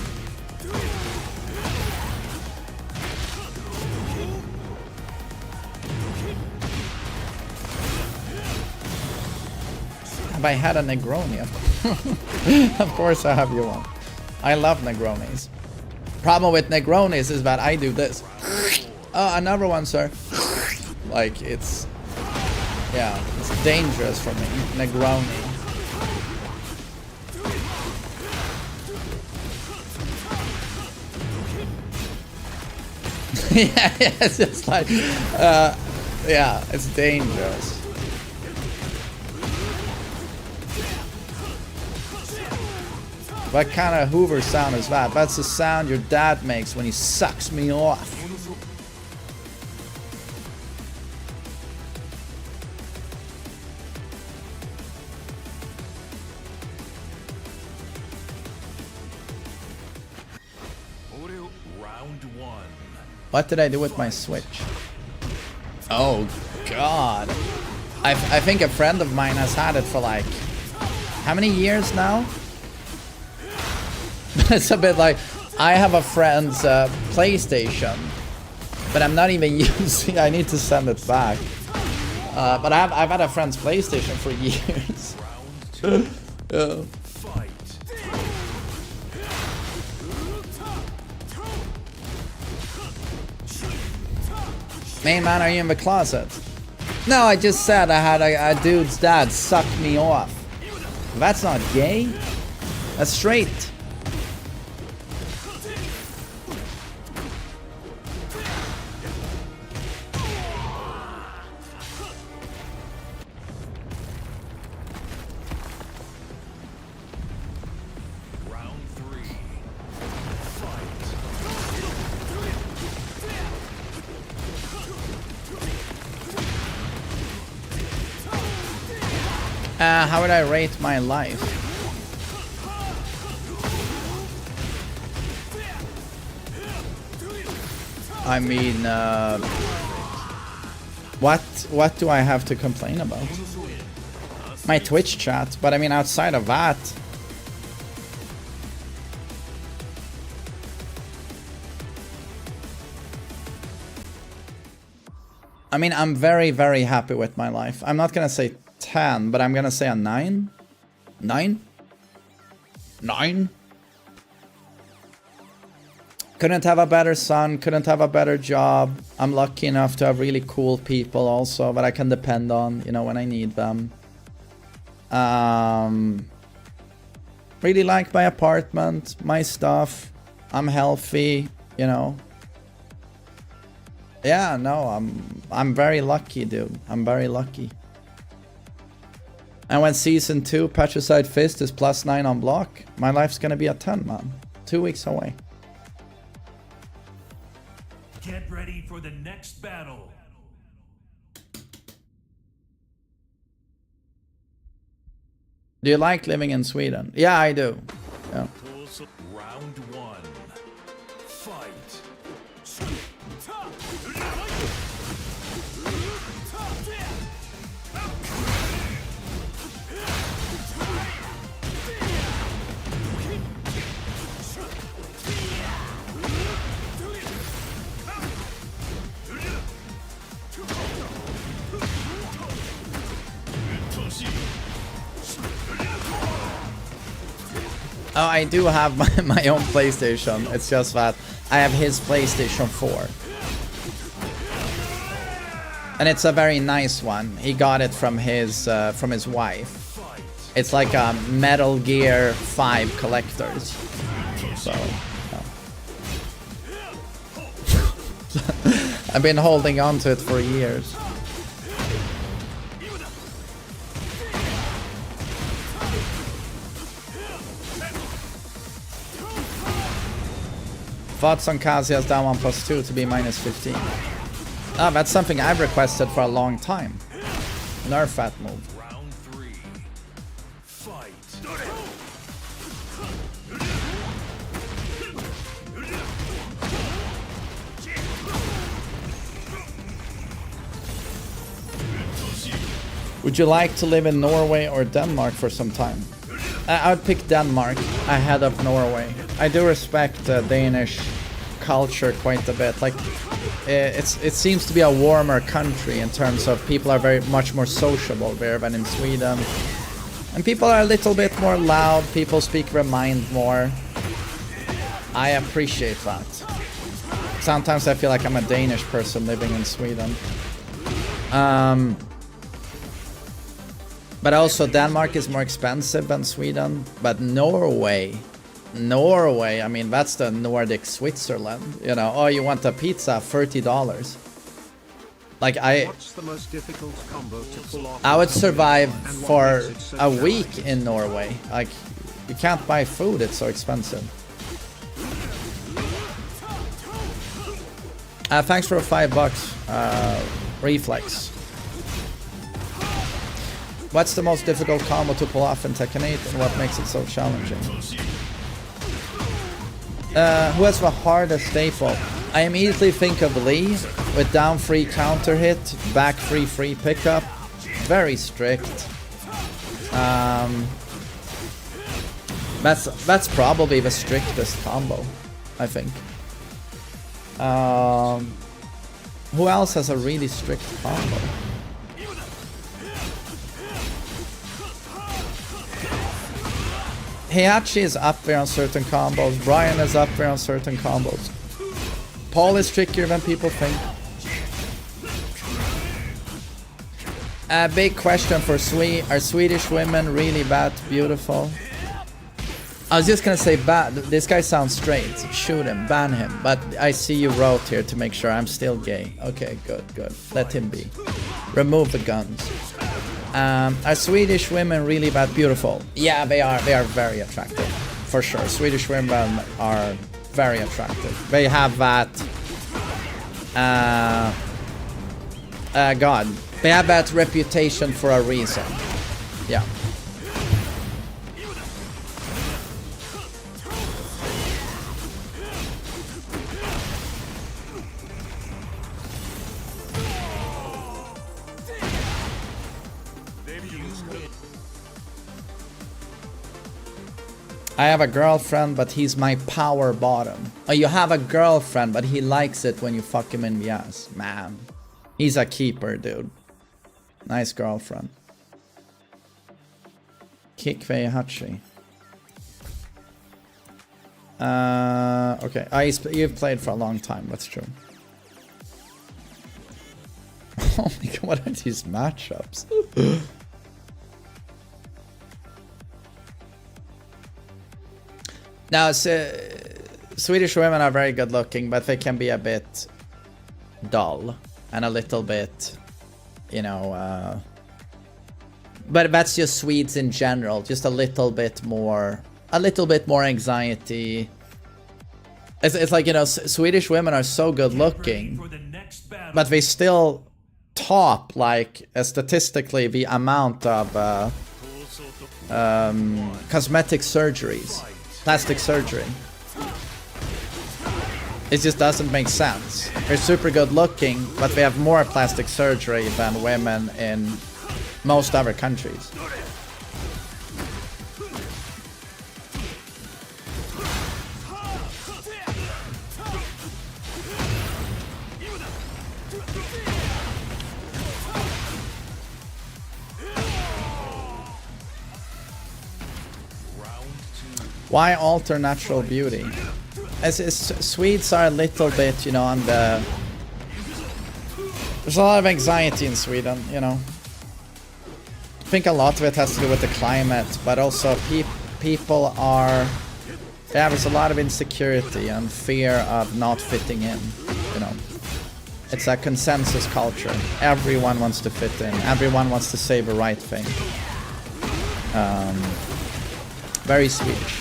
Have I had a Negroni? Of course I have you one. I love Negronis. Problem with Negronis is that I do this. Oh, another one, sir. Like, it's... Yeah, it's dangerous for me. Negroni. Yeah, it's just like... yeah, it's dangerous. What kind of Hoover sound is that? That's the sound your dad makes when he sucks me off. Round 1. What did I do with my Switch? Oh, God. I think a friend of mine has had it for like... How many years now? It's a bit like, I have a friend's PlayStation, but I'm not even using. I need to send it back. But I've had a friend's PlayStation for years. Yeah. Main man, are you in the closet? No, I just said I had a dude's dad suck me off. That's not gay. That's straight. How would I rate my life? I mean, what do I have to complain about? My Twitch chat, but I mean outside of that, I mean, I'm very, very happy with my life. I'm not gonna say 10, but I'm gonna say a 9. 9? 9? Couldn't have a better son, couldn't have a better job. I'm lucky enough to have really cool people also that I can depend on, you know, when I need them. Really like my apartment, my stuff. I'm healthy, you know. Yeah, no, I'm very lucky, dude. I'm very lucky. And when season 2 Patricide Fist is +9 on block, my life's gonna be a 10, man. 2 weeks away. Get ready for the next battle. Do you like living in Sweden? Yeah, I do. Yeah. Round 1. Fight. Oh, I do have my own PlayStation. It's just that I have his PlayStation 4. And it's a very nice one. He got it from his wife. It's like a Metal Gear 5 collector's. So, yeah. I've been holding on to it for years. Thoughts on Kazuya's down 1+2 to be -15. Ah, that's something I've requested for a long time. Nerf that move. Round 3. Fight. Would you like to live in Norway or Denmark for some time? I would pick Denmark ahead of Norway. I do respect Danish culture quite a bit. Like, it seems to be a warmer country in terms of people are very much more sociable there than in Sweden. And people are a little bit more loud, people speak their mind more. I appreciate that. Sometimes I feel like I'm a Danish person living in Sweden. But also Denmark is more expensive than Sweden. But Norway, I mean, that's the Nordic Switzerland. You know, oh, you want a pizza, $30. Like, What's the most difficult combo to pull off? I would survive And what for makes it so a week challenging? in Norway. Like, you can't buy food, it's so expensive. Thanks for $5, Reflex. What's the most difficult combo to pull off in Tekken 8 and what makes it so challenging? Who has the hardest staple? I immediately think of Lee with down 3 counter hit, back 3 free pickup. Very strict. That's probably the strictest combo, I think. Who else has a really strict combo? Heihachi is up there on certain combos. Brian is up there on certain combos. Paul is trickier than people think. A big question for SWE. Are Swedish women really that beautiful? I was just gonna say, this guy sounds straight. Shoot him, ban him. But I see you wrote here to make sure I'm still gay. Okay, good, good. Let him be. Remove the guns. Are Swedish women really that beautiful? Yeah, they are. They are very attractive, for sure. Swedish women are very attractive. They have that. God, they have that reputation for a reason. Yeah. I have a girlfriend, but he's my power bottom. Oh, you have a girlfriend, but he likes it when you fuck him in the ass. Man, he's a keeper, dude. Nice girlfriend. Kikvei Hachi. Okay. You've played for a long time, that's true. Oh my god, what are these matchups? Now, Swedish women are very good looking, but they can be a bit dull and a little bit, you know, but that's just Swedes in general, just a little bit more anxiety. It's like, you know, Swedish women are so good looking, but they still top, like, statistically, the amount of cosmetic surgeries. Plastic surgery. It just doesn't make sense. They're super good looking, but they have more plastic surgery than women in most other countries. Why alter natural beauty? Swedes are a little bit, you know, on the... There's a lot of anxiety in Sweden, you know. I think a lot of it has to do with the climate, but also people are... Yeah, there's a lot of insecurity and fear of not fitting in, you know. It's a consensus culture. Everyone wants to fit in. Everyone wants to say the right thing. Very Swedish.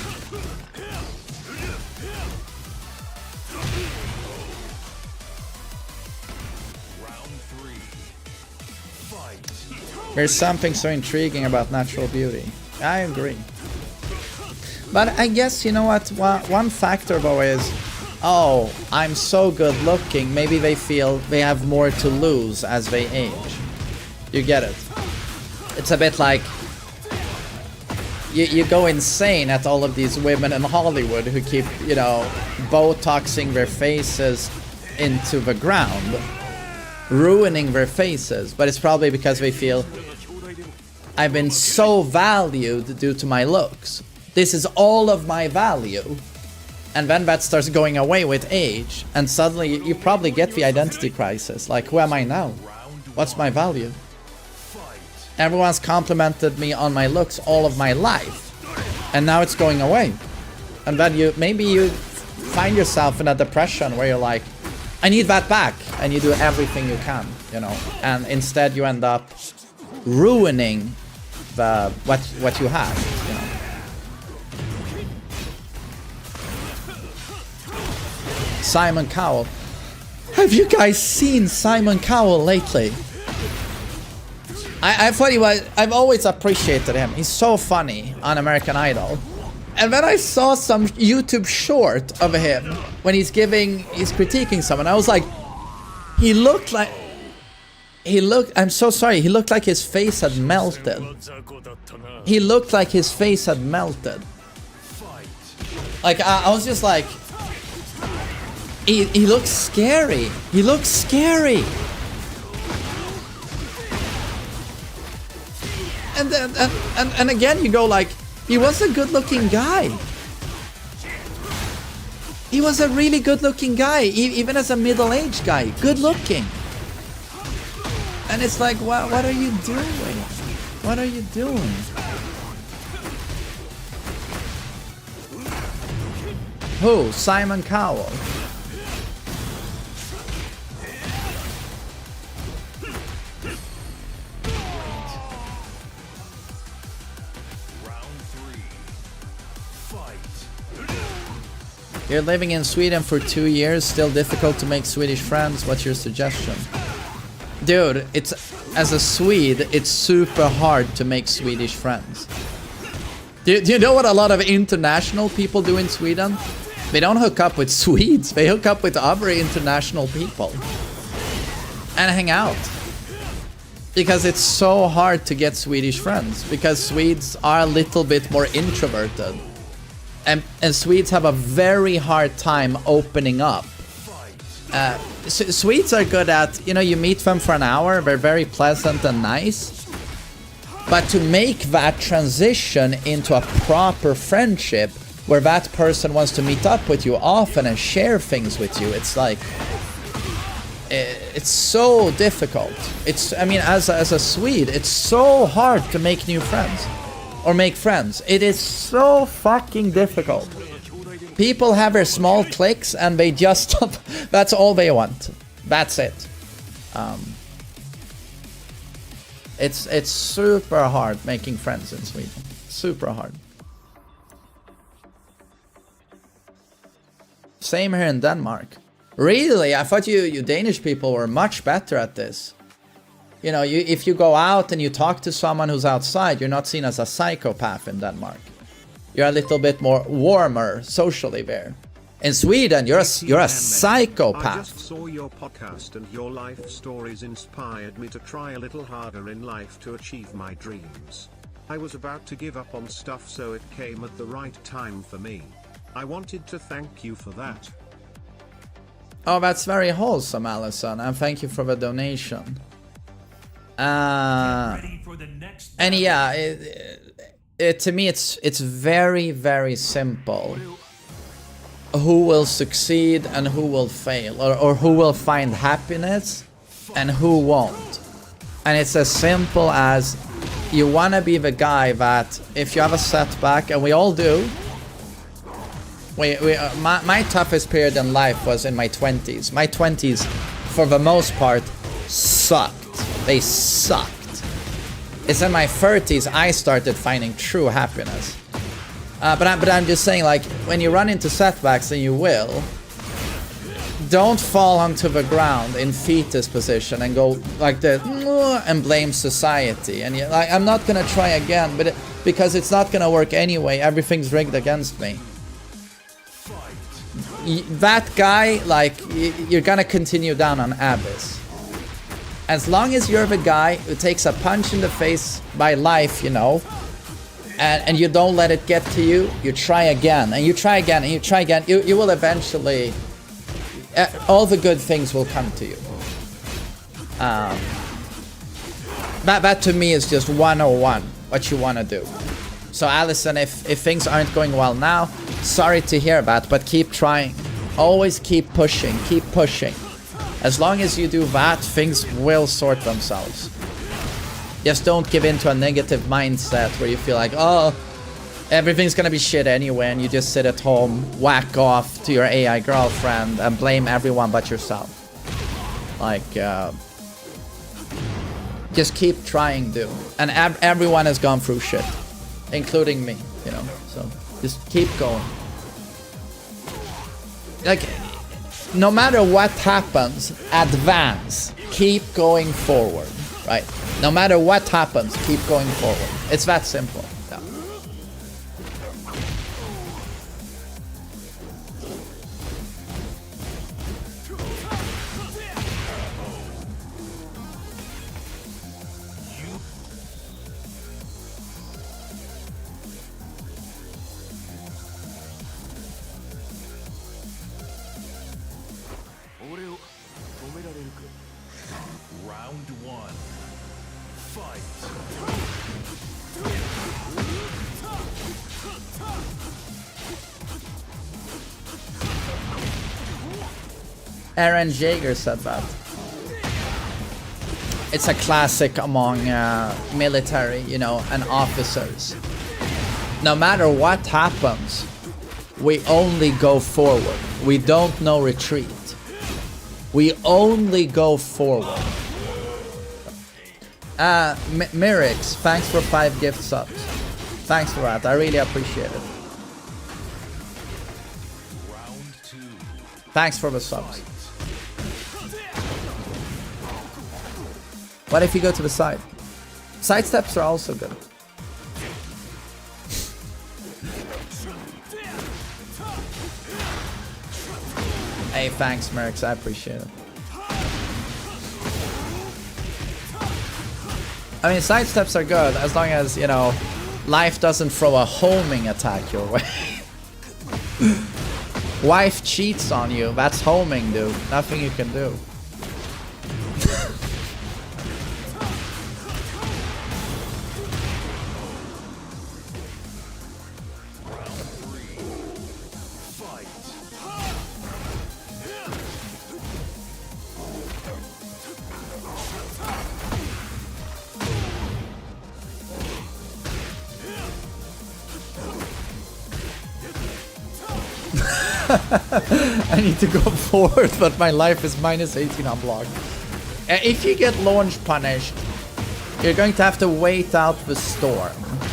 There's something so intriguing about natural beauty. I agree. But I guess, you know what, one factor though is, oh, I'm so good looking, maybe they feel they have more to lose as they age. You get it? It's a bit like, you go insane at all of these women in Hollywood who keep, you know, Botoxing their faces into the ground, ruining their faces, but it's probably because they feel, I've been so valued due to my looks. This is all of my value. And then that starts going away with age, and suddenly you probably get the identity crisis. Like, who am I now? What's my value? Everyone's complimented me on my looks all of my life, and now it's going away. And then maybe you find yourself in a depression where you're like, I need that back, and you do everything you can, you know, and instead you end up ruining what you have, you know. Simon Cowell. Have you guys seen Simon Cowell lately? I thought he was... I've always appreciated him. He's so funny on American Idol. And then I saw some YouTube short of him when he's critiquing someone. I was like, I'm so sorry, he looked like his face had melted. He looked like his face had melted. Like, I was just like... He looks scary. He looks scary. And then and again you go like, he was a good-looking guy. He was a really good-looking guy, even as a middle-aged guy, good-looking. And it's like, what are you doing? What are you doing? Who? Simon Cowell. You're living in Sweden for 2 years, still difficult to make Swedish friends. What's your suggestion? Dude, it's as a Swede, it's super hard to make Swedish friends. Do you know what a lot of international people do in Sweden? They don't hook up with Swedes, they hook up with other international people. And hang out. Because it's so hard to get Swedish friends. Because Swedes are a little bit more introverted. And Swedes have a very hard time opening up. Swedes are good at, you know, you meet them for an hour, they're very pleasant and nice. But to make that transition into a proper friendship, where that person wants to meet up with you often and share things with you, it's like... It's so difficult. It's, I mean, as a Swede, it's so hard to make new friends. Or make friends. It is so fucking difficult. People have their small cliques and they just... that's all they want. That's it. It's super hard making friends in Sweden. Super hard. Same here in Denmark. Really? I thought you Danish people were much better at this. You know, if you go out and you talk to someone who's outside, you're not seen as a psychopath in Denmark. You're a little bit more warmer socially there. In Sweden, you're a psychopath. I just saw your podcast and your life stories inspired me to try a little harder in life to achieve my dreams. I was about to give up on stuff, so it came at the right time for me. I wanted to thank you for that. Oh, that's very wholesome, Allison, and thank you for the donation. And yeah, to me it's very, very simple. Who will succeed and who will fail, or who will find happiness and who won't. And it's as simple as you want to be the guy that if you have a setback, and we all do. My toughest period in life was in my 20s. My 20s, for the most part, sucked. They sucked. It's in my 30s I started finding true happiness. But I'm just saying, like, when you run into setbacks, and you will, don't fall onto the ground in fetus position and go like this and blame society. And like, I'm not gonna try again, but because it's not gonna work anyway. Everything's rigged against me. That guy, like, you're gonna continue down on abyss. As long as you're the guy who takes a punch in the face by life, you know, and you don't let it get to you, you try again, and you try again, and you try again, you will eventually, all the good things will come to you. That to me is just 101, what you want to do. So Allison, if things aren't going well now, sorry to hear that, but keep trying. Always keep pushing, keep pushing. As long as you do that, things will sort themselves. Just don't give in to a negative mindset where you feel like, oh, everything's gonna be shit anyway, and you just sit at home, whack off to your AI girlfriend, and blame everyone but yourself. Like, just keep trying, dude. And everyone has gone through shit, including me, you know, so just keep going. Like, no matter what happens, advance. Keep going forward, right? No matter what happens, keep going forward. It's that simple. Yeah. Round one. Fight. Aaron Jaeger said that. It's a classic among military, you know, and officers. No matter what happens, we only go forward. We don't know retreat. We only go forward. Mirix, thanks for 5 gift subs. Thanks for that, I really appreciate it. Thanks for the subs. What if you go to the side? Side steps are also good. Hey, thanks, Merx. I appreciate it. I mean, side steps are good as long as, you know, life doesn't throw a homing attack your way. Wife cheats on you. That's homing, dude. Nothing you can do. I need to go forward, but my life is minus 18 on block. If you get launch punished, you're going to have to wait out the storm,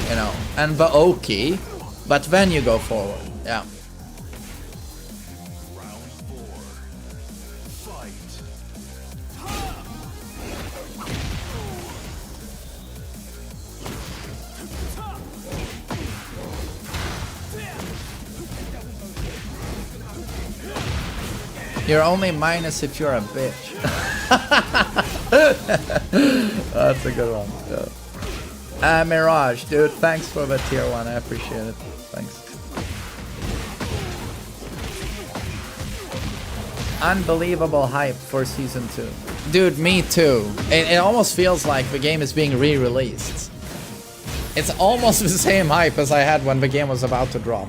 you know, and the Oki, but then you go forward, yeah. You're only minus if you're a bitch. That's a good one. Yeah. Mirage, dude, thanks for the tier 1. I appreciate it. Thanks. Unbelievable hype for season 2. Dude, me too. It almost feels like the game is being re-released. It's almost the same hype as I had when the game was about to drop.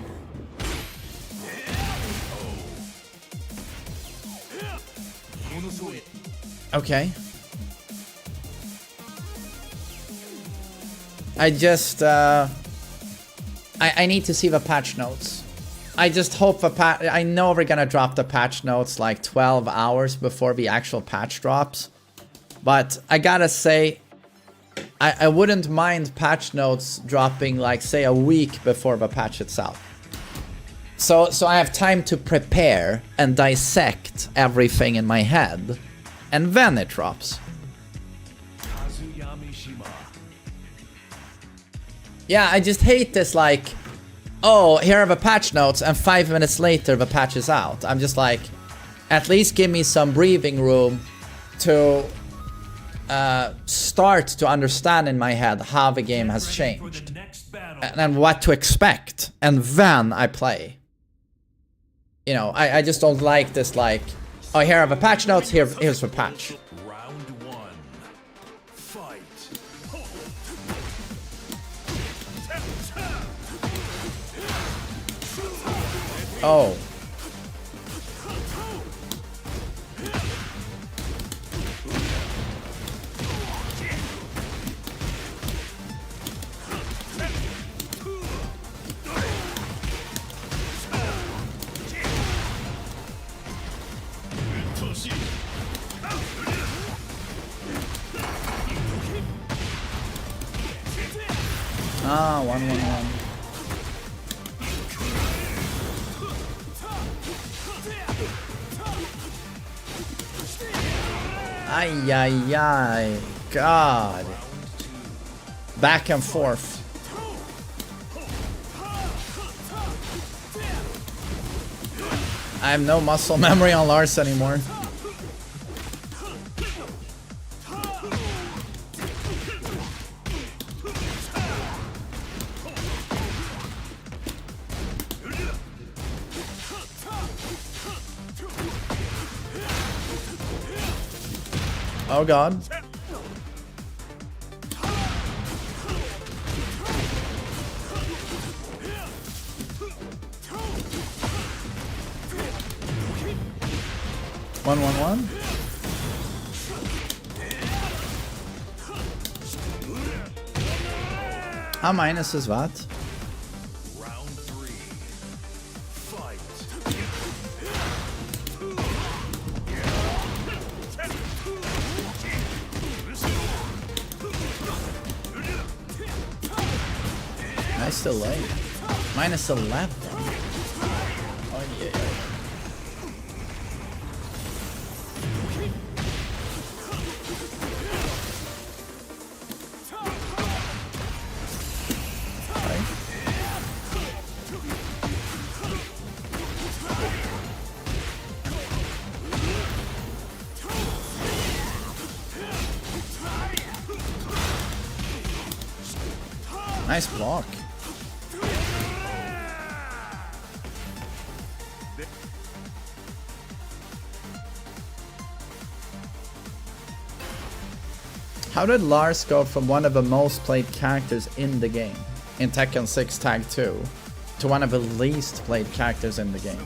Okay. I just I need to see the patch notes. I just hope I know we're gonna drop the patch notes like 12 hours before the actual patch drops. But I gotta say, I wouldn't mind patch notes dropping like, say, a week before the patch itself. So I have time to prepare and dissect everything in my head. And then it drops. Yeah, I just hate this, like, oh, here are the patch notes, and 5 minutes later the patch is out. I'm just like, at least give me some breathing room to start to understand in my head how the game has changed. And what to expect. And then I play. You know, I just don't like this, like, oh, here are the patch notes, here's the patch. Round 1. Fight. Oh. Ah, 1-1-1. Ay, ay, ay. God. Back and forth. I have no muscle memory on Lars anymore. Oh god. One, one, one. How minus is that? Round 3. Nice delay. -11. Oh yeah. Nice block. How did Lars go from one of the most played characters in the game, in Tekken 6 Tag 2, to one of the least played characters in the game?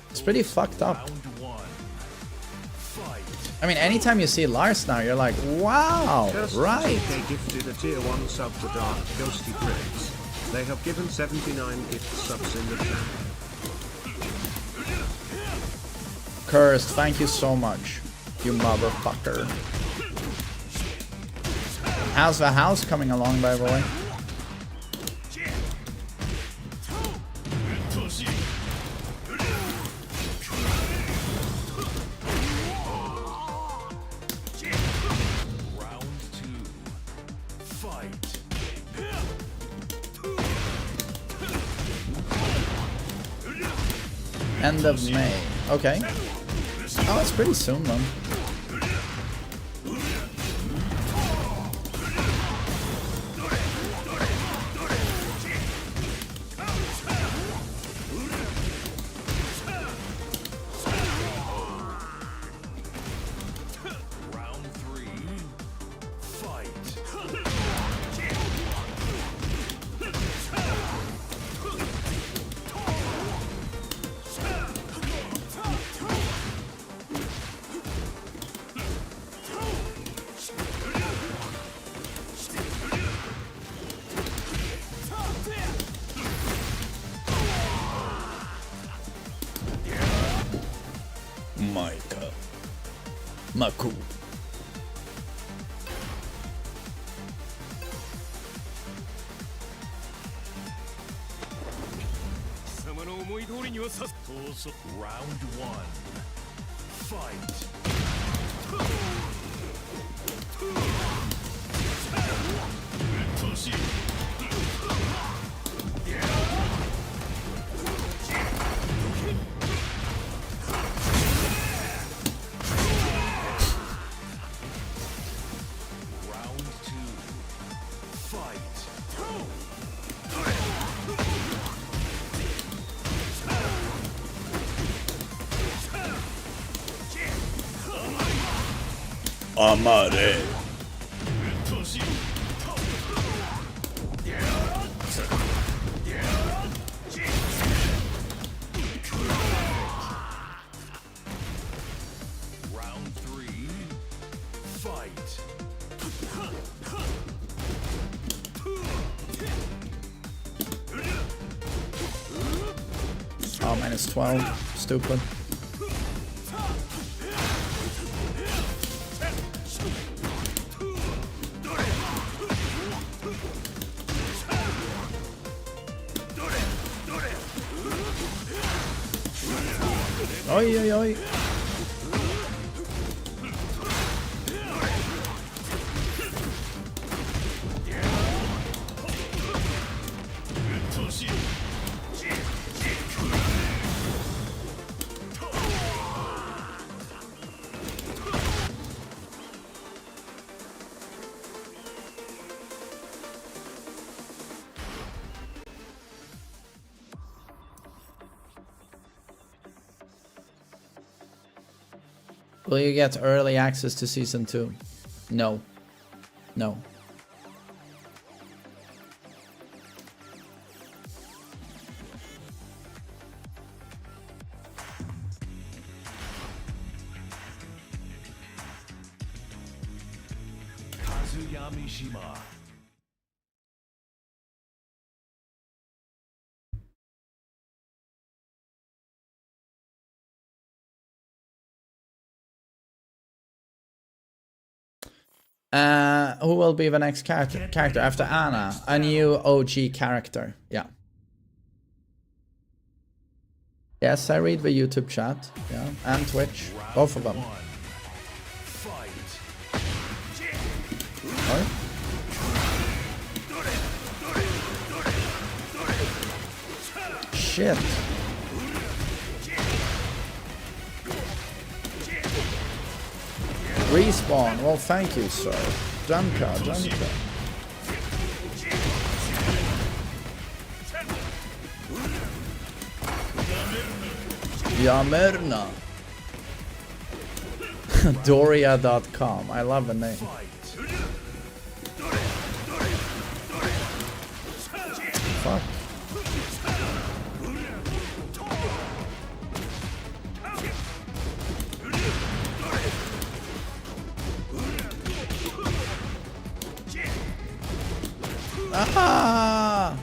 It's pretty fucked up. I mean, anytime you see Lars now, you're like, wow, right. They gifted a tier 1 sub to Dark Ghosty Prince. They have given 79 gift subs in the chat. Cursed, thank you so much, you motherfucker. How's the house coming along, by the way? End of May. Okay. Oh, it's pretty soon then. Micah. Maku. Round 1. Fight. Amare. Round 3. Fight. Oh, -12. Stupid. Oi, oi, oi. Will you get early access to Season 2? No. No. Kazuyamishima. Who will be the next character after Anna? A new OG character. Yeah. Yes, I read the YouTube chat. Yeah, and Twitch. Both of them. Sorry? Shit. Respawn. Well, thank you, sir. Junka. Yamerna. Doria.com. I love the name. Fuck. Ah!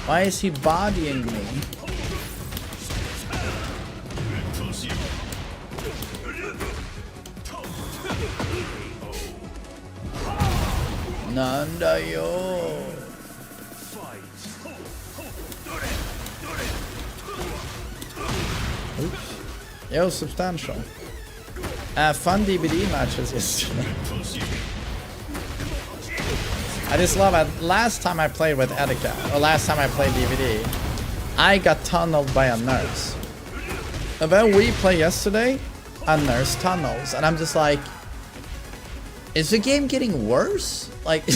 Why is he bodying me? Nanda yo. Oops. Yo, substantial. Fun DBD matches yesterday. I just love it. Last time I played with Etika, or last time I played DVD, I got tunneled by a nurse. And then we play yesterday, a nurse tunnels, and I'm just like, is the game getting worse? Like,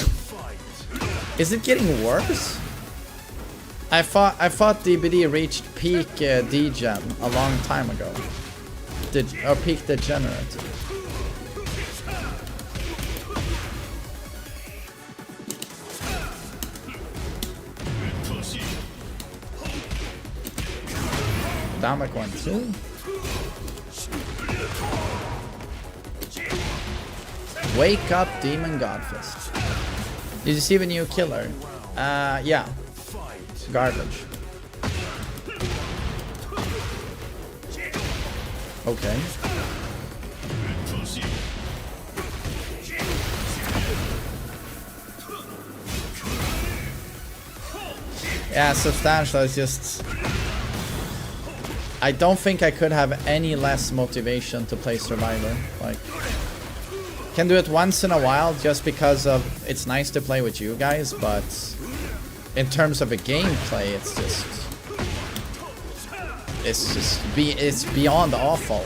is it getting worse? I thought DBD reached peak degen a long time ago. Or peak degenerate. Damek one too. Wake up, Demon Godfist. Did you see the new killer? Yeah. Garbage. Okay. Yeah, substantial is just... I don't think I could have any less motivation to play Survivor. Like, can do it once in a while just because of it's nice to play with you guys, but in terms of a gameplay, it's beyond awful.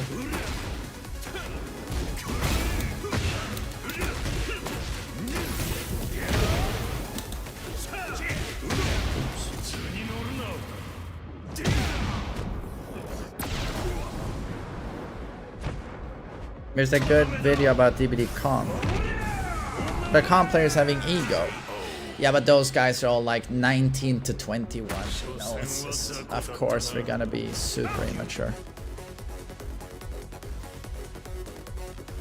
There's a good video about DBD Con. The Con players having ego. Yeah, but those guys are all like 19 to 21. You know, it's just, of course, they're gonna be super immature.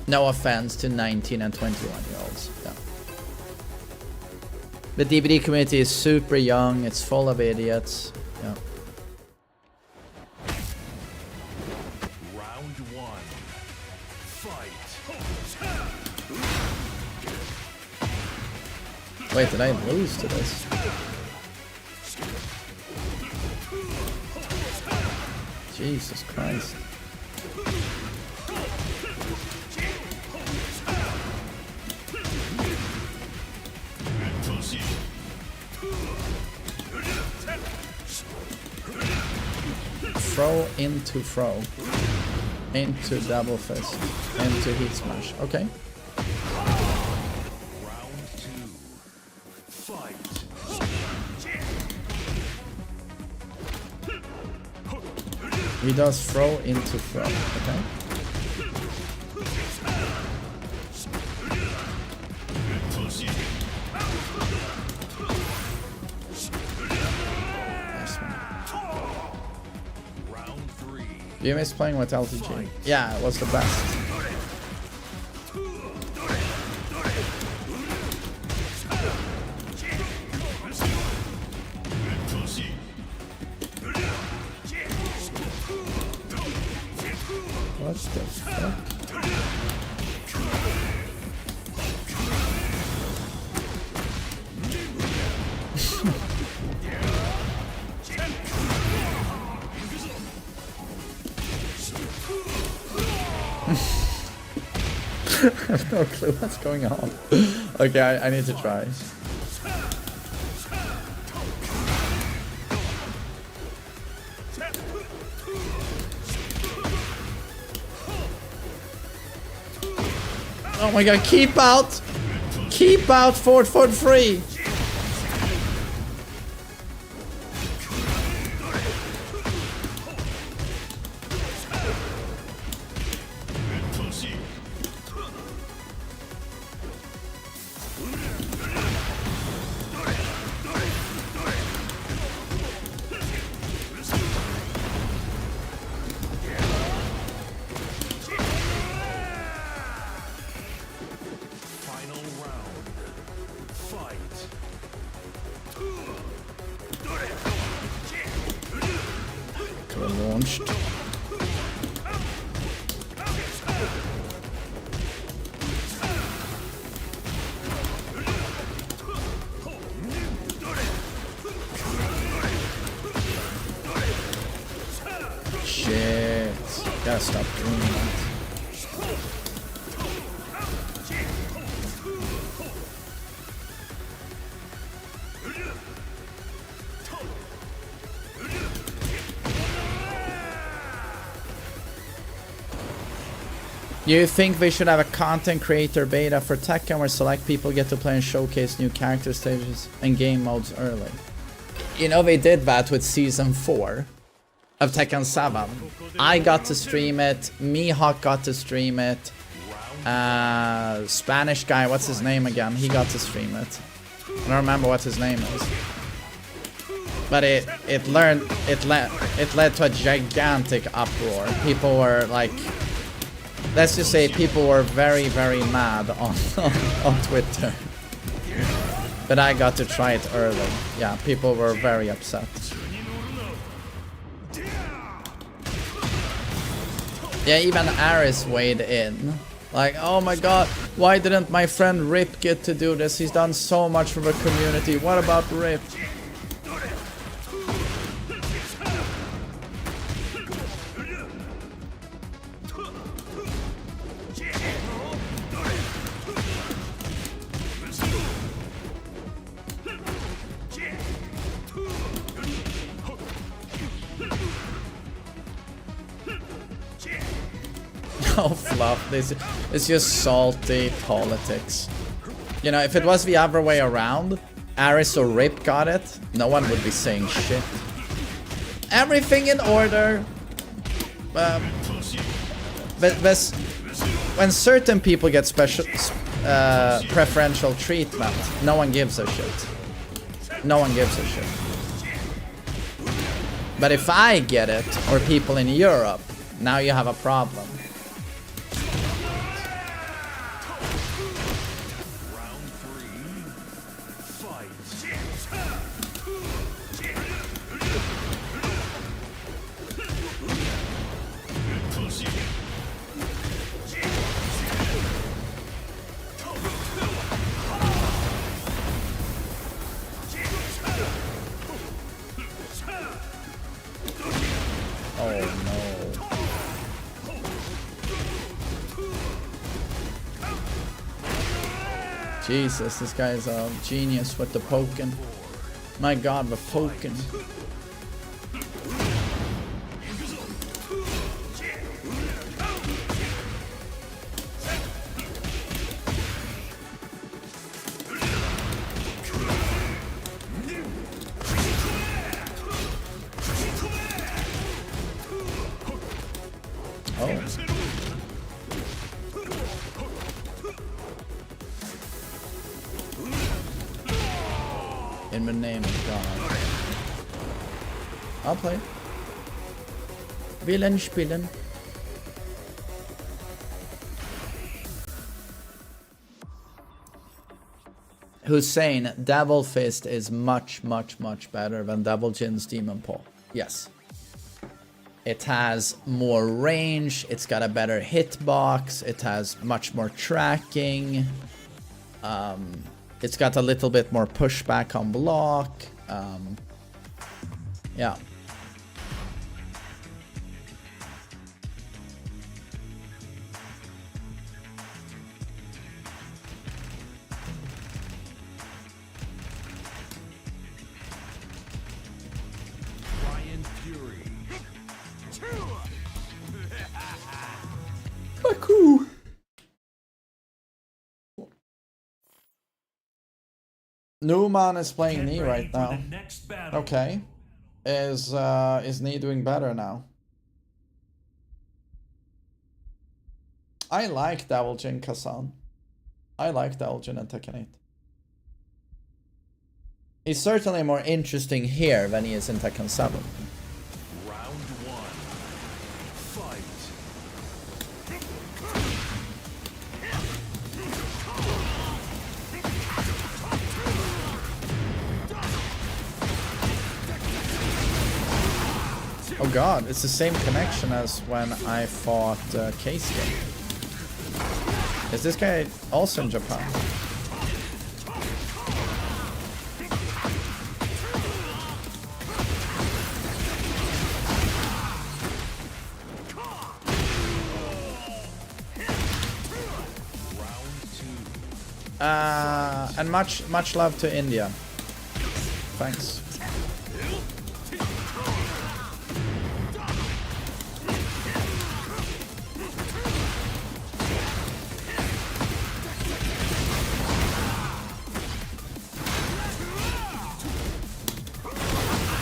No offense to 19 and 21-year-olds. Yeah. The DBD community is super young. It's full of idiots. Yeah. Wait, did I lose to this? Jesus Christ. Throw into throw. Into double fist. Into heat smash. Okay. He does throw into throw, okay? Nice one. Do you miss playing with LTG? Yeah, it was the best. What the fuck? I have no clue what's going on. Okay, I need to try. Oh my god, keep out! Keep out, Ford free! Launched. Shit. Gotta stop doing that. You think they should have a content creator beta for Tekken where select people get to play and showcase new character stages and game modes early? You know, they did that with season 4 of Tekken 7. I got to stream it, Mihawk got to stream it, Spanish guy, what's his name again? He got to stream it. I don't remember what his name is. But it led to a gigantic uproar. People were like, let's just say people were very, very mad on Twitter. But I got to try it early. Yeah, people were very upset. Yeah, even Aris weighed in. Like, oh my god, why didn't my friend Rip get to do this? He's done so much for the community. What about Rip? Oh, fluff. This it's just salty politics. You know, if it was the other way around, Aris or Rip got it, no one would be saying shit. Everything in order. But when certain people get special, preferential treatment, no one gives a shit. No one gives a shit. But if I get it, or people in Europe, now you have a problem. Jesus, this guy is a genius with the poking. My god, the poking. Oh. In the name of God. I'll play. Willen spielen. Hussein, Devil Fist is much better than Devil Jin's Demon Paw. Yes. It has more range, it's got a better hitbox, it has much more tracking. It's got a little bit more pushback on block. Yeah. Newman is playing Get knee ready right for now. the next battle. Okay. Is knee doing better now? I like Davuljin Kazan. I like Davuljin and Tekken 8. He's certainly more interesting here than he is in Tekken 7. Round one. Fight. Oh god, it's the same connection as when I fought Keisuke. Is this guy also in Japan? And much love to India. Thanks.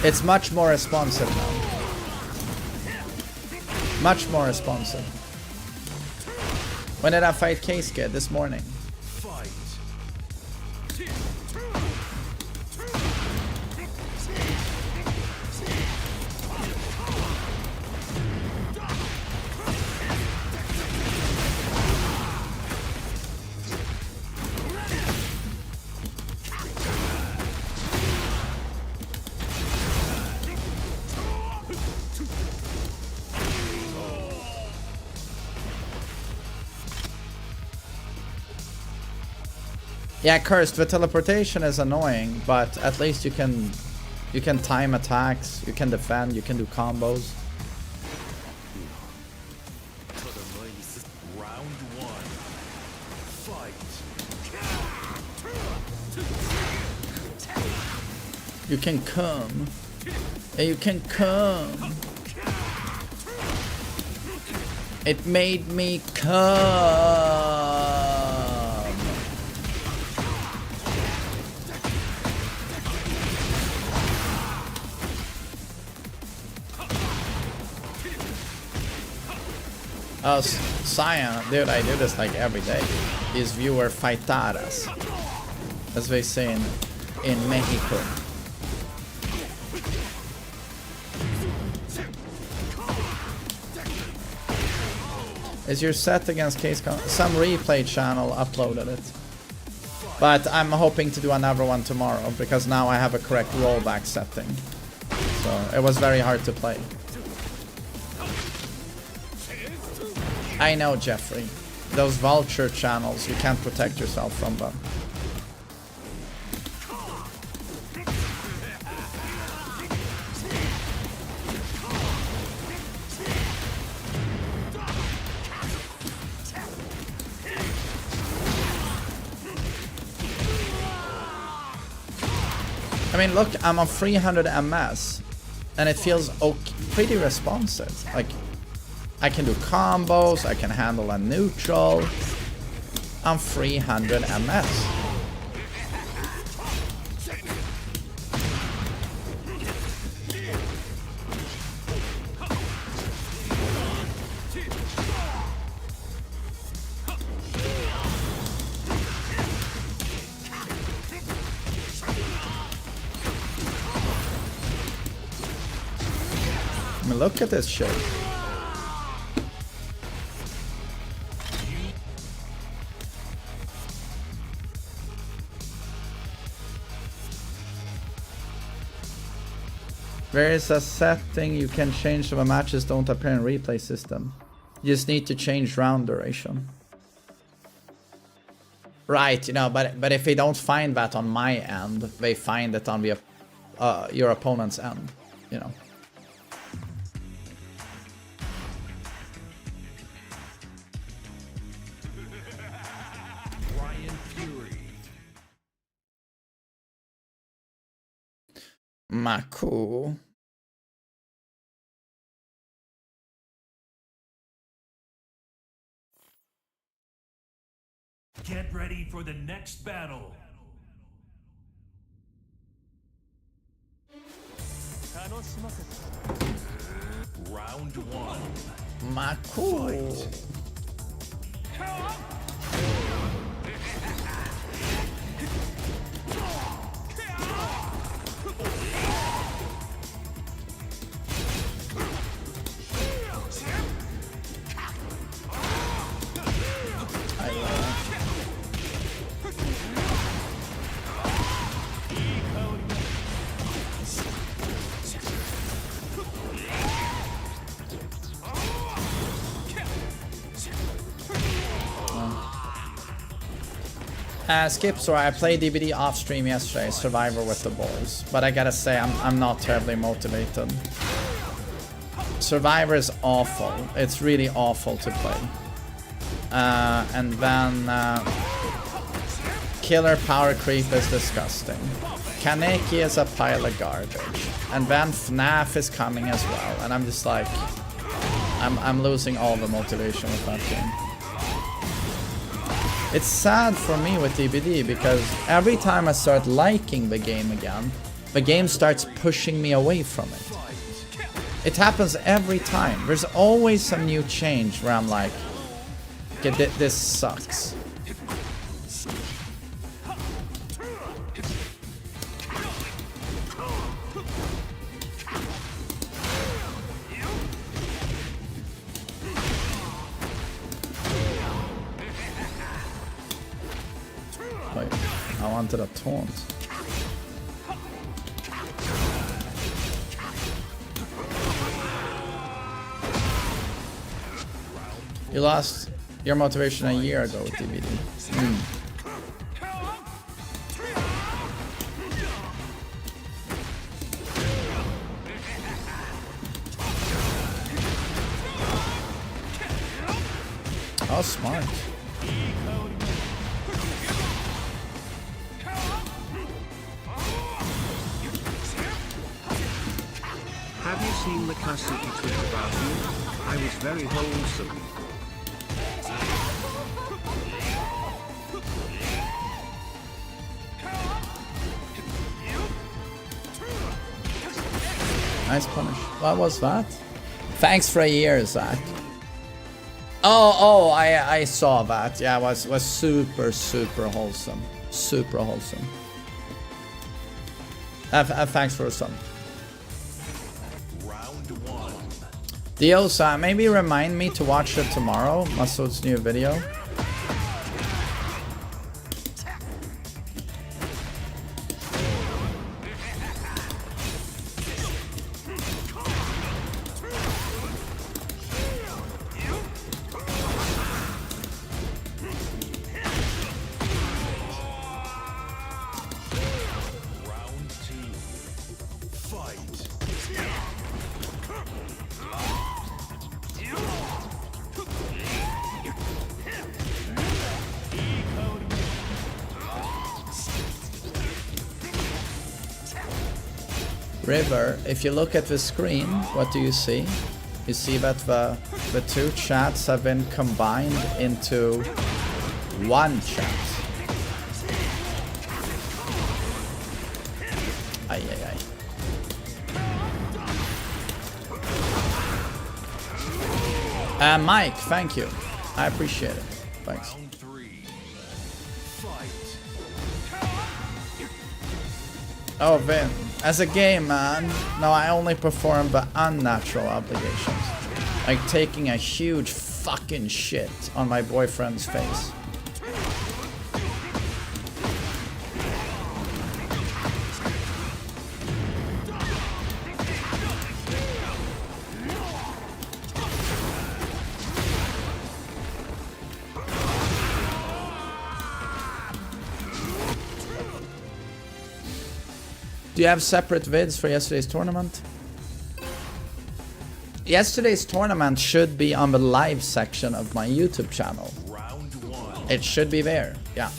It's much more responsive now. Much more responsive. When did I fight Keisuke? This morning. Fight. Yeah, Cursed, the teleportation is annoying, but at least you can time attacks, you can defend, you can do combos. Round one. Fight. You can come. And you can come. It made me come. Oh, Cyan, dude, I do this like every day. These viewer fightaras, as they say in Mexico. Is your set against CaseCon? Some replay channel uploaded it. But I'm hoping to do another one tomorrow, because now I have a correct rollback setting. So it was very hard to play. I know, Jeffrey. Those vulture channels, you can't protect yourself from them. I mean, look, I'm on 300 MS, and it feels pretty responsive. Like, I can do combos, I can handle a neutral. I'm 300 MS. I mean, look at this shit. There is a setting you can change so the matches don't appear in replay system. You just need to change round duration. Right, you know, but if they don't find that on my end, they find it on the your opponent's end, you know. Cool. Get ready for the next battle. Round one. Mako. Skip, so I played DBD off stream yesterday, Survivor with the boys, but I gotta say I'm not terribly motivated. Survivor is awful. It's really awful to play. And then Killer Power Creep is disgusting. Kaneki is a pile of garbage. And then FNAF is coming as well, and I'm just like, I'm losing all the motivation with that game. It's sad for me with DBD because every time I start liking the game again, the game starts pushing me away from it. It happens every time. There's always some new change where I'm like, okay, this sucks. Wait, I wanted a taunt. You lost your motivation a year ago with DBD. Oh, smart. Have you seen the classic tweet about you? I was very wholesome. Nice punish. What was that? Thanks for a year, Zach. Oh, I saw that. Yeah, it was super wholesome. Super wholesome. Thanks for some. Diosa, maybe remind me to watch it tomorrow. Masoud's new video. River, if you look at the screen, what do you see? You see that the two chats have been combined into one chat. Ay, ay, ay. Mike, thank you. I appreciate it. Thanks. Oh, Vin. As a game man, no, I only perform the unnatural obligations. Like taking a huge fucking shit on my boyfriend's face. Do you have separate vids for yesterday's tournament? Yesterday's tournament should be on the live section of my YouTube channel. It should be there, yeah.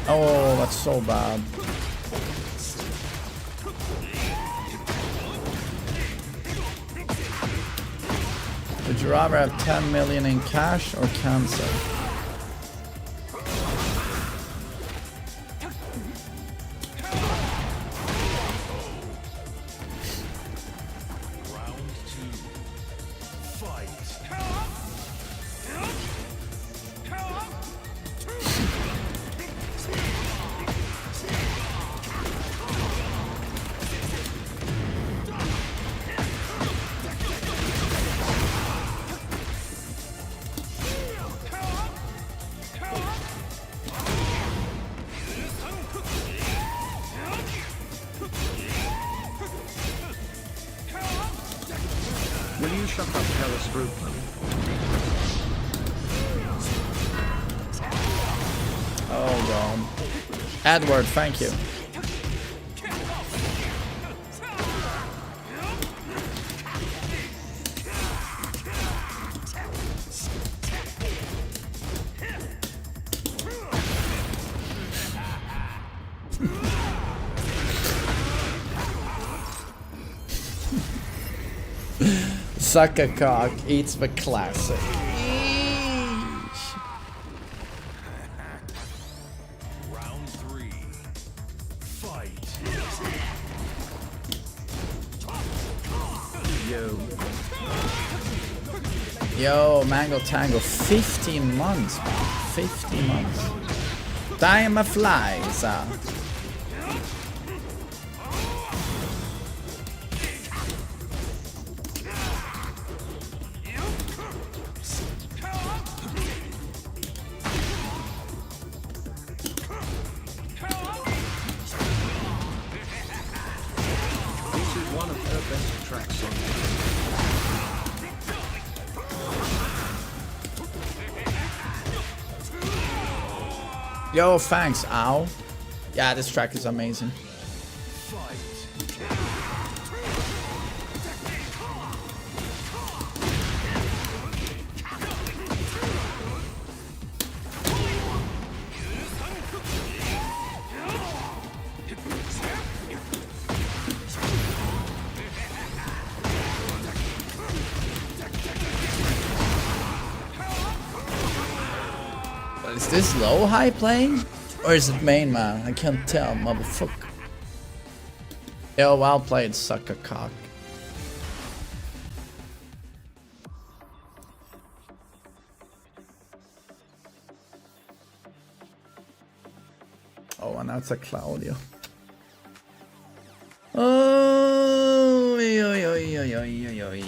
Oh, that's so bad. Would you rather have 10 million in cash or cancer? Will you shut up, Hellas Groupman? Oh god. Edward, thank you. Sucker cock eats the classic. Round 3. Fight. Yo, Mango Tango, 15 months, man. 15 months. Time flies. This is one of her best tracks on Yo, thanks, ow. Yeah, this track is amazing. Is this low high playing? Or is it main man? I can't tell, motherfucker. Yo, well played, sucker cock. Oh, and that's a Claudio. Oh, oi, oi, oi, oi, oi, oi.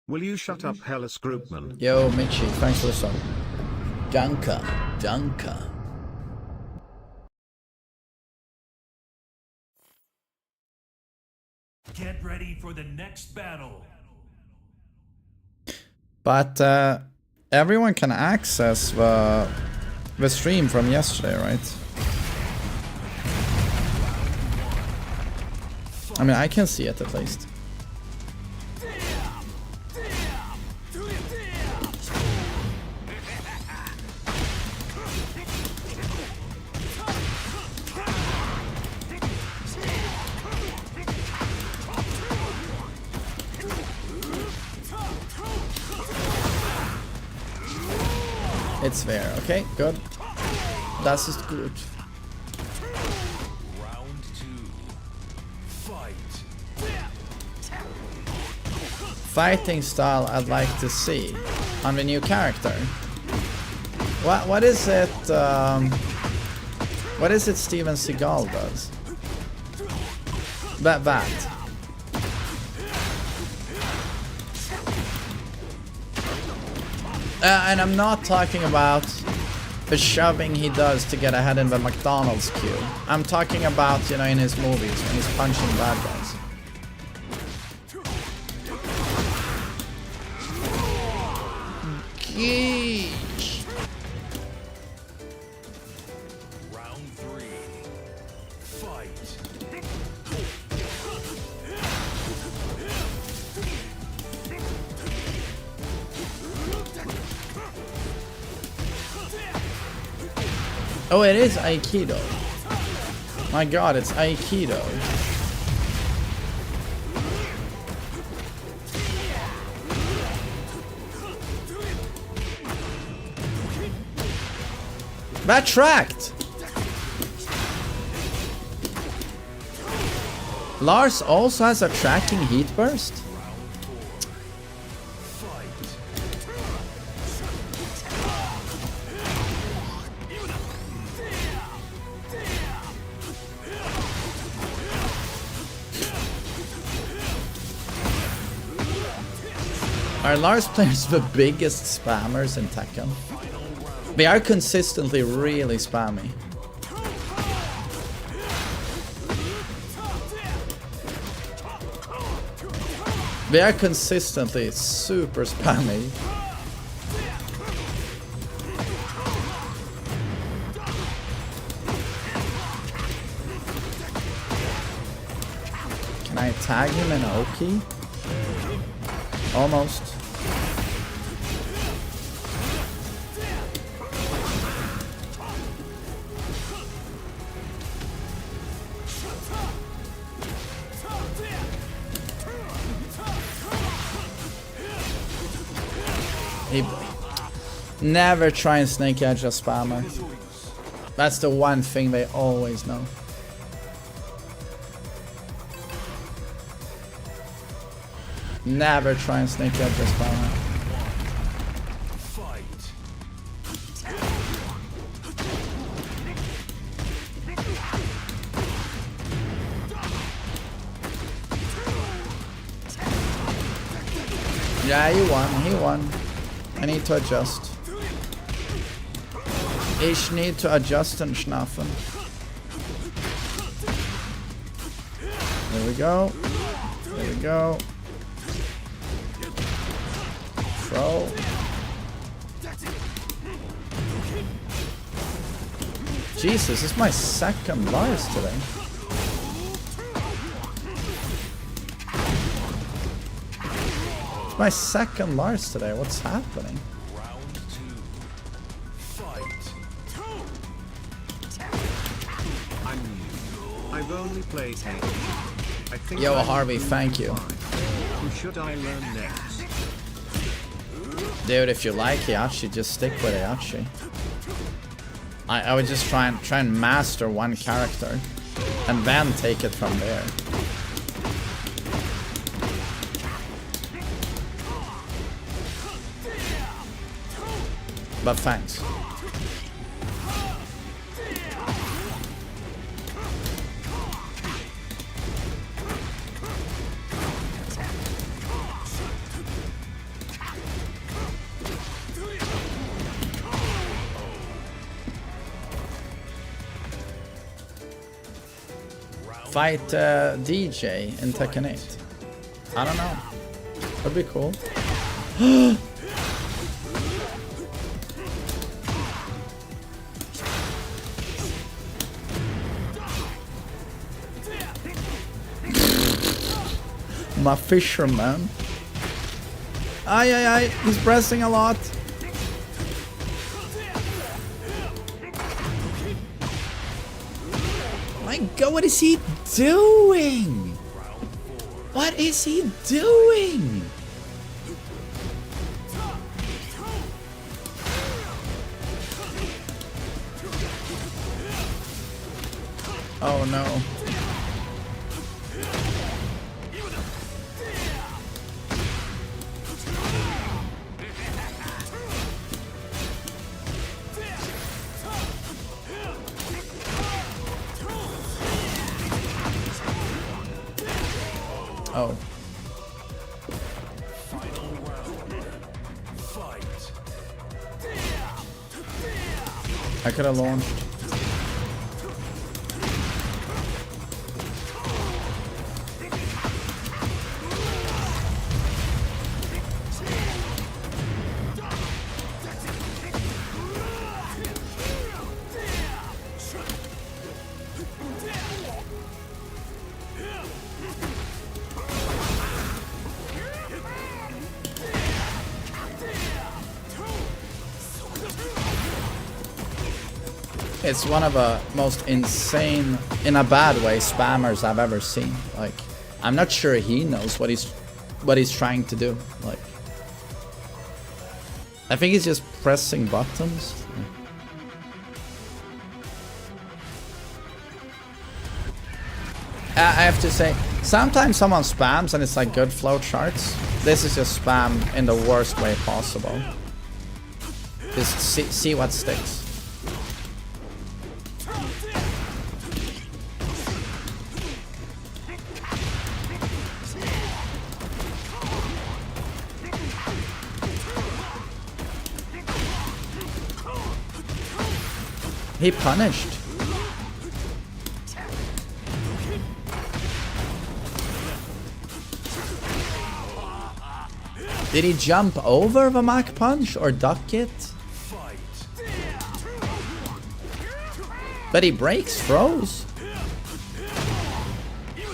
Will you shut up, Hellas Groupman? Yo, Mitchie, thanks for the song. Danka, Danka. Get ready for the next battle. But everyone can access the stream from yesterday, right? I mean, I can see it at least. It's there, okay, good. Das ist gut. Round 2. Fight. Fighting style I'd like to see on the new character. What is it? What is it Steven Seagal does? That. And I'm not talking about the shoving he does to get ahead in the McDonald's queue. I'm talking about, you know, in his movies when he's punching bad guys. Yeesh. Round 3. Fight. Oh, it is Aikido. My god, it's Aikido. Backtracked! Lars also has a tracking heat burst? Are Lars players the biggest spammers in Tekken? They are consistently really spammy. They are consistently super spammy. Can I tag him in Oki? Almost. Never try and snake edge a spammer. That's the one thing they always know. Never try and snake edge a spammer. Yeah, you won. He won. I need to adjust. Ich need to adjust and schnaffen. There we go. There we go. Throw. Jesus, this is my second Lars today. It's my second Lars today. What's happening? I've only played 8. I think Yo, Harvey, thank you. Who should I learn next? Dude, if you like Heihachi, just stick with Heihachi. I would just try and master one character and then take it from there. But thanks. Fight DJ in Tekken 8. I don't know. That'd be cool. My fisherman. Ay, ay, ay. He's pressing a lot. My god, what is he doing? What is he doing? Oh no. Oh. Final round. Fight. I could have launched. It's one of the most insane, in a bad way, spammers I've ever seen. Like, I'm not sure he knows what he's trying to do. Like, I think he's just pressing buttons. I have to say, sometimes someone spams and it's like good flow charts. This is just spam in the worst way possible. Just see what sticks. He punished. Did he jump over the Mach Punch or duck it? But he breaks throws.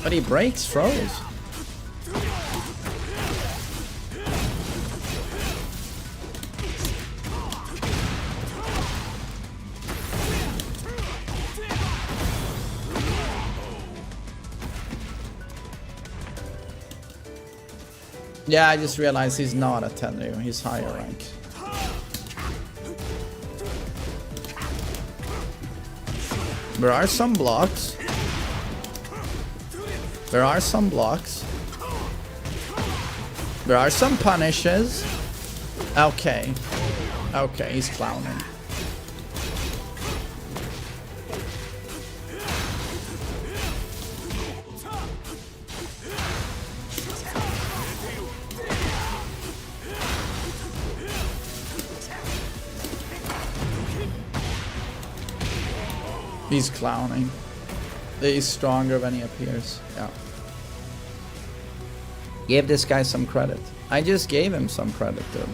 But he breaks throws. Yeah, I just realized he's not a Tenryu, he's higher rank. There are some blocks. There are some blocks. There are some punishes. Okay. Okay, he's clowning. He's clowning. He's stronger than he appears. Yeah. Give this guy some credit. I just gave him some credit, dude.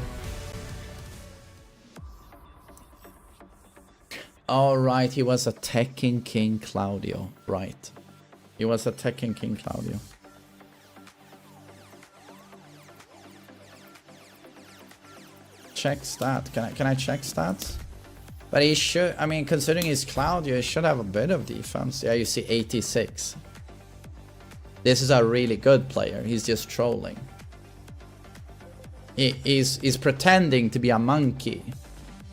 Alright, he was a Tekken King Claudio. Right. He was a Tekken King Claudio. Check stat. Can I check stats? But he should, I mean, considering he's Claudio, he should have a bit of defense. Yeah, you see 86. This is a really good player. He's just trolling. He's pretending to be a monkey.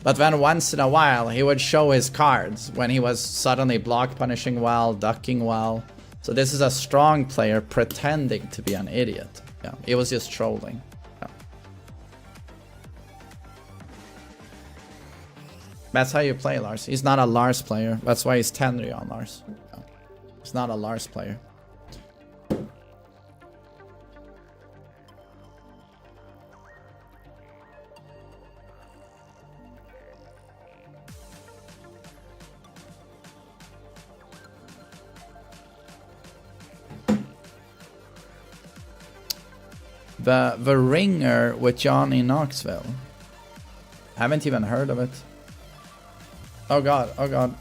But then once in a while, he would show his cards when he was suddenly block punishing well, ducking well. So this is a strong player pretending to be an idiot. Yeah, he was just trolling. That's how you play Lars. He's not a Lars player. That's why he's Tenryu on Lars. No. He's not a Lars player. The Ringer with Johnny Knoxville. Haven't even heard of it. Oh god, oh god.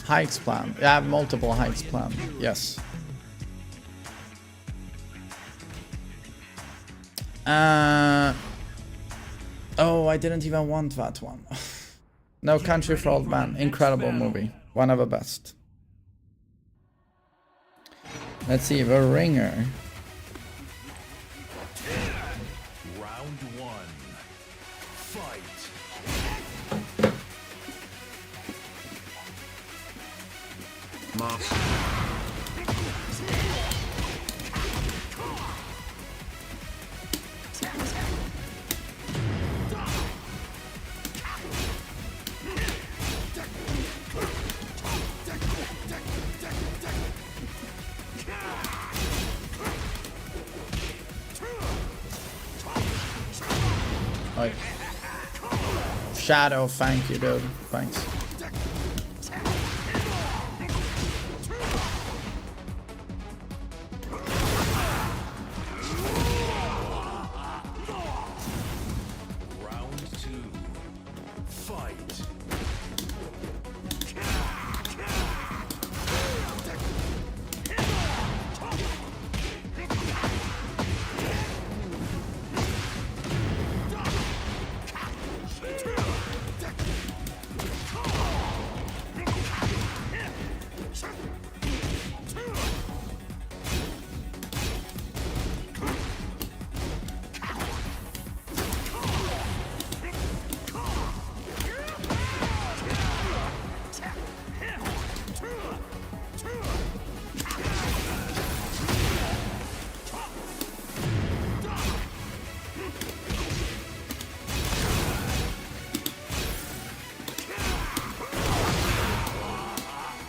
Hikes plan. I have multiple hikes plan. Yes. Oh, I didn't even want that one. No Country for Old Men. Incredible movie. One of the best. Let's see, The Ringer. Round one. Fight. Master. Like, Shadow, thank you, dude. Thanks. Round two. Fight.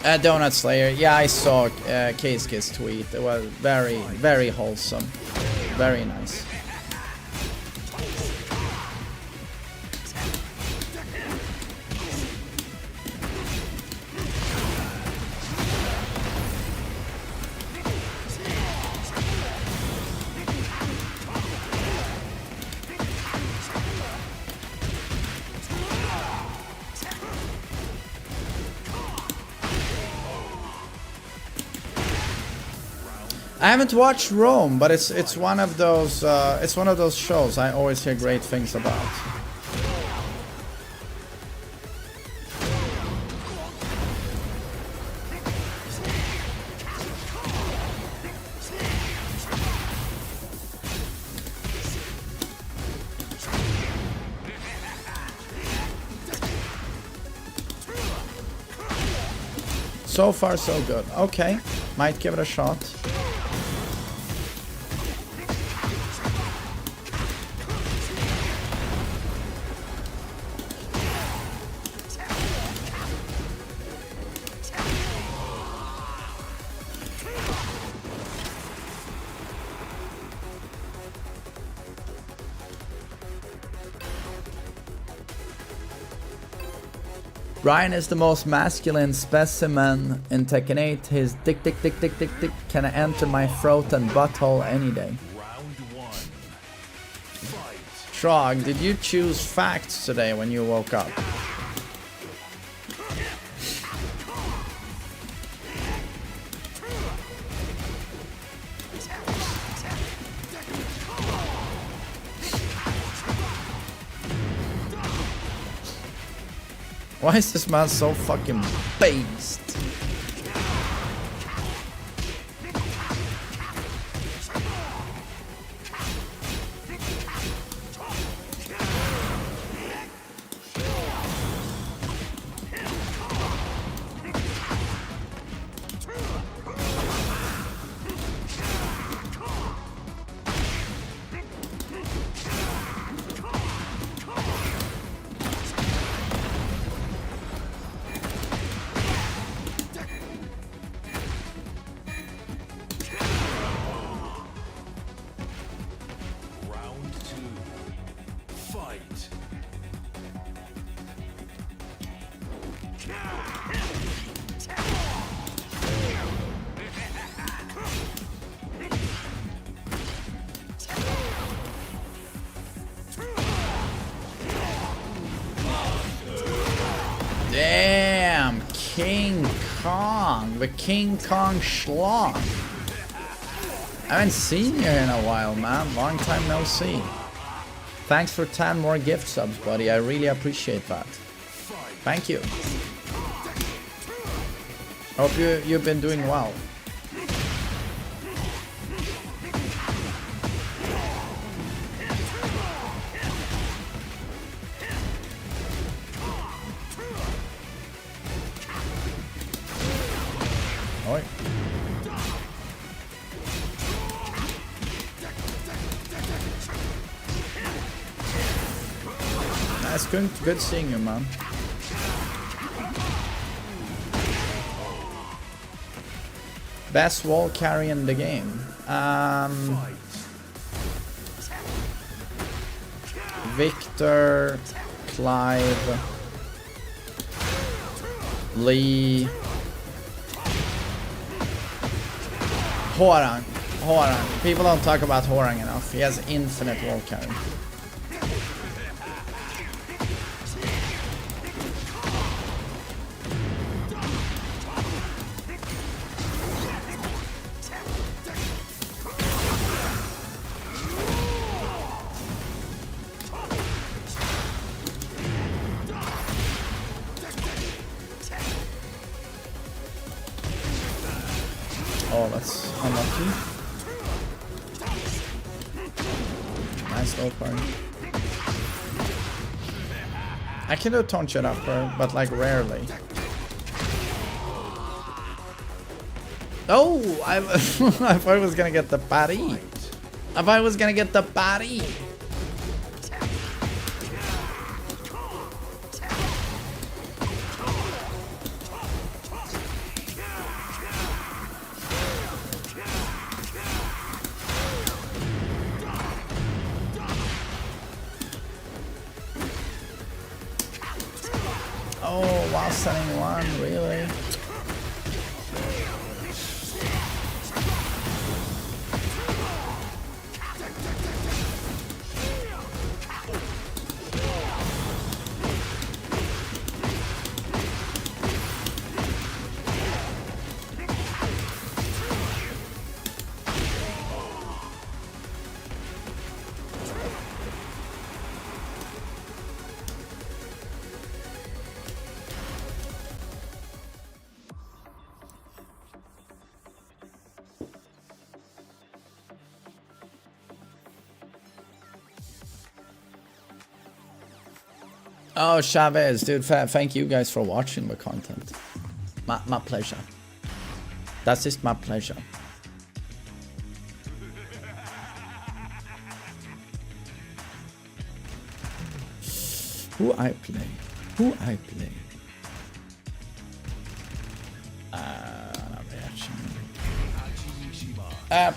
Donut Slayer. Yeah, I saw Keiski's tweet. It was very, very wholesome. Very nice. I haven't watched Rome, but it's one of those shows I always hear great things about. So far, so good. Okay, might give it a shot. Ryan is the most masculine specimen in Tekken 8. His dick can enter my throat and butthole any day. Round one. Fight. Trog, did you choose facts today when you woke up? Why is this man so fucking based? Round two. Fight. Damn, King Kong, the King Kong schlong. I haven't seen you in a while, man. Long time no see. Thanks for 10 more gift subs, buddy. I really appreciate that. Thank you. Hope you've been doing well. Oi. That's good seeing you, man. Best wall carry in the game. Victor, Clive, Lee, Horang. People don't talk about Horang enough. He has infinite wall carry. Oh, that's unlucky. Nice low parry. I can do taunt shit upper, but like rarely. Oh, I thought I was gonna get the parry. I thought I was gonna get the parry. was anyone, really? Oh, Chavez, dude, thank you guys for watching the content. My pleasure. That is my pleasure. Who I play? Who I play?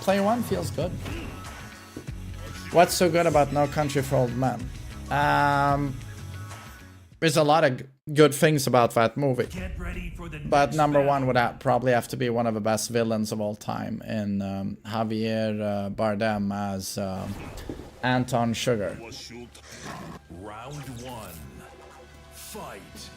Player 1 feels good. What's so good about No Country for Old Men? There's a lot of good things about that movie. But number one would probably have to be one of the best villains of all time in Javier Bardem as Anton Sugar. Round 1. Fight.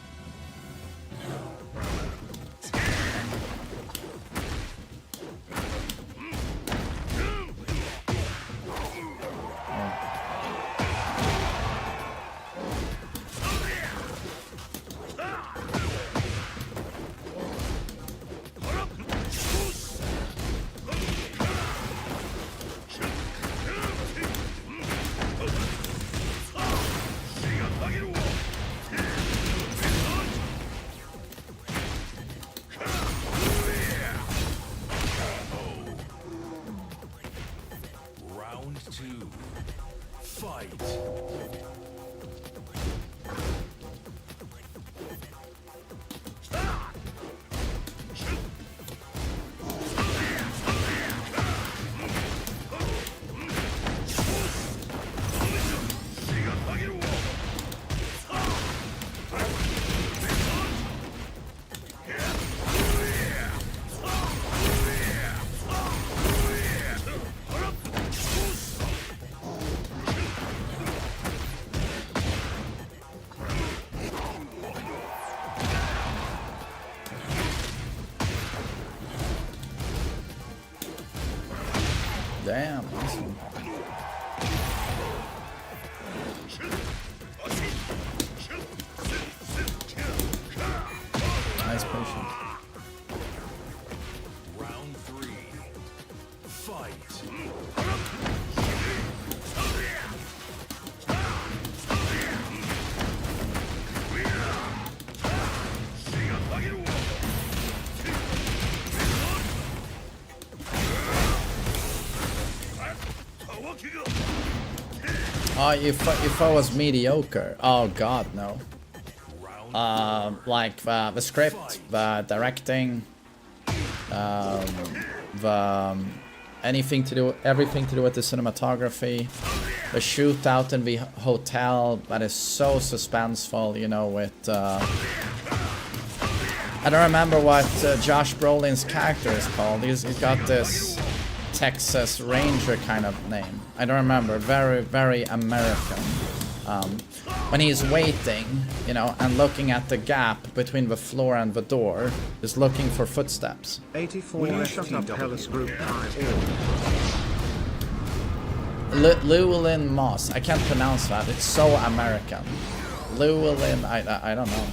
Round 2. Fight. Damn, nice one. Nice patience. Round 3. Fight. Oh, if I was mediocre, oh god, no. Like the script, the directing, everything to do with the cinematography, the shootout in the hotel that is so suspenseful, you know, with I don't remember what Josh Brolin's character is called. He's got this Texas Ranger kind of name. I don't remember. Very, very American. When he's waiting, you know, and looking at the gap between the floor and the door, just looking for footsteps. 84 Hellas Group. Llewellyn Moss. I can't pronounce that. It's so American. Llewellyn, I don't know.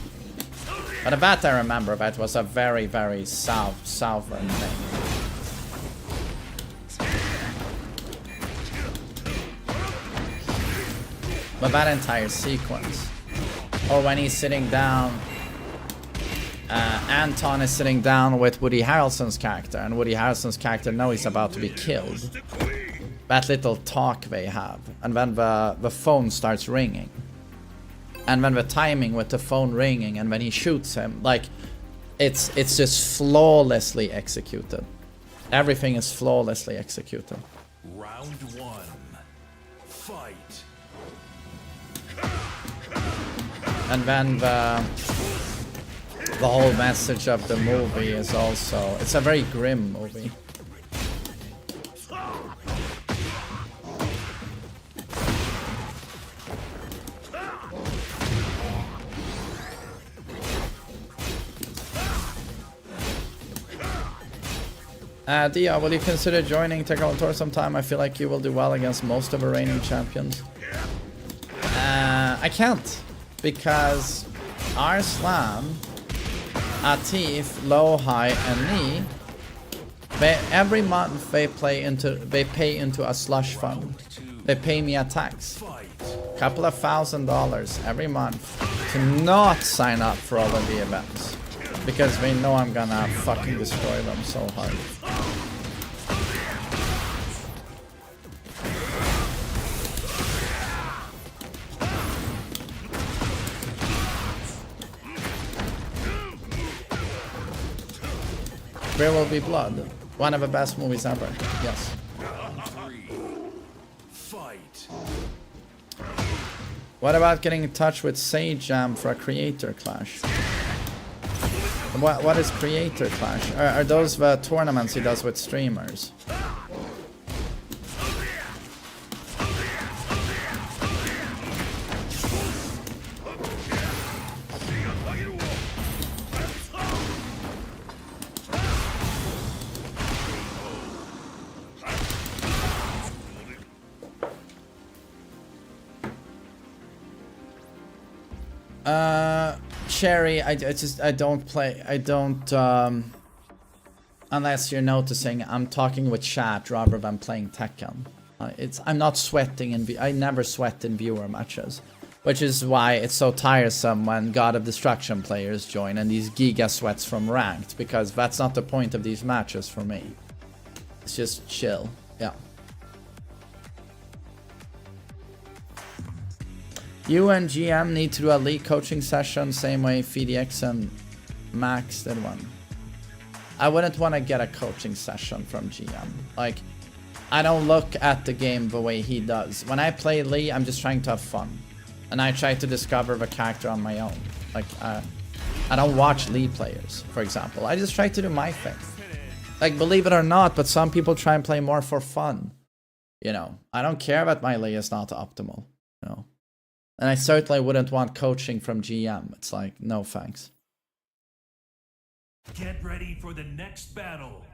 But that I remember. That was a very, very southern name. But that entire sequence, or when he's sitting down, Anton is sitting down with Woody Harrelson's character, and Woody Harrelson's character knows he's about to be killed. That little talk they have, and then the phone starts ringing, and then the timing with the phone ringing, and when he shoots him, like it's just flawlessly executed. Everything is flawlessly executed. Round 1. Fight. And then the whole message of the movie is also, it's a very grim movie. Dia, will you consider joining Technical Tour sometime? I feel like you will do well against most of the reigning champions. I can't, because Arslan, Atif, Low, High, and me, every month they pay into a slush fund. They pay me a tax, couple of $1,000 every month, to not sign up for all of the events, because they know I'm gonna fucking destroy them so hard. There Will Be Blood, one of the best movies ever. Yes. What about getting in touch with Sage Jam for a creator clash? What is creator clash? Are those the tournaments he does with streamers? Cherry, I don't play, unless you're noticing, I'm talking with chat rather than playing Tekken. I'm not sweating I never sweat in viewer matches, which is why it's so tiresome when God of Destruction players join and these giga sweats from ranked, because that's not the point of these matches for me. It's just chill, yeah. You and GM need to do a league coaching session, same way FDX and Max did one. I wouldn't want to get a coaching session from GM. Like, I don't look at the game the way he does. When I play Lee, I'm just trying to have fun. And I try to discover the character on my own. Like, I don't watch Lee players, for example. I just try to do my thing. Like, believe it or not, but some people try and play more for fun. You know, I don't care that my Lee is not optimal, you know. And I certainly wouldn't want coaching from GM. It's like, no thanks. Get ready for the next battle.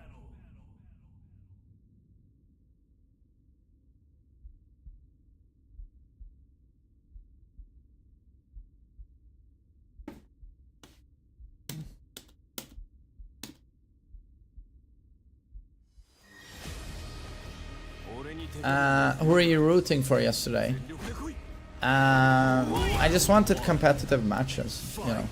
Who are you rooting for yesterday? I just wanted competitive matches, you know.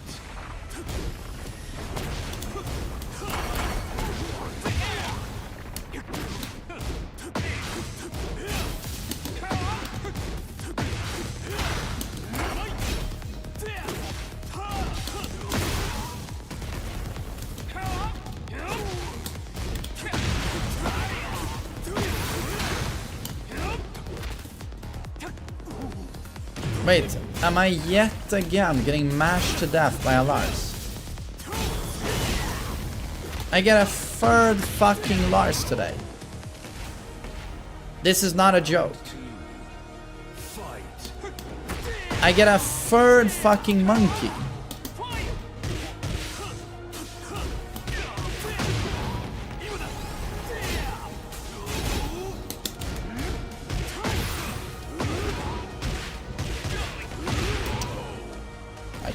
Wait, am I yet again getting mashed to death by a Lars? I get a third fucking Lars today. This is not a joke. I get a third fucking monkey.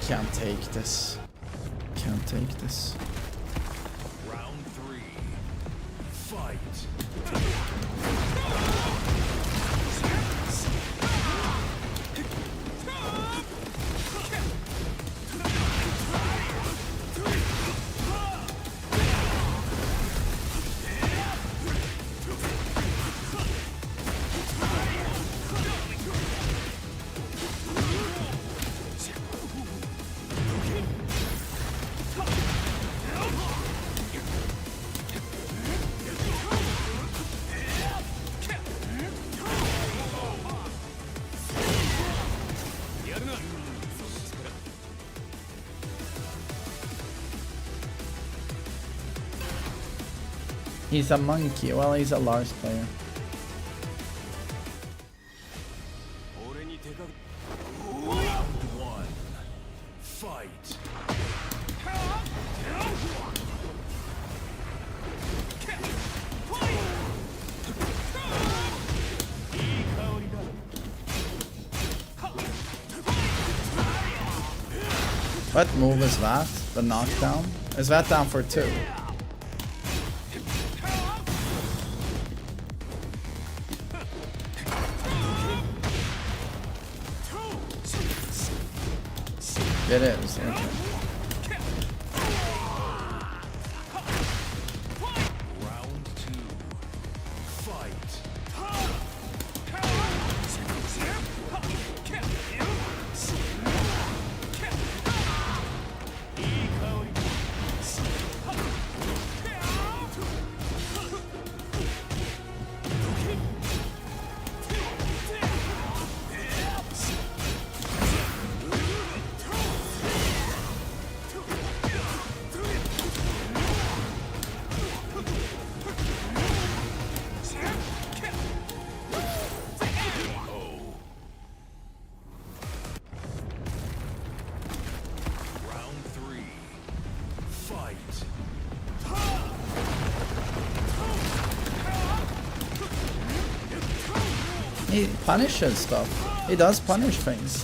Can't take this. Can't take this. Round 3. Fight. He's a monkey. Well, he's a Lars player. One. Fight. What move is that? The knockdown? Is that down for 2? It is. Okay. Round 2. Fight. Round 3. Fight. He punishes stuff. He does punish things.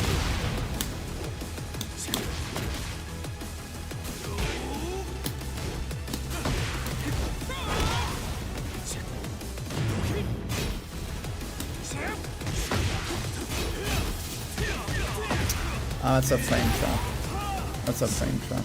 Oh, that's a frame trap. That's a frame trap.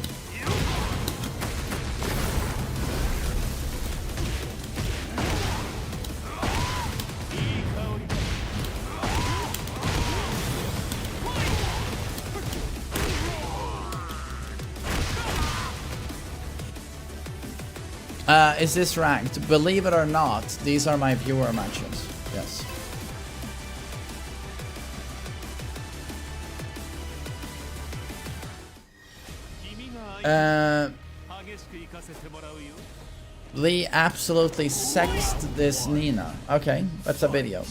Is this ranked? Believe it or not, these are my viewer matches. Yes. Lee absolutely sexed this Nina. Okay, that's a video.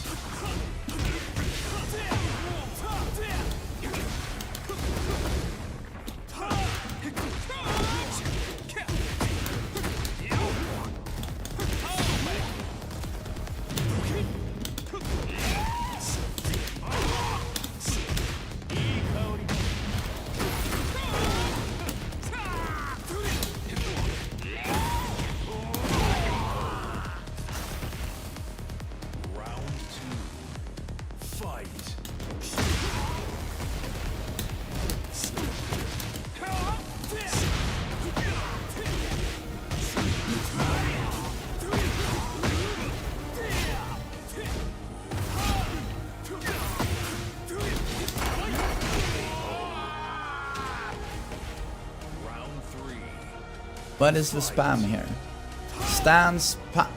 What is the spam here?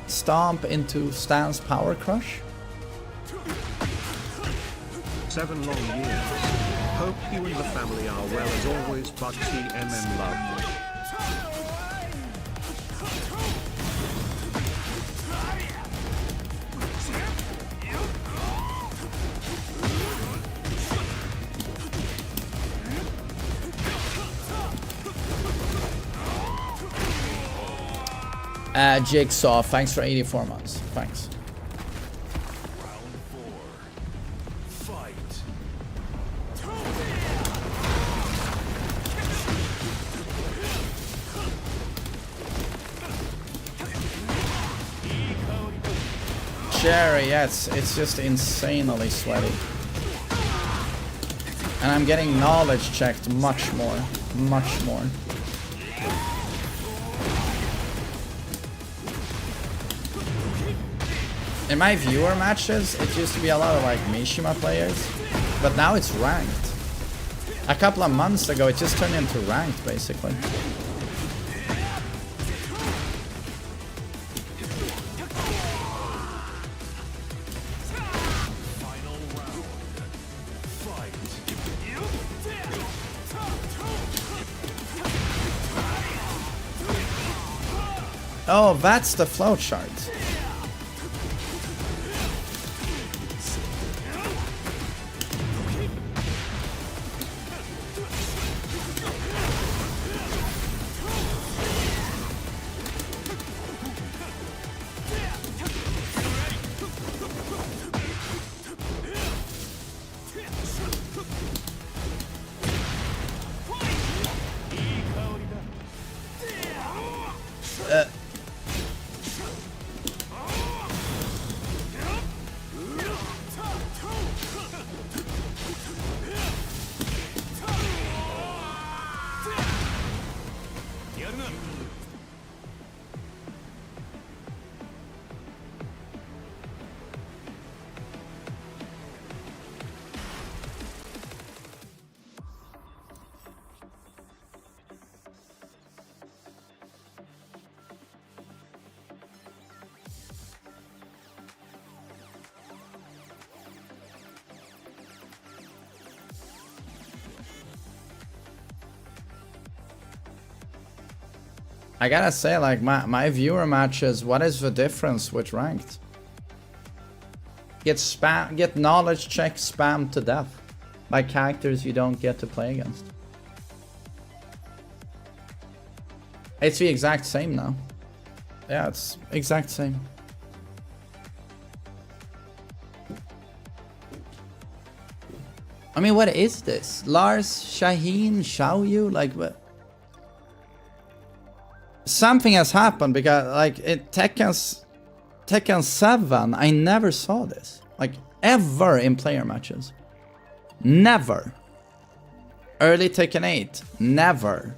Stomp into Stan's Power Crush? 7 long years. Hope you and the family are well as always, but TMM love. Jigsaw, thanks for 84 months. Thanks. Round 4. Fight. Cherry, yes, it's just insanely sweaty. And I'm getting knowledge checked much more. Much more. In my viewer matches, it used to be a lot of like Mishima players, but now it's ranked. A couple of months ago, it just turned into ranked, basically. Oh, that's the flowchart. I gotta say, like, my viewer matches, what is the difference with ranked? Get knowledge check spammed to death by characters you don't get to play against. It's the exact same now. Yeah, it's exact same. I mean, what is this? Lars, Shaheen, Xiaoyu? Like, what? Something has happened because, like, in Tekken 7, I never saw this. Like, ever in player matches. Never. Early Tekken 8, never.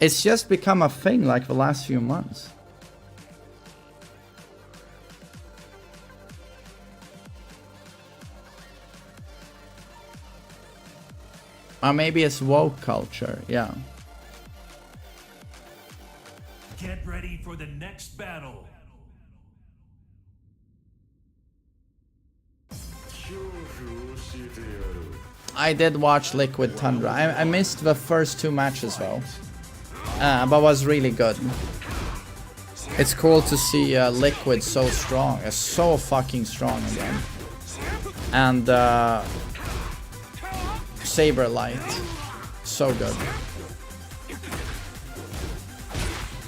It's just become a thing, like, the last few months. Or maybe it's woke culture, yeah. Get ready for the next battle. I did watch Liquid Tundra. I missed the first 2 matches though, but was really good. It's cool to see Liquid so strong, so fucking strong again. And Saberlight, so good.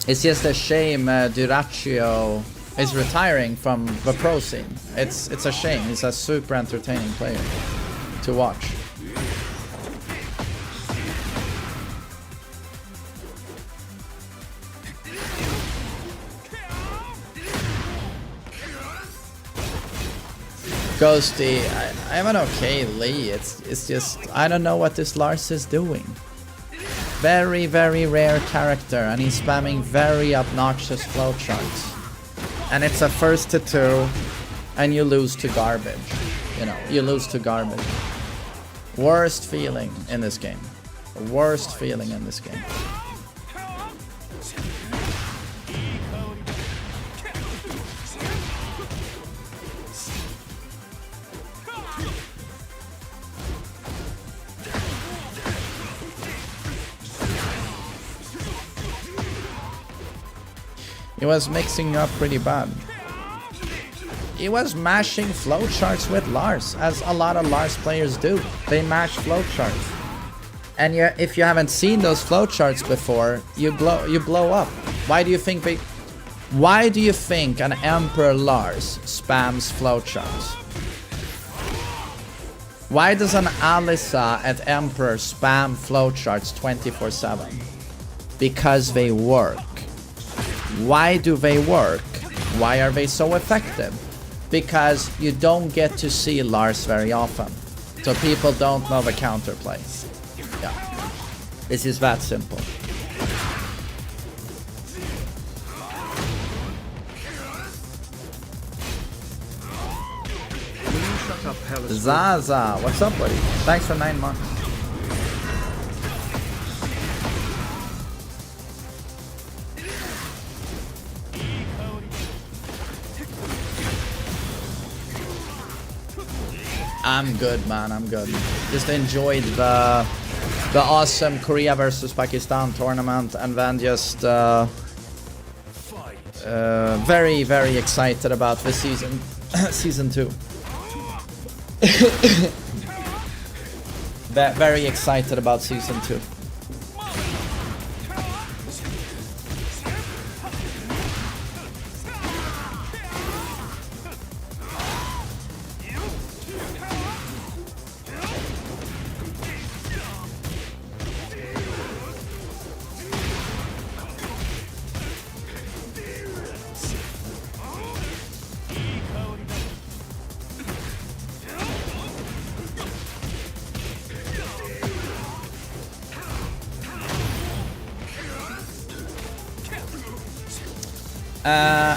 It's just a shame Duraccio is retiring from the pro scene. It's a shame. He's a super entertaining player to watch. Ghosty, I have an okay Lee. It's just, I don't know what this Lars is doing. Very, very rare character, and he's spamming very obnoxious flowcharts. And it's a first to 2, and you lose to garbage. You know, you lose to garbage. Worst feeling in this game. Worst feeling in this game. He was mixing up pretty bad. He was mashing flowcharts with Lars, as a lot of Lars players do. They mash flowcharts. And if you haven't seen those flowcharts before, you blow up. Why do you think an Emperor Lars spams flowcharts? Why does an Alisa at Emperor spam flowcharts 24/7? Because they work. Why do they work? Why are they so effective? Because you don't get to see Lars very often. So people don't know the counterplay. Yeah. This is that simple. Zaza, what's up, buddy? Thanks for 9 months. I'm good, man. I'm good. Just enjoyed the awesome Korea versus Pakistan tournament, and then just Very, very excited about this season. Season 2. Very excited about season 2.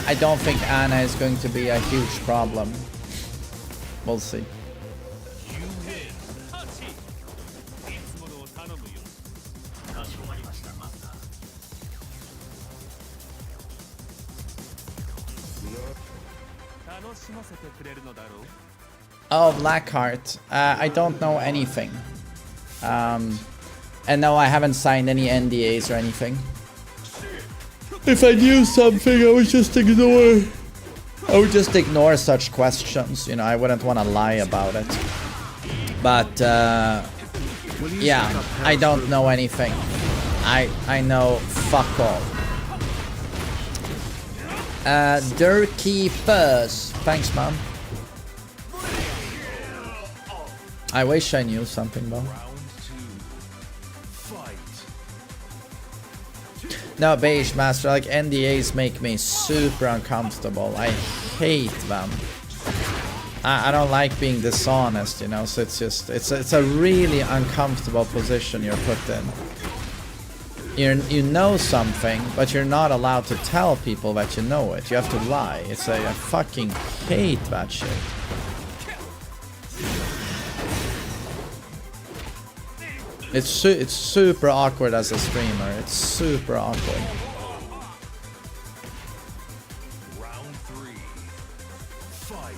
I don't think Anna is going to be a huge problem. We'll see. Oh, Blackheart. I don't know anything. And no, I haven't signed any NDAs or anything. If I knew something, I would just ignore. I would just ignore such questions. You know, I wouldn't want to lie about it. But yeah, I don't know anything. I know fuck all. Durkee Fuzz. Thanks, man. I wish I knew something, though. No, Beige Master, like NDAs make me super uncomfortable. I hate them. I don't like being dishonest, you know, so it's just, it's a really uncomfortable position you're put in. You know something, but you're not allowed to tell people that you know it. You have to lie. I fucking hate that shit. It's super awkward as a streamer. It's super awkward. Round 3. Fight.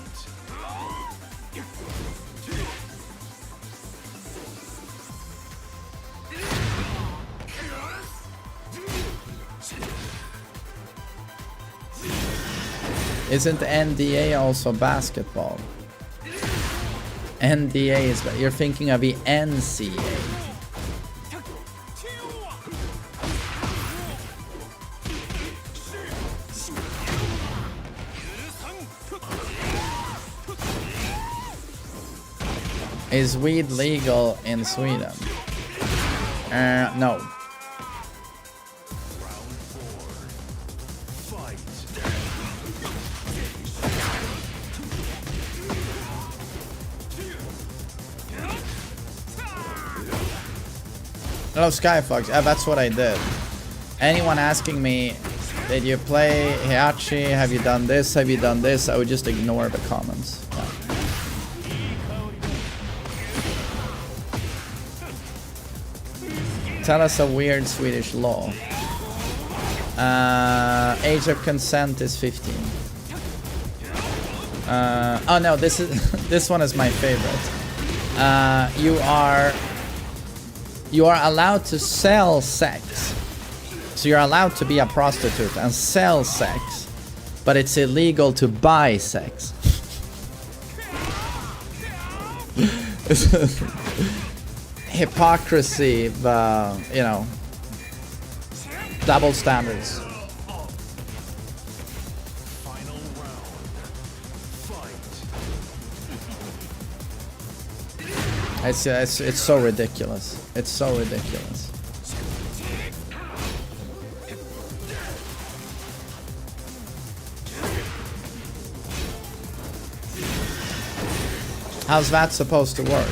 Isn't NDA also basketball? NDA is, you're thinking of the NCA. Is weed legal in Sweden? No. Oh, Skyfox. That's what I did. Anyone asking me, did you play Heihachi? Have you done this? Have you done this? I would just ignore the comments. Yeah. Tell us a weird Swedish law. Age of consent is 15. Oh no, this is this one is my favorite. You are allowed to sell sex. So you're allowed to be a prostitute and sell sex, but it's illegal to buy sex. Hypocrisy, you know, double standards. Final round. Fight. It's so ridiculous. It's so ridiculous. How's that supposed to work?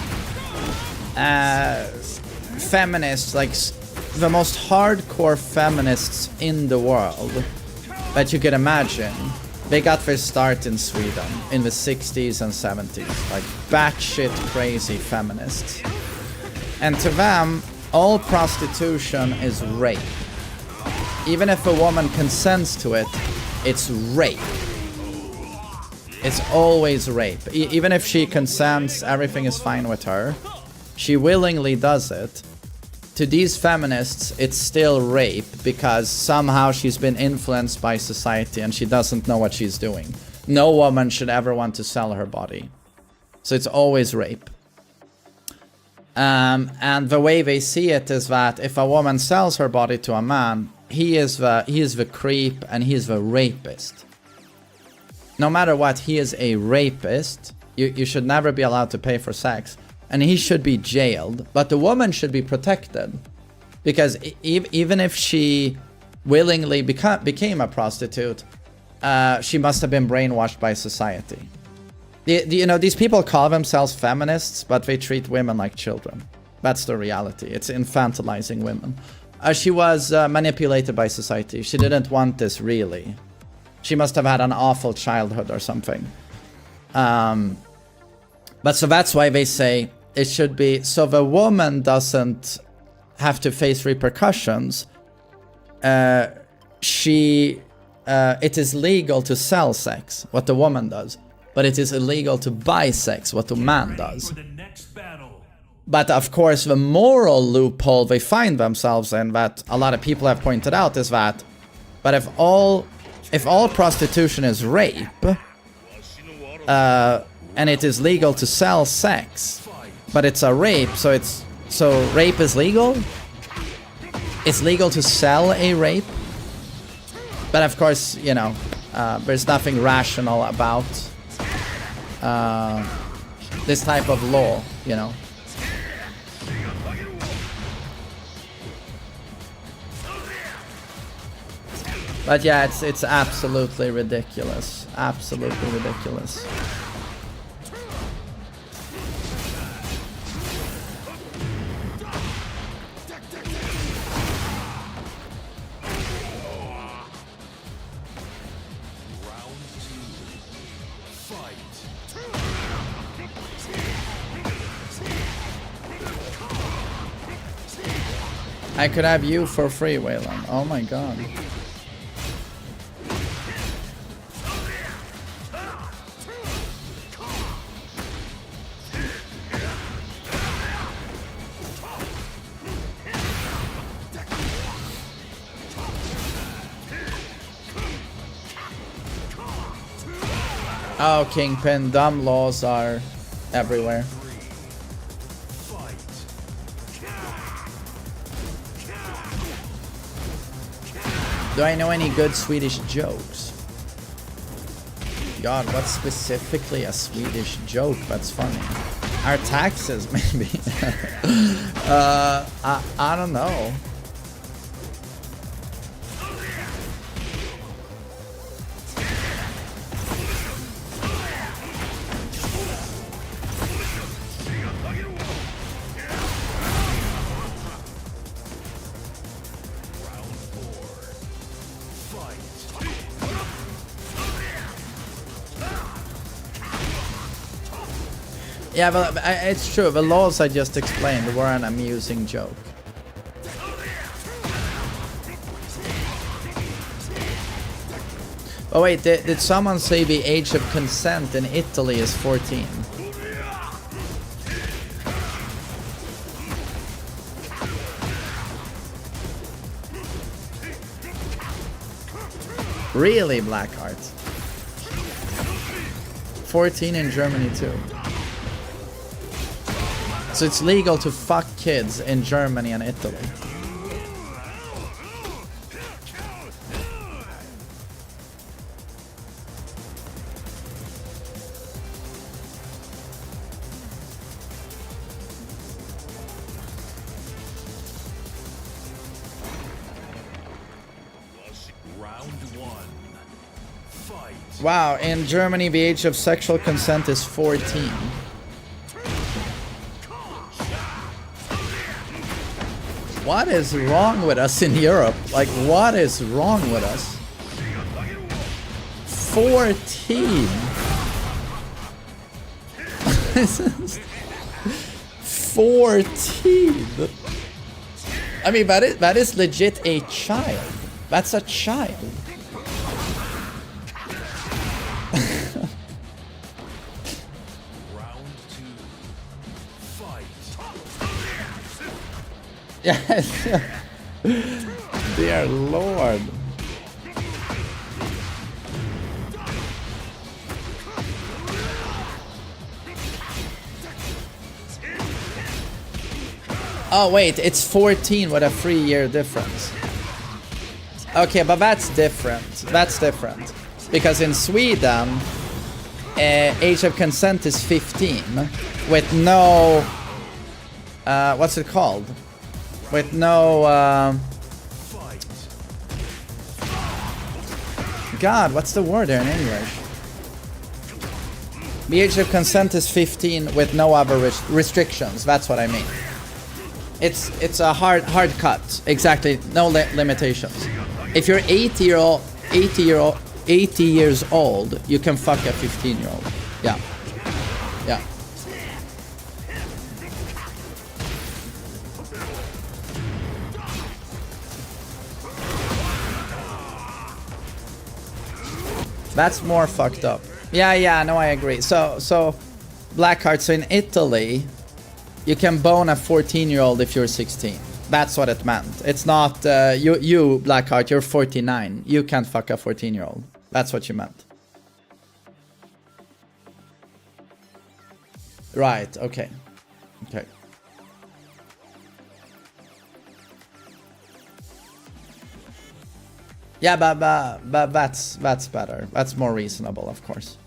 Feminists, like the most hardcore feminists in the world that you could imagine, they got their start in Sweden in the 60s and 70s, like batshit crazy feminists. And to them, all prostitution is rape. Even if a woman consents to it, it's rape. It's always rape. Even if she consents, everything is fine with her. She willingly does it. to these feminists, it's still rape because somehow she's been influenced by society and she doesn't know what she's doing. No woman should ever want to sell her body. So it's always rape. And the way they see it is that if a woman sells her body to a man, he is the creep and he is the rapist. No matter what, he is a rapist. You should never be allowed to pay for sex. And he should be jailed. But the woman should be protected. Because even if she willingly became a prostitute, she must have been brainwashed by society. You know, these people call themselves feminists, but they treat women like children. That's the reality. It's infantilizing women. She was manipulated by society. She didn't want this, really. She must have had an awful childhood or something. But so that's why they say it should be... So the woman doesn't have to face repercussions. It is legal to sell sex, what the woman does. But it is illegal to buy sex, what the man does. But of course, the moral loophole they find themselves in, that a lot of people have pointed out, is that, but if all prostitution is rape, and it is legal to sell sex, but it's a rape, so rape is legal? It's legal to sell a rape? But of course, you know, there's nothing rational about this type of law, you know. But yeah, it's absolutely ridiculous. Absolutely ridiculous. I could have you for free, Waylon. Oh my god. Oh, Kingpin, dumb laws are everywhere. Do I know any good Swedish jokes? God, what's specifically a Swedish joke that's funny? Our taxes, maybe. I don't know. Yeah, but it's true. The laws I just explained were an amusing joke. Oh wait, did someone say the age of consent in Italy is 14? Really, Blackheart? 14 in Germany too. So it's legal to fuck kids in Germany and Italy. Wow, in Germany the age of sexual consent is 14. What is wrong with us in Europe? Like, what is wrong with us? 14! 14! I mean, that is legit a child. That's a child. Yes. Dear Lord. Oh wait, it's 14 with a 3-year difference. Okay, but that's different. That's different. Because in Sweden, age of consent is 15 with no... what's it called? With no... God, what's the word there in English? The age of consent is 15 with no other restrictions. That's what I mean. It's a hard cut. Exactly, no limitations. If you're 80 years old, you can fuck a 15-year-old. Yeah. Yeah. That's more fucked up. Yeah, no, I agree. So Blackheart, so in Italy, you can bone a 14-year-old if you're 16. That's what it meant. It's not, you Blackheart, you're 49. You can't fuck a 14-year-old. That's what you meant. Right, okay. Okay. Yeah, but that's better. That's more reasonable, of course.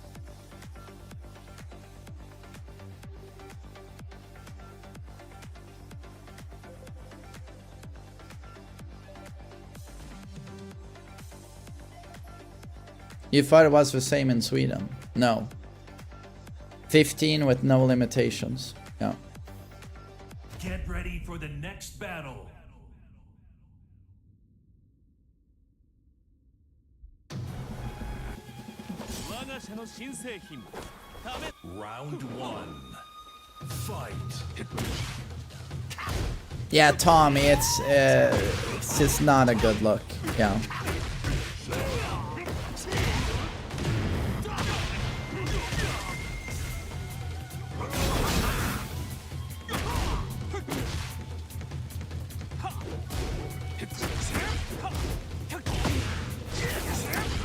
You thought it was the same in Sweden? No. 15 with no limitations. Yeah. Get ready for the next battle. Round 1. Fight. Yeah, Tommy, it's just not a good look. Yeah.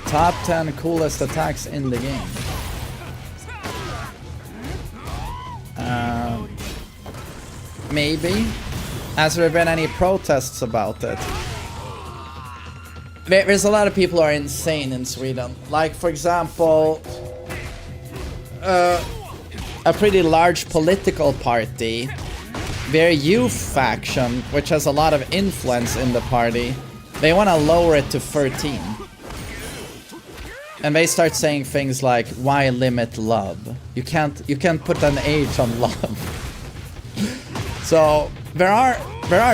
Top 10 coolest attacks in the game. Maybe. Has there been any protests about it? There's a lot of people who are insane in Sweden. Like, for example, a pretty large political party, their youth faction, which has a lot of influence in the party, they want to lower it to 13. And they start saying things like, "Why limit love? You can't put an age on love." So there are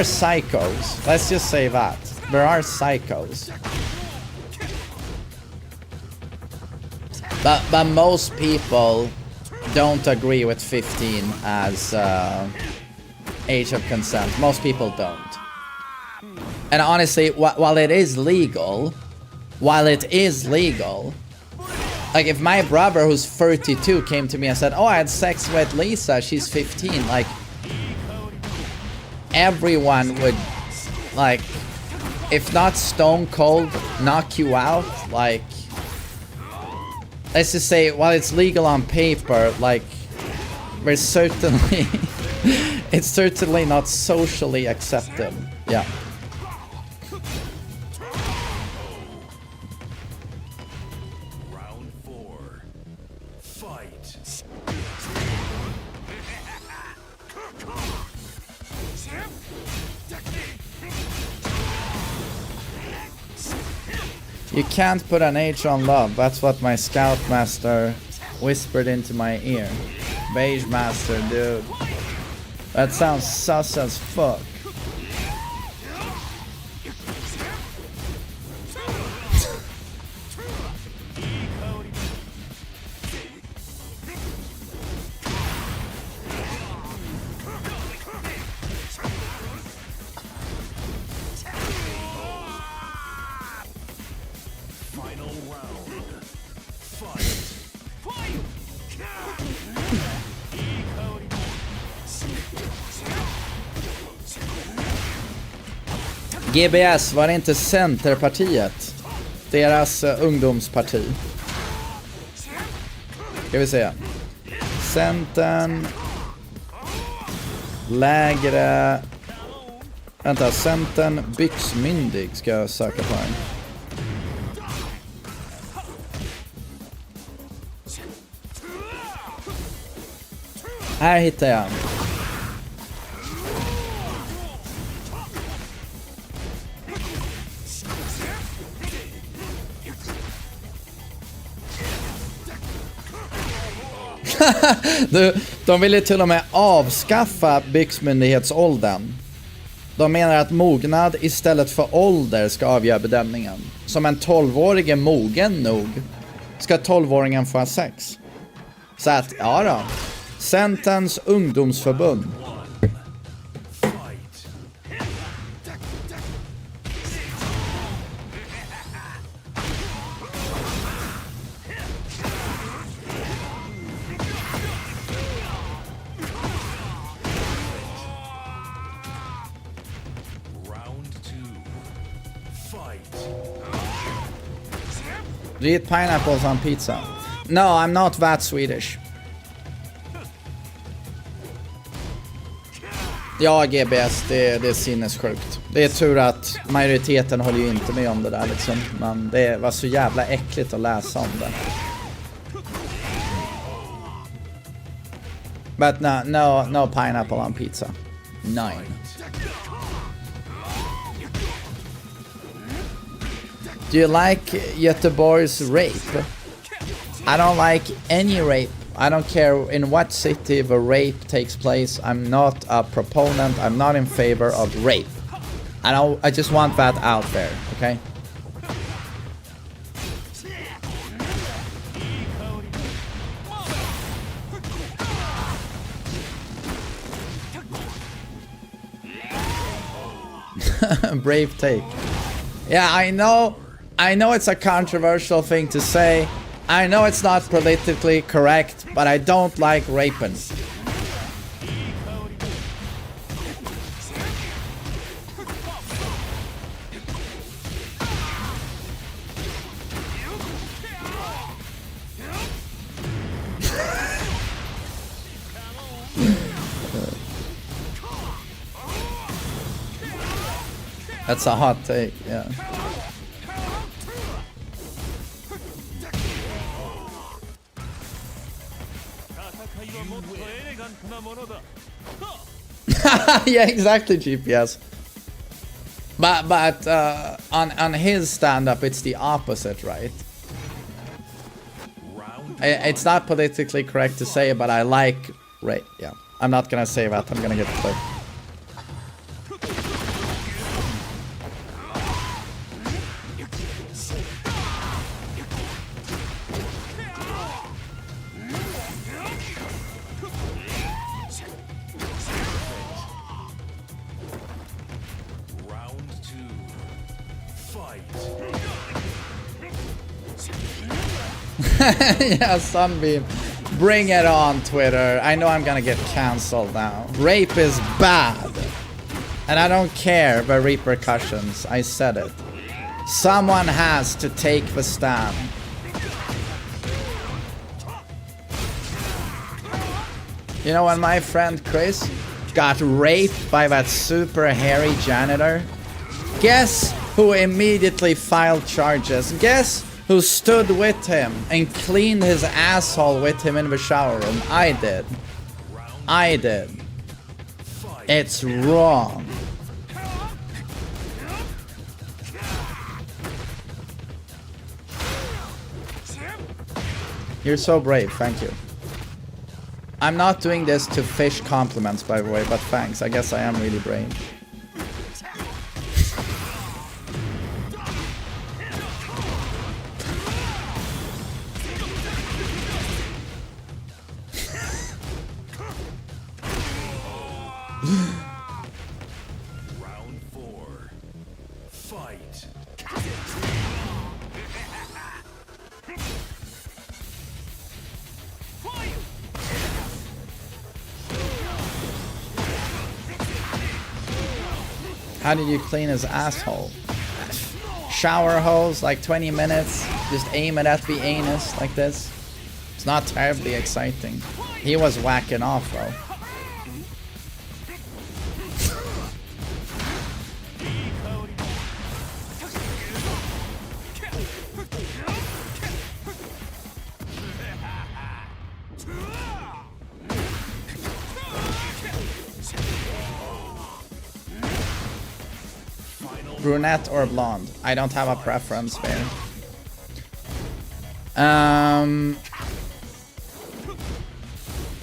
psychos. Let's just say that there are psychos. But most people don't agree with 15 as age of consent. Most people don't. And honestly, while it is legal, like if my brother who's 32 came to me and said, "Oh, I had sex with Lisa, she's 15," like everyone would, like, if not stone cold, knock you out. Like, let's just say, while it's legal on paper, like, there's certainly it's certainly not socially accepted. Yeah. Round 4. Fight. You can't put an H on love. That's what my scoutmaster whispered into my ear. Beige master, dude. That sounds sus as fuck. Final round. Fight. GBS, var det inte Centerpartiet? Deras ungdomsparti. Ska vi se. Centern. Lägre. Vänta, Centern byxmyndig ska jag söka på den. Här hittar jag. De vill ju till och med avskaffa byxmyndighetsåldern. De menar att mognad istället för ålder ska avgöra bedömningen. Som en 12-årig är mogen nog ska 12-åringen få sex. Så att, ja då. Centerns ungdomsförbund. Do you eat pineapples on pizza? No, I'm not that Swedish. Ja, GBS, det är sinnessjukt. Det är tur att majoriteten håller ju inte med om det där liksom. Men det var så jävla äckligt att läsa om det. But no pineapple on pizza. 9. Do you like Göteborg's rape? I don't like any rape. I don't care in what city the rape takes place. I'm not a proponent. I'm not in favor of rape. I just want that out there, okay? Brave take. Yeah, I know it's a controversial thing to say. I know it's not politically correct, but I don't like raping. That's a hot take, yeah. Yeah, exactly, GPS. But on his stand-up, it's the opposite, right? It's not politically correct to say, but I like rape. Yeah, I'm not gonna say that. I'm gonna get clear. Yeah, Sunbeam. Bring it on, Twitter. I know I'm gonna get cancelled now. Rape is bad. And I don't care the repercussions. I said it. Someone has to take the stand. You know, when my friend Chris got raped by that super hairy janitor, guess who immediately filed charges? Guess who stood with him and cleaned his asshole with him in the shower room? I did. I did. It's wrong. You're so brave, thank you. I'm not doing this to fish compliments, by the way, but thanks. I guess I am really brave. Round 4. Fight. How did you clean his asshole? Shower hose, like 20 minutes. Just aim it at the anus like this. It's not terribly exciting. He was whacking off though. Brunette or blonde? I don't have a preference there.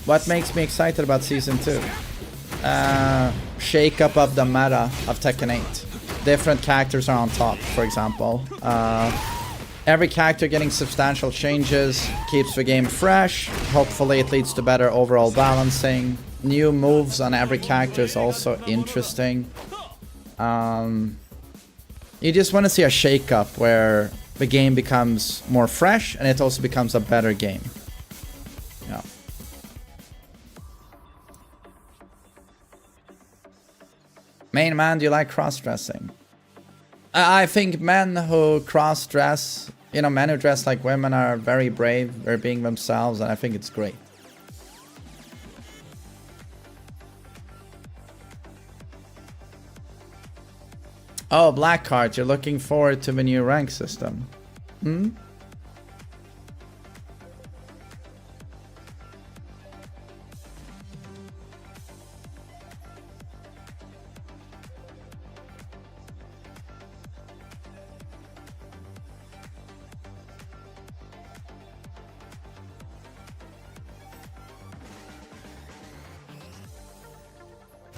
What makes me excited about season 2? Shake up of the meta of Tekken 8. Different characters are on top, for example. Every character getting substantial changes keeps the game fresh. Hopefully it leads to better overall balancing. New moves on every character is also interesting. You just want to see a shake-up where the game becomes more fresh and it also becomes a better game. Yeah. Main man, do you like cross-dressing? I think men who cross-dress, you know, men who dress like women are very brave. They're being themselves, and I think it's great. Oh, black card, you're looking forward to the new rank system. Hmm?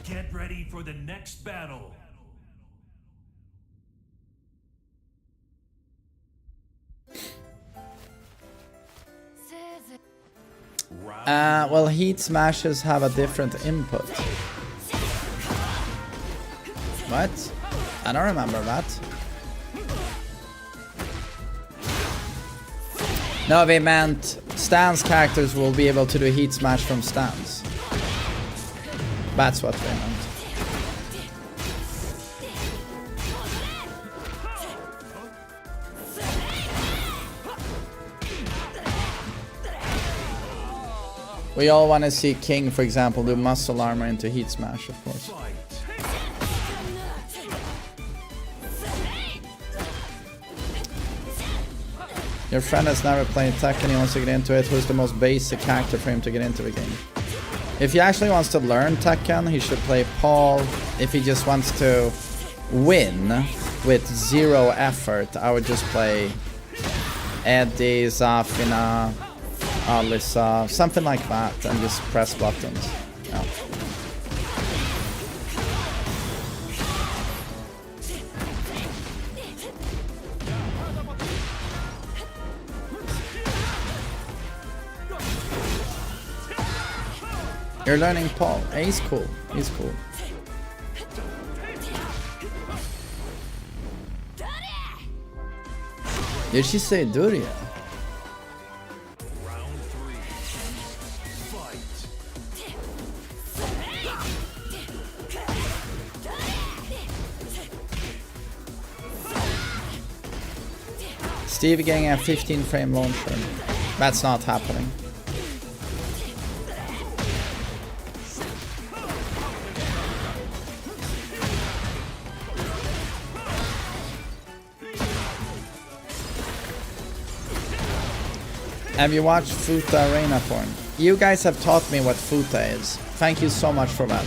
Get ready for the next battle. Well, heat smashes have a different input. What? I don't remember that. No, they meant Stan's characters will be able to do heat smash from Stan's. That's what they meant. We all want to see King, for example, do muscle armor into heat smash, of course. Your friend has never played Tekken, he wants to get into it. Who's the most basic character for him to get into the game? If he actually wants to learn Tekken, he should play Paul. If he just wants to win with zero effort, I would just play Eddie, Zafina, Alyssa, something like that, and just press buttons. Yeah. You're learning Paul. Hey, he's cool. He's cool. Did she say Duria? Steve getting a 15 frame launcher. That's not happening. Have you watched Futa Arena porn? You guys have taught me what Futa is. Thank you so much for that.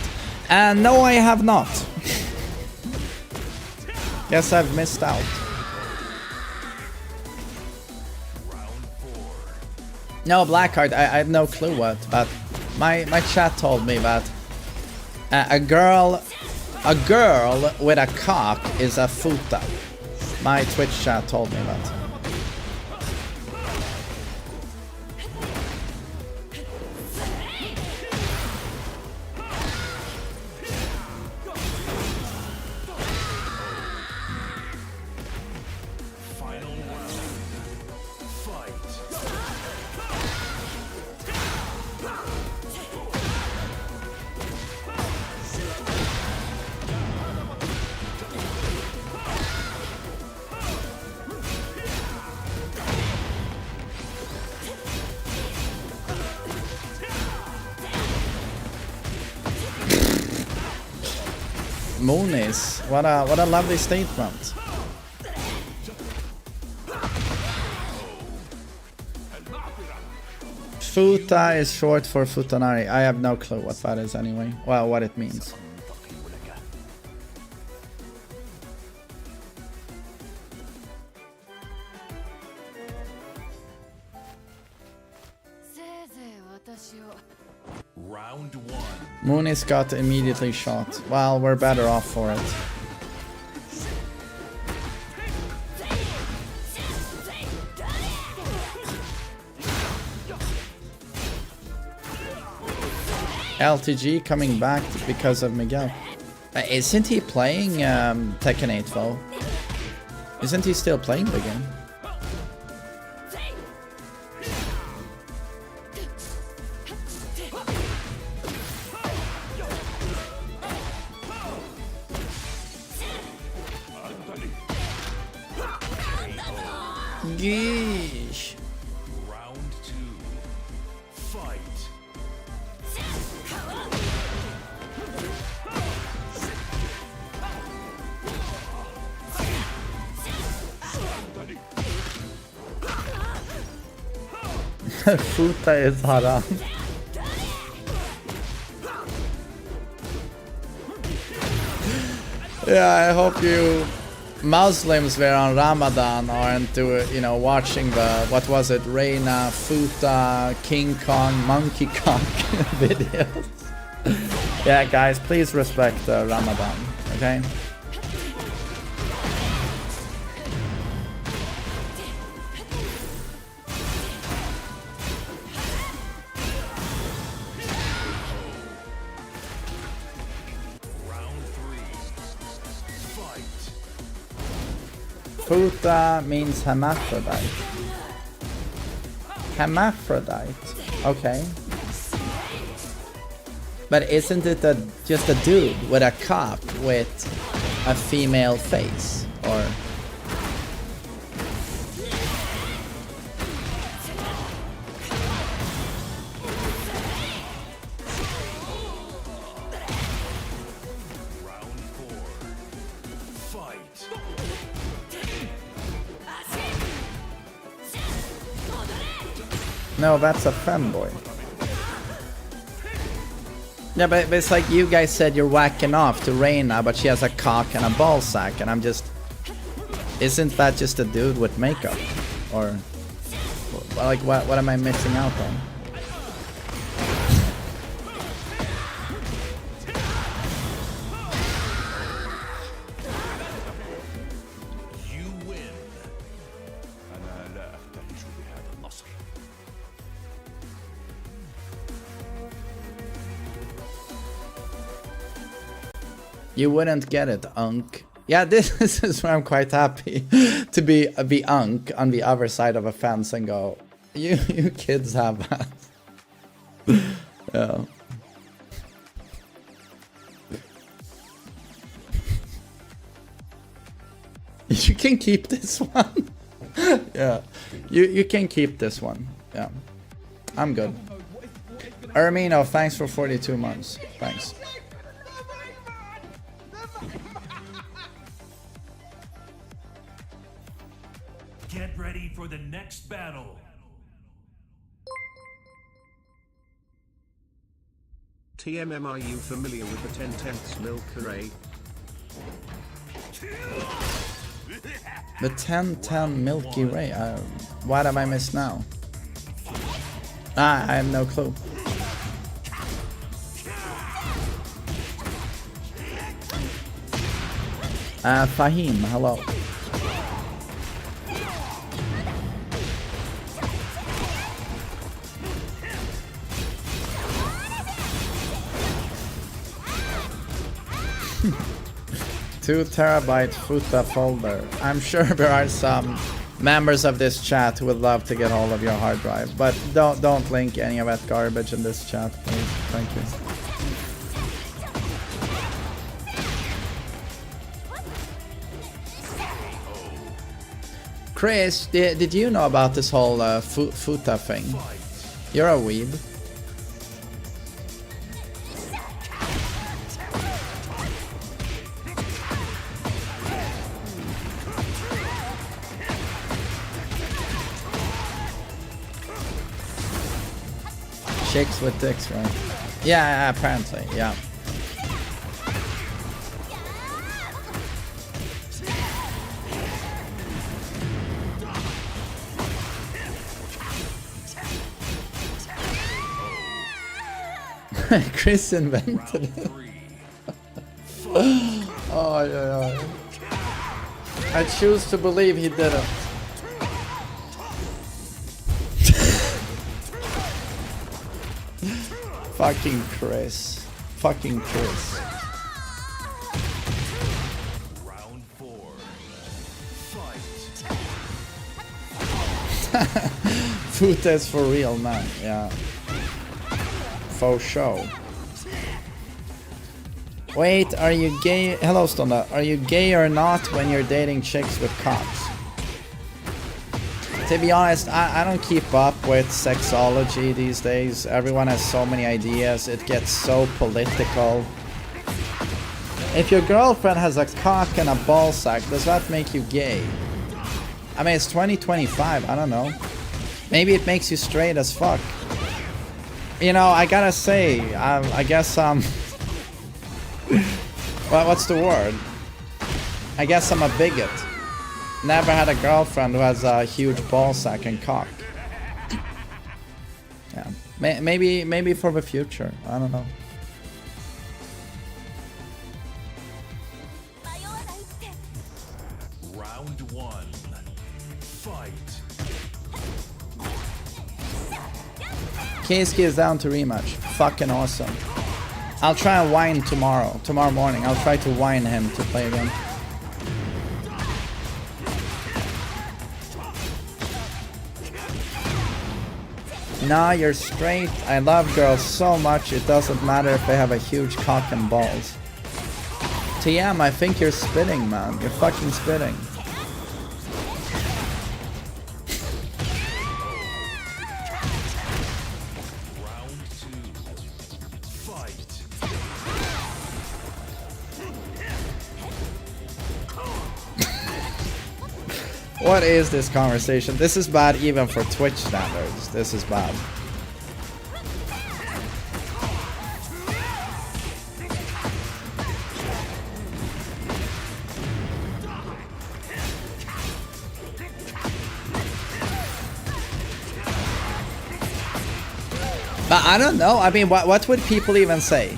And no, I have not. Guess I've missed out. No, Blackheart, I have no clue what, but my chat told me that a girl with a cock is a Futa. My Twitch chat told me that. Moonies. What a lovely statement. Futa is short for Futanari. I have no clue what that is anyway. Well, what it means. Round one. Moonies got immediately shot. Well, we're better off for it. LTG coming back because of Miguel. Isn't he playing Tekken 8 though? Isn't he still playing the game? Geesh. Round two. Fight. Futa is haram. Yeah, I hope you Muslims were on Ramadan aren't you know, watching the, what was it, Reina, Futa, King Kong, Monkey Kong videos. Yeah, guys, please respect Ramadan, okay? Futa means hermaphrodite. Hermaphrodite. Okay. But isn't it just a dude with a cock with a female face? Or... No, that's a femboy. Yeah, but it's like you guys said you're whacking off to Reina, but she has a cock and a ball sack, and I'm just... Isn't that just a dude with makeup? Or... Like, what am I missing out on? You wouldn't get it, Unk. Yeah, this is where I'm quite happy to be Unk on the other side of a fence and go, you kids have that. Yeah. You can keep this one. Yeah, you can keep this one. Yeah, I'm good. Ermino, thanks for 42 months. Thanks. Get ready for the next battle. TMM, are you familiar with the 10/10 milk array? The 10/10 Milky Way. What have I missed now? I have no clue. Fahim, hello. Two terabyte Futa folder. I'm sure there are some members of this chat who would love to get hold of your hard drive, but don't link any of that garbage in this chat, please. Thank you. Chris, did you know about this whole Futa thing? You're a weeb. chicks with dicks, right? Yeah, apparently, yeah. Chris invented it. Oh, yeah. I choose to believe he didn't. Fucking Chris. Fucking Chris. Round 4. Fight. Food is for real, man. Yeah. For show. Wait, are you gay? Hello, Stonda. Are you gay or not when you're dating chicks with cocks? To be honest, I don't keep up with sexology these days. Everyone has so many ideas. It gets so political. If your girlfriend has a cock and a ball sack, does that make you gay? I mean, it's 2025. I don't know. Maybe it makes you straight as fuck. You know, I gotta say, I guess well, what's the word? I guess I'm a bigot. Never had a girlfriend who has a huge ball sack and cock. Yeah, maybe for the future. I don't know. Round 1. Fight. Keiski is down to rematch. Fucking awesome. I'll try and whine tomorrow morning. I'll try to whine him to play again. Nah, you're straight. I love girls so much, it doesn't matter if they have a huge cock and balls. TM, I think you're spitting, man. You're fucking spitting. Round 2. Fight. What is this conversation? This is bad even for Twitch standards. This is bad. But I don't know. I mean, what would people even say?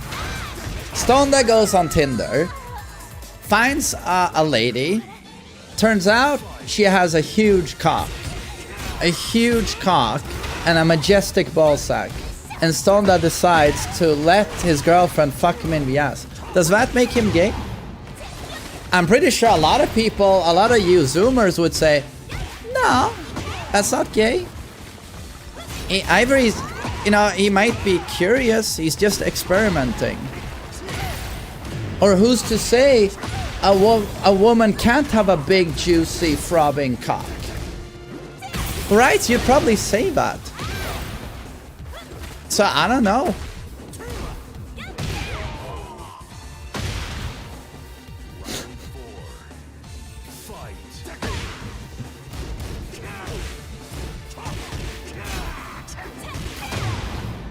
Stonda goes on Tinder, finds a lady. Turns out she has a huge cock. A huge cock and a majestic ballsack. And Stonda decides to let his girlfriend fuck him in the ass. Does that make him gay? I'm pretty sure a lot of people, a lot of you Zoomers would say, no, that's not gay. Either he's, you know, he might be curious, he's just experimenting. Or who's to say a woman can't have a big, juicy, throbbing cock? Right? You'd probably say that. So, I don't know.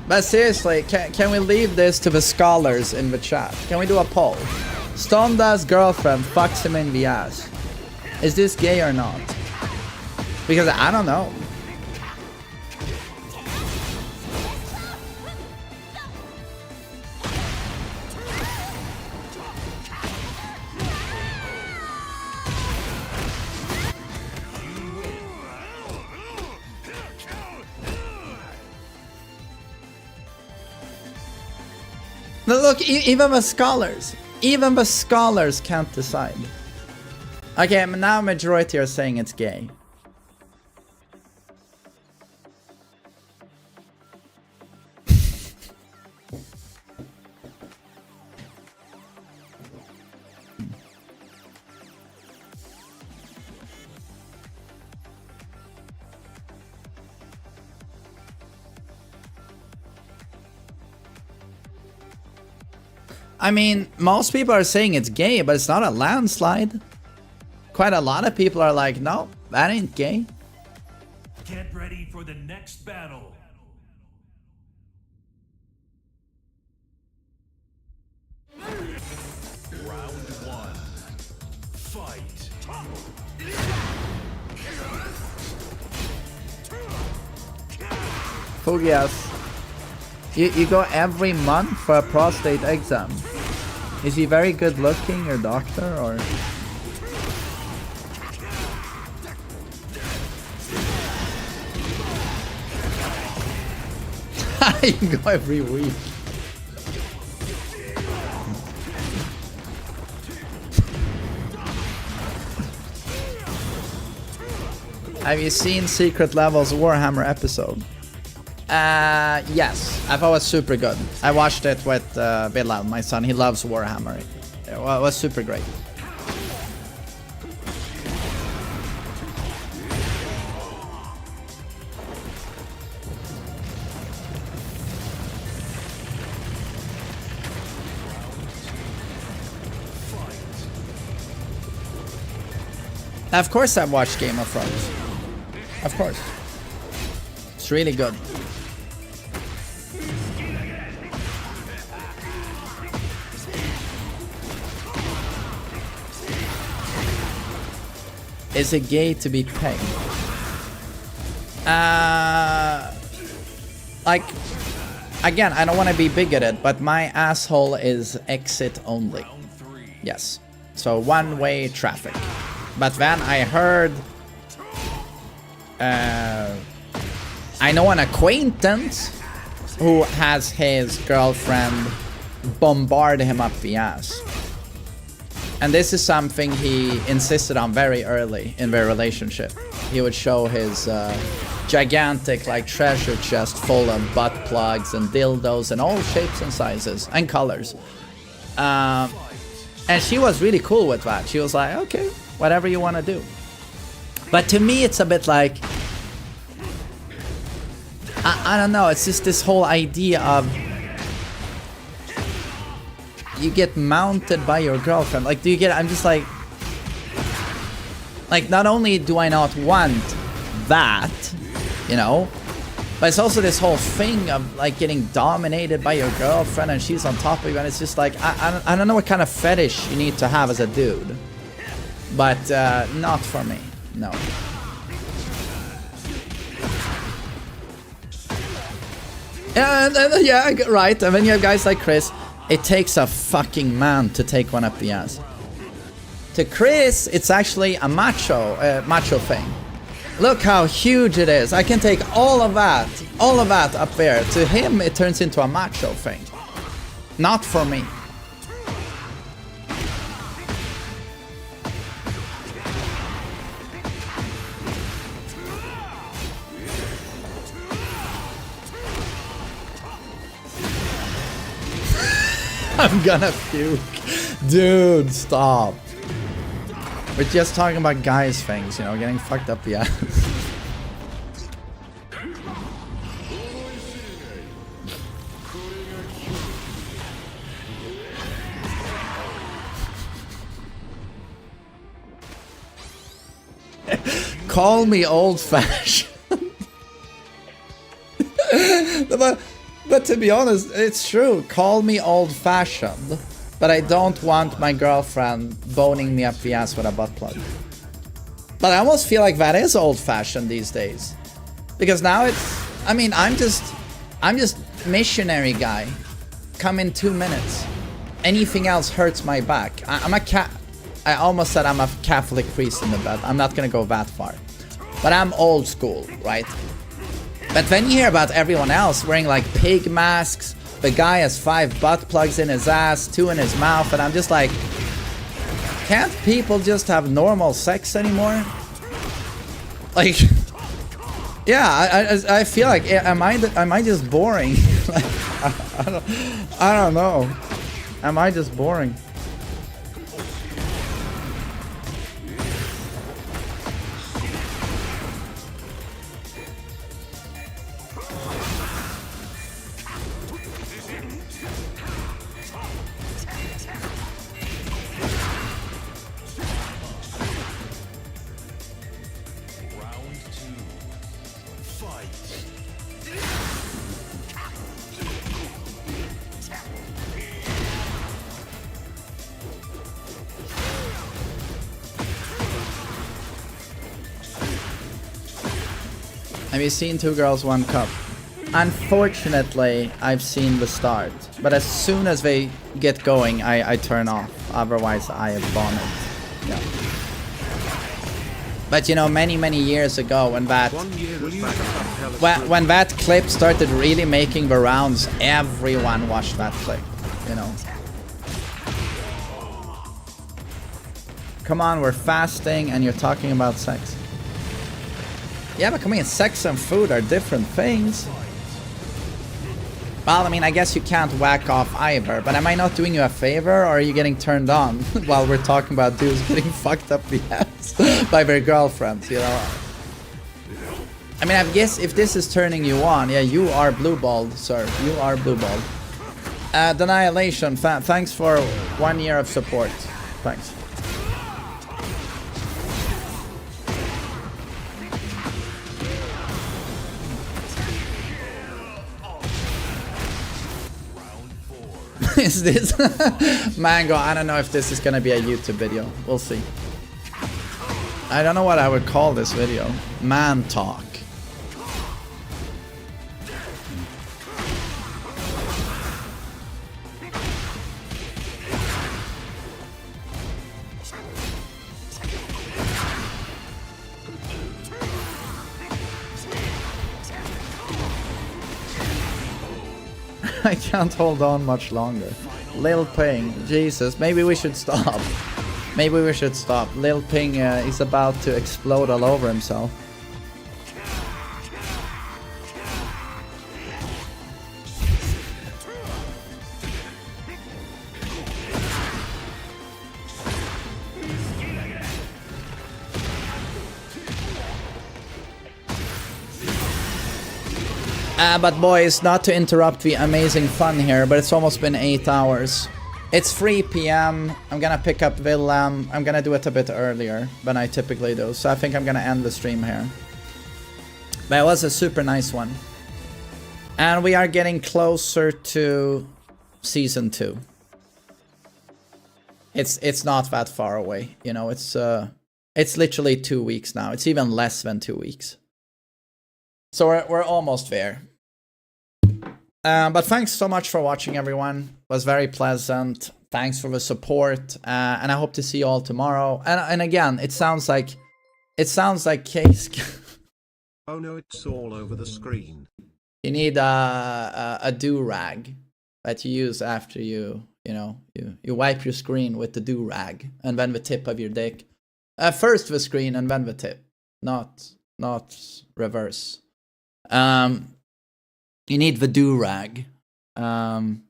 But seriously, can we leave this to the scholars in the chat? Can we do a poll? Stonda's girlfriend fucks him in the ass. Is this gay or not? Because I don't know. Look, even the scholars can't decide. Okay, now majority are saying it's gay. I mean, most people are saying it's gay, but it's not a landslide. Quite a lot of people are like, no, that ain't gay. Get ready for the next battle. Fight. Fugias. You go every month for a prostate exam. Is he very good looking, your doctor, or? You go every week. Have you seen Secret Levels Warhammer episode? Yes. I thought it was super good. I watched it with Bilal, my son. He loves Warhammer. It was super great. Of course I've watched Game of Thrones. Of course. It's really good. Is it gay to be paid? Like, again, I don't want to be bigoted, but my asshole is exit only. Yes. So one-way traffic. But then I heard... I know an acquaintance who has his girlfriend bombard him up the ass. And this is something he insisted on very early in their relationship. He would show his gigantic like treasure chest full of butt plugs and dildos and all shapes and sizes and colors. And she was really cool with that. She was like, okay, whatever you want to do. But to me, it's a bit like... I don't know, it's just this whole idea of... You get mounted by your girlfriend. Like, do you get... I'm just like... Like, not only do I not want that, you know, but it's also this whole thing of, like, getting dominated by your girlfriend and she's on top of you, and it's just like, I don't know what kind of fetish you need to have as a dude. But, not for me. No. Yeah, right. And then you have guys like Chris. It takes a fucking man to take one up the ass. To Chris, it's actually a macho thing. Look how huge it is. I can take all of that up there. To him, it turns into a macho thing. Not for me. I'm gonna puke. Dude, stop. We're just talking about guys' things, you know, getting fucked up the ass. Call me old-fashioned. But to be honest, it's true. Call me old-fashioned, but I don't want my girlfriend boning me up the ass with a butt plug. But I almost feel like that is old-fashioned these days, because now it's... I mean, I'm just missionary guy. Come in 2 minutes. Anything else hurts my back. I almost said I'm a Catholic priest in the bed. I'm not gonna go that far, but I'm old school, right? But then you hear about everyone else wearing like pig masks. The guy has 5 butt plugs in his ass, 2 in his mouth, and I'm just like, can't people just have normal sex anymore? Like, yeah, I feel like, am I just boring? Like, I don't know. Am I just boring? Have you seen Two Girls, One Cup? Unfortunately, I've seen the start. But as soon as they get going, I turn off. Otherwise, I abandon it. Yeah. But you know, many years ago, when that when that clip started really making the rounds, everyone watched that clip. You know. Come on, we're fasting, and you're talking about sex. Yeah, but come on, sex and food are different things. Well, I mean, I guess you can't whack off either, but am I not doing you a favor, or are you getting turned on while we're talking about dudes getting fucked up the ass by their girlfriends, you know? I mean, I guess if this is turning you on, yeah, you are blue-balled, sir. You are blue-balled. Denihilation, thanks for 1 year of support. Thanks. Is this Mango? I don't know if this is gonna be a YouTube video. We'll see. I don't know what I would call this video. Man talk. I can't hold on much longer. Lil Ping, Jesus, maybe we should stop. Maybe we should stop. Lil Ping is about to explode all over himself. But boys, not to interrupt the amazing fun here, but it's almost been 8 hours. It's 3 PM. I'm gonna pick up Willem. I'm gonna do it a bit earlier than I typically do, so I think I'm gonna end the stream here. But it was a super nice one. And we are getting closer to Season 2. It's not that far away, you know, it's literally 2 weeks now. It's even less than 2 weeks. So we're almost there. But thanks so much for watching, everyone. It was very pleasant. Thanks for the support. And I hope to see you all tomorrow. And again, it sounds like case. Oh no, it's all over the screen. You need a do-rag that you use after you wipe your screen with the do-rag and then the tip of your dick. First the screen and then the tip, not reverse. You need the do-rag. But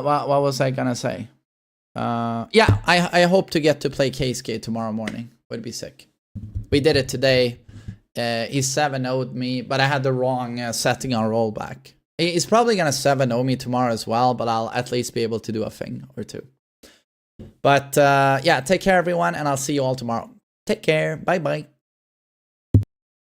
what was I gonna say? Yeah, I hope to get to play KSK tomorrow morning. Would be sick. We did it today. He 7-0'd me, but I had the wrong setting on rollback. He's probably gonna 7-0 me tomorrow as well, but I'll at least be able to do a thing or two. But yeah, take care everyone, and I'll see you all tomorrow. Take care. Bye bye.